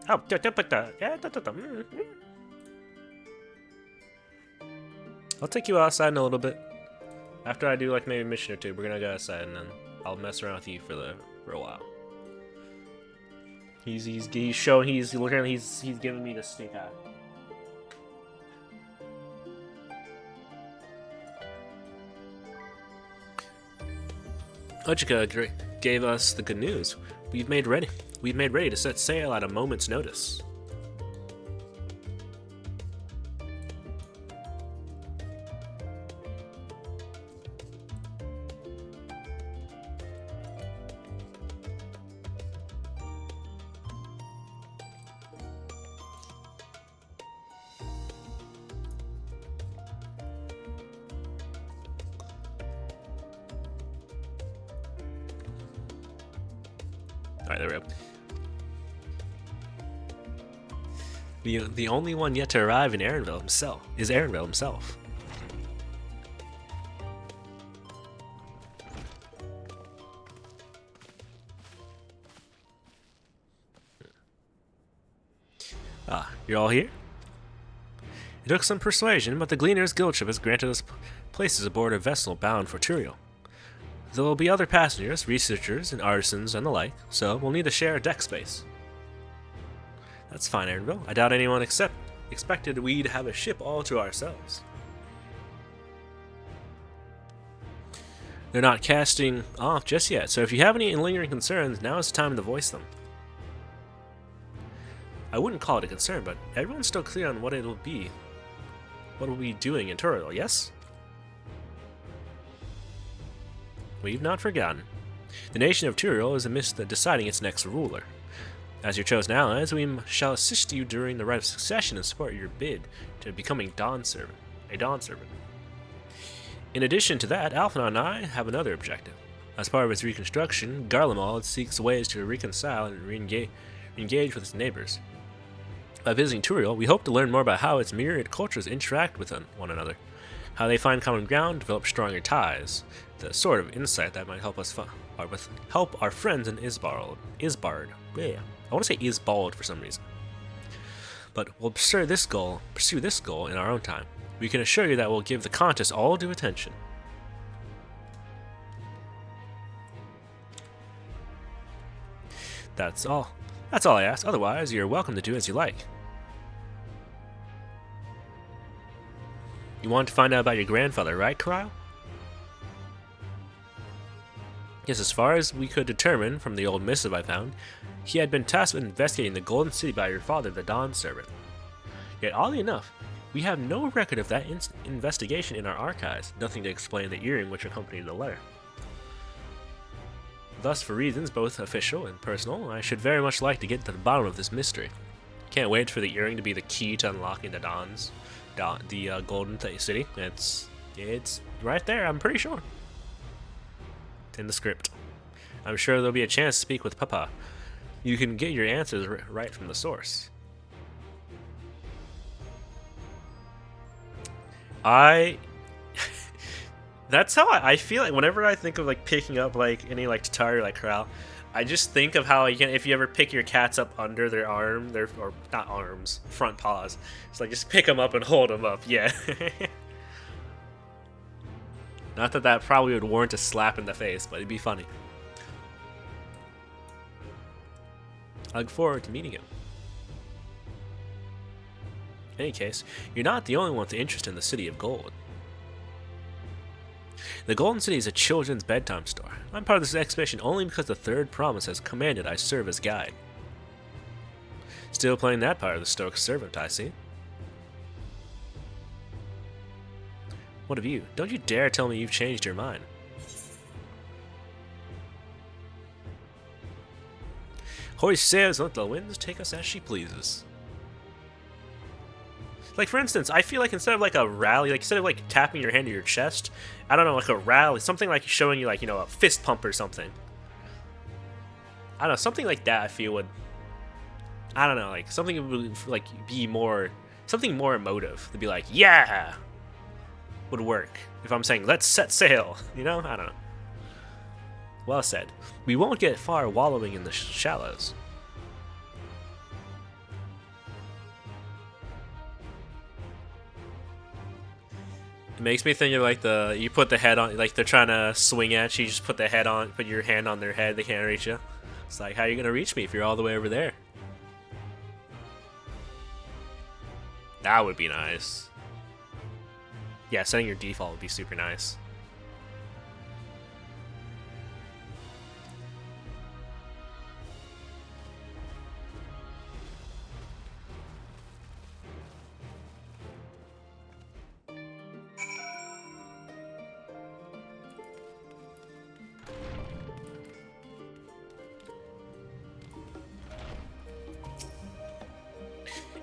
Oh, I'll take you outside in a little bit. After I do like maybe a mission or two, we're gonna go outside and then I'll mess around with you for a while. He's giving me the stink eye. Ojika gave us the good news. We've made ready to set sail at a moment's notice. Alright, there we go. The only one yet to arrive in Aaronville himself. Ah, you're all here? It took some persuasion, but the Gleaner's Guild ship has granted us places aboard a vessel bound for Turiel. There will be other passengers, researchers, and artisans and the like, so we'll need to share deck space. That's fine, Aaronville. I doubt anyone expected we'd have a ship all to ourselves. They're not casting off just yet, so if you have any lingering concerns, now is the time to voice them. I wouldn't call it a concern, but everyone's still clear on what it'll be. What we'll be doing in Dawntrail, yes? We've not forgotten. The nation of Dawntrail is amidst deciding its next ruler. As your chosen allies, we shall assist you during the rite of succession and support your bid to becoming a Dawn Servant. In addition to that, Alpha and I have another objective. As part of its reconstruction, Garlemald seeks ways to reconcile and re-engage with its neighbors. By visiting Dawntrail, we hope to learn more about how its myriad cultures interact with one another, how they find common ground, develop stronger ties, the sort of insight that might help us help our friends in Isbard. Yeah, I want to say Isbald for some reason. But we'll pursue this goal in our own time. We can assure you that we'll give the contest all due attention. That's all. That's all I ask. Otherwise, you're welcome to do as you like. You want to find out about your grandfather, right, Kyle? Yes, as far as we could determine from the old missive I found, he had been tasked with investigating the Golden City by your father, the Dawn Servant. Yet, oddly enough, we have no record of that investigation in our archives, nothing to explain the earring which accompanied the letter. Thus, for reasons both official and personal, I should very much like to get to the bottom of this mystery. Can't wait for the earring to be the key to unlocking the Golden City. It's right there, I'm pretty sure. It's in the script. I'm sure there'll be a chance to speak with Papa. You can get your answers right from the source. That's how I feel like whenever I think of like picking up like any like Tatari or like corral, I just think of how you can, if you ever pick your cats up under their arm, or not arms, front paws. It's like just pick them up and hold them up. Yeah. Not that probably would warrant a slap in the face, but it'd be funny. I look forward to meeting him. In any case, you're not the only one with interest in the City of Gold. The Golden City is a children's bedtime store. I'm part of this expedition only because the Third Promise has commanded I serve as guide. Still playing that part of the Stoic Servant, I see. What of you? Don't you dare tell me you've changed your mind. Hoist sails and let the winds take us as she pleases. Like, for instance, I feel like instead of like a rally, like instead of like tapping your hand to your chest, I don't know, like a rally, something like showing you like, you know, a fist pump or something. I don't know, something like that I feel would, I don't know, like something would like be more, something more emotive to be like, yeah, would work. If I'm saying, let's set sail, you know, I don't know. Well said. We won't get far wallowing in the shallows. It makes me think of like you put the head on, like they're trying to swing at you, just put the head on, put your hand on their head, they can't reach you. It's like, how are you gonna reach me if you're all the way over there? That would be nice. Yeah, setting your default would be super nice.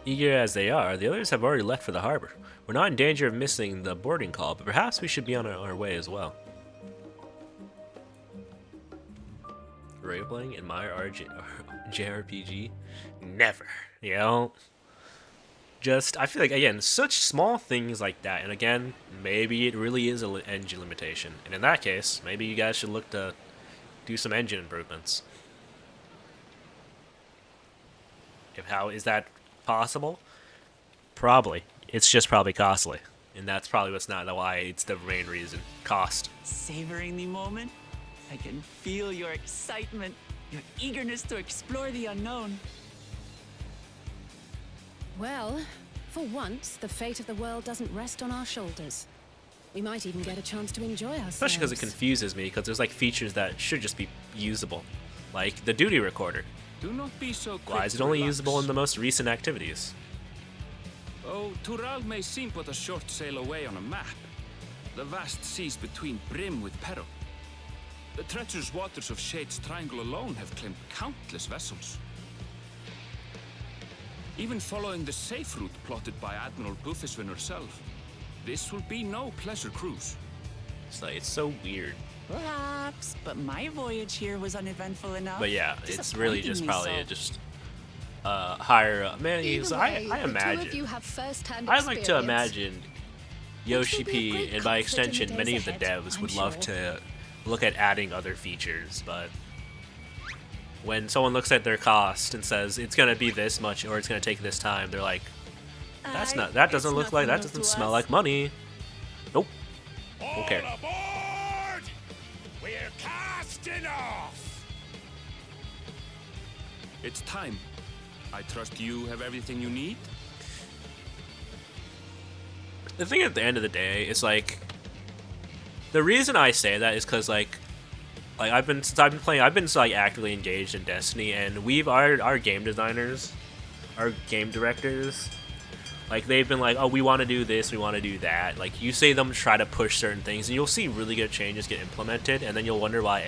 Eager as they are, the others have already left for the harbor. We're not in danger of missing the boarding call, but perhaps we should be on our way as well. Role-playing in my JRPG? Never. You know? Just, I feel like, again, such small things like that, and again, maybe it really is an engine limitation. And in that case, maybe you guys should look to do some engine improvements. How is that possible? Probably. It's just probably costly. And that's probably what's not why it's the main reason. Cost. Savoring the moment? I can feel your excitement, your eagerness to explore the unknown. Well, for once, the fate of the world doesn't rest on our shoulders. We might even get a chance to enjoy ourselves. Especially because it confuses me, because there's like features that should just be usable. Like the duty recorder. Do not be so quick. Why is it only usable in the most recent activities? Oh, Tural may seem but a short sail away on a map. The vast seas between brim with peril. The treacherous waters of Shade's Triangle alone have claimed countless vessels. Even following the safe route plotted by Admiral Bufiswin herself, this will be no pleasure cruise. It's so weird. Perhaps, but my voyage here was uneventful enough. But yeah, it's really just probably just higher up. Man, I imagine. I like to imagine Yoshi P, and by extension, many of the devs would love to look at adding other features, but when someone looks at their cost and says it's gonna be this much or it's gonna take this time, they're like, that doesn't look like, that doesn't smell like money. Nope. Don't care. We're casting off. It's time. I trust you have everything you need. The thing at the end of the day is like, the reason I say that is because like I've been actively engaged in Destiny, and our game designers, our game directors, like they've been like, oh, we want to do this, we want to do that. Like you see them try to push certain things, and you'll see really good changes get implemented, and then you'll wonder why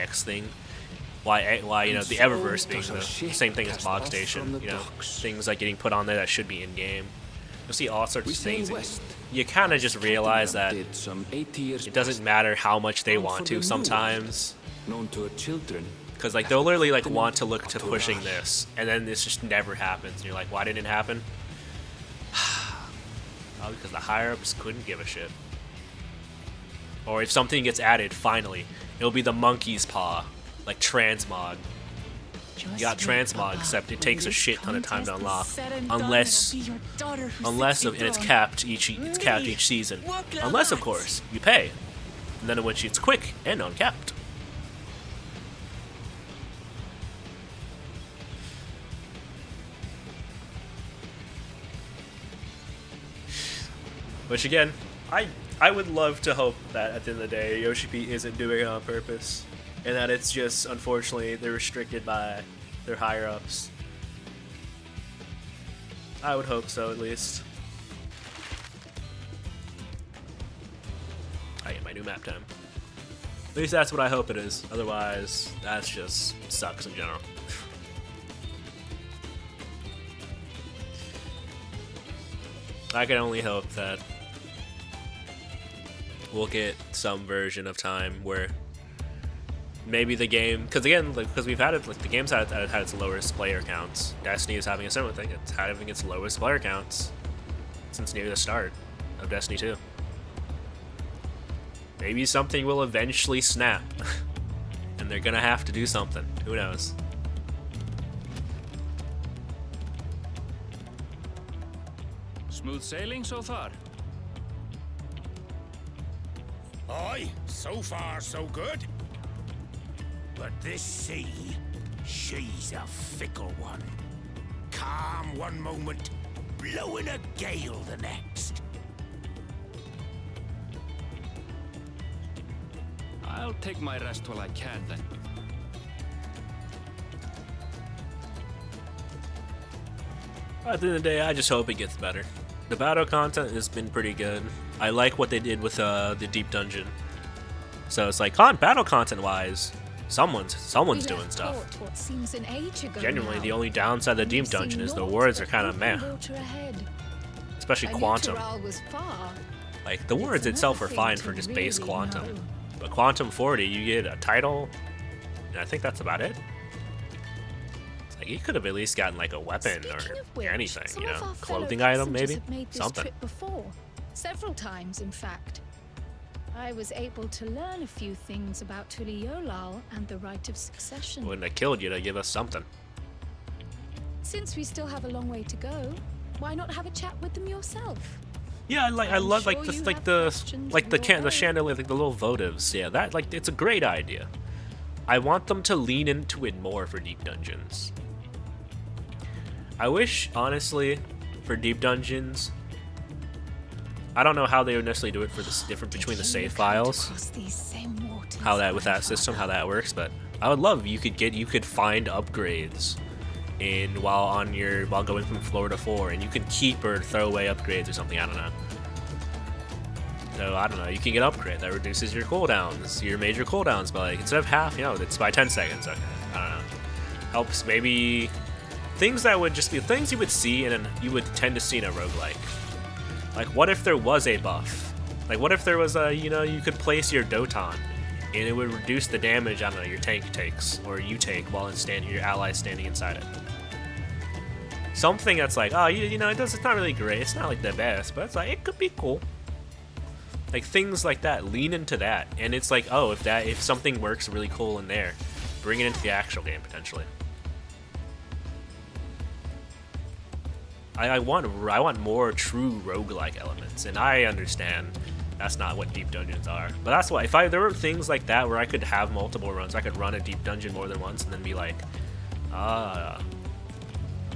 why you know the Eververse being the same thing as Mog Station, you know, things like getting put on there that should be in game. You'll see all sorts of things. You kind of just realize that it doesn't matter how much they want to sometimes. Because like they'll literally like want to look to pushing this, and then this just never happens. And you're like, why didn't it happen? Probably because the higher ups couldn't give a shit. Or if something gets added, finally, it'll be the monkey's paw, like transmog. You got transmog, except it takes a shit ton of time to unlock, unless it's capped each season. Unless, of course, you pay, and then in which it's quick and uncapped. Which again, I would love to hope that at the end of the day, Yoshi P isn't doing it on purpose, and that it's just, unfortunately, they're restricted by their higher ups. I would hope so, at least. I get my new map time. At least that's what I hope it is. Otherwise, that's just sucks in general. I can only hope that we'll get some version of time where maybe the game, because again, because we've had it, like the game's had its lowest player counts. Destiny is having a similar thing. It's having its lowest player counts since near the start of Destiny 2. Maybe something will eventually snap, and they're gonna have to do something. Who knows? Smooth sailing so far? Aye, so far so good. But this sea, she's a fickle one. Calm one moment, blowing a gale the next. I'll take my rest while I can then. At the end of the day, I just hope it gets better. The battle content has been pretty good. I like what they did with the deep dungeon. So it's like, battle content wise, someone's doing stuff. What seems an age ago Genuinely, now. the only downside of the deep dungeon is the words are kind of meh. Especially Quantum. Like, the words itself are fine for just base Quantum. But Quantum 40, you get a title, and I think that's about it. It's like, you could have at least gotten like a weapon or anything, you know? Clothing item, maybe? Something. Before. Several times, in fact. I was able to learn a few things about Tuliolal and the right of succession. Wouldn't have killed you to give us something. Since we still have a long way to go, why not have a chat with them yourself? Yeah, I love like the chandelier, like the little votives. Yeah, that, like, it's a great idea. I want them to lean into it more for deep dungeons. I wish, honestly, for deep dungeons, I don't know how they would necessarily do it for the difference between the save files, how that with that system, how that works. But I would love you could find upgrades while going from floor to floor, and you can keep or throw away upgrades or something. I don't know. So I don't know. You can get upgrade that reduces your cooldowns, your major cooldowns by like, instead of half, it's by 10 seconds. Okay, I don't know. Helps maybe things that would just be things you would see and you would tend to see in a roguelike. Like, what if there was a buff? Like, what if there was a, you could place your Doton, and it would reduce the damage, I don't know, your tank takes, or you take while your allies standing inside it. Something that's like, oh, it's not really great, it's not like the best, but it's like, it could be cool. Like, things like that, lean into that, and it's like, oh, if something works really cool in there, bring it into the actual game, potentially. I want more true roguelike elements, and I understand that's not what deep dungeons are. But that's why if there were things like that where I could have multiple runs, I could run a deep dungeon more than once and then be like,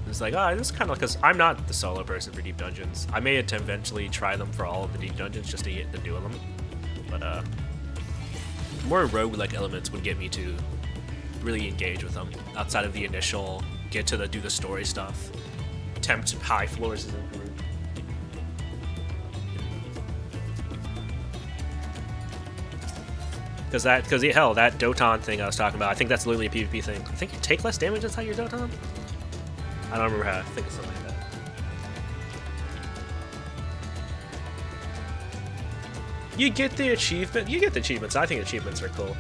it's like, this is kind of, because I'm not the solo person for deep dungeons. I may eventually try them for all of the deep dungeons just to get the do of them. But more roguelike elements would get me to really engage with them outside of the initial do the story stuff. Attempt high floors as a group. Because that Doton thing I was talking about, I think that's literally a PvP thing. I think you take less damage inside your Doton? I don't remember how, I think it's something like that. You get the achievements. I think achievements are cool.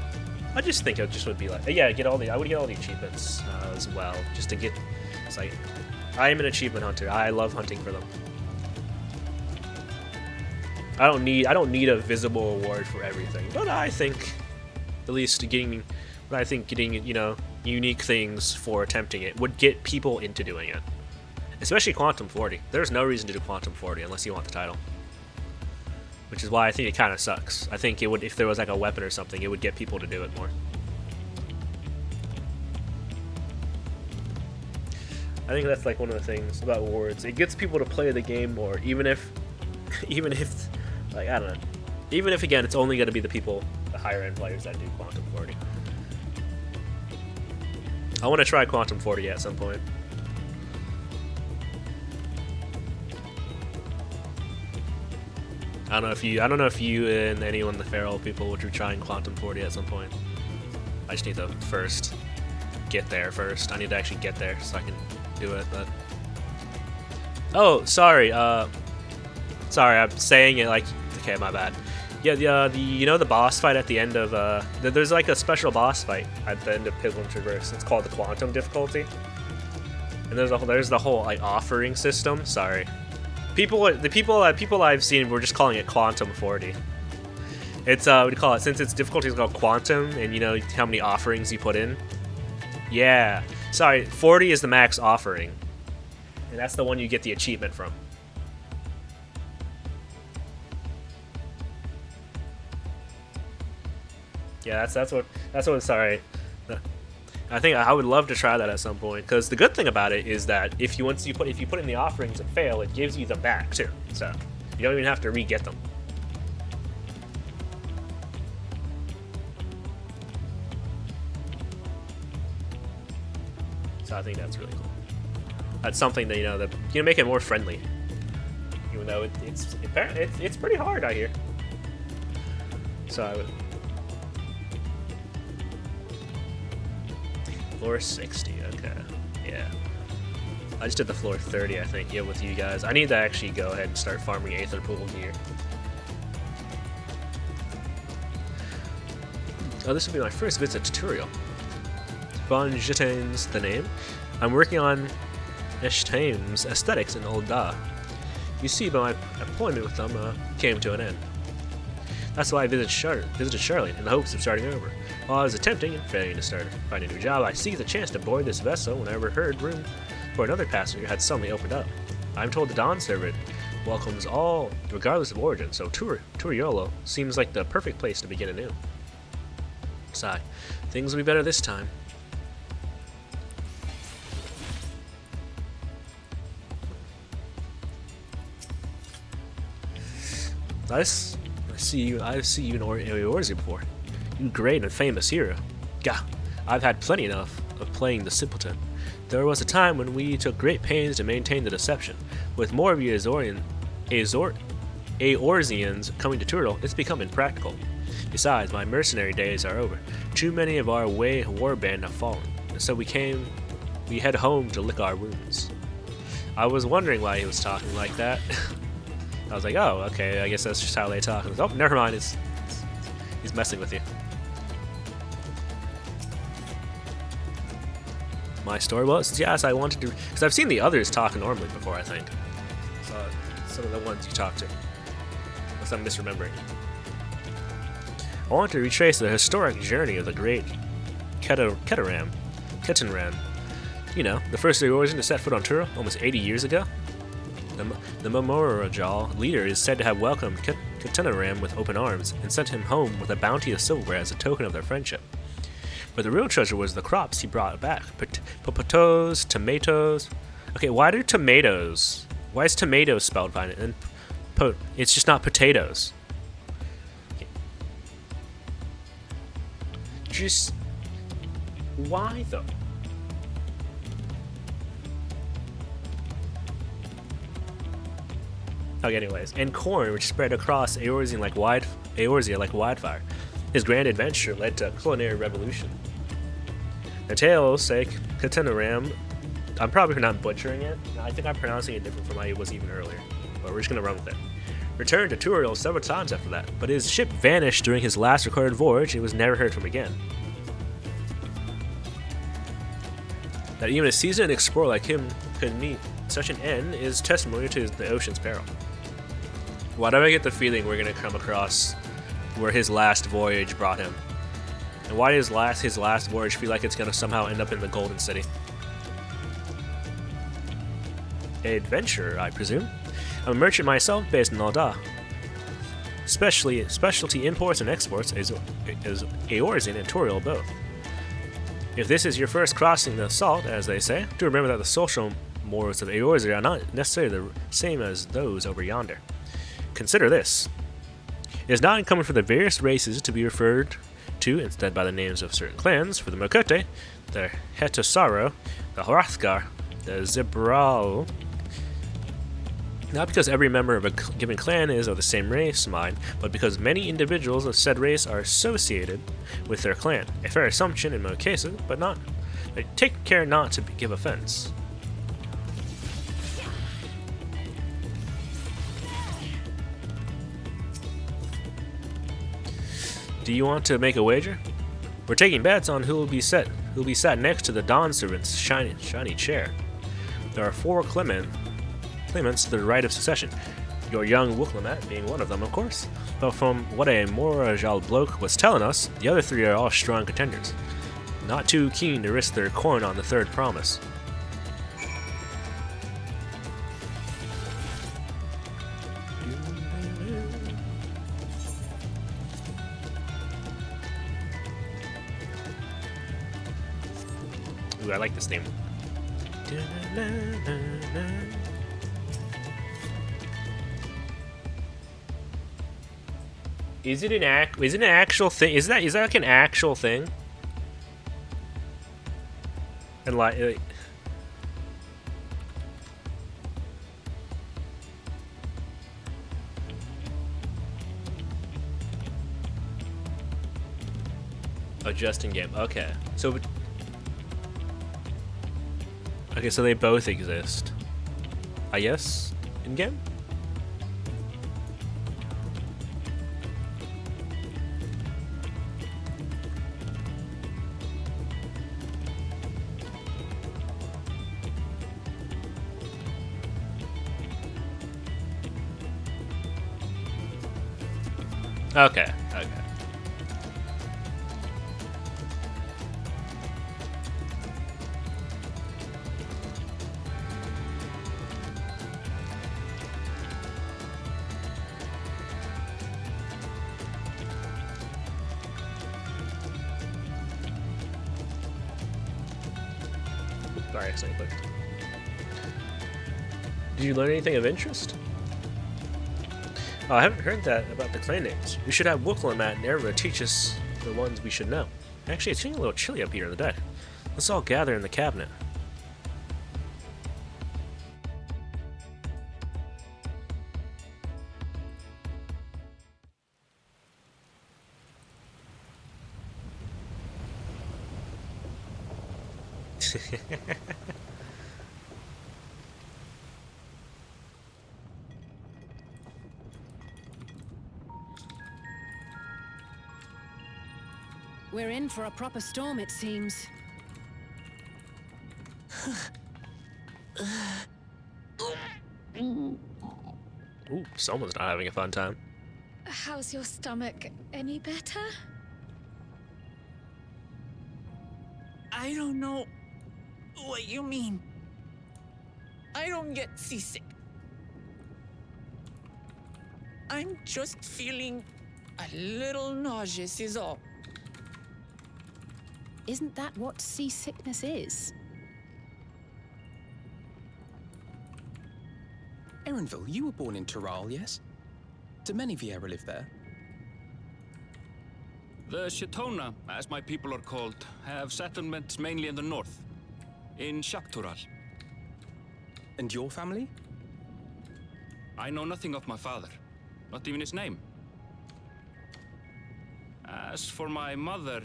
I just think it just would be like, I would get all the achievements as well, just to get, it's like, I am an achievement hunter. I love hunting for them. I don't need a visible reward for everything, but I think at least getting unique things for attempting it would get people into doing it. Especially Quantum 40. There's no reason to do Quantum 40 unless you want the title. Which is why I think it kind of sucks. I think it would, if there was like a weapon or something, it would get people to do it more. I think that's like one of the things about awards. It gets people to play the game more, even if, like, I don't know. Even if, again, it's only going to be the higher end players that do Quantum 40. I want to try Quantum 40 at some point. I don't know if you and anyone of the feral people would be trying Quantum 40 at some point. I just need to first get there first. I need to actually get there so I can do it, but oh, sorry, I'm saying it like, okay, my bad. Yeah, the boss fight at the end of there's like a special boss fight at the end of Pilgrim Traverse. It's called the Quantum difficulty, and there's the whole like offering system. Sorry, the people I've seen were just calling it Quantum 40. It's what do you call it? Since its difficulty is called Quantum, and you know how many offerings you put in. Yeah. Sorry, 40 is the max offering, and that's the one you get the achievement from. Yeah, that's what. Sorry, I think I would love to try that at some point, because the good thing about it is that if you put in the offerings and fail, it gives you them back too, so you don't even have to re-get them. So I think that's really cool. That's something that that make it more friendly. Even though it's pretty hard out here. So I would. Floor 60. Okay. Yeah. I just did the floor 30. I think. Yeah, with you guys. I need to actually go ahead and start farming Aether Pool gear. Oh, this will be my first visit tutorial. Von Jetain's the name. I'm working on Eshtaim's aesthetics in Old Da. You see, but my employment with them came to an end. That's why I visited Charlotte in the hopes of starting over. While I was attempting and failing to find a new job, I seized the chance to board this vessel when I overheard room for another passenger had suddenly opened up. I'm told the Dawn server welcomes all, regardless of origin, so Turiolo seems like the perfect place to begin anew. Sigh. Things will be better this time. I see you in Eorzea before. You great and famous hero. Gah, I've had plenty enough of playing the simpleton. There was a time when we took great pains to maintain the deception. With more of you Eorzeans coming to Turtle, it's become impractical. Besides, my mercenary days are over. Too many of our warband have fallen, so we head home to lick our wounds. I was wondering why he was talking like that. I was like, oh, okay, I guess that's just how they talk. And oh, never mind, he's messing with you. My story was, yes, I wanted to, because I've seen the others talk normally before, I think. So, some of the ones you talk to. Unless I'm misremembering. I want to retrace the historic journey of the great Ketanran. You know, the first Eorzean to set foot on Turtle almost 80 years ago. The Mamorajal leader is said to have welcomed Ketanran with open arms and sent him home with a bounty of silverware as a token of their friendship. But the real treasure was the crops he brought back. Potatoes, tomatoes. Okay, why do tomatoes? Why is tomatoes spelled fine? And it's just not potatoes. Okay. Just why though? Okay, anyways, and corn, which spread across Eorzea like wildfire. His grand adventure led to a culinary revolution. The tales say Ketanran, I'm probably not butchering it. I think I'm pronouncing it different from how it was even earlier, but we're just gonna run with it. Returned to Turtle several times after that, but his ship vanished during his last recorded voyage and was never heard from again. That even a seasoned explorer like him could meet such an end is testimony to the ocean's peril. Why do I get the feeling we're gonna come across where his last voyage brought him? And why does his last voyage feel like it's gonna somehow end up in the Golden City? Adventure, I presume. I'm a merchant myself based in Alda. Specialty imports and exports is Eorzean and Toriel both. If this is your first crossing the salt, as they say, do remember that the social mores of Eorzea are not necessarily the same as those over yonder. Consider this. It is not uncommon for the various races to be referred to instead by the names of certain clans. For the Mokote, the Hetosaro, the Hrothgar, the Zibral. Not because every member of a given clan is of the same race, mind, but because many individuals of said race are associated with their clan. A fair assumption in most cases, but take care not to give offense. Do you want to make a wager? We're taking bets on who will be sat next to the Dawn Servant's shiny chair. There are 4 claimants to the right of succession. Your young Wuklemat being one of them, of course. But from what a Morajal bloke was telling us, the other 3 are all strong contenders. Not too keen to risk their coin on the third promise. Ooh, I like this theme. Is it an actual thing? Is that like an actual thing? And like oh, just in game. Okay. So so they both exist. I guess in game. Okay. Sorry, I accidentally clicked. Did you learn anything of interest? Oh, I haven't heard that about the clan names. We should have Wooklamat and Erva teach us the ones we should know. Actually, it's getting a little chilly up here in the day. Let's all gather in the cabinet. We're in for a proper storm, it seems. Ooh, someone's not having a fun time. How's your stomach? Any better? I don't know what you mean. I don't get seasick. I'm just feeling a little nauseous is all. Isn't that what seasickness is? Erenville, you were born in Tural, yes? Do many Viera live there? The Shatona, as my people are called, have settlements mainly in the north, in Shaktural. And your family? I know nothing of my father, not even his name. As for my mother...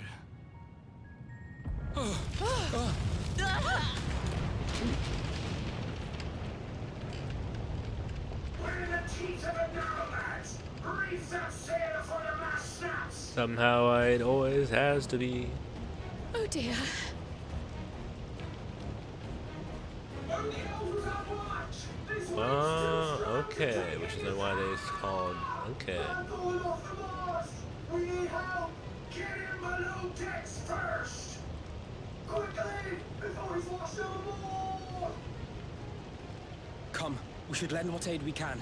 Somehow it always has to be. Oh dear. Okay, which is then why they called. Okay. We need help! Get in below decks first! Quickly! Before he's washed overboard! Come, we should lend what aid we can.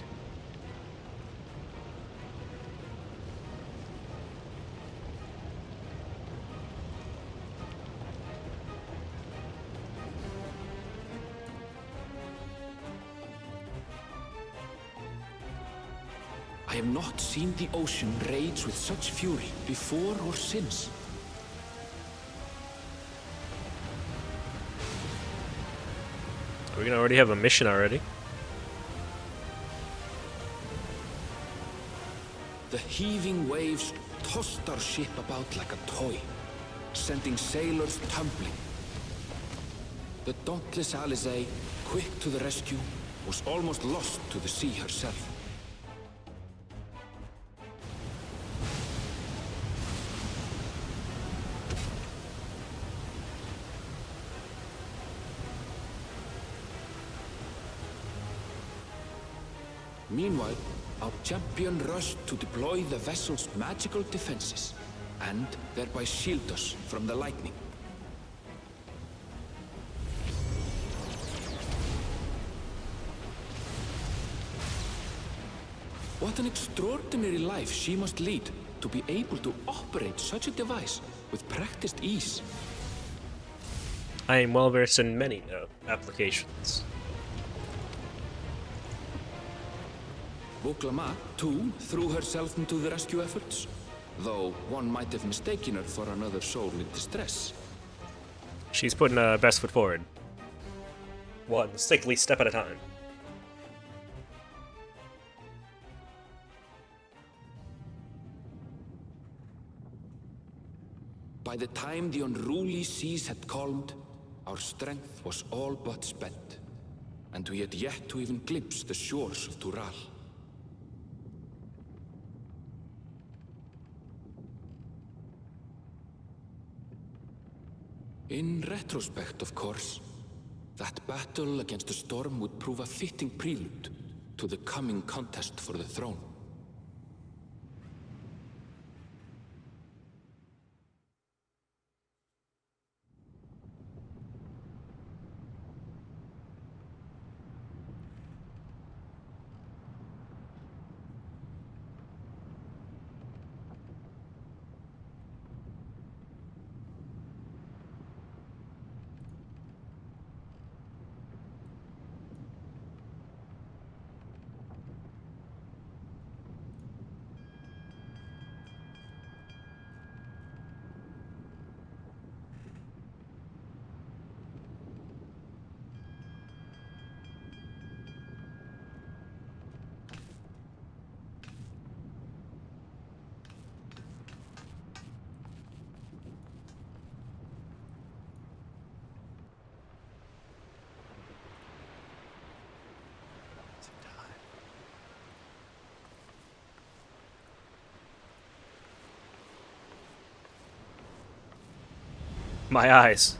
I have not seen the ocean rage with such fury before or since. We're gonna already have a mission already. The heaving waves tossed our ship about like a toy, sending sailors tumbling. The dauntless Alizé, quick to the rescue, was almost lost to the sea herself. Meanwhile, our champion rushed to deploy the vessel's magical defenses, and thereby shield us from the lightning. What an extraordinary life she must lead to be able to operate such a device with practiced ease. I am well versed in many applications. Vuklamat, too, threw herself into the rescue efforts, though one might have mistaken her for another soul in distress. She's putting best foot forward. One sickly step at a time. By the time the unruly seas had calmed, our strength was all but spent, and we had yet to even glimpse the shores of Tural. In retrospect, of course, that battle against the storm would prove a fitting prelude to the coming contest for the throne. My eyes.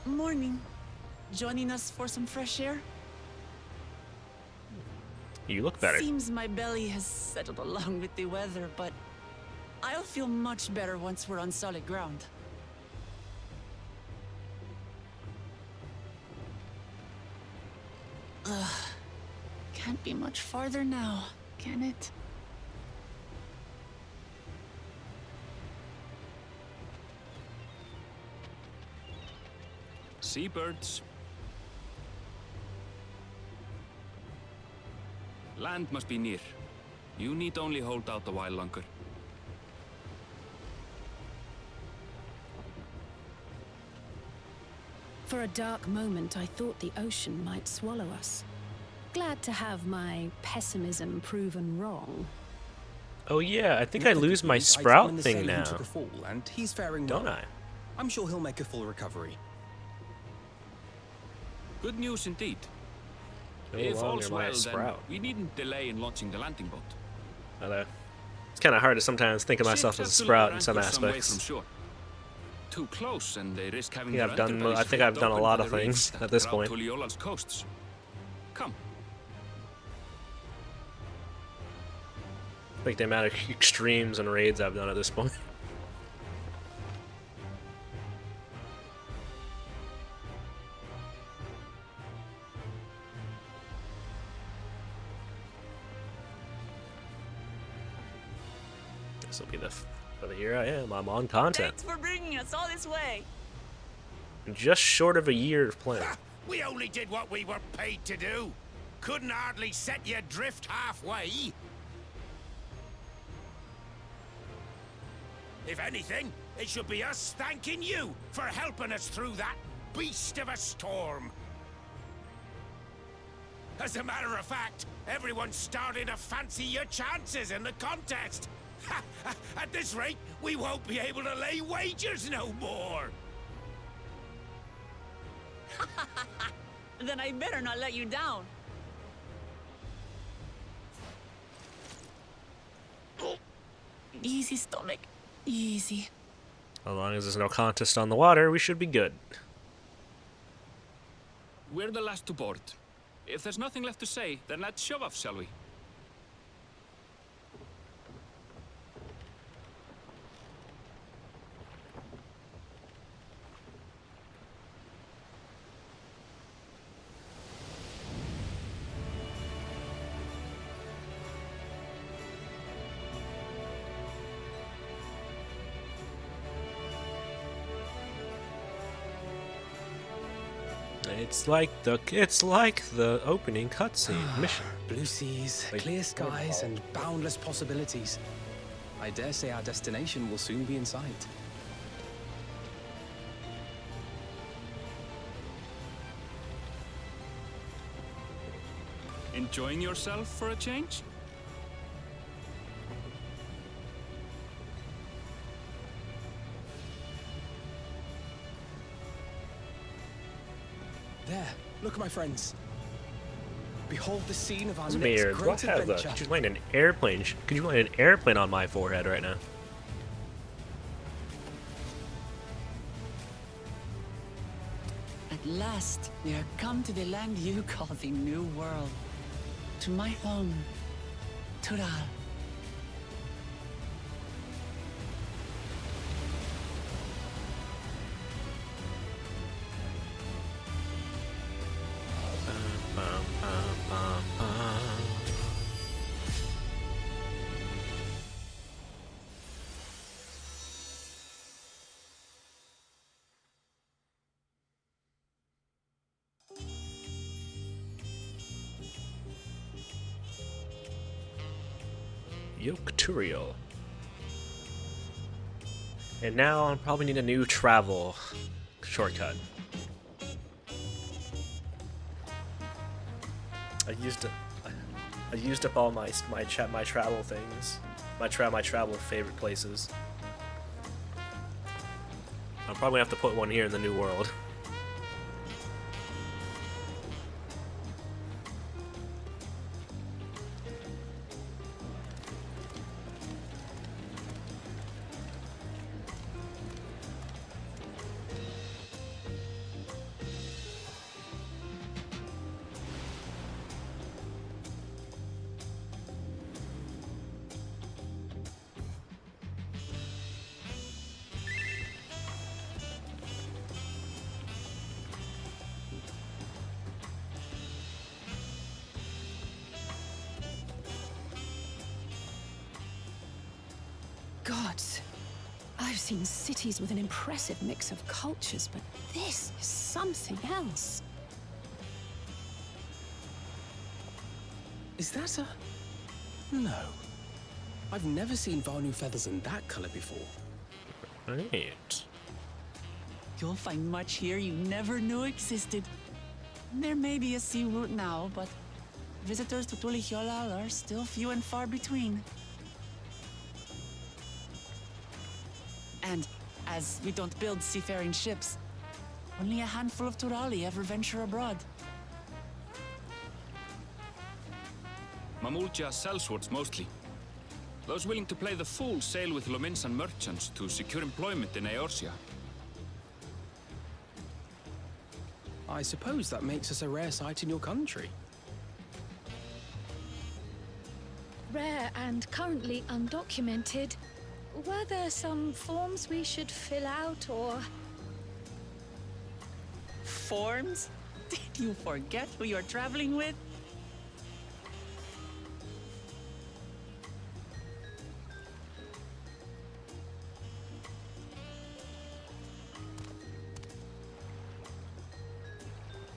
Morning. Joining us for some fresh air? You look better. Seems my belly has settled along with the weather, but I'll feel much better once we're on solid ground. Ugh. Can't be much farther now, can it? Seabirds. Land must be near. You need only hold out a while longer. For a dark moment, I thought the ocean might swallow us. Glad to have my pessimism proven wrong. Oh yeah, I think I lose my sprout thing now. Took a fall, and he's faring Don't well. I? I'm sure he'll make a full recovery. Good news indeed. No If longer all's my well, then sprout. we needn't delay in launching the landing boat. Although, it's kind of hard to sometimes think of myself Ships as a have to sprout lower in some anchor way aspects. from shore. Too close, and they risk having Yeah, their I've done. underbellies I think I've ripped done a open lot by of the reefs things that at this crowd point. Tuliola's coasts. Come. I think the amount of extremes and raids I've done at this point. This will be but here I am. I'm on content. Thanks for bringing us all this way. Just short of a year of playing. We only did what we were paid to do. Couldn't hardly set you adrift halfway. If anything, it should be us thanking you for helping us through that beast of a storm. As a matter of fact, everyone's starting to fancy your chances in the contest. At this rate, we won't be able to lay wagers no more. Then I better not let you down. Easy, stomach. Easy. As long as there's no contest on the water, we should be good. We're the last to board. If there's nothing left to say, then let's shove off, shall we? It's like the opening cutscene mission. Blue seas, Like, clear skies, and boundless possibilities. I dare say our destination will soon be in sight. Enjoying yourself for a change? There, look, my friends. Behold the scene of our Mayor, next do I great have adventure. could you land an airplane? Could you land an airplane on my forehead right now? At last, we are come to the land you call the New World. To my home, Tural. Dawntrail. And now I'll probably need a new travel shortcut. I I used up all my travel things, my travel favorite places. I'm probably gonna have to put one here in the New World. Gods, I've seen cities with an impressive mix of cultures, but this is something else. Is that a... No. I've never seen Vanu feathers in that color before. Right. You'll find much here you never knew existed. There may be a sea route now, but visitors to Tulihyolal are still few and far between. And as we don't build seafaring ships, only a handful of Turali ever venture abroad. Mamulja sellswords mostly. Those willing to play the fool sail with Lominsan merchants to secure employment in Eorzea. I suppose that makes us a rare sight in your country. Rare and currently undocumented. Were there some forms we should fill out, or...? Forms? Did you forget who you're traveling with?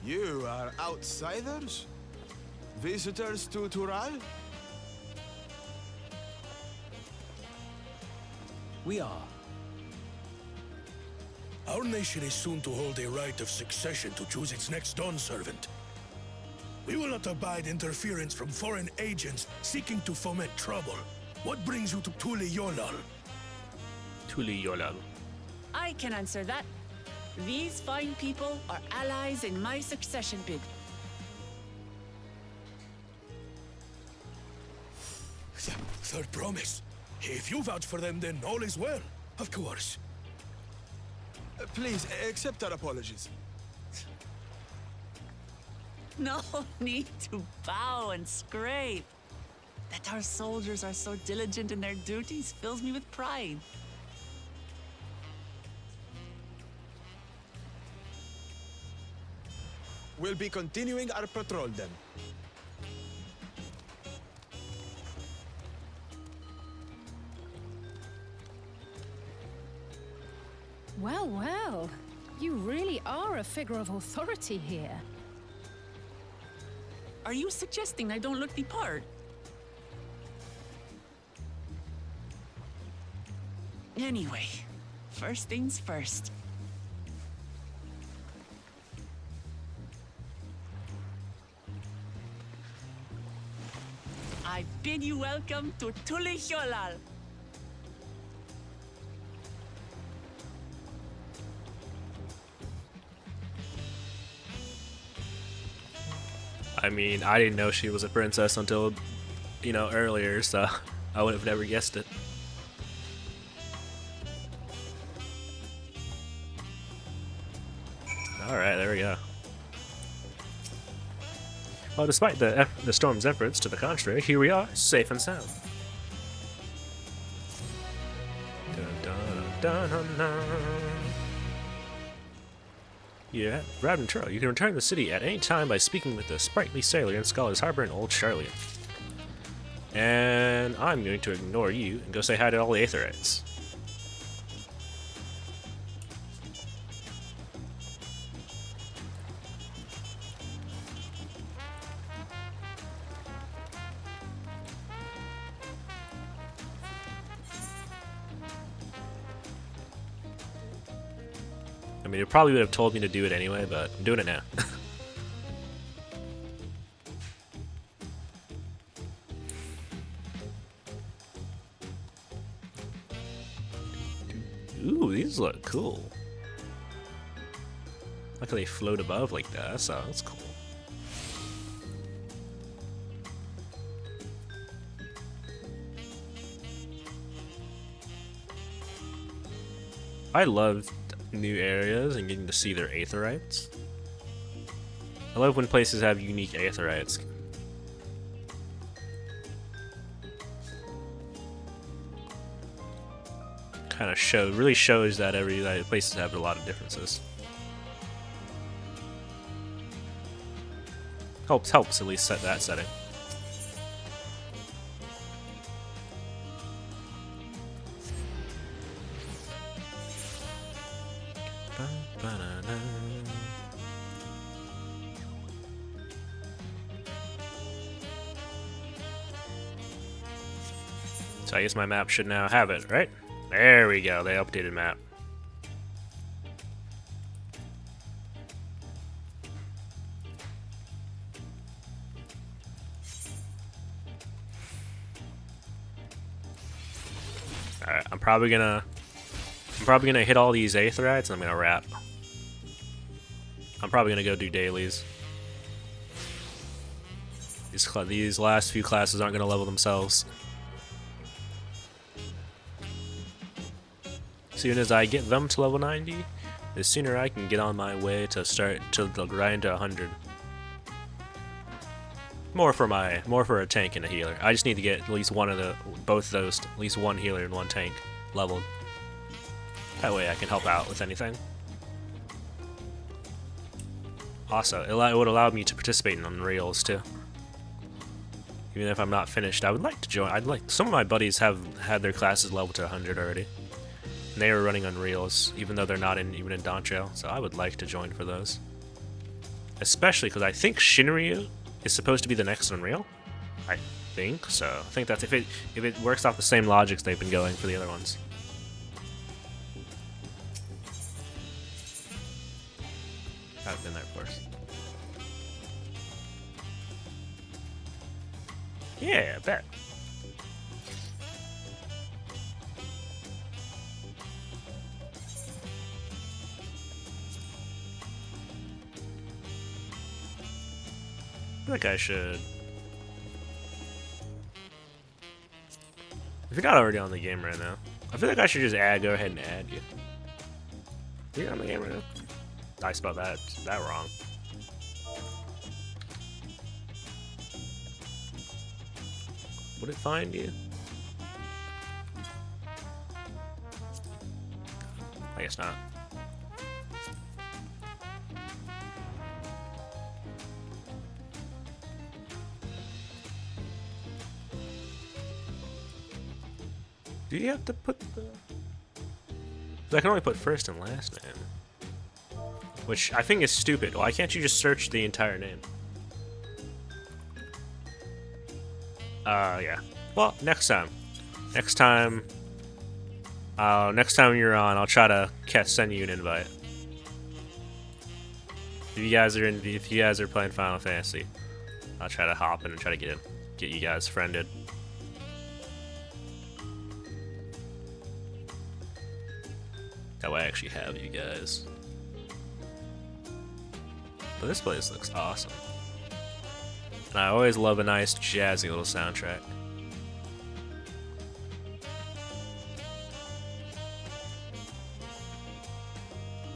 You are outsiders? Visitors to Tural? We are. Our nation is soon to hold a right of succession to choose its next Dawn servant. We will not abide interference from foreign agents seeking to foment trouble. What brings you to Tulihyolal? Tulihyolal. I can answer that. These fine people are allies in my succession bid. Third promise. If you vouch for them, then all is well. Of course. Please, accept our apologies. No need to bow and scrape. That our soldiers are so diligent in their duties fills me with pride. We'll be continuing our patrol then. Well, well. You really are a figure of authority here. Are you suggesting I don't look the part? Anyway, first things first. I bid you welcome to Tulihyolal. I mean, I didn't know she was a princess until, you know, earlier, so I would have never guessed it. Alright, there we go. Well, despite the storm's efforts to the contrary, here we are, safe and sound. Dun, dun, dun, dun, dun. Yeah, Dawntrail. You can return to the city at any time by speaking with the sprightly sailor in Scholar's Harbor and Old Charlian. And I'm going to ignore you and go say hi to all the Aetherites. I mean, it probably would have told me to do it anyway, but I'm doing it now. These look cool. Look how they float above like that. That's cool. I love new areas and getting to see their aetherites. I love when places have unique aetherites. Kind of really shows that every places have a lot of differences. Helps at least set that setting. So I guess my map should now have it, right? There we go, they updated map. Alright, I'm probably gonna hit all these aetherites and I'm gonna wrap. I'm probably gonna go do dailies. These last few classes aren't gonna level themselves. As soon as I get them to level 90, the sooner I can get on my way to start to the grind to 100. More for a tank and a healer. I just need to get at least both those, at least one healer and one tank leveled. That way I can help out with anything. Also, it would allow me to participate in Unreals too. Even if I'm not finished, I would like to join. Some of my buddies have had their classes leveled to 100 already. And they were running Unreals, even though they're not even in Dawntrail, so I would like to join for those. Especially because I think Shinryu is supposed to be the next Unreal. I think so. I think that's if it works off the same logics they've been going for the other ones. I've been there first. Yeah, I bet. I feel like I should. If you're not already on the game right now, I feel like I should just go ahead and add you. You're on the game right now? I spelled that wrong. Would it find you? I guess not. Do you have to put the... I can only put first and last name. Which I think is stupid. Why can't you just search the entire name? Yeah. Well, next time. Next time you're on, I'll try to send you an invite. If you guys are playing Final Fantasy, I'll try to hop in and try to get you guys friended. That way I actually have you guys. But this place looks awesome. And I always love a nice jazzy little soundtrack.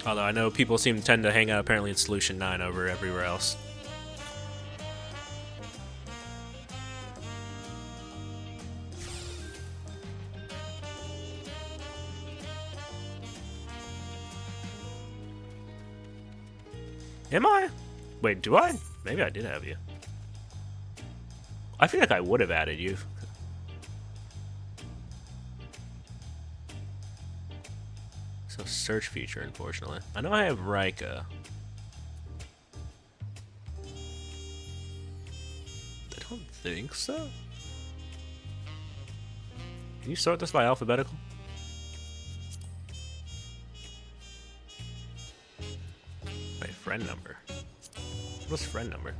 Although I know people tend to hang out apparently in Solution 9 over everywhere else. Am I? Wait, do I? Maybe I did have you. I feel like I would have added you. So search feature, unfortunately. I know I have Rika. I don't think so. Can you sort this by alphabetical? My friend number. What's friend number?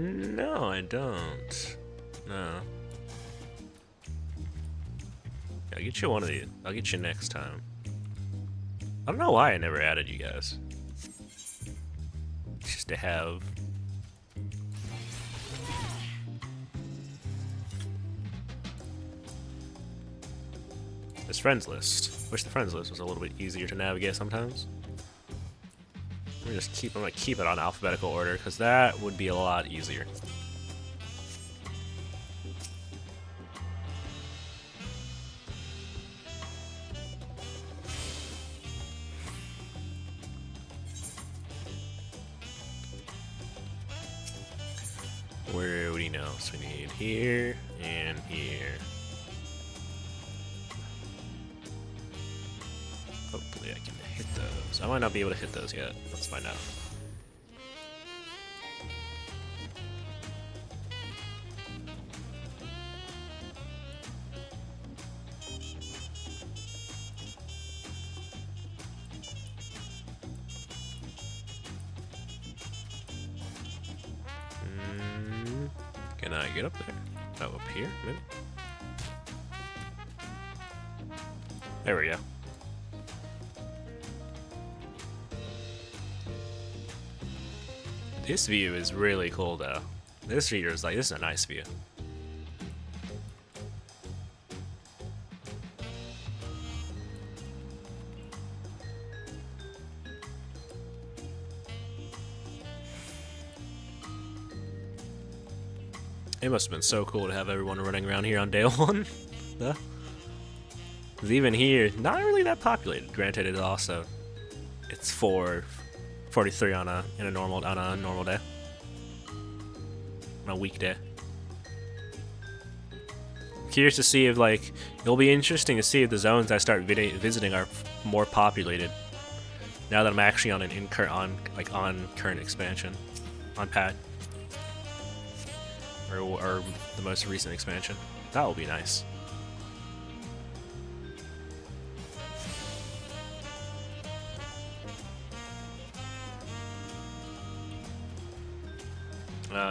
No, I don't. No. I'll get you one of these. I'll get you next time. I don't know why I never added you guys. Just to have. This friends list. Wish the friends list was a little bit easier to navigate sometimes. I'm gonna keep it on alphabetical order because that would be a lot easier. Where would he know? So we need here and here. Hopefully I can hit those. I might not be able to hit those yet. Let's find out. Can I get up there? Oh, up here, maybe? There we go. This view is really cool, though. This view is like, this is a nice view. It must have been so cool to have everyone running around here on day one. Huh? 'Cause even here, not really that populated. Granted, it's 43 on a normal day, on a weekday. Curious to see if it'll be interesting to see if the zones I start visiting are more populated. Now that I'm actually on current expansion, on pad. Or the most recent expansion. That will be nice.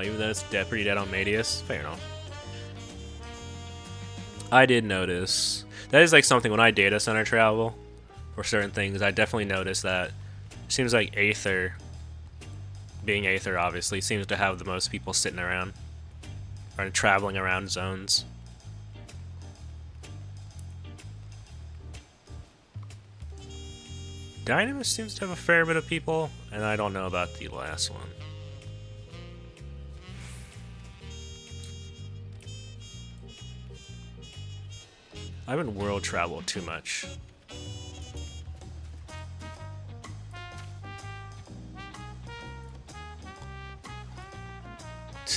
Even though it's pretty dead on Medius, fair enough. I did notice that is something when I data center travel for certain things. I definitely notice that it seems like Aether, being Aether, obviously seems to have the most people sitting around. Or traveling around zones. Dynamis seems to have a fair bit of people, and I don't know about the last one. I haven't world traveled too much.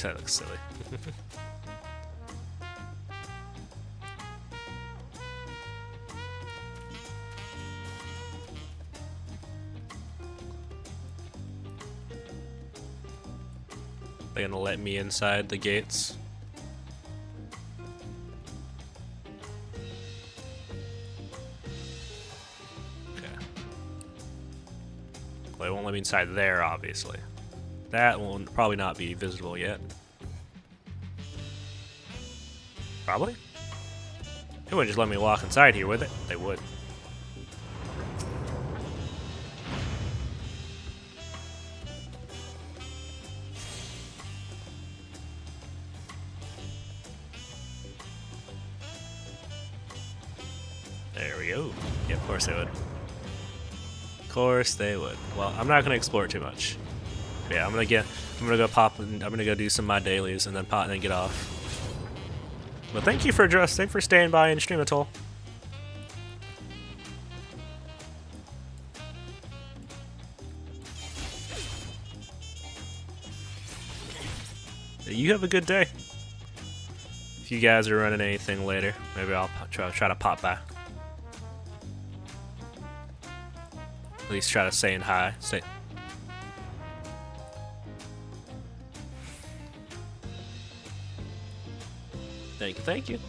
That looks silly. They're gonna let me inside the gates. Okay. Well, they won't let me inside there, obviously. That will probably not be visible yet. Probably? They wouldn't just let me walk inside here, would they? They would. There we go. Yeah, of course they would. Of course they would. Well, I'm not gonna explore too much. Yeah, I'm gonna go pop and I'm gonna go do some of my dailies and then pop and then get off. But thank you for staying by and stream a toll. You have a good day. If you guys are running anything later, maybe I'll try to pop by. At least try to say hi. Thank you.